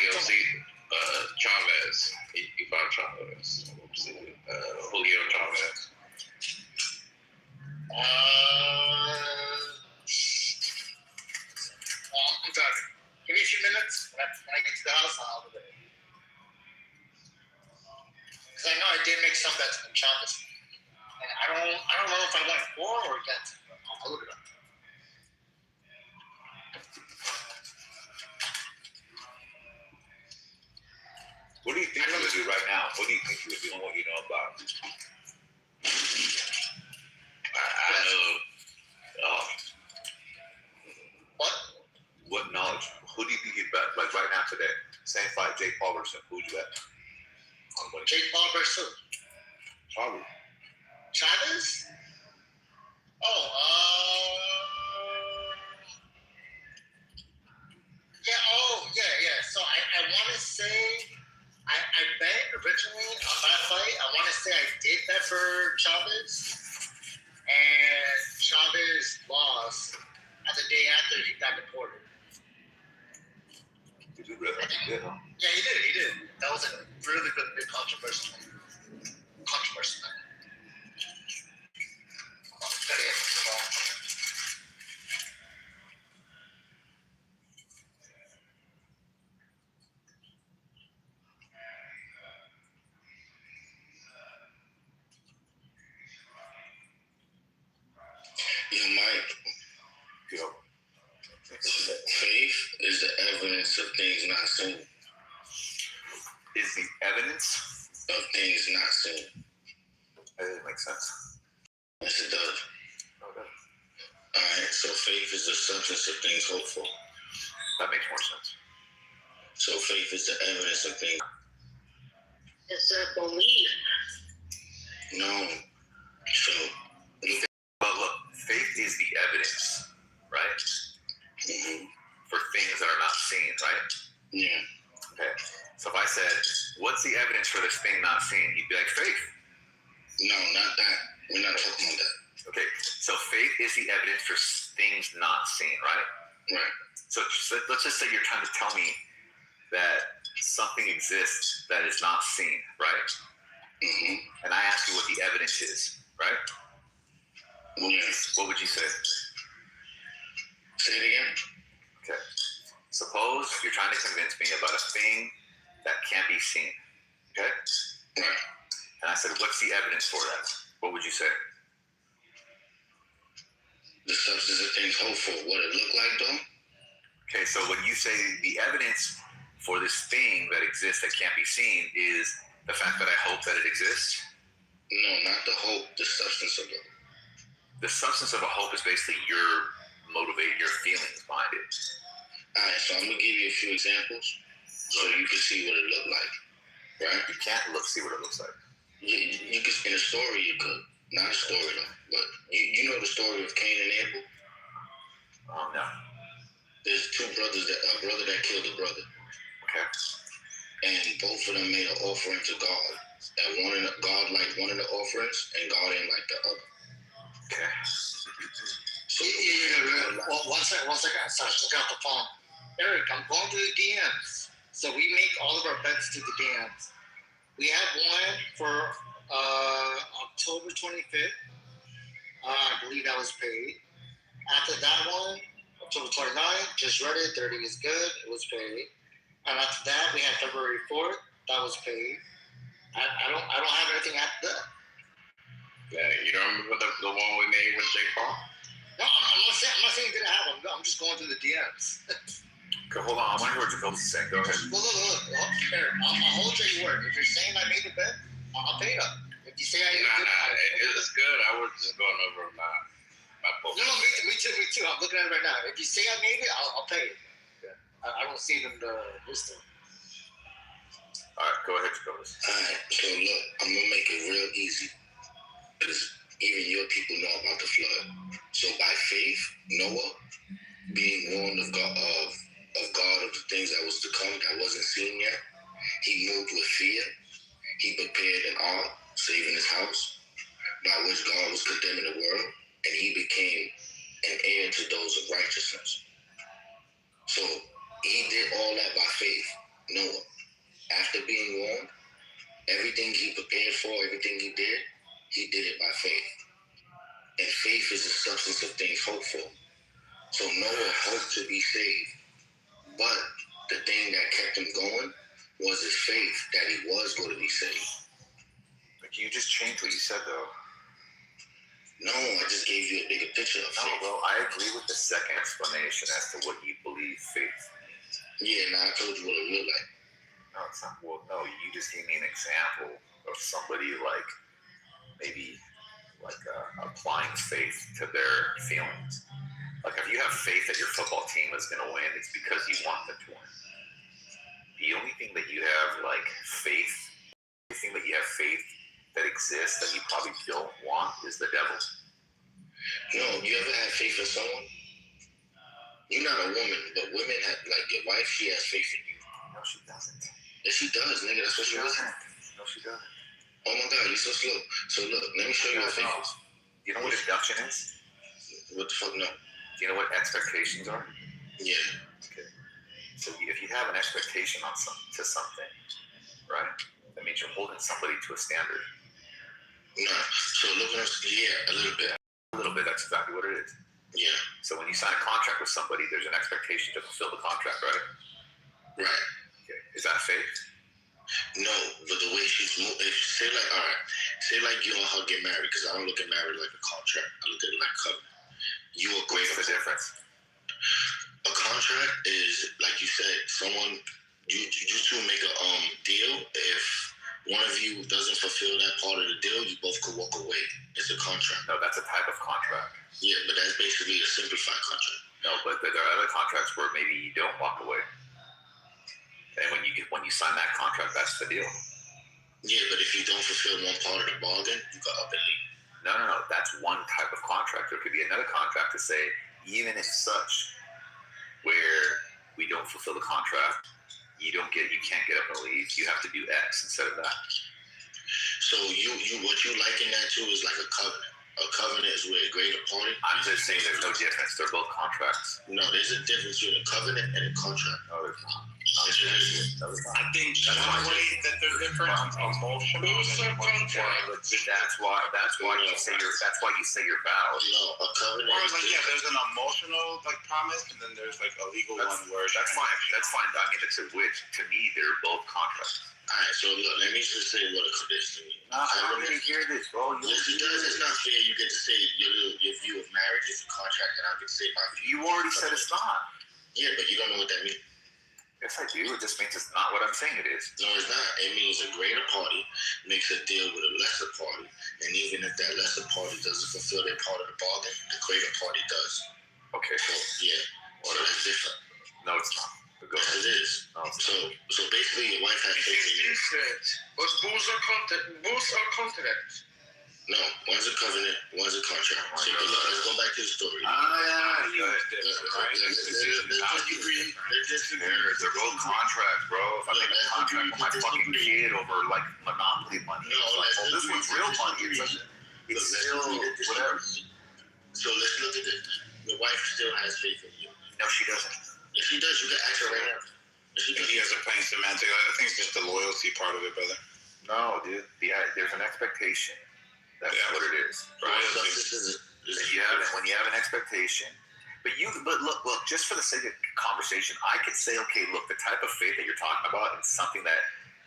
Chavez. He fought Chavez. Julio Chavez. I'm driving. Give me a few minutes. When I get to the house, I'll do it. Because I know I did make some bets with Chavez, and I don't know if I went for or against. I'll look it up. What do you think you would do right now? What do you think you would do and what you know about? I know. What knowledge? Who do you think you'd bet? Like right now today, same fight, Jake Paul versus who would you bet? Jake Paul versus Chavez? Yeah. So I want to say I bet originally on that fight. I want to say I did bet for Chavez, and Chavez lost the day after he got deported. Did you really? Yeah, he did. That was a really good, big controversy. Faith is the evidence of things not seen. That didn't make sense. Yes, it does. Okay. All right, so faith is the substance of things hoped for. That makes more sense. So faith is the evidence of things. It's a belief. No. So, but look, faith is the evidence, right? Mm-hmm. For things that are not seen, right? Yeah. Okay. So if I said, what's the evidence for this thing not seen? You'd be like, faith. No, not that. We're not talking about that. Okay. So faith is the evidence for things not seen, right? Right. So let's just say you're trying to tell me that something exists that is not seen, right? Mm-hmm. And I ask you what the evidence is, right? What would you say? Say it again. Okay. Suppose you're trying to convince me about a thing that can't be seen. Okay? Right. And I said, what's the evidence for that? What would you say? The substance of things hoped for. What it look like, though? Okay, so when you say the evidence for this thing that exists that can't be seen is the fact that I hope that it exists? No, not the hope. The substance of it. The substance of a hope is basically your feelings behind it. All right, so I'm going to give you a few examples so you can see what it looked like, right? You can't see what it looks like. You could, in a story, you could. Not a story, though. But you know the story of Cain and Abel? No. There's two brothers, a brother that killed a brother. Okay. And both of them made an offering to God. And God liked one of the offerings, and God didn't like the other. Okay. So, Well, one second. Sorry, look out the phone. Eric, I'm going to the DMs. So we make all of our bets to the DMs. We have one for October 25th. I believe that was paid. After that one, October 29th, just read it. 30 is good. It was paid. And after that, we had February 4th. That was paid. I don't have anything after that. Yeah, you don't remember the one we made with Jake Paul? No, I'm not saying it didn't happen. I'm just going through the DMs. Okay, hold on. I want to hear what you're saying. Go ahead. Look. Eric, I'll hold you your word. If you're saying I made the bet, I'll pay it up. If you say I didn't, it's good. I was just going over my post. No, me too. I'm looking at it right now. If you say I made it, I'll pay it. Okay. I don't see it in the listing. All right, go ahead, Jacoby. All right, so look, I'm going to make it real easy. Because even your people know about the flood. So by faith, Noah, being warned of God of the things that was to come that wasn't seen yet, he moved with fear. He prepared an ark, saving his house, by which God was condemning the world, and he became an heir to those of righteousness. So he did all that by faith, Noah. After being warned, everything he prepared for, everything he did it by faith. And faith is the substance of things hoped for. So Noah hoped to be saved. But the thing that kept him going was his faith that he was going to be saved. But you just changed what you said, though. No, I just gave you a bigger picture of faith. No, well, I agree with the second explanation as to what you believe faith means. Yeah, and I told you what it looked like. No, it's not. Well, no, you just gave me an example of somebody maybe applying faith to their feelings. Like if you have faith that your football team is going to win, it's because you want them to win. The only thing that you have faith that exists that you probably don't want is the devil. No, you ever had faith in someone? You're not a woman, but women have, your wife, she has faith in you. No, she doesn't. Yes, she does, nigga. That's what she doesn't. No, she doesn't. Oh my God, you're so slow. So look, let me show you what faith is. You know what abduction is? What the fuck, no? Do you know what expectations are? Yeah. Okay. So if you have an expectation to something, right? That means you're holding somebody to a standard. No. So look at us. Yeah, a little bit. A little bit. That's exactly what it is. Yeah. So when you sign a contract with somebody, there's an expectation to fulfill the contract, right? Right. Okay. Is that faith? No, but the way she's moving, say you and her get married, because I don't look at marriage like a contract. I look at it like a covenant. You agree. What's the difference? A contract is, like you said, you two make a deal. If one of you doesn't fulfill that part of the deal, you both could walk away. It's a contract. No, that's a type of contract. Yeah, but that's basically a simplified contract. No, but there are other contracts where maybe you don't walk away. And when you sign that contract, that's the deal. Yeah, but if you don't fulfill one part of the bargain, you got up and leave. No. That's one type of contract. There could be another contract to say, even if such, where we don't fulfill the contract, you can't get up and leave. You have to do X instead of that. So what you liken that to is like a covenant. A covenant is where a greater party. I'm just saying there's no difference. They're both contracts. No, there's a difference between a covenant and a contract. No, there's not. I think one way that they're different. Emotional. That's why you say your vows. No, a covenant. Or like there's an emotional like promise, and then there's like a legal one where that's fine. That's fine. I mean, to me, they're both contracts. All right, so look, let me just say what a covenant is to me. I want to hear this, bro. Yes, because it's not fair. You get to say your view of marriage is a contract, and I get to say my view. You already said it's not. Yeah, but you don't know what that means. Yes, I do. It just means it's not what I'm saying it is. No, it's not. It means a greater party makes a deal with a lesser party, and even if that lesser party doesn't fulfill their part of the bargain, the greater party does. Okay. So so that's different. No, it's not. Yes, it is. No, so basically, your wife has faith in you. But both are contracts. No, one's a covenant, one's a contract. So look, let's go back to the story. They're both contracts, bro. If I make a contract with my fucking kid over like Monopoly money, this one's real money. It's still whatever. So let's look at this. Your wife still has faith in you. No, she doesn't. If she does, you can ask her right now. He has a plain semantic. I think it's just the loyalty part of it, brother. No, dude. There's an expectation. That's what it is. Right? When you have an expectation, but look, just for the sake of conversation, I could say, okay, look, the type of faith that you're talking about is something that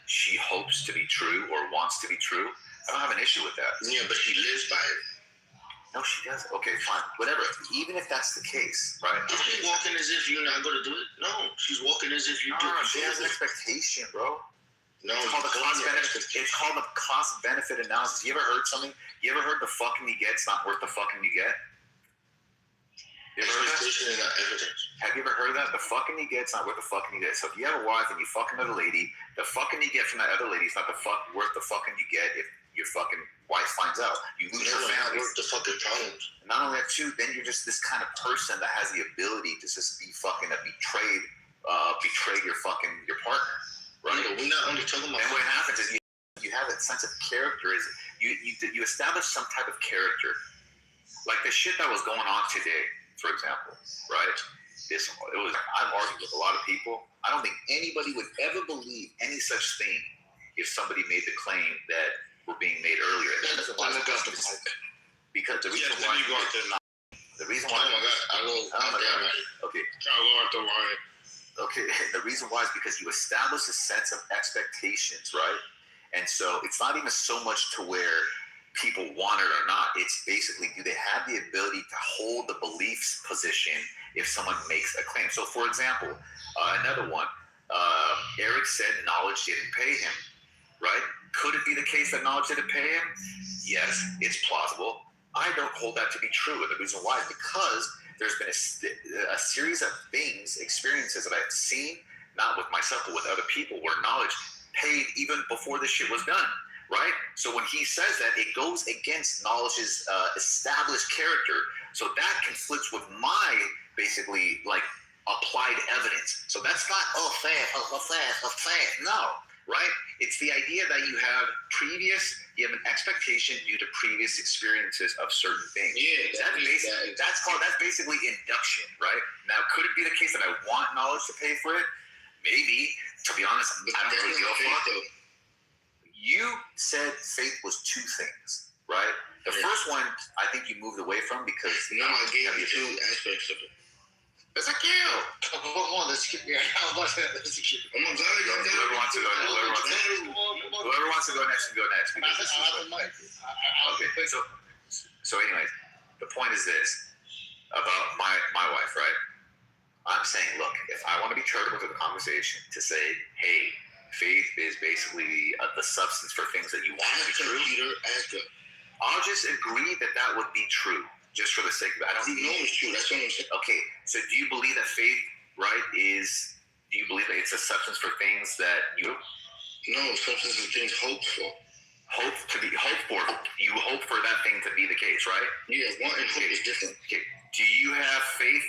she hopes to be true or wants to be true. I don't have an issue with that. Yeah, but she lives by it. No, she doesn't. Okay, fine. Whatever. Even if that's the case, right? Is she walking as if you're not going to do it? No, she's walking as if you do it. She has an expectation, bro. No, it's called the cost benefit analysis. You ever heard something? You ever heard the fucking you get's not worth the fucking you get? You ever heard that? Is not evidence. Have you ever heard that? The fucking you get's not worth the fucking you get. So if you have a wife and you fuck another lady, the fucking you get from that other lady is not worth the fucking you get if your fucking wife finds out. You lose your family. Worth the fucking problems. And not only that, too, then you're just this kind of person that has the ability to just be fucking betray your partner. Right? No, we're not only talking about. And what happens is you have that sense of character. Is you establish some type of character, like the shit that was going on today, for example, right? I've argued with a lot of people. I don't think anybody would ever believe any such thing if somebody made the claim that were being made earlier. Because the reason why. The reason why. Okay. Okay, the reason why is because you establish a sense of expectations, right? And so it's not even so much to where people want it or not. It's basically, do they have the ability to hold the beliefs position if someone makes a claim? So, for example, another one, Eric said knowledge didn't pay him, right? Could it be the case that knowledge didn't pay him? Yes, it's plausible. I don't hold that to be true. And the reason why is because there's been a series of experiences that I've seen, not with myself, but with other people, where knowledge paid even before this shit was done, right? So when he says that, it goes against knowledge's established character. So that conflicts with my, basically, like, applied evidence. So that's not, no, right? It's the idea that you have an expectation due to previous experiences of certain things. Yeah, that's basically induction, right? Now, could it be the case that I want knowledge to pay for it? Maybe. To be honest, I don't really give a fuck. You said faith was two things, right? The first one, I think you moved away from because I gave you two aspects of it. It's a kill. Come on, let's keep it. Whoever wants to go next can go next. Okay, so anyways, the point is this about my wife, right? I'm saying, look, if I want to be charitable to the conversation to say, hey, faith is basically the substance for things that you want to be true. Peter, I'll just agree that would be true, just for the sake of it. I don't know it's true. That's what I'm saying. Okay, so do you believe that faith, right, do you believe that it's a substance for things that you... No, substance of things hoped for. Hope for. You hope for that thing to be the case, right? Yeah, one and hope is different. Okay. Do you have faith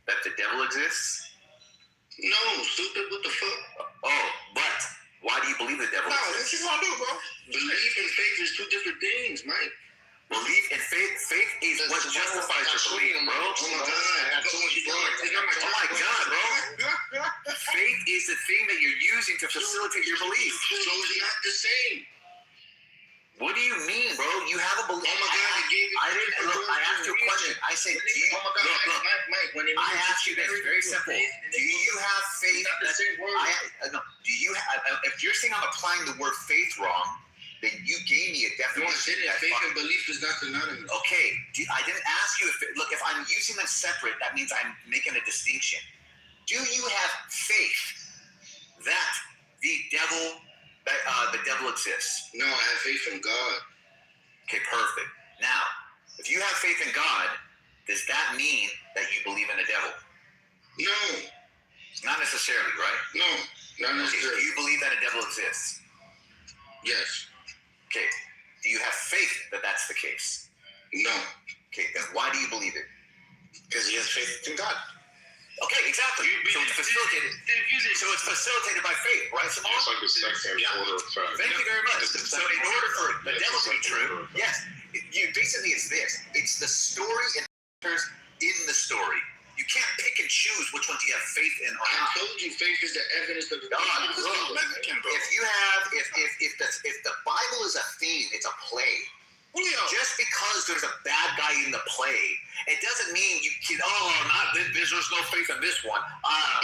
that the devil exists? No, stupid. What the fuck? Oh, but why do you believe the devil exists? What you gonna do, bro? Belief and faith is two different things, Mike. Belief and faith is what justifies your belief, bro. Oh my God, oh my God, bro. Faith is the thing that you're using to facilitate your belief. So it's not the same. What do you mean, bro? You have a belief. Oh my God, I asked you a question. I said, do you, Mike, I asked you this, very simple. Do you have faith? Do you have, if you're saying I'm applying the word faith wrong, then you gave me a definition. Faith and belief is not synonymous. Okay, I didn't ask you if I'm using them separate, that means I'm making a distinction. Do you have faith that the devil exists? No, I have faith in God. Okay, perfect. Now, if you have faith in God, does that mean that you believe in the devil? No. Not necessarily, right? No, not necessarily. Okay, do you believe that a devil exists? Yes. Okay. Do you have faith that that's the case? No. Okay, then why do you believe it? Because he has faith in God. Okay, exactly. So it's facilitated. So it's facilitated by faith, right, Simone? It's like the second order effect. Thank you very much. So in order for the devil to be true, yes, basically it's this. It's the story and in the story. You can't pick and choose which ones you have faith in or not. I told you faith is the evidence of the God. If you have, if the Bible is a theme, it's a play. Just because there's a bad guy in the play, it doesn't mean you can. There's no faith in this one. I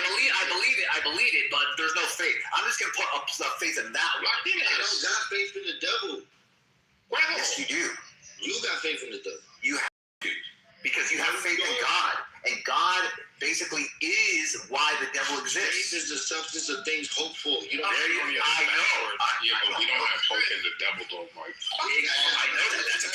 believe it, but there's no faith. I'm just gonna put faith in that one. I don't got faith in the devil. Yes, you do. You got faith in the devil. You have to, because you have faith in God, and God basically is why the devil exists. Faith is the substance of things hoped for. You don't. I know. Yeah, but we don't have hope in the devil, though, Mike. I know that. That's a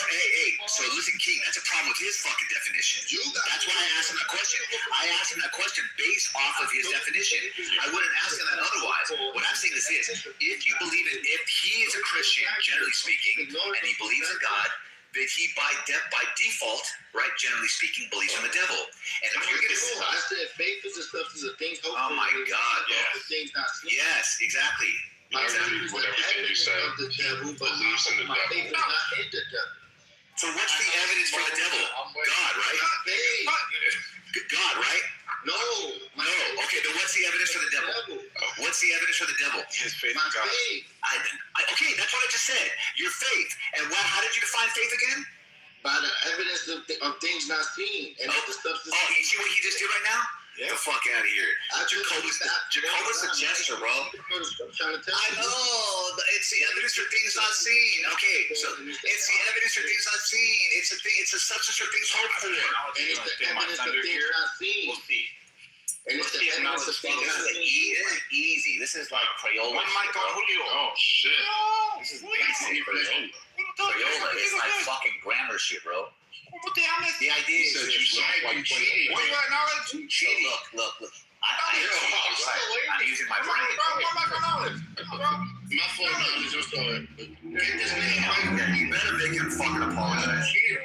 So listen, King. That's a problem with his fucking definition. That's why I asked him that question. I asked him that question based off of his definition. I wouldn't ask him that otherwise. What I'm saying is this: if you believe it, if he is a Christian, generally speaking, and he believes in God, that he by default, right, generally speaking, believes in the devil. And if you're gonna, I said faith is the substance of things hoped for. Oh my God! Yes, exactly. Exactly. With everything you said, the devil believes in the devil. Faith is not in the devil. So what's the evidence for the devil? God, right? God, right? No. Okay, then what's the evidence for the devil? What's the evidence for the devil? His faith in God. Okay, that's what I just said. Your faith. And how did you define faith again? By the evidence of things not seen. And the substance. Oh, you see what he just did right now? Get the fuck out of here. Jehovah's the gesture, bro. I'm trying to tell I you. know. It's the evidence for things not seen. Okay, so it's the evidence for things not seen. It's a substance for things hoped for. And it's the evidence of things not seen. We'll see. And it's the evidence of things not seen. This is easy. This is like Crayola. Oh, shit. This is basic Crayola. Crayola is like fucking grammar shit, bro. What the hell is The idea is you cheated. Where you at now? look. I'm using my brain. My fault, you better make him fucking apologize. Shit.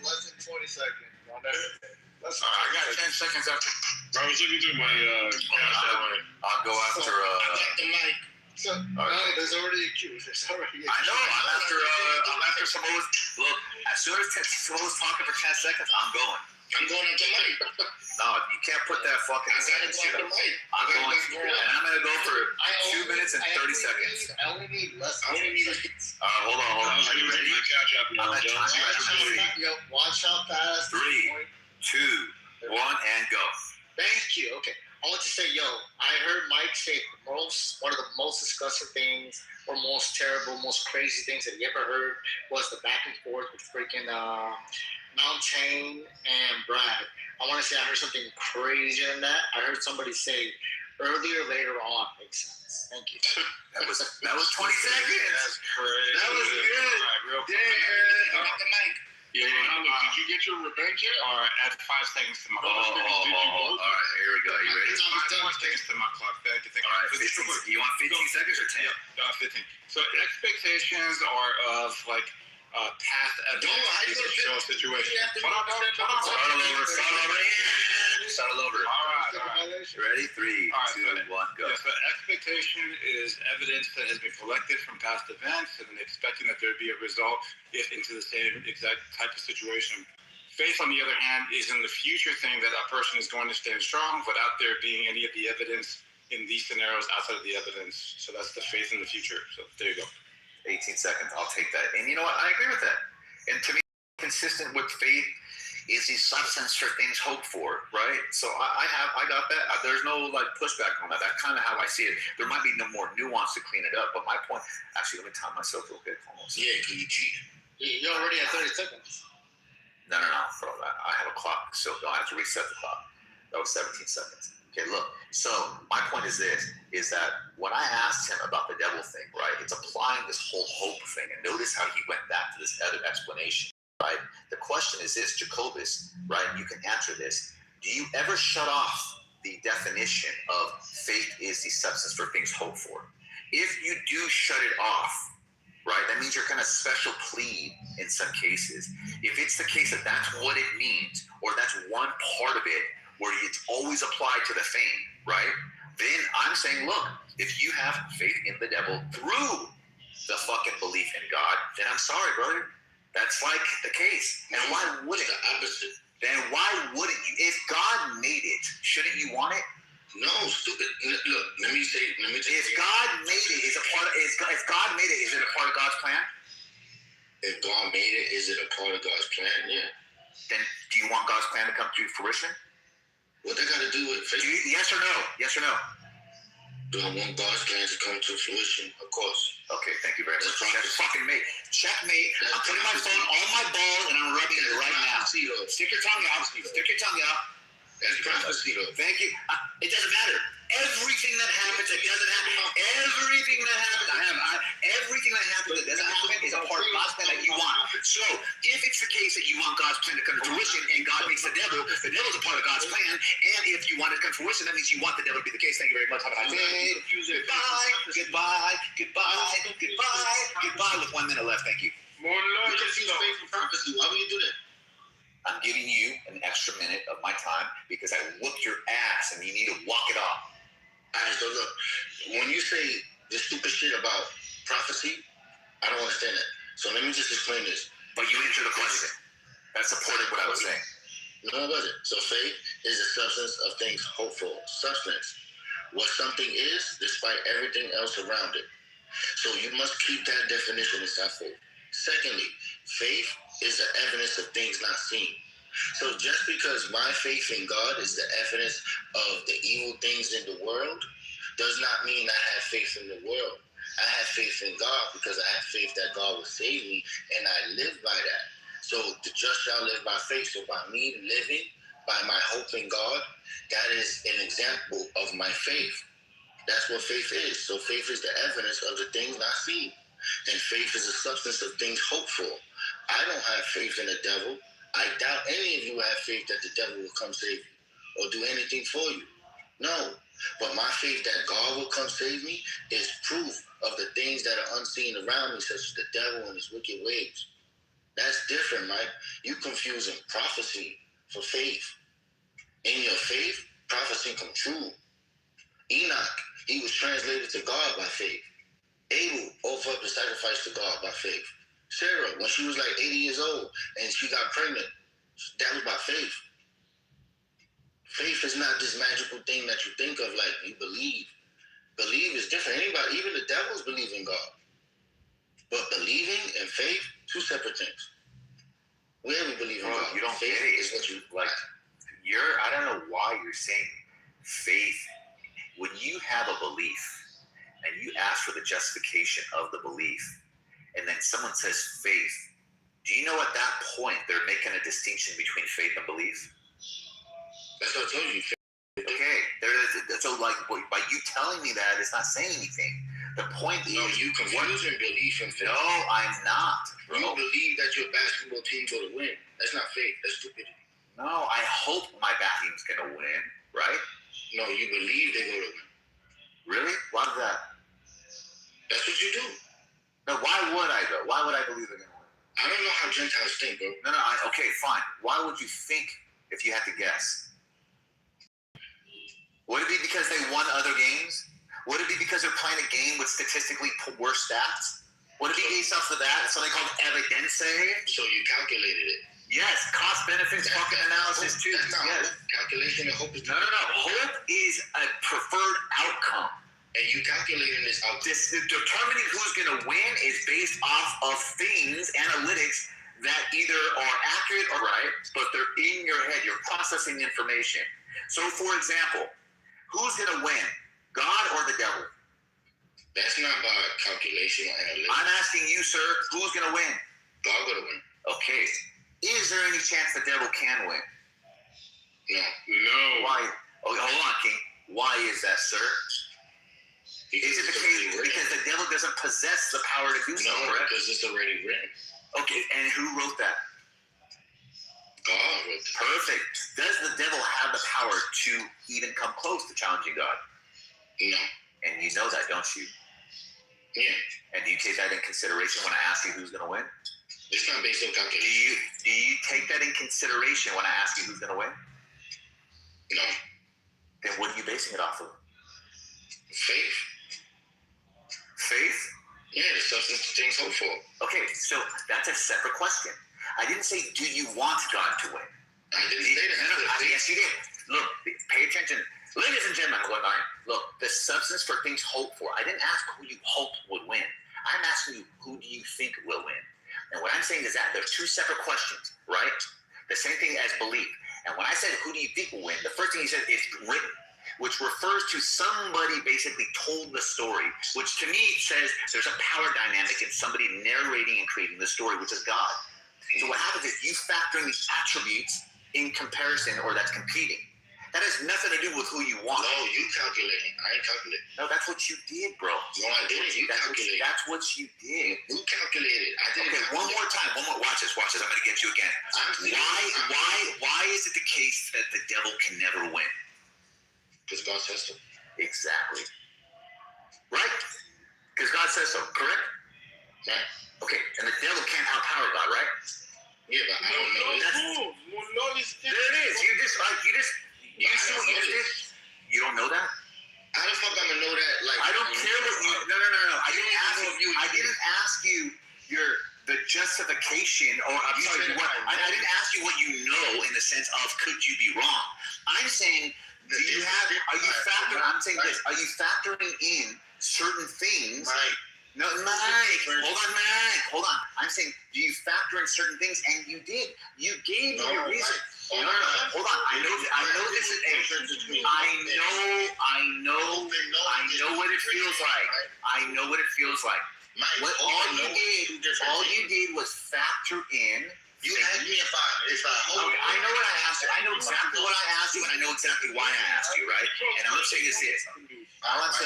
less than 20 seconds. I got 10 seconds after. I was looking through my. I'll go after. I got the mic. So, no, there's already a queue. I know. I'm after Samoa's. Look, as soon as Samoa's talking for 10 seconds, I'm going. I'm going at the mic. No, you can't put that fucking. I gotta go at the mic. I'm gonna go for 2 minutes and 30 seconds. I only need less. I only need. Hold on. Are you ready? I'm at time. Watch how fast. 3, 2, 1, and go. Thank you. Okay. I want to say, I heard Mike say one of the most disgusting things or most terrible, most crazy things that you ever heard was the back and forth with freaking Mountain and Brad. I want to say I heard something crazier than that. I heard somebody say Earlier, later on makes sense. Thank you. That was 20 seconds. That's crazy. That was good. All right, real quick. Yeah. Got the mic. Yeah, did you get your revenge yet? All right, add 5 seconds to my All clock. right, here we go. You ready? 5 more seconds to my clock. All right, 15, you want 15 seconds or 10? Yeah, 15. So expectations are of like past evidence to show a situation. Start all over. All right. Ready? 3, 2, 1, go. Yeah, so expectation is evidence that has been collected from past events and then expecting that there would be a result if into the same exact type of situation. Faith, on the other hand, is in the future thing that a person is going to stand strong without there being any of the evidence in these scenarios outside of the evidence. So that's the faith in the future. So there you go. 18 seconds. I'll take that. And you know what? I agree with that. And to me, consistent with faith is the substance for things hoped for, right? So I got that. There's no like pushback on that. That's kind of how I see it. There might be no more nuance to clean it up, but my point. Actually, let me time myself real quick. Almost. Yeah, can you cheat? You already at 30 seconds. No. Bro, I have a clock, so I have to reset the clock. That was 17 seconds. Okay, look. So my point is this: is that when I asked him about the devil thing, right? It's applying this whole hope thing, and notice how he went back to this other explanation. Right? The question is this, Jacobus, right? You can answer this. Do you ever shut off the definition of faith is the substance for things hoped for? If you do shut it off, right, that means you're going to special plead in some cases. If it's the case that that's what it means, or that's one part of it where it's always applied to the thing, right? Then I'm saying, look, if you have faith in the devil through the fucking belief in God, then I'm sorry, brother. That's like the case. And why wouldn't the opposite? Then why wouldn't you? If God made it, shouldn't you want it? No, stupid. Look, let me say. If God made it, is a part of, if God made it, is it a part of God's plan? If God made it, is it a part of God's plan? Yeah. Then do you want God's plan to come to fruition? What they got to do with faith? Yes or no? Yes or no? Do I want God's plan to come to fruition? Of course. Okay, thank you very much. Checkmate. I'm putting my phone on my ball and I'm rubbing it right now. Stick your tongue out. Stick your tongue out. That's prophecy, though. Thank you. It doesn't matter. Everything that happens that doesn't happen, everything that happens that doesn't happen is a part of God's plan that you want. So if it's the case that you want God's plan to come to fruition and God makes the devil's a part of God's plan, and if you want it to come to fruition, that means you want the devil to be the case. Thank you very much. Have a nice day. Goodbye with 1 minute left. Thank you. More love. You confuse faith and prophecy. Why would you do that? I'm giving you an extra minute of my time because I whooped your ass and you need to walk it off. All right, so look, when you say this stupid shit about prophecy, I don't understand that. So let me just explain this. But you answered the question. That supported what I was saying. No, it wasn't. So faith is the substance of things hoped for. Substance. What something is, despite everything else around it. So you must keep that definition inside faith. Secondly, faith is the evidence of things not seen. So just because my faith in God is the evidence of the evil things in the world does not mean I have faith in the world. I have faith in God because I have faith that God will save me, and I live by that. So the just shall live by faith. So by me living by my hope in God, that is an example of my faith. That's what faith is. So faith is the evidence of the things not seen. And faith is the substance of things hoped for. I don't have faith in the devil. I doubt any of you have faith that the devil will come save you or do anything for you. No. But my faith that God will come save me is proof of the things that are unseen around me, such as the devil and his wicked ways. That's different, Mike. You confusing prophecy for faith. In your faith, prophecy come true. Enoch, he was translated to God by faith. Abel offered up the sacrifice to God by faith. Sarah, when she was like 80 years old and she got pregnant, that was by faith. Faith is not this magical thing that you think of like you believe. Believe is different. Anybody, even the devils believe in God. But believing and faith, two separate things. Where we believe in God. You don't faith get it. is what you like. I don't know why you're saying faith. When you have a belief and you ask for the justification of the belief, and then someone says faith, do you know at that point they're making a distinction between faith and belief? That's what I told you. Okay, so like by You telling me that is not saying anything. The point is, you confusing belief and faith. No, I'm not. Bro. You believe that your basketball team going to win. That's not faith. That's stupidity. No, I hope my team's going to win, right? No, you believe they're going to win. Really? Why is that? That's what you do. No, why would I, though? Why would I believe they're going to win? I don't know how Gentiles think, bro. No, okay, fine. Why would you think if you had to guess? Would it be because they won other games? Would it be because they're playing a game with statistically worse stats? Would it be based off of that? It's something called evidence. So you calculated it. Yes, cost benefits fucking analysis too. That's not yes. hope. Calculation and hope is No. Hope is a preferred outcome. And you calculating this out. Determining who's going to win is based off of things, analytics, that either are accurate or right, but they're in your head. You're processing information. So, for example, who's going to win, God or the devil? That's not by calculation or analytics. I'm asking you, sir, who's going to win? God going to win. Okay. Is there any chance the devil can win? No. Why? Oh, hold on, King. Why is that, sir? Is it the case because the devil doesn't possess the power to do so, correct? Because it's already written. Okay, and who wrote that? God wrote that. Perfect. Does the devil have the power to even come close to challenging God? No. And you know that, don't you? Yeah. And do you take that in consideration when I ask you who's going to win? It's not based on calculation. Do you take that in consideration when I ask you who's going to win? No. Then what are you basing it off of? Faith. Faith? Yeah, the substance of things hoped for. Okay, so that's a separate question. I didn't say, do you want God to win? I didn't say that. Yes, you did. Look, pay attention. Ladies and gentlemen, look, the substance for things hoped for. I didn't ask who you hoped would win. I'm asking you, who do you think will win? And what I'm saying is that there's two separate questions, right? The same thing as belief. And when I said, who do you think will win? The first thing he said is written, which refers to somebody basically told the story, which to me says there's a power dynamic in somebody narrating and creating the story, which is God. So what happens is you factor in the attributes in comparison, or that's competing. That has nothing to do with who you want. No, you calculating. I ain't calculating. No, that's what you did, bro. No, I didn't. You calculated. That's what you did. You calculated. I didn't. Okay, one more time. Watch this. I'm going to get you again. Why is it the case that the devil can never win? Because God says so. Exactly. Right? Because God says so, correct? Right. Okay, and the devil can't outpower God, right? Yeah, but I don't know. There it is. You don't know that? How the fuck I'm gonna know that? Like, I don't care what you. No. I didn't ask you the justification, or I'm sorry. I didn't ask you what you know in the sense of could you be wrong. I'm saying, I'm saying this. Are you factoring in certain things? No, Mike. Hold on. I'm saying, do you factor in certain things? And you did. You gave me your reason. No. Hold on. I know this is. I know what it feels like. I know what it feels like. All you did was factor in. You asked me if I hope. Okay, I know what I asked you. I know exactly what I asked you, and I know exactly why I asked you, right? And all I'm saying is this. All I'm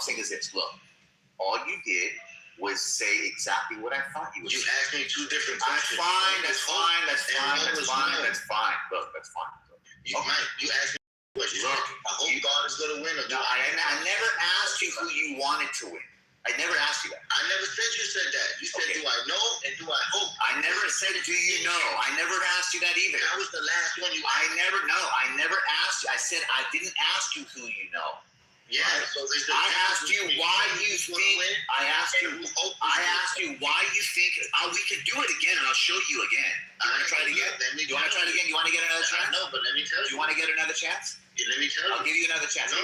saying is this. Look. All you did was say exactly what I thought you would. You asked me two different questions. That's fine. Look, that's fine. You asked me questions. Look, I hope God is going to win. I never asked you who you wanted to win. I never asked you that. I never said you said that. You said, do I know and do I hope? I never said, do you know? I never asked you that either. That was the last one you asked. I never asked you. I said I didn't ask you who you know. Yeah, right. So I asked you why you think. I asked you why you think. We could do it again, and I'll show you again. You want to try it again? You want to try it again? You want to get another chance? No, but let me tell you. You want to get another chance? Yeah, let me tell you. I'll give you another chance. No,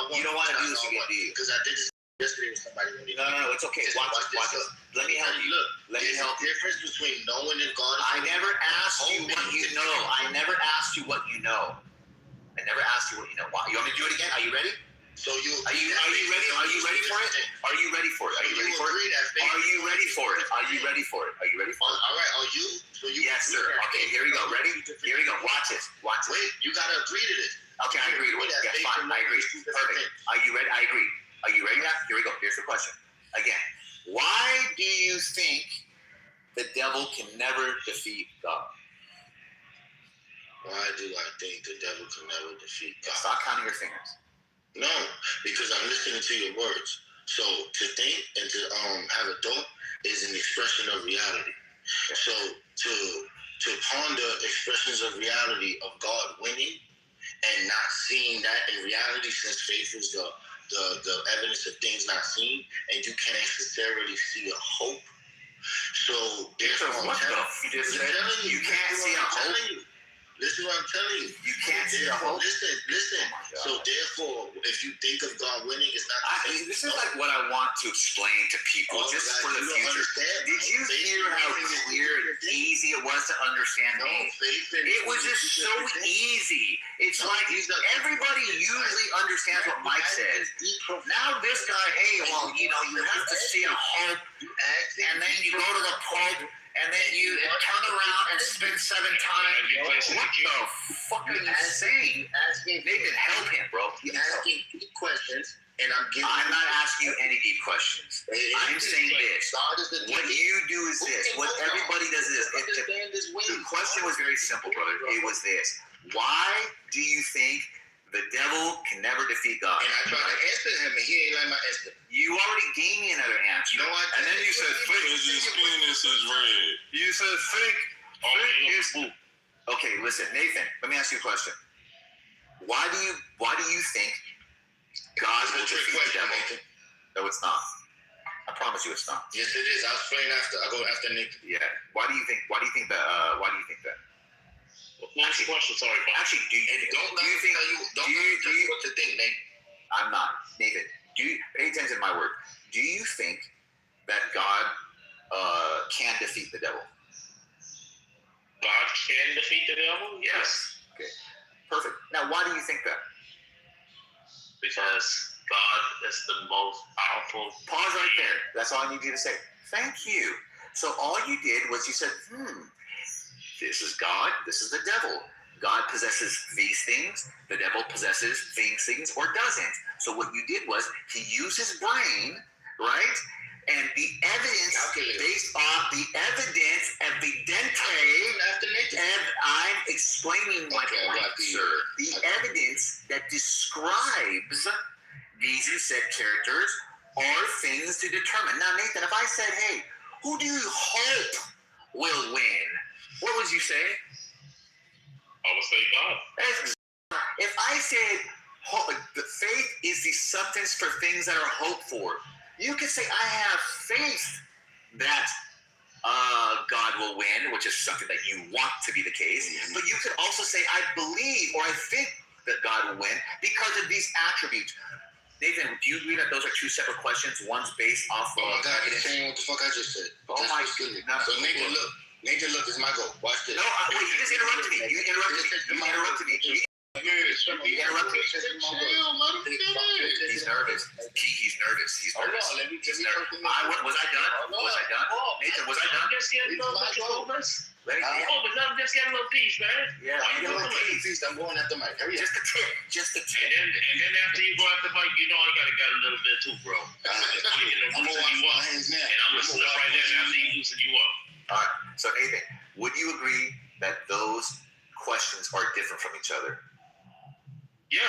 you don't want to do this again, do you? Because I did this yesterday with somebody. No, it's okay. Watch this. Let me help you. Look, there's a difference between knowing if God is. I never asked you what you know. I never asked you what you know. Why? You want me to do it again? Are you ready? So are you ready? Are you ready for it? Are you ready for it? Are you ready for it? Are you ready for it? Are you ready for it? Are you ready for it? All right. Are you? So you? Yes, sir. Okay, here we go. Ready? Here we go. Watch it. Watch it. Wait, you gotta agree to this. Okay, I agree with it. Yeah, fine. I agree. Perfect. Are you ready? I agree. Are you ready now? Here we go. Here's the question. Again, why do you think the devil can never defeat God? Why do I think the devil can never defeat God? Stop counting your fingers. No, because I'm listening to your words. So to think and to have a thought is an expression of reality. So to ponder expressions of reality of God winning and not seeing that in reality, since faith is the evidence of things not seen, and you can't necessarily see a hope. So therefore, what you just said? You can't see a hope. Listen what I'm telling you. You can't see a hope. Listen. So therefore, if you think of God winning, it's not. This is like what I want to explain to people, just for the future. Did you hear how clear and easy it was to understand me? It was just so easy. It's like everybody usually understands what Mike says. Now this guy, hey, well, you have to see a hope, and then you go to the Pope. And then you turn around and spend 7 times. What the fuck are you saying? Nathan, help him, bro. You're asking deep questions, and I'm not asking you any deep questions. I'm saying this. What you do is this. What everybody does is this. The question was very simple, brother. It was this. Why do you think the devil can never defeat God? And I tried to answer him, and he ain't like my answer. You already gave me another answer. And then you said, think his penis is red. You said, think is... Okay, listen, Nathan, let me ask you a question. Why do you think God will defeat the devil? No, it's not. I promise you it's not. Yes, it is. I'll explain after. I'll go after Nathan. Yeah. Why do you think that? What's the question? Sorry, Bob. Actually, do you think what to think, Nate? I'm not. Nathan, pay attention to my word. Do you think that God can defeat the devil? God can defeat the devil? Yes. Okay. Perfect. Now, why do you think that? Because God is the most powerful. Pause right there. That's all I need you to say. Thank you. So all you did was you said, this is God, this is the devil. God possesses these things, the devil possesses these things or doesn't. So what you did was he used his brain, right? And the evidence based on the evidence, and I'm explaining my point, sir. The evidence that describes these said characters are things to determine. Now, Nathan, if I said, hey, who do you hope will win? What would you say? I would say God. If I said the faith is the substance for things that are hoped for, you could say I have faith that God will win, which is something that you want to be the case. Mm-hmm. But you could also say I believe or I think that God will win because of these attributes. Nathan, do you agree that those are two separate questions? One's based off of... Oh my God, you're saying what the fuck I just said. Oh my goodness. So Nathan, look, this is my goal. Watch this. No, wait, you just interrupted me. You interrupted me. He's nervous. He's nervous. Let me Was I done? Nathan, was I done? Just get a little piece, man. Yeah, I'm going after Mike. Hurry up. Just a tip. And then after you go after Mike, you know I gotta get a little bit too, bro. I'm gonna wash my hands now. And I'm gonna slip right there after you loosen you up. All right. So Nathan, would you agree that those questions are different from each other? Yeah.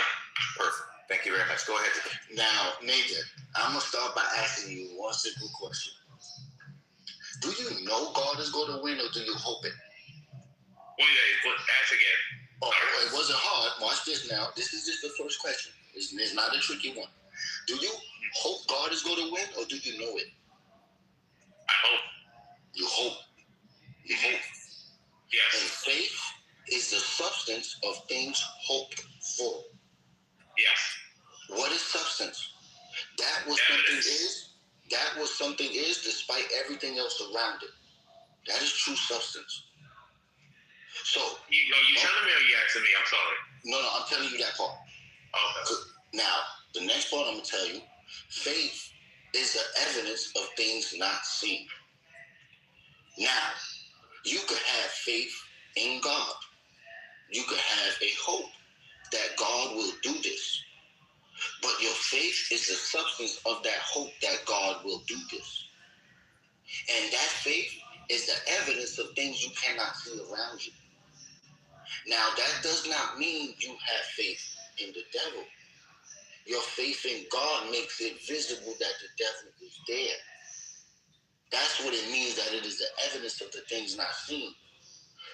Perfect. Thank you very much. Go ahead. Now, Nathan, I'm gonna start by asking you one simple question. Do you know God is going to win, or do you hope it? Wait, ask again. Oh, it wasn't hard. Watch this now. This is just the first question. It's not a tricky one. Do you hope God is going to win, or do you know it? I hope. You hope. You hope. Yes. And faith is the substance of things hoped for. Yes. What is substance? That was something is despite everything else around it. That is true substance. So you telling me or you asking me? I'm sorry. No, I'm telling you that part. Okay. Now, The next part I'm going to tell you, faith is the evidence of things not seen. Now, you could have faith in God. You could have a hope that God will do this. But your faith is the substance of that hope that God will do this. And that faith is the evidence of things you cannot see around you. Now, that does not mean you have faith in the devil. Your faith in God makes it visible that the devil is there. That's what it means, that it is the evidence of the things not seen.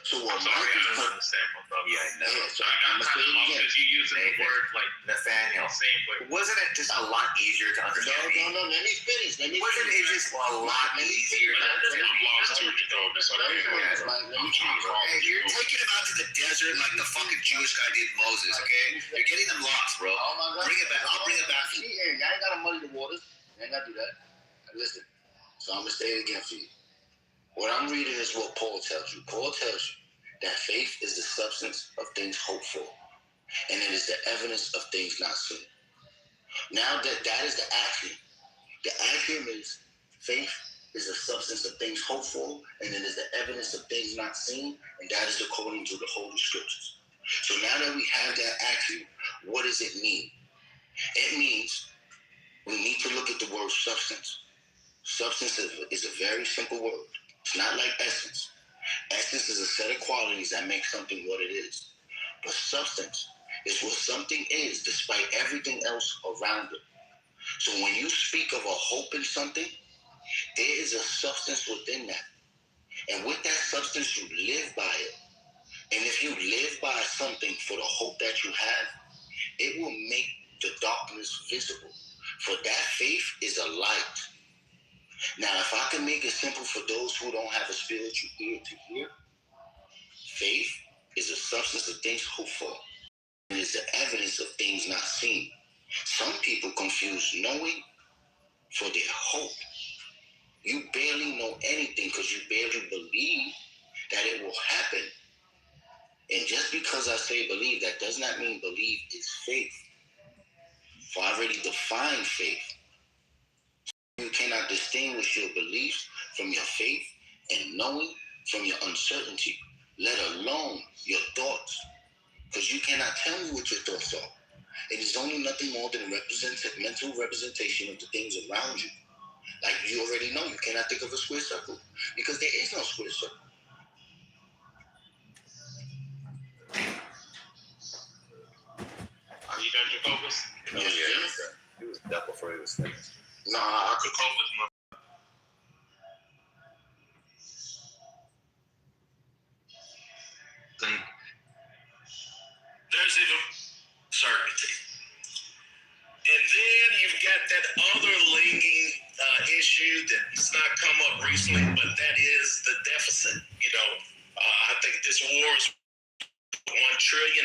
So what I'm sorry, I don't understand my brother. Yeah, I know. Yeah, so I'm going to say it again. Because you use the word like Nathaniel. same way. Wasn't it just a lot easier to understand? No, let me finish. Wasn't it just a lot easier to understand? I'm lost too, Kitover. So You're taking them out to the desert like the fucking Jewish guy did Moses, okay? You're getting them lost, bro. Oh my God. Bring it back. I'll bring it back to you. Y'all ain't got to muddy the waters. You ain't got to do that. Now listen. So I'm going to say it again for you. What I'm reading is what Paul tells you. Paul tells you that faith is the substance of things hoped for, and it is the evidence of things not seen. Now that is the axiom. The axiom is faith is the substance of things hoped for, and it is the evidence of things not seen, and that is according to the Holy Scriptures. So now that we have that axiom, what does it mean? It means we need to look at the word substance. Substance is a very simple word. It's not like essence. Essence is a set of qualities that make something what it is. But substance is what something is despite everything else around it. So when you speak of a hope in something, there is a substance within that. And with that substance, you live by it. And if you live by something for the hope that you have, it will make the darkness visible. For that faith is a light. Now, if I can make it simple for those who don't have a spiritual ear to hear, faith is a substance of things hoped for. It is the evidence of things not seen. Some people confuse knowing for their hope. You barely know anything because you barely believe that it will happen. And just because I say believe, that does not mean believe is faith. For I already defined faith. You cannot distinguish your beliefs from your faith and knowing from your uncertainty, let alone your thoughts. Because you cannot tell me what your thoughts are. It is only nothing more than a mental representation of the things around you. Like you already know, you cannot think of a square circle because there is no square circle. Are you done, Jacobus? Yes, sir. He was done before he was finished. Nah, Jacobus, there's a certainty. And then you've got that other lingering issue that's not come up recently, but that is